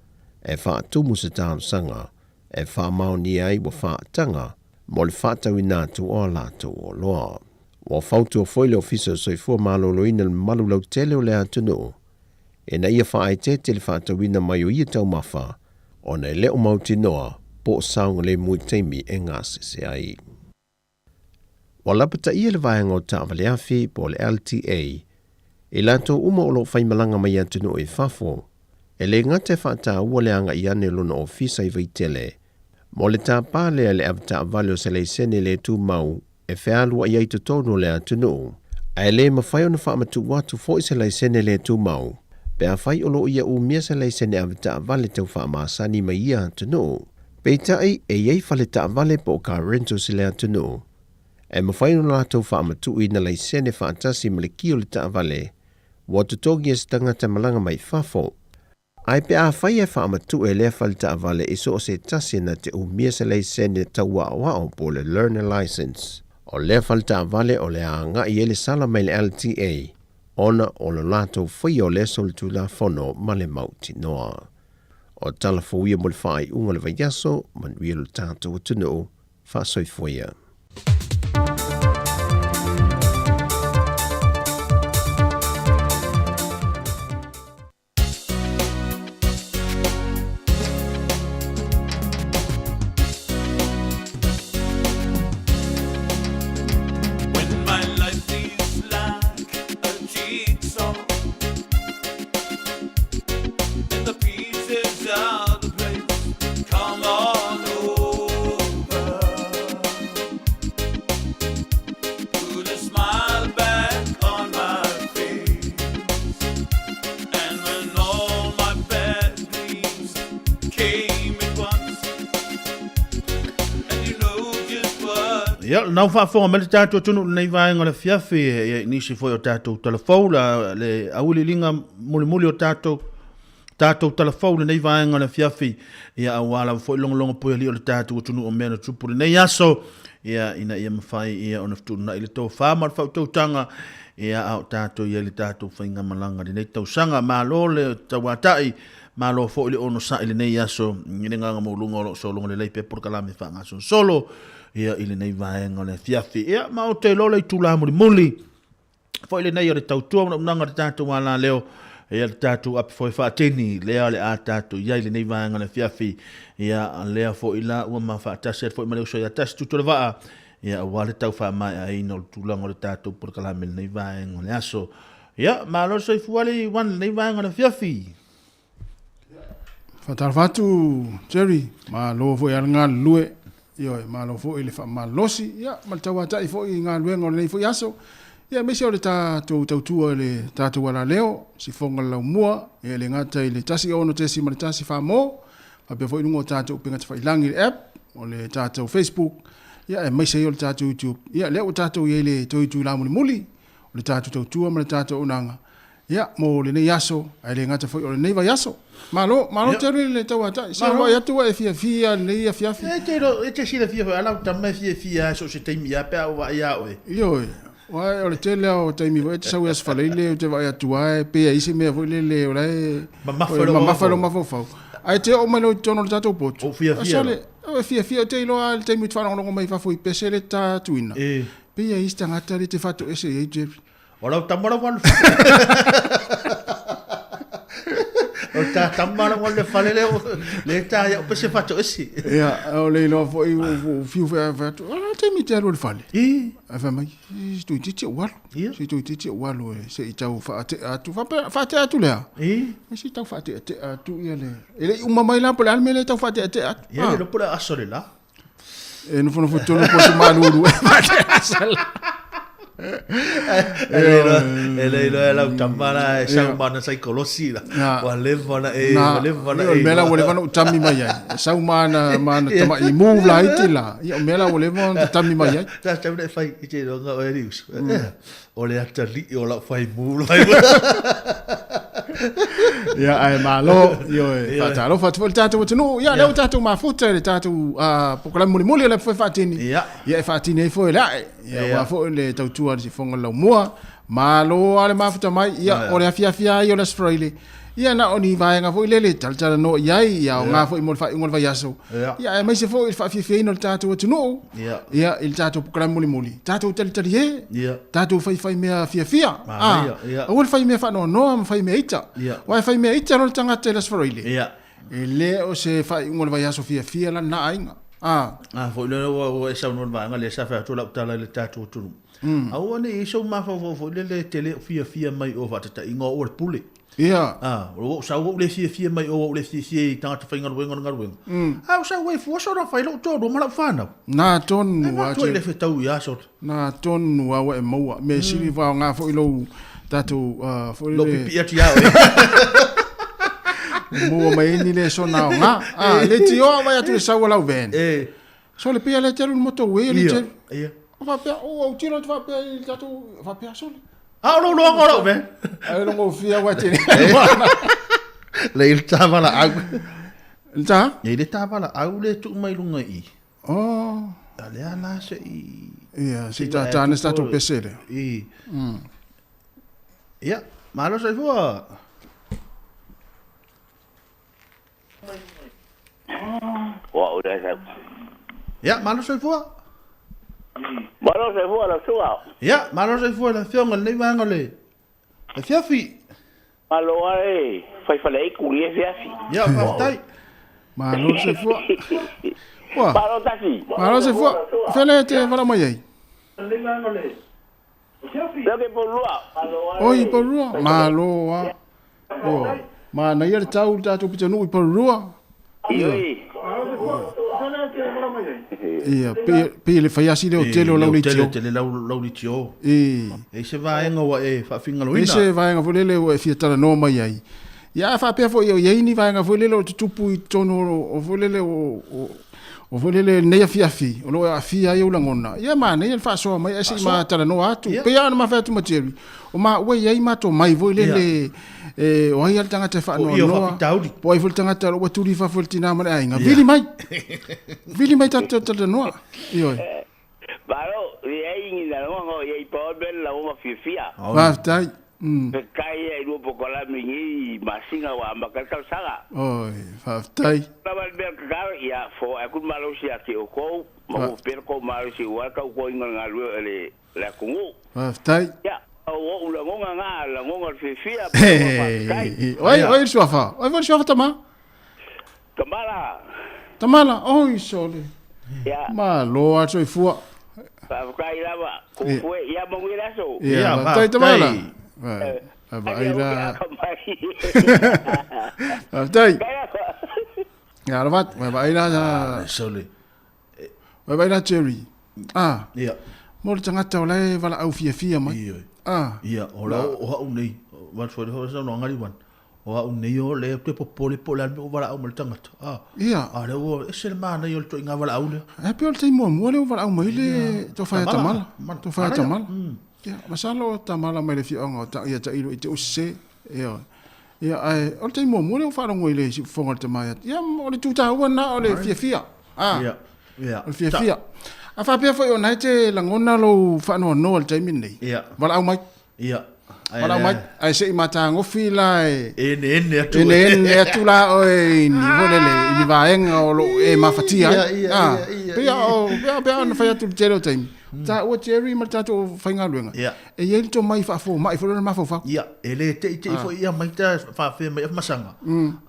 S9: E whaatumu se tāno sanga. E whaamao nia ai wa whaatanga. Mo le whaatau I nātu o lātou o loa. Wa fautu o foile ofisa soifua malo loina le malu lau tele o le atunu. E na ia whaai te le whaatawina mai o ia tau mawha, o na leo mauti noa po o saunga le mui teimi e ngase se ai. Wa lapata ia le vaenga o taawale afi po le LTA, e lato uma o lo whaimalanga mai atunu e fafo, e le ngate whaata ua le anga I ane lona ofisa I vaitele, mo le tāpā lea le avta avale o se le sene le tu mau, e whealua I aito tono le atunu. A le mawhai o na whaamatu watu fo I se lai sene le tu mau. Pe a whai o lo ia umia se lai sene avita vale tau whaamasani mai ia atunu. Pe tai e iei whale ta vale po ka rento se le atunu. E mawhai o la tau whaamatu I na lai sene whaatasi ma le kio le ta vale. Watu togi e stanga te malanga mai fafo. Ai pe a whai e whaamatu e lea whale ta vale I so o se tasi na te umia se lai sene tau wao po le learner license. O lea falta vale o lea nga I ele sala mai le LTA, ona o lo lato whai o le sol tu la fono ma le mauti noa. O tala fawia mo le whai unga le vaiaso, man wia lo tātou tunu, whaasoi fwia.
S6: When
S18: Ia, nau whaafonga mele tātou tunu nei vaenga le fiafi e nisi foi o tātou telefou la le auli linga muli o tātou telefou le nei vaenga le fiafi ia awala foi longa pui ali o le tātou tunu o mena tupuri nei aso ia ina ia mawhai ia ona ftuna ili tō whamar whautautanga ia au tātou ia le tātou whainga malanga di nei tau sanga malo le tawatai malo fo ile ono sa ile nei aso ngine nganga mo lungo so lungo le leipe por kalame fa ngaso solo ia ile nei vaenga le fiafi ia ma o te lole tula muli fo ile nei o le tautua nanga te tatu wala leo ia le tatu ap fo fa teni lea le a tatu ia ile nei vaenga le fiafi ia lea fo ila o ma fa taser fo male so ia tas tu le va ia wale tau fa mai ai no tula ngore tatu por kalame nei vaenga le aso ia ma lo so fuali wan nei vaenga le fiafi
S15: Fatarfatu, Jerry, ma lo fo ia ngā lue, io ma lo fo ile fa ma losi, ia ma tawa tai fo i ngā lue ngō nei fo yaso, ia mesi o le tātou tautua le tātou wala leo, si fonga lau mua, ia le ngata i le tasi ono tesi ma le tasi wha mō, pa pia fo i nungo tātou pinga te whailangi le app, o le tātou Facebook, ia e mesi o le tātou YouTube, ia leo tātou i le toitu la muli, o le tātou tautua ma le tātou unanga, ia mo le nei yaso, ai le ngata fo i o le nei va yaso, Malo teri le tau ata. Sa wa ya tu e fia le ia fia.
S18: E te sila fia ala tama fia so se taimi ya pe wa ya oe.
S15: Yo. Wa o le tele o taimi wa te sa wa sfale le te va ya tu ai pe isi me vo le ora. Ma falo. Ai te o malo tono le tatu pot.
S18: O fia.
S15: O fia te lo al taimi fa no mai fa fu pe le tatuina. Pe ia ista ngata le te fatu ese e je.
S18: Ora tamara wan. O ta tamara ngol le fale le ta ya pe se fato esi
S15: ya o le no fo fiu fa to ala te mi te lo le fale fa mai stu ti walo si tu ti walo se i tau fa tu fa te atu le si tau fa te atu ia le ele uma mai la pola me le tau fa te atu
S18: ya le pola asole la
S15: e no fo to no po maluru fa te asole
S18: ele la tamara sa mana sai kolosi la wa levana
S15: mela wole vana utami mai sa mana tama i move la itila ia mela wole vana tami mai
S18: ta tabe fai ite no ga erius ole atali o la fai move
S15: ia ai malo io fatalo fatfol tatu tunu ia le tatu ma futa le tatu pokola muli le foi fatini ia fatini foi la ia wa foi le tatu si fonga la mua malo ale mafuta mai ia o le afia ia le sprayle ia na oni vai nga foi le tal no ia nga foi mo fa ngol vai aso ia mai se foi fa fia no tatu tunu ia il tatu pokola muli tatu tel tatu fai me fia o fai me fa no fai me ita wa fai me ita no tanga tel sprayle ele o se fai ngol vai aso fia la na ainga
S18: foi le o sa no vai nga le sa fa to la tala le tatu tunu au ne iso ma fo le tele fia mai o va ta ingo o pule o sa o le fia mai o le fia ta ta finga wenga au sa we fo so fai lo to do mala fana
S15: na ton wa
S18: to le fetau ya so
S15: na ton wa e mo me si va nga fo lo tatu fo
S18: lo pipi ati ya
S15: mo mai ni le so na nga le tio va tu sa wala ben so le pia le telu moto we le va pe o tiro va pe tatu va pe so
S18: no ngoro be
S15: ai no go fia wa tini
S18: le il tava la au
S15: ta
S18: le tava la au le tu mai lunga i ale ala se i
S15: si ta ne sta to pesere
S18: malo se fua
S2: wow da
S18: malo se fua
S2: malo se fua la sua
S18: malo se fua la fiona le vanga le fiafi
S2: malo ai fai fale ku le fiafi
S18: tai
S15: malo se fua
S2: malo
S15: se fua fele te vala mai ai
S2: le vanga le fiafi lo que por lua
S15: oi por lua malo ma na ia tau tatu pitanu por lua ia pe le fai asi le hotel o
S18: laulitio e se vaenga wa e whawhinga loina
S15: se vaenga fo lele o e fiatara no mai ai ia fa pe fo ia ni vaenga fo lele o tupu i tono o fo lele o O fo le nei afi o lo afi ai o langona ia ma nei fa so mai ese ma tala no atu pe ana ma fa tu materi o ma we ia ma to mai vo le o ai al tanga te fa no no po ai fo tanga te o tu ri fa fo tina ma ai nga vili mai ta no io
S2: Baro, ai ni la no ai po bel la uma fifia.
S15: va tai
S2: Pe kai ai lu po kola mingi masinga wa makal saga.
S15: oi va tai
S2: Tabal ber ka ya fo akun malo si ati o ko mo per ko malo si wa ka ko inga lu le la kungu.
S15: va tai
S2: Ya, o la ngonga la ngonga fifia.
S15: oi suafa tama tamala oi sole
S2: ya
S15: ma lo a so fu
S2: pa kai lava ko fue ya mo ngira so
S15: ya va tai tamala va ira tai ya lo va ira
S18: sole
S15: va ira cherry
S18: ya
S15: mo tanga tole vala au fia mai
S18: ya o la o nei va so ho no ngari wan o nei o le te popole pola o vala au tanga
S15: ia
S18: ale o ese mana yo to inga vala au le
S15: e pe o te mo le vala au mai le to fa tamala ya masalo tamala mai le fi onga ta ia ta ilo ite o se ia ai o te mo le fa ngoi le si fonga te mai ia o le tuta wana o le fia
S18: ia
S15: o fia a fa pe foi o nai te langona lo fa no le taimi nei vala au mai
S18: ia
S15: Wala mai ai se mata ngofi lai
S18: ene
S15: atu la oi ni volele ni vaenga o lo e mafatia pe fa tu tero time ta o cherry mata to fainga luenga e yel to mai fa fo mai fo ma fo fa
S18: ele te fo ia mai ta fa fe mai masanga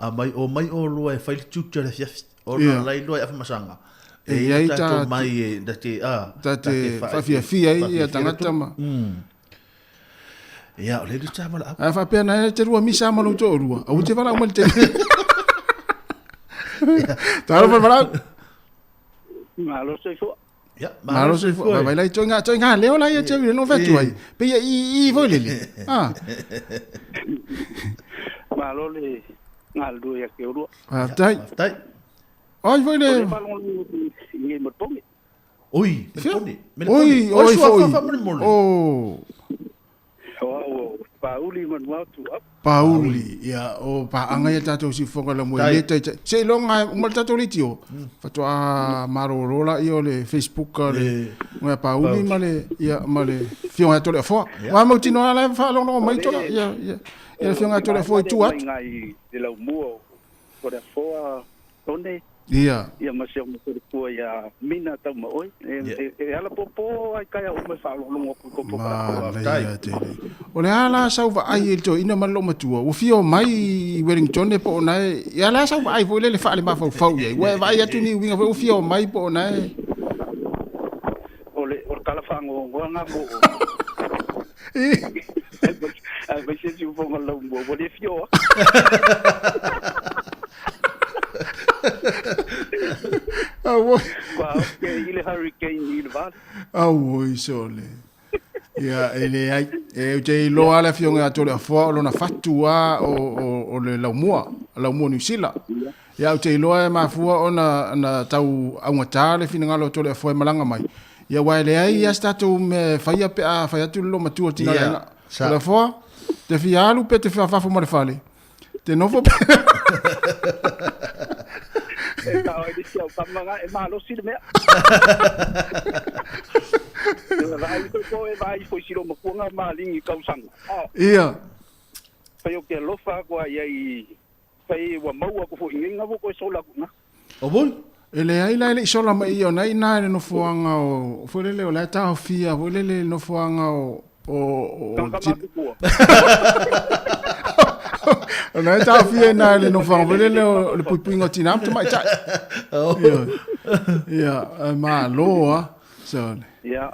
S18: a mai o lo e fa tu tere o lo lai lo e masanga
S15: e ai ta
S18: mai da te
S15: fa fia ia tangata ma
S18: ia o le tsa mala
S15: a fa pena te rua misa malo to rua o te vala mal te taro fa vala
S2: malo se fo
S18: ya
S15: malo se fo vai lai toinga leo lai e te no vetu ai pe i vo le
S2: malo le ngal do ya ke rua
S15: tai oi vo le
S2: ni mo tongi
S18: oi
S2: Pauli manuatu
S15: Pauli ya o pa anga ya tato si fonga la mo le te se longa mo tato li tio fato a marorola io le Facebook le mo Pauli male ya male fio ya to le fo wa mo tino la fa lo mai to ya fio ya to le fo tu at
S2: ngai de la mo ko le fo tonde
S15: ia
S2: ma se mo ko ya mina ta mo oi e ala popo ai kai o me fa lo ko
S15: o le ala sau va ai to ina malo matua o fio mai Wellington po na ya la sau va ai vo le fa le ma fa ye we vai atu ni winga o fio mai po na
S2: o kala fa ngo nga mo vai se si fo ngalo mo le fio que ile hurricane ile va
S15: oi sole ya ele ai e te lo ala fionga to le fo lo na fatua o le la mo New Zealand ya te lo e ma fu ona na tau anga tale fina ngalo to le fo malanga mai ya wa le ai ya sta to me faia pe a faia tu lo ma tu tina le fo te fialu pe te fa fo mo le fale te no fo
S2: Estaba diciendo, "Pamanga, es malo si me." Vai foi siro mo kunga malingi kausang.
S15: Ia.
S2: Fa yo ke lofa ko ai fai wa mau ko fo inga ko sola kuna.
S15: O boi. Ele ai la le sola mai yo nai na no fuanga o fo le o la ta fia fo le no fuanga o na ta fia na le no fuanga le le puipingo tinam tu mai ta. Ia ma loa so
S2: ya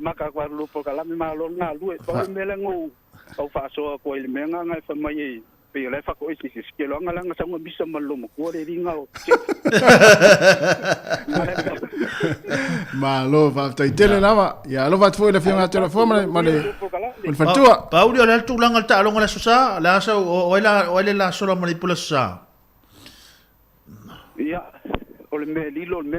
S2: maka kwa lu po kala mi malo na lu e pa melengo au fa so ko ile menga ngai fa mai pe le fa ko isi ke lo ngala nga sa mo bisa malo mo ko le ringa o
S15: malo fa tai tele lava ya lo va foi le fianga telefone male il fatua
S18: Pauli o le tu langa ta longa la sosa la sa o la sola mo le pula sa
S2: ya o le me lilo le me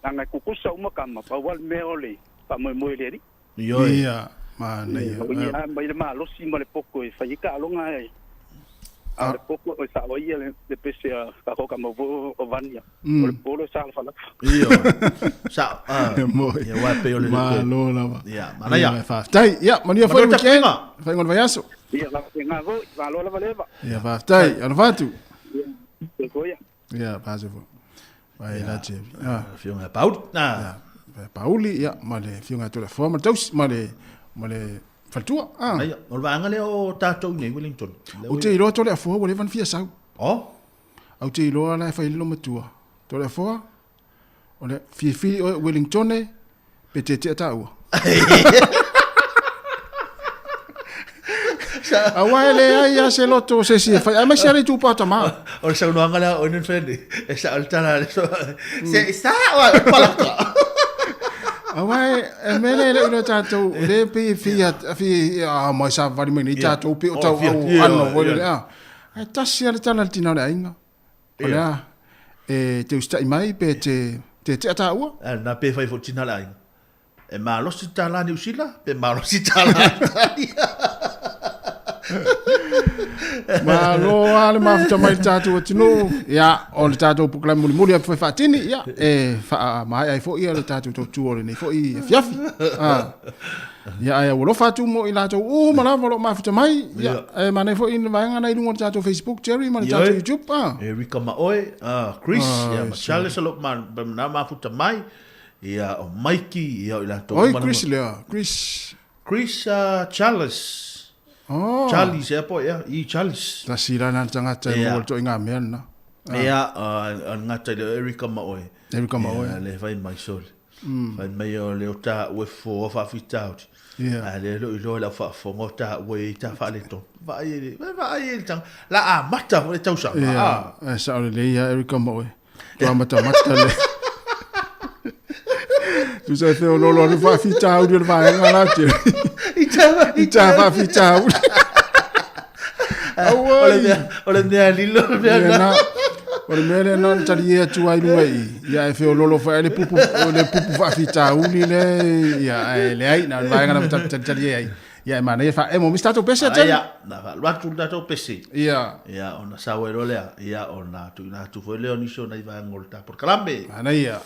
S2: nga nga kukusa uma kama pa wal me ole pa mo le ri
S15: ia ma nei
S2: ia mai le malo si mo le poko e fa ika longa e a le poko o sa o ia le pese ka ko kama vo o vania o le polo sa fa la
S18: ia sa ia wa pe ole
S15: ma lo la
S18: ia mana ia
S15: fa tai ia mania foi mo kenga fa ngon vai aso
S2: ia la nga go va lo la valeva
S15: ia fa tai ana fatu
S2: ia ko
S15: ia pasevo vai la che
S18: fiunga paut na
S15: pauli ia ma le fiunga to la forma tos ma le faltua
S18: ai o vanga le o tato nei Wellington
S15: o te iro to le fo o le van fia sau au te iro la fa lo matua to le fo o le fi o Wellington pe te tau awale ai se loto se si fa ai ma se ri tu pata ma
S18: o se no angala o nen fendi e sa altana se sa wa palaka
S15: awai mele le tato le pe fi ma sa vari meni tato pe o tau ano vole ai tasi ale tana tina le ainga ola te ustai mai pe te tau
S18: na pe fai fo tina le ainga e malo si tala ni usila pe malo si tala
S15: ma lo ale ma fta mai tato tino ya o le tato pukla muli muli fa fatini ya fa mai ai fo ia le tato to tuo le nei fo i fiafi ya ai wo lo fatu mo ila to ma la lo ma fta mai ya ma nei fo in ma nga nei lungo tato Facebook Jerry ma tato YouTube
S18: Erika Maoi Chris ya ma Charles lo man na ma fta mai ya o Mikey ya ila to Chris Charles Charlie se po ya Charles
S15: la sira na tanga mo to inga men na
S18: ya ngata le Erika Maoi le vai mai sol vai mai o le ota we fo fa fitout le lo la fa fo ngota we ta fa le to vai tang la mata le tau sa
S15: sa le ya Erika Maoi to mata le tu sai fe lo lo fa fitout le vai ngala te ita fa fitout
S18: ole mea lilo
S15: na ole mele non tali e tu ai lui ya e fe lo fa le pupu fa fitout ni le ya le ai na vai ngana tali ai ya ma ne fa mo mi stato pese te
S18: ya na va lo tu dato pese
S15: ya
S18: ona sa we lo le ya ona tu foi le oni so na va ngolta por calambe
S15: ana ya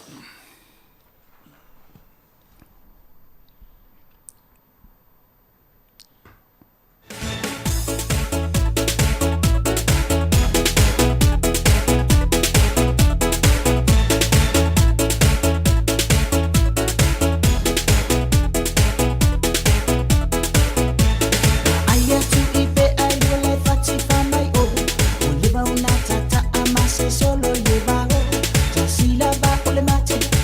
S4: Solo llevado, así la bajo le mate.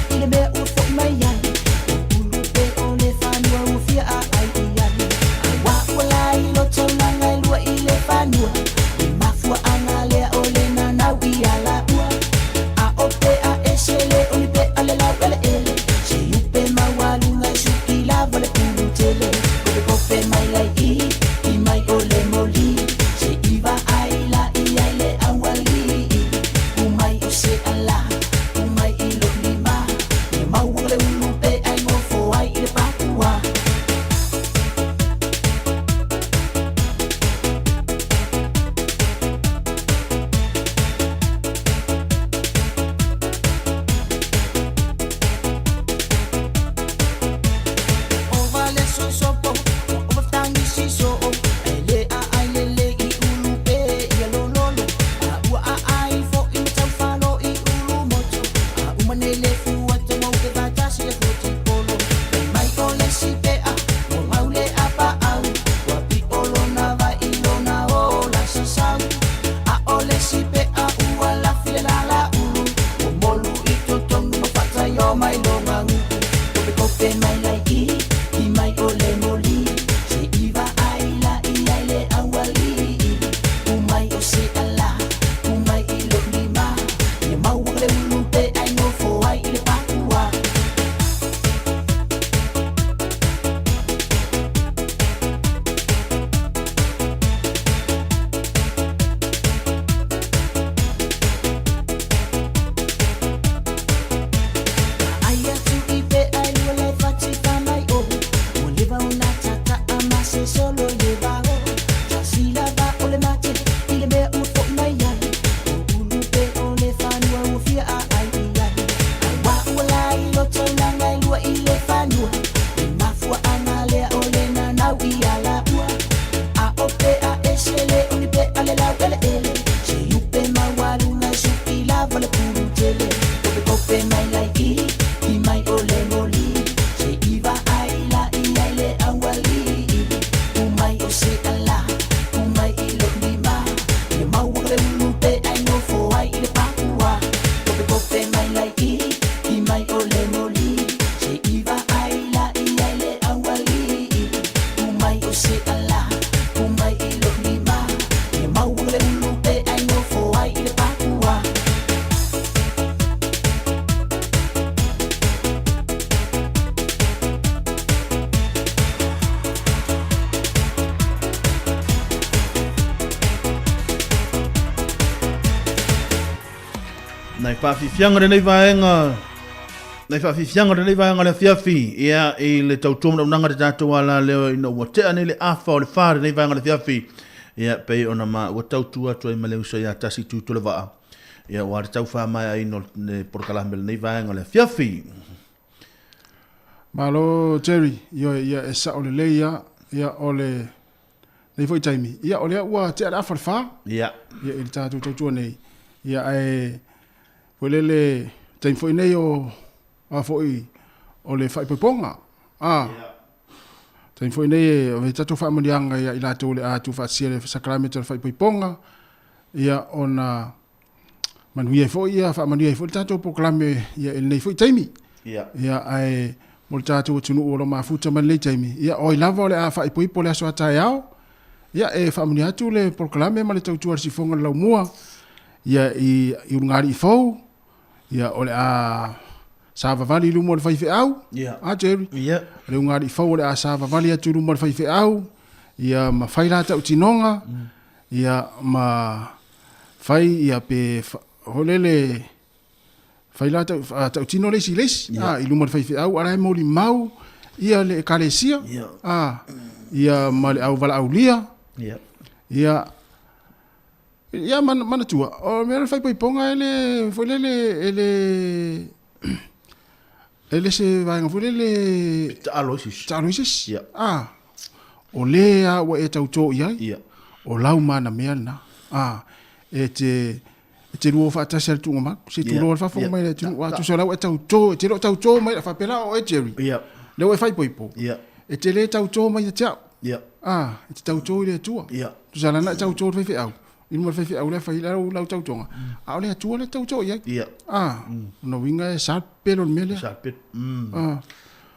S18: Nei whawhiwhianga re nei vaenga. Nei whawhiwhianga re nei vaenga le fiafi. Ia i le tautoma unanga te tātou ala leo ina ua tea nei le awha o le whare nei vaenga le fiafi. Ia pei ona ma ua tautua tua i maleu sa ia tasi tūtule waa. Ia ua re tau wha mai a ino ne porkalame le nei vaenga le fiafi.
S15: Malo Jerry, ia e sa o le leia, ia o le nei foi taimi. Ia o le ua te ara fa fa.
S18: Ia.
S15: Ia il tatu tautua nei. Ia e Welele taim foi nei o a foi o le fai poponga. Taim foi nei o tatu fa manianga ia ila tu le a tu fa sia le sakramento le fai poponga. Ia ona manuia foi ia fa manuia foi tatu proclame ia il nei foi taimi.
S18: Ia.
S15: Ia ai mo tatu tunu o lo mafuta man le taimi. Ia o lava le a fai poipo le aso ataiao. Ia e fa manuia tu le proclame ma le tautua si fonga la mua. Ia i ngari i fou. Ia ole a sava vali lumo le fai au.
S18: Ia.
S15: A Jerry.
S18: Ia.
S15: Le ngari fo ole a sava vali atu lumo le fai au. Ia ma fai la ta utinonga. Ia ma fai ia pe holele fai la ta utino le siles. Ah i lumo le fai au ara mo li mau. Ia le kalesia. Ah ia ma le au vala aulia.
S18: Ia.
S15: Ia ia mana tua o me fai poi ponga ele foi ele se vai foi ele Aloysius
S18: ia
S15: o le a wa e tau to ia o lau mana meana e te ruo fa ta sel tu ma se tu lo fa fo mai tu wa tu so lau e tau to mai fa pela o e Jerry
S18: ia
S15: le o fai poi po
S18: ia
S15: e te le tau to mai te
S18: ia
S15: e te tau to ile tua
S18: ia
S15: tu sala na tau to fe au il fai au le fai lau tau tonga a le tua le tau to ia no winga sa pelo mele
S18: sa pet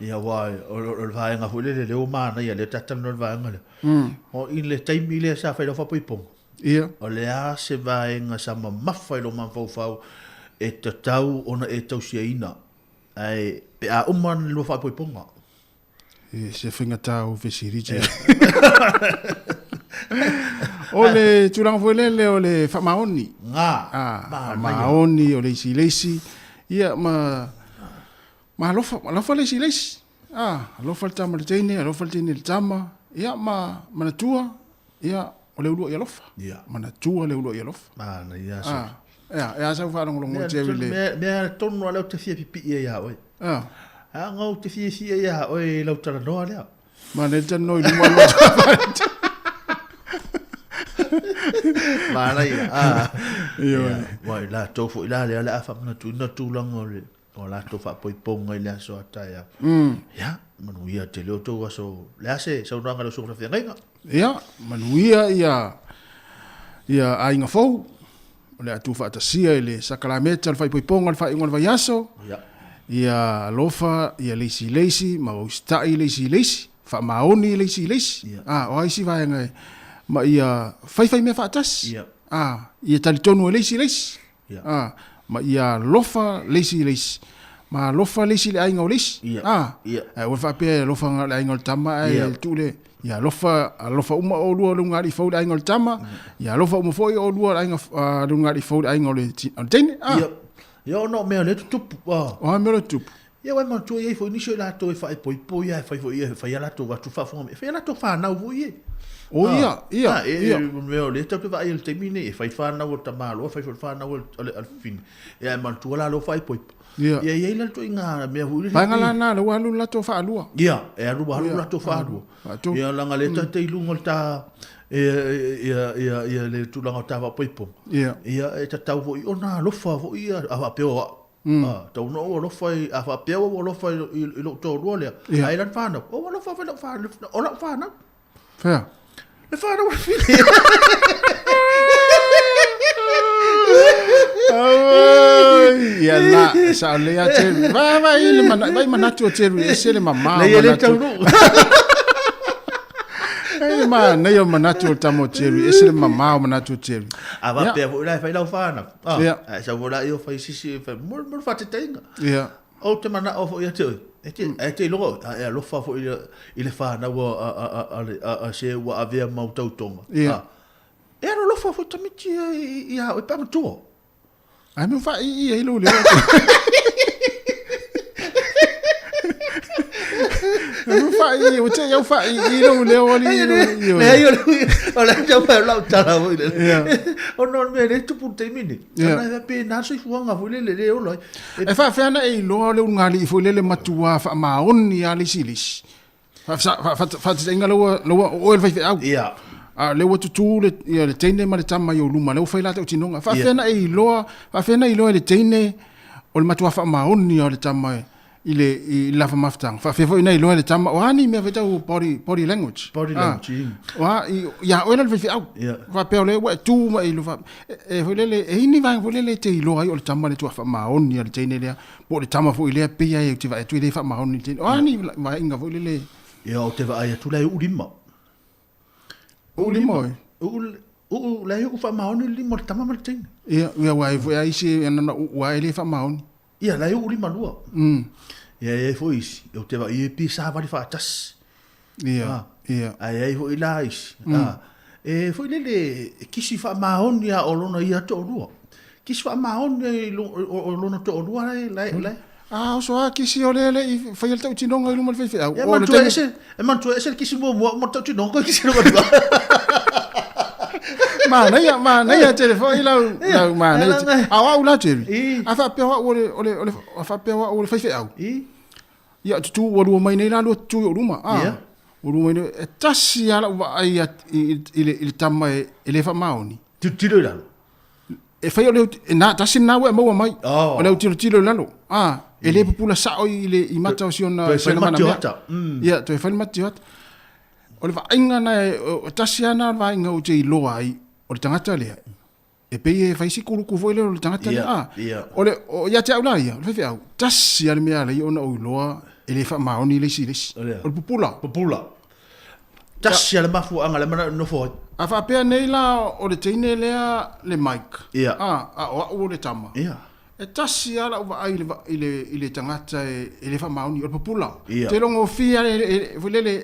S18: ia wai o vai nga fule le o mana ia le tatan no vai nga o in le taimi le sa fai lo fa poi pom
S15: ia
S18: o le a se vai nga sa ma fai lo man fau e te tau ona e tau sia ina ai pe a umman lo fa poi ponga
S15: e se finga tau fe sirije ole turang fuelele ole fa maoni maoni ole silesi ia ma lofa le silesi lofa tama le tene lofa tene le tama ia mana tua ia ole ulo ia lofa mana tua le ulo ia lofa
S18: na ia sa
S15: ia sa fa ngolo mo teve le
S18: me tonu ala te fia pipi ia oi ngau te fia ia oi lau tara no ala
S15: ma le tano i mo
S18: mana ia wai la tofu ila le ala fa na tu langole o la tofa poi ponga ile so ataya ya manuia te leo to so le ase so ranga lo so fia ngai
S15: ia manuia ia ainga fo le atu fa ta sia ile sakramento le fai poi ponga le fai ngol vai aso ia lofa ia leisi ma o stai leisi fa maoni leisi o ai si vai ngai ma ia fai me fatas ia talitonu leisi ma ia lofa leisi ma lofa leisi le ainga leisi o fa pe lofa le ainga tama tu le ia lofa uma o lua lunga di fo le ainga tama ia lofa uma fo o lua ainga lunga di fo le ainga le tene
S18: ia no me le tupu
S15: o me le tupu
S18: ia wai ma tu ia fo ni so la to fa po ia fa ia la to va tu fa fo fa la to fa na vo ia
S15: o ia
S18: me le to va il termine fa fa na o tamalo fa na o al fin ia ma tu la lo fa po ia la to inga me hu
S15: fa ngala na lo alu la to fa alu
S18: ia e alu la to fa alu ia la ngale ta ilungo ta ia le tu langa ta va po ia e ta tau vo ona lo fa vo ia a peo tau no o lo fai a fa peo o lo fai i lo to ro le ai lan fa no o lo fa o lo fa no
S15: fa
S18: le fa no
S15: ia la sa le a te vai vai manatu te ese le mama
S18: le le tau no
S15: ma na yo manatu tamo cherry ese mama manatu cherry
S18: ava pe vo la fa la fa na sa vo la yo fa si fa mo fa te tenga o te mana o fo ia te te lo lo fa fo ile fa na wo a se wa avea mau tau tonga lo fa fo te miti ia o pa tu
S15: Ai me fa I lo le. Não faz, eu faço, eu levo ali.
S18: Olha, já vai lá o tala foi. O não me ele tu puntei mini. Na pena se fuanga foi le o lo.
S15: E fa fana e lo le ngali foi le matua fa maoni ali silis. Fa tenga lo o el vai au.
S18: Ja.
S15: Le o tu le tene ma le tama yo luma le foi la te tinonga. Fa fana e lo le tene o le matua fa maoni o le tama il lava maftang fa fefo ina ilo le tama o ani me veta body language wa ya o le fe au fa pe le wa tu ma ilo fa e ho le ini va ho le te ilo ai o le tama le tu fa ma on ni le tene le po le tama fo ile pe ya e tu va tu le fa ma on ni o ani va inga fo le
S18: ya o te va ai tu le ulima o le o fa ma on ni mo tama ma tene
S15: ya wa fo ai se na wa ile fa ma on
S18: ia la ulima lua ia foi isi eu te va ia pisa va fa tas
S15: ia
S18: ai foi la is foi le kisi fa maon ia olona ia to lua kisi fa maon olona to lua la
S15: so kisi ole le fa il tau tinonga i luma fe fe
S18: o man tu ese kisi mo tau tinonga kisi no
S15: mana ia telefone la mana awa ula tiri afa pe wa ole afa pe wa ole fe au ia tu o mai nei la lo tu o ruma o ruma ne tasi ala ai ile tama ele fa maoni
S18: tu tiro la
S15: e fa ole na tasi na wa mo mai ole tiro la lo ele popula sa o ile I mata o siona
S18: fa mana
S15: ia to fa mata ole va inga na tasi ana va inga o te lo ai o le tangata lea e pe e faisi kuru kufo ile o le tangata lea ole o ia te au la ia le fe au tasi ale mea le ona o loa ele fa maoni le siles o popula
S18: tasi ale mafu anga le mana no fo
S15: a fa pe nei la o le teine lea le mic o le tama e tasi ala uva ai ile tangata ele fa maoni o popula te longo fia le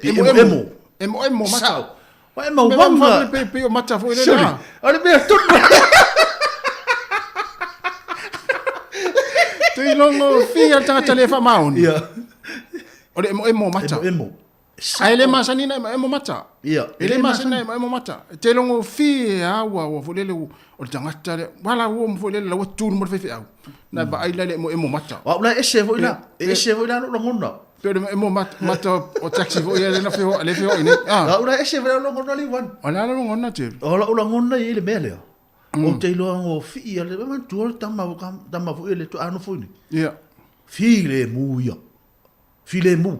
S15: emo mata
S18: Wa mo wanga
S15: pe o mata fo ile la.
S18: Ole be tu.
S15: Tu longo fia tata le fa maun.
S18: Ia.
S15: Ole emo mata.
S18: Emo.
S15: Ai le masani na emo mata.
S18: Ia.
S15: Ele masani na emo mata. Te longo fia wa fo le o tangata le wala wo mo fo le la tu mo fe au. Na ba ai le emo mata.
S18: Wa la ese fo ila. Ese fo ila no ngona.
S15: Pero emo mata o taxi fo ile na fe le fe ine.
S18: Ora ese vero lo ngona li wan.
S15: Ona lo ngona te.
S18: Ola ngona ile mele. O te lo ngo fi ile ma tu tama fo ile tu anu fo ni.
S15: Ia.
S18: Fi le mu ya. Fi le mu.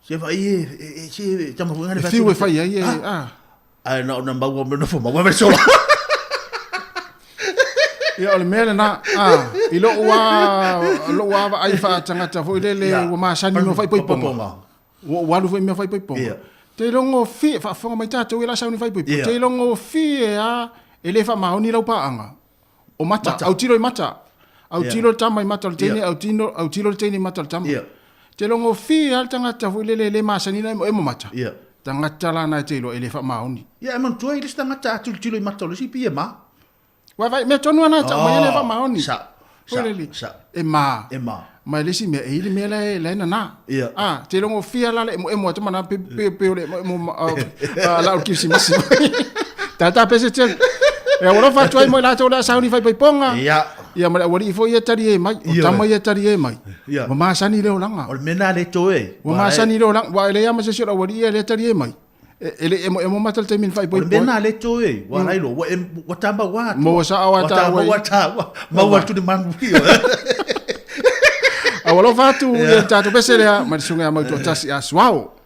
S18: Se va se tama fo ngale
S15: fa. Fi we fa ia
S18: Ai na ba wo no fo ma wa so.
S15: Ia ole mele na ilo wa ai fa tangata fo ile le wa ma sani no fai poiponga wa lu fai me fai poiponga te longo fi fa fonga mai tata ila sa ni fai poiponga te longo fi ele fa ma oni lau pa anga o mata au tiro mata au tiro tama i mata tene au tiro tene mata tama te longo fi al tangata fo ile le ma sani na e mo mata tangata la na te lo ele fa ma oni
S18: ia man tu ile tangata tu tiro mata lo si pi ma
S15: wa vai me tonu ana ta mai le fa maoni
S18: sa
S15: e ma mai le si me e le me le na te longo fia la le mo te mana pe le mo la o kisi masi tata pese te e ora fa tu mo la to la sauni fai pe ponga ia ma wali fo ia tari e mai o tama ia tari e mai wa ma sani le olanga
S18: o mena le to
S15: wa ma sani le olanga wa le ya ma se sura wali le tari e mai ele emo matal te min fai boy
S18: bena le to wa railo wa tamba wa
S15: mo sa awata
S18: ma wa tu de man
S15: awalo fatu ya tatu pesele ya madisunga ya mai to tasi aswao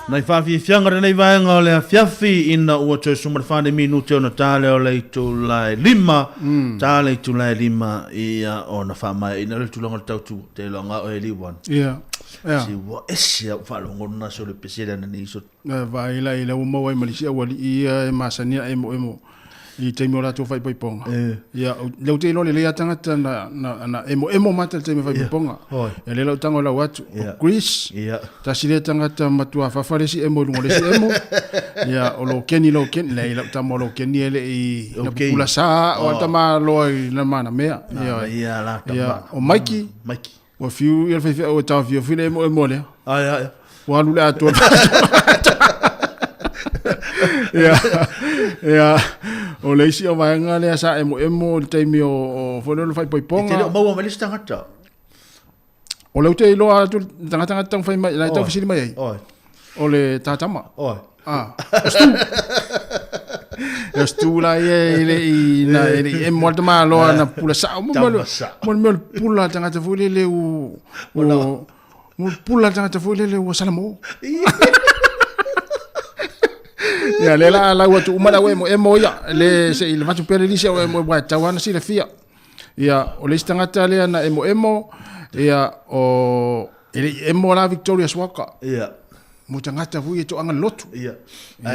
S18: Nai whawhi whianga nei vaenga o lea whiawhi ina ua tue sumar whane minu te ona tāle o lei tu lai lima. Tāle tu lai lima ia o na whamai ina le tulanga tautu te longa o e liwan.
S15: Ia.
S18: Si wa esi au whalongo na so le pesera na ni iso.
S15: Vaila ila umawai malisia wali ia e masania emo. I te mo rato fai ponga. Ia leu te lole le tangata na emo mata te me fai ponga. Ia le lau tango lau atu. Greece. Ia. Ta sile tangata matua fafaresi emo lungolesi emo. Ia o lo keni le lau tamo lo keni ele i pula sa o tama lo na mana mea.
S18: Ia la tama.
S15: Ia o Mikey. O fiu ia fai o ta fiu le emo le.
S18: Ai.
S15: Wa lu le atu. Ia. O leisi o vaenga lea sa emo le teimi o whanelo fai poiponga.
S18: Te leo maua malisi tangata?
S15: O leu te iloa tangata tang fai mai, lai tau fisiri mai ei. O le tātama.
S18: Oi.
S15: Stu. Ya stula ile e mo te malo na pula sa mo pula tanga te fule le mo pula tanga te fule le o salamo. Ya le la watu umala we mo emo ya le se il vatu pere lise o mo wa tawana si le fia. Ya o le stangata le na emo ya o ele emo la Victoria Swaka.
S18: Ya.
S15: Mo tangata fu to anga lotu.
S18: Ya.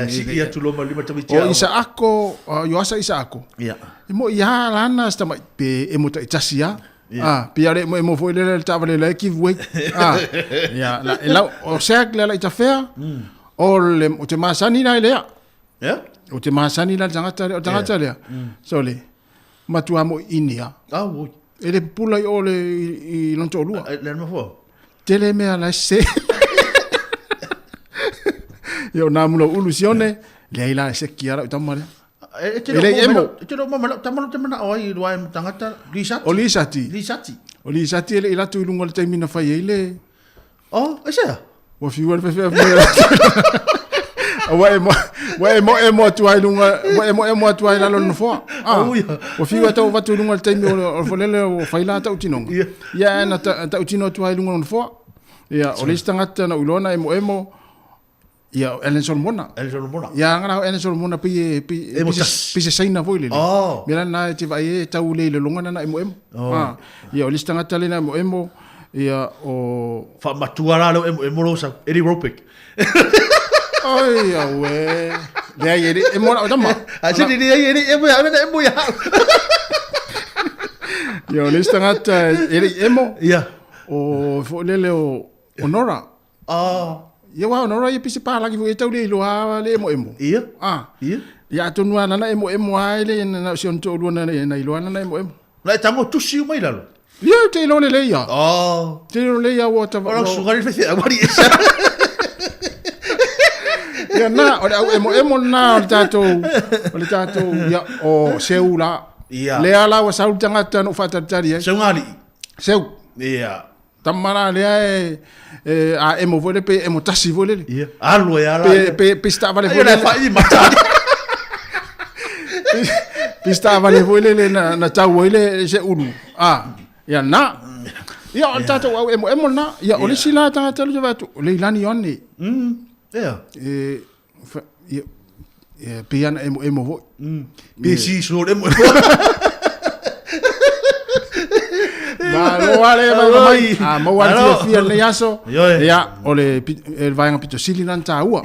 S18: Si ia tu loma lima tawi
S15: o isa ako yo asa isa ako.
S18: Ya.
S15: Mo ya lana sta mai pe emo ta itasia. Piare mo foi le tavale le ki voi. Ya la o sek le la itafea. O le o te masani na ile ya.
S18: Ya.
S15: O te masani na tangata le. So le matua mo inia.
S18: Ah wo.
S15: Ele pula o le I lonto lua.
S18: Le no fo.
S15: Tele me ala se. Yo na mulo ulusione le ila se kiara utamare.
S18: Ele emo. Tiro mama tamalo te mana oi ruai tangata lisati. O lisati ele ila tu lungo le taimina fai ele. Oh, esa. Wa fi wa fe. Wa emo tu ai lunga, wa emo tu ai la lon fo. Wa fi wa tu lungo le taimi o folele o faila ta utinong. Ya na ta utino tu ai lunga lon fo. Ya o listangata na ulona emo. Ya Ellen Solomona. Ya ngara Ellen Solomona pi se saina voile. Mira na te vai tau le longa na emo. Ya o listanga tale na emo ya o fa matuara lo emo rosa eri ropic. Ai ya we. Ya eri emo na tama. Ase di eri emo ya. Ya o listanga eri emo. Ya. O fo lele o Nora. Ya wa no rai pisi pa lagi foi tau le lo ha le emo. Ia. Ia. Ya tonu ana na emo ai le na sion to lu na na ilo ana na emo. La tango tusi mai lalo. Ia te lo le ya. Te lo le ya wa ta. Ora sugar fe amari esa. Ya na o emo na tato ya o seula. Ia. Le ala wa sau tanga tanu fata tari. Seu ngali. Seu. Ia. Tamara le a emo vole pe emo tasi vole. Ia. Alo ya la. Pe sta vale vole. Ia fa I matani. Pe sta vale vole le na tau ile se ulu. Ya na. Ya tato emo na ya ole sila tanga telu vatu. Le lani yoni. Ya. Ya pe yana emo vo. Pe si so emo. Malo vale mai. Mo wali fia le yaso. Ya ole el vainga pito silinan taua.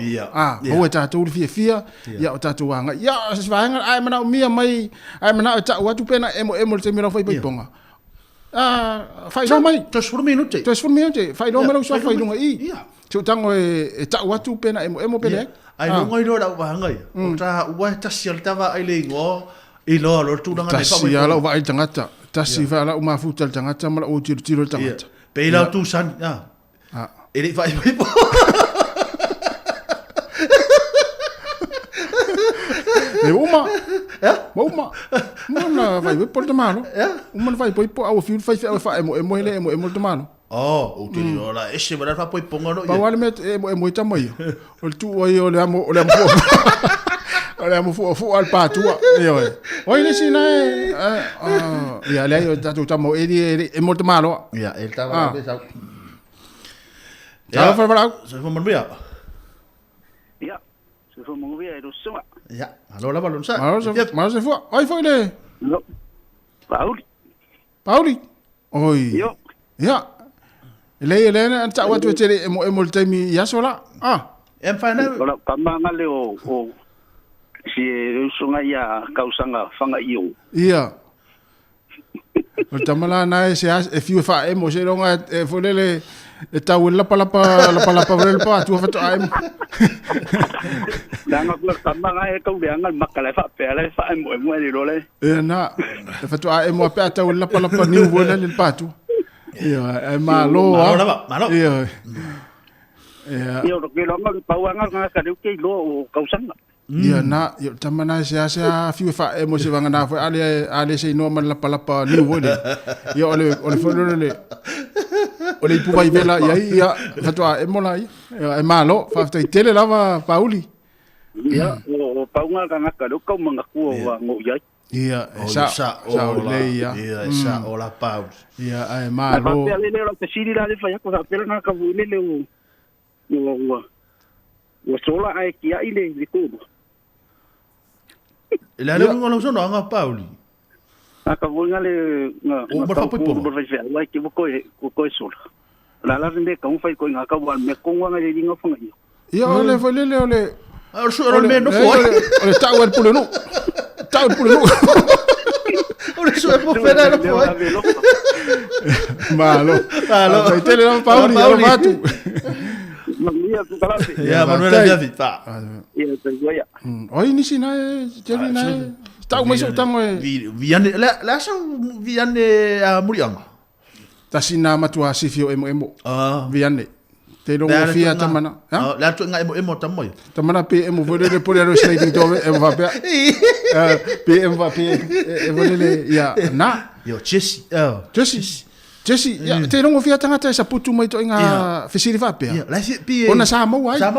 S18: Mo eta tu fia. Ya o tatu wanga. Ya vainga ai mana mia mai. Ai mana ta watu pena emo te mira foi ponga. Fai no mai. Tos por minuto. Fai no melo so fai lunga I. Tu tango e ta watu pena emo pele. Ai no ngai ro da wanga. O ta wa ta sil tava ai le ngo. I lo tu nga ne fa. Ya lo vai tangata. Tasi fa la uma futa tangata mala o tiro tangata. Pe la tu san ya. Ele vai po. E uma. Uma. Uma vai po de mano. Uma vai po au fiu fa emo ele de mano. O tiro la esse vai fa po ponga no. Pa wale met emo tamai. O tu o le amo Olha mo fu al patua. Oi le sina ya le yo tatu tamo e molto malo. Ya, el tava pesado. Ya, se fue mal Ya. Se fue muy bien, lo suma. Ya, allora la balonza. Ma se fue. Oi foi le. No. Pauli. Oi. Yo. Ya. Le na ta watu tere e molto mi ya sola. Em fa na. Ola kamanga le o si sunga ia kausanga fanga iu. Ia. O tamala na e fiu fa emo se longa e folele e tau la pala vrel pa tu fa to ai. Danga ku tamanga e kau de angal makala fa pe ala fa emo ni role. E na e fa to ai emo pe tau la pala ni vola le patu. Ia e malo. Malo. Ia. Ia ro ke longa pauanga nga ka de ke lo kausanga. Ia na yo tamana sia fiu fa emo se vanga na foi ale se no man la pala ni vole. Yo ole folole. Ole pu vai vela ia fa to emo la ia e malo fa tele lava Pauli. Ia o
S2: o paunga ka ngaka do ka manga ku wa ngo yai
S15: ia sa o le ia
S18: sa o la pau
S15: ia ai malo
S2: pa le le te siri la le fa ya ko sa pela ngaka vu le o sola ai ki ai le ku
S18: la le ngo so no nga pauli
S2: aka vu ngale
S18: o ba pa po
S2: ba fa wa ki ko sola la rende ka un fai ko ngaka wa me ko nga le dinga fa ngai
S15: ia le fa le
S18: o so o me no foi
S15: o tau el pulo no tau el pulo no
S18: o le so e po fera no foi
S15: malo ai tele no pauli o matu
S2: mamia tu kala
S18: ya manuela ya vita
S2: ia te goia
S15: oi ni sina jeli na tau mai so tango
S18: viane la so viane a murianga
S15: ta sina matua sifio emo viane te lo fia tamana
S18: ha la tu nga emo tamoy
S15: tamana pe emo vole le pole ro sliding to emo va pe emo va pe vole ya na
S18: yo Jesse
S15: ya te lo fia tanga te sa putu mai to inga fisiri va pe
S18: la pe
S15: ona sa mo wai
S18: la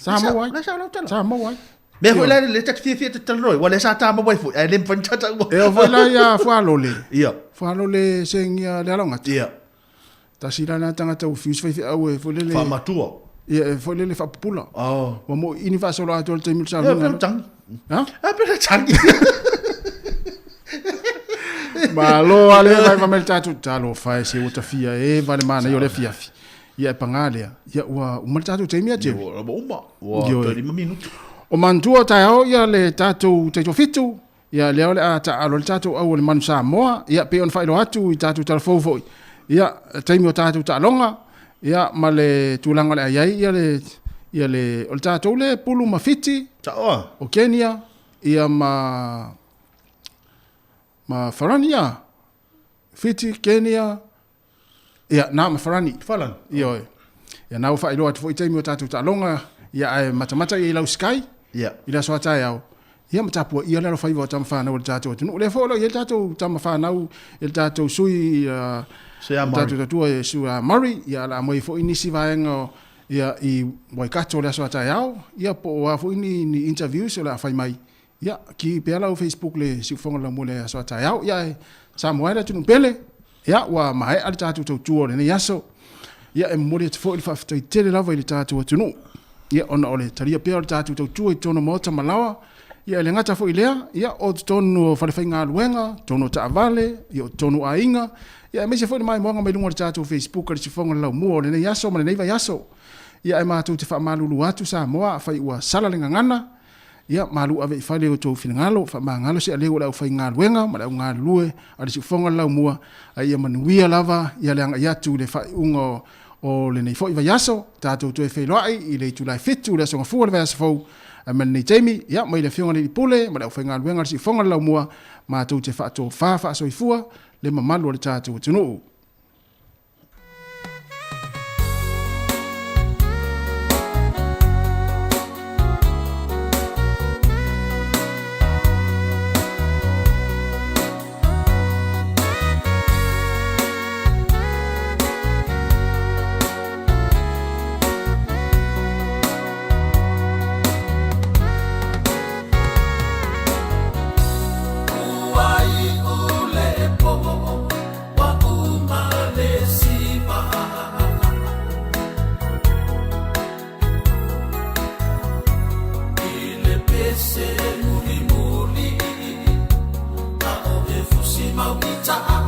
S18: sa mo wai me foi la le tak fia te taloi wala sa ta mo wai fu le fancha ta
S15: e vola ya fualole
S18: ia
S15: fualole sengia le longa
S18: ia
S15: ta sira na tanga tau fius fai au e fo lele
S18: fa matua
S15: ia fo lele fa pula wa mo ini fa solo atol te milsa
S18: ha pera changi
S15: malo ale vai va mel tatu talo fa se uta fia e vale mana yo le fia ia pangale ia wa umal tatu te mia te
S18: wa wa 30 minutos
S15: o mantua tao ia le tatu te fitu ia le ole a ta alo tatu au le manu sa moa ia pe on fa lo atu tatu telefofo ia taimi o tātou tālonga, ia ma le tūlanga le aiai, ia le o le tātou le pulu mawhiti, o Kenya, ia ma Farani, ia, Fiti, Kenya, ia nā ma Farani, ia oi, ia nau wha iloa tufu i taimi o tātou tālonga, ia ai matamata i lau sky, i la soa tai au, ia matapua, ia lero whaiva o tama whanau o le tātou atunu, le wholo, ia le tātou tama whanau, ia le tātou sui, tatu e sua Murray ia la moi fo inisi vaenga ia i Waikato le so tai au ia po wa fo ini ni interviews la fai mai ia ki pe ala o Facebook le si fonga la mole so tai au ia Samuel tu pele ia wa mai al tatu tu le ia so ia e mole fo il fa tele la vai tatu tu ia ona ole taria pe al tatu tu e tono mota malawa ia le ngata fo ilea ia o tonu fa le fainga luenga tono ta vale ia tonu ainga ia me se foi mai monga mai lunga tatu Facebook le sifonga la mo le ia so ma le ia so ia e matu te fa malulu atu sa moa fa ua sala le ngana ia malu ave fa le to finangalo fa mangalo se le o fa ngal wenga ma le ngal lue ale sifonga la mo ia manuia lava ia le anga tu le fa ungo o le nei foi va yaso tatu to e fe loi i le tu lai fitu le so fu le va so men ni Jamie ia mai le finga ni pule ma le fa ngal wenga sifonga la mo ma tu te fa to fa so i fua le mamalu le tatu tunu
S4: Mauita